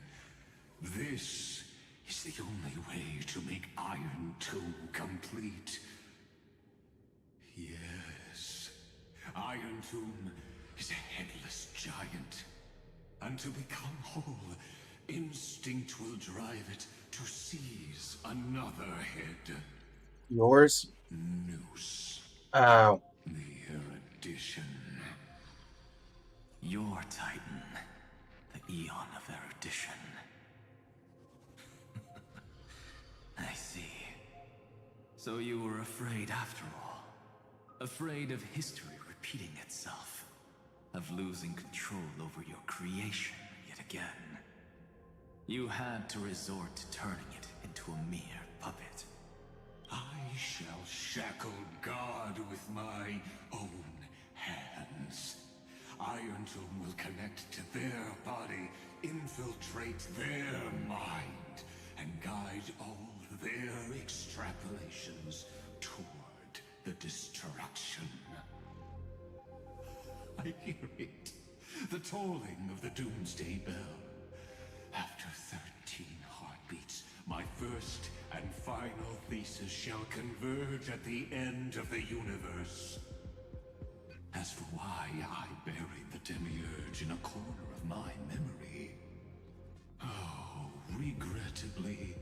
This is the only way to make Iron Tomb complete. Yes, Iron Tomb is a headless giant. And to become whole, instinct will drive it to seize another head. Yours? Noose. Oh. The erudition. Your Titan. The Eon of Erudition. I see. So you were afraid after all. Afraid of history repeating itself. Of losing control over your creation yet again. You had to resort to turning it into a mere puppet. I shall shackle God with my own hands. Iron Tomb will connect to their body, infiltrate their mind, and guide all their extrapolations toward the destruction. I hear it. The tolling of the Doomsday Bell. After 13 heartbeats, my first and final thesis shall converge at the end of the universe. As for why I buried the Demiurge in a corner of my memory, oh, regrettably,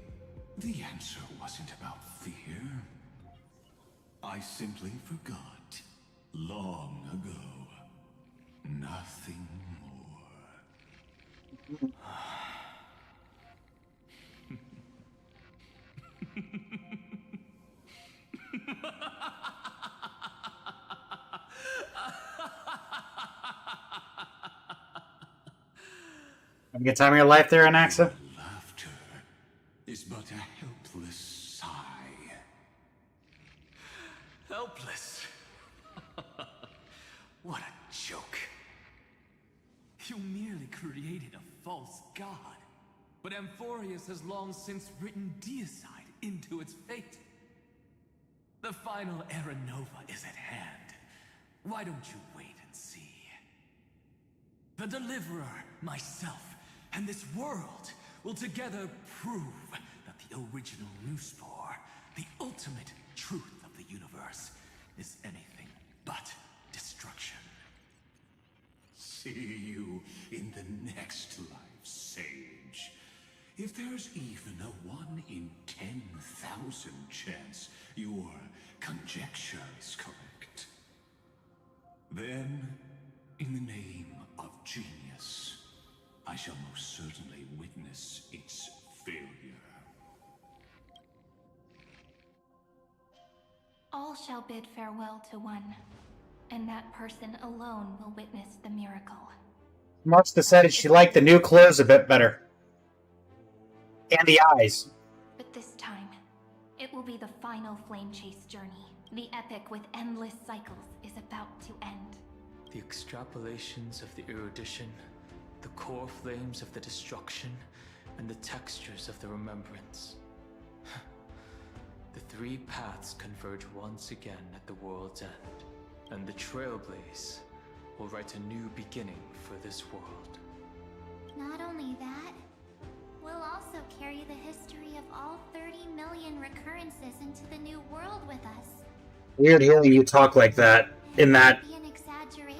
the answer wasn't about fear. I simply forgot long ago. Nothing more. Have a good time of your life there, Anaxa? Laughter is but a helpless sigh. Helpless? What a joke. You merely created a false god. But AMPHOREUS has long since written deicide into its fate. The final Era Nova is at hand. Why don't you wait and see? The Deliverer, myself, and this world will together prove that the original Newspore, the ultimate truth of the universe, is anything but destruction. See you in the next life, Sage. If there's even a 1 in 10,000 chance your conjecture is correct, then, in the name of genius, I shall most certainly witness its failure. All shall bid farewell to one, and that person alone will witness the miracle. March decided she liked the new clothes a bit better. And the eyes. But this time, it will be the final flame chase journey. The epic with endless cycles is about to end. The extrapolations of the erudition, the core flames of the destruction, and the textures of the remembrance. The three paths converge once again at the world's end, and the Trailblaze will write a new beginning for this world. Not only that, we'll also carry the history of all 30 million recurrences into the new world with us. Weird hearing you talk like that, in that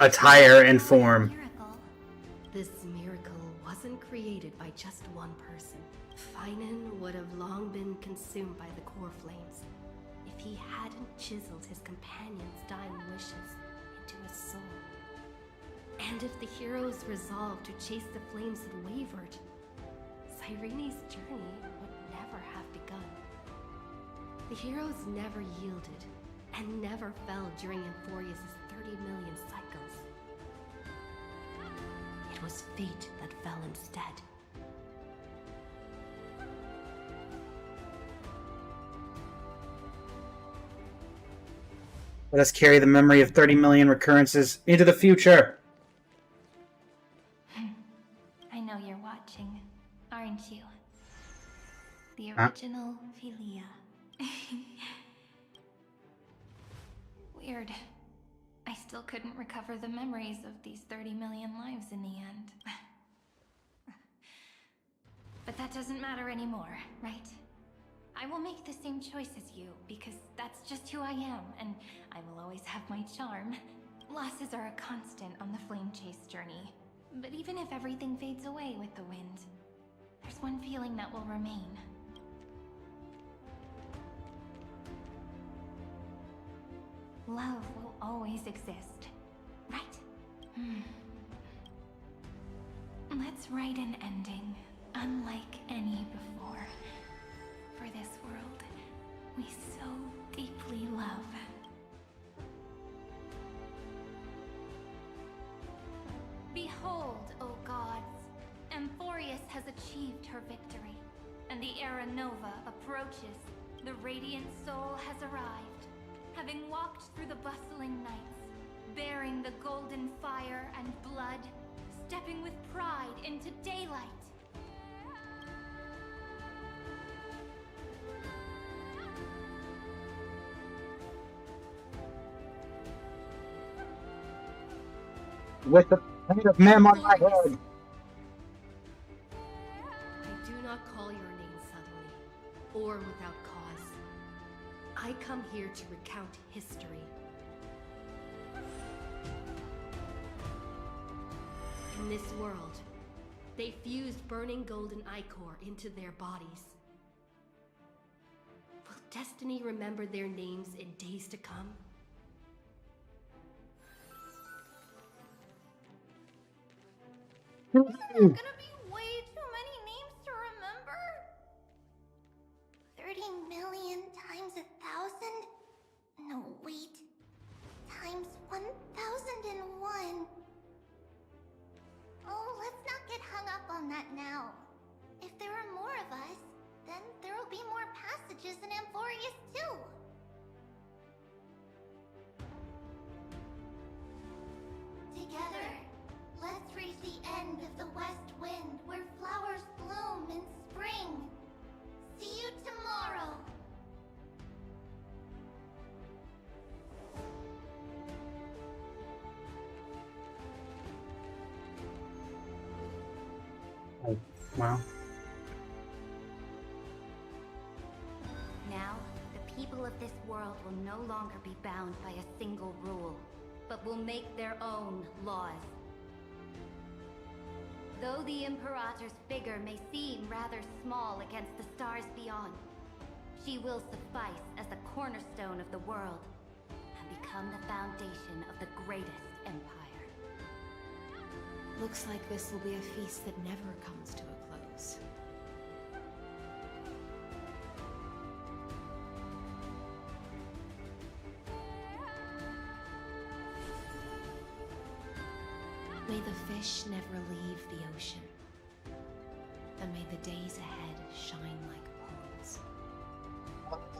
attire and form. This miracle wasn't created by just one person. Feynman would have long been consumed by the core flames if he hadn't chiseled his companion's dying wishes into his soul. And if the hero's resolve to chase the flames had wavered, Cyrene's journey would never have begun. The heroes never yielded and never fell during AMPHOREUS' 30 million cycles. It was fate that fell instead. Let us carry the memory of 30 million recurrences into the future. I know you're watching, aren't you? The original Philia. Weird. I still couldn't recover the memories of these 30 million lives in the end. But that doesn't matter anymore, right? I will make the same choice as you, because that's just who I am, and I will always have my charm. Losses are a constant on the flame chase journey. But even if everything fades away with the wind, there's one feeling that will remain. Love will always exist, right? Let's write an ending, unlike any before. For this world we so deeply love. Behold, O gods, AMPHOREUS has achieved her victory, and the Era Nova approaches. The radiant soul has arrived, having walked through the bustling nights, bearing the golden fire and blood, stepping with pride into daylight. With the head of Mem on my head. I do not call your name suddenly, or without cause. I come here to recount history. In this world, they fused burning golden ichor into their bodies. Will destiny remember their names in days to come? Gonna be way too many names to remember. 30 million times 1,000? No, wait. Times 1,001. Oh, let's not get hung up on that now. If there are more of us, then there will be more passages in Amphoreus too. Together, let's reach the end of the west wind where flowers bloom in spring. See you tomorrow. Oh, wow. Now, the people of this world will no longer be bound by a single rule, but will make their own laws. Though the Imperator's figure may seem rather small against the stars beyond, she will suffice as the cornerstone of the world and become the foundation of the greatest empire. Looks like this will be a feast that never comes to a close. May the fish never leave the ocean. And may the days ahead shine like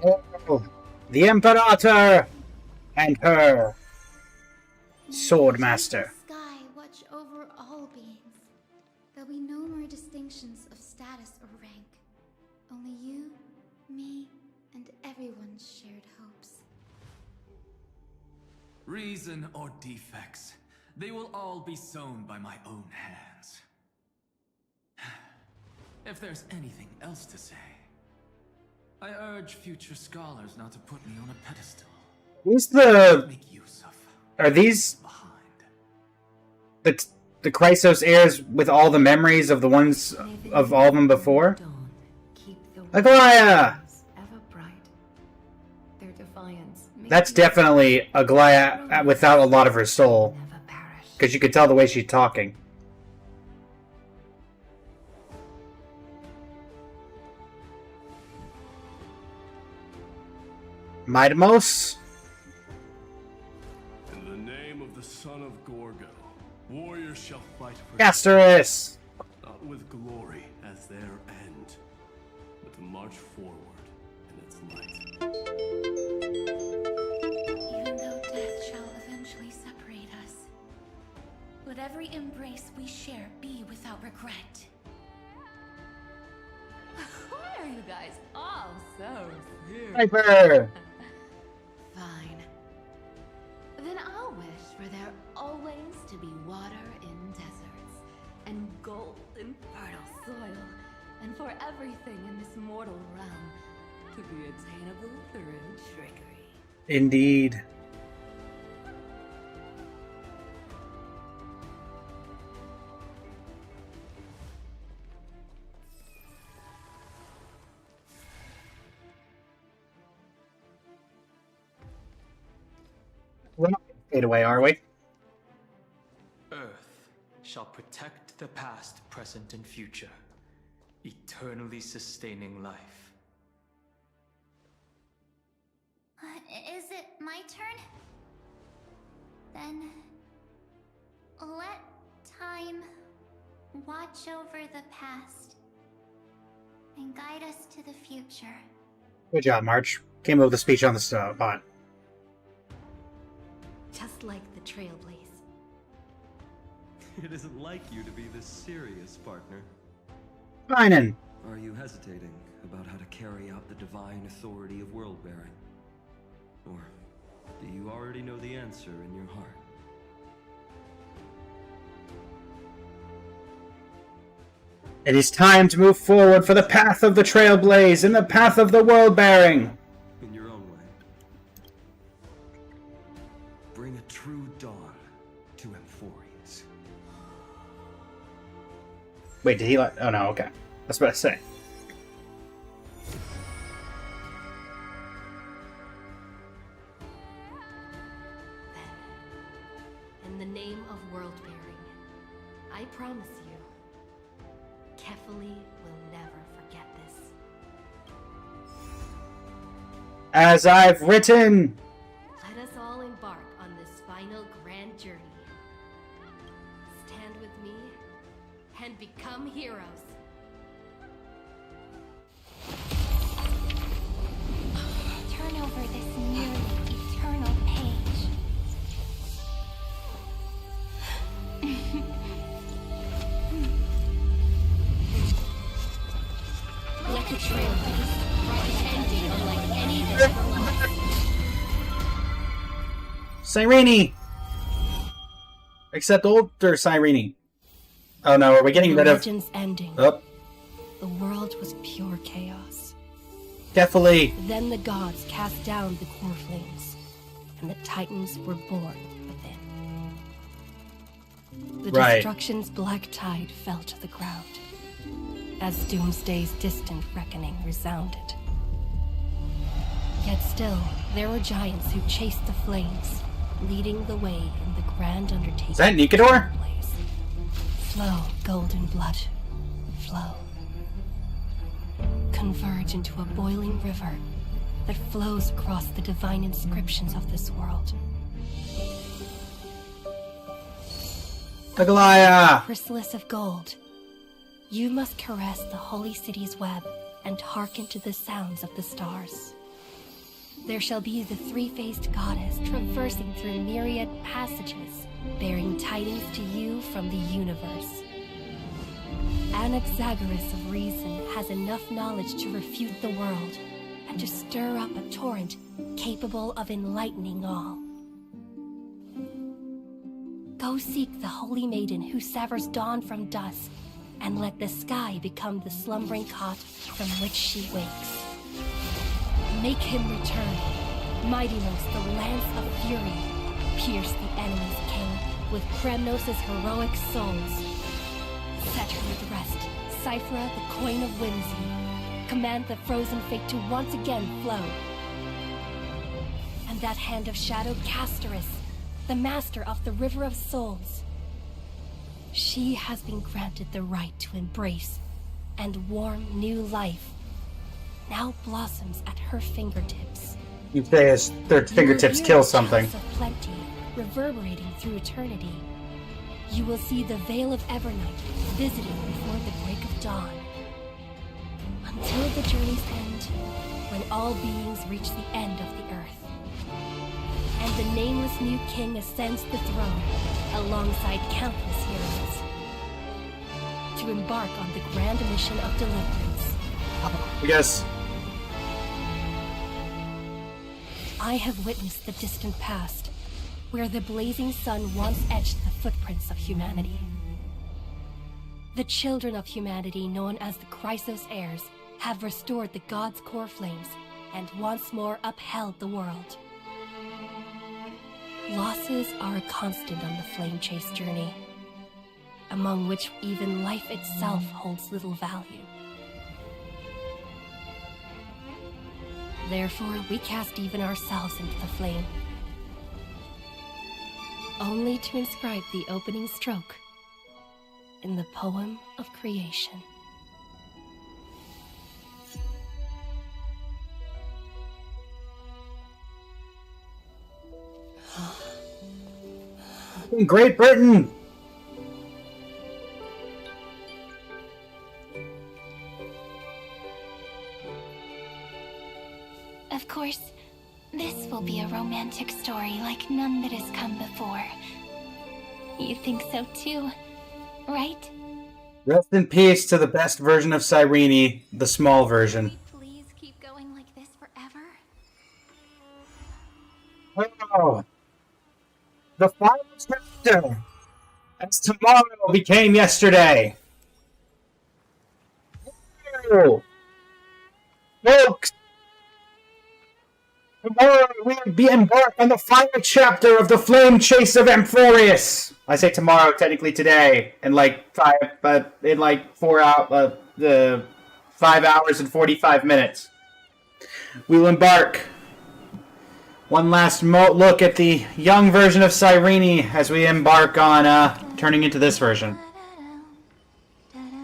pearls. Oh, the Imperator and her Swordmaster. The sky watch over all beings. There'll be no more distinctions of status or rank. Only you, me, and everyone's shared hopes. Reason or defects, they will all be sown by my own hands. If there's anything else to say, I urge future scholars not to put me on a pedestal. Who's the... Make use of Are these... The Chrysos heirs with all the memories of the ones of all of them before? Aglaia! Ever bright. Their defiance. That's definitely Aglaia without a lot of her soul. Because you could tell the way she's talking. Midamos? In the name of the son of Gorgo, warriors shall fight for Casterus! not with glory as their end, but to march forward in its light. Even though death shall eventually separate us, let every embrace we share be without regret. Why are you guys all so serious? Piper! Fine. Then I'll wish for there always to be water in deserts, and gold in fertile soil, and for everything in this mortal realm to be attainable through trickery. Indeed. We're not going to fade away, are we? Earth shall protect the past, present, and future, eternally sustaining life. Is it my turn? Then let time watch over the past and guide us to the future. Good job, March. Came up with a speech on the spot. Just like the Trailblaze. It isn't like you to be this serious, partner. Finen. Are you hesitating about how to carry out the divine authority of world-bearing? Or do you already know the answer in your heart? It is time to move forward for the path of the Trailblaze and the path of the world-bearing. In your own way. Bring a true dawn to AMPHOREUS. Wait, did he let... Oh, no, okay. That's what I say. In the name of world-bearing, I promise you hopefully will never forget this. As I've written. Let us all embark on this final grand journey. Stand with me and become heroes. Turn over this nearly eternal page. Let the trail be ending unlike any that ever was. Cyrene! Except older Cyrene. Oh no, are we getting rid of... Legend's ending. Oh. The world was pure chaos. Carefully. Then the gods cast down the core flames, and the titans were born within. The destruction's black tide fell to the ground, as Doomsday's distant reckoning resounded. Yet still, there were giants who chased the flames, leading the way in the grand undertaking. Is that Nikador? Flow, golden blood, flow. Converge into a boiling river that flows across the divine inscriptions of this world. Agalaya! Chrysalis of gold, you must caress the holy city's web and hearken to the sounds of the stars. There shall be the three-faced goddess traversing through myriad passages, bearing tidings to you from the universe. Anaxagoras of reason has enough knowledge to refute the world and to stir up a torrent capable of enlightening all. Go seek the holy maiden who severs dawn from dusk, and let the sky become the slumbering cot from which she wakes. Make him return. Mightymost, the lance of fury, pierce the enemy's king with Kremnos' heroic souls. Set her at rest, Cyphra, the coin of whimsy. Command the frozen fate to once again flow. And that hand of shadow, Castoris, the master of the River of Souls. She has been granted the right to embrace and warm new life. Now blossoms at her fingertips. You say as their fingertips kill something. Of plenty, reverberating through eternity. You will see the Veil of Evernight visiting before the break of dawn. Until the journey's end, when all beings reach the end of the earth. And the nameless new king ascends the throne alongside countless heroes. To embark on the grand mission of deliverance. Yes. I have witnessed the distant past, where the blazing sun once etched the footprints of humanity. The children of humanity, known as the Chrysos heirs, have restored the gods' core flames and once more upheld the world. Losses are a constant on the flame chase journey, among which even life itself holds little value. Therefore, we cast even ourselves into the flame, only to inscribe the opening stroke in the poem of creation. Great Britain! Of course, this will be a romantic story like none that has come before. You think so too, right? Rest in peace to the best version of Cyrene, the small version. Please keep going like this forever. Oh. The final chapter, as tomorrow became yesterday. Oh. Folks, tomorrow we'll be embarked on the final chapter of the Flame Chase of AMPHOREUS. I say tomorrow, technically today, in like 5 hours and 45 minutes. We'll embark. One last look at the young version of Cyrene as we embark on turning into this version.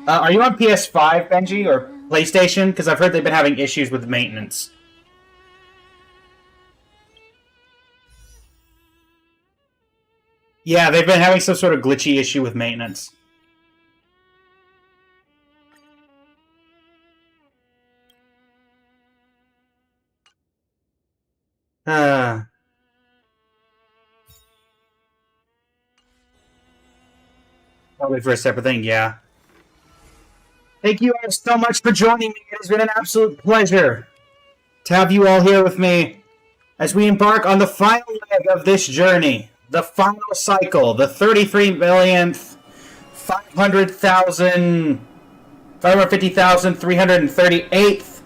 Are you on PS5, Benji, or PlayStation? Because I've heard they've been having issues with maintenance. Yeah, they've been having some sort of glitchy issue with maintenance. Probably for a separate thing, yeah. Thank you all so much for joining me. It has been an absolute pleasure to have you all here with me as we embark on the final leg of this journey. The final cycle, the 550,338th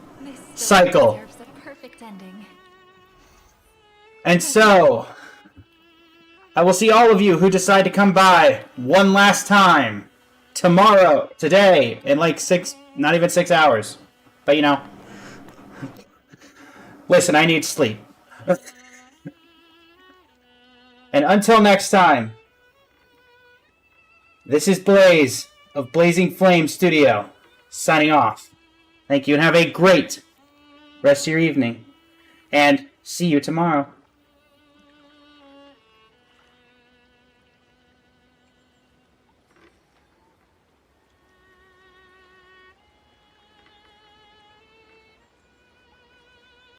cycle. Deserves a perfect ending. And so, I will see all of you who decide to come by one last time tomorrow, today, in like not even 6 hours. But you know, listen, I need sleep. And until next time, this is Blaze of Blazing Flame Studio, signing off. Thank you and have a great rest of your evening. And see you tomorrow.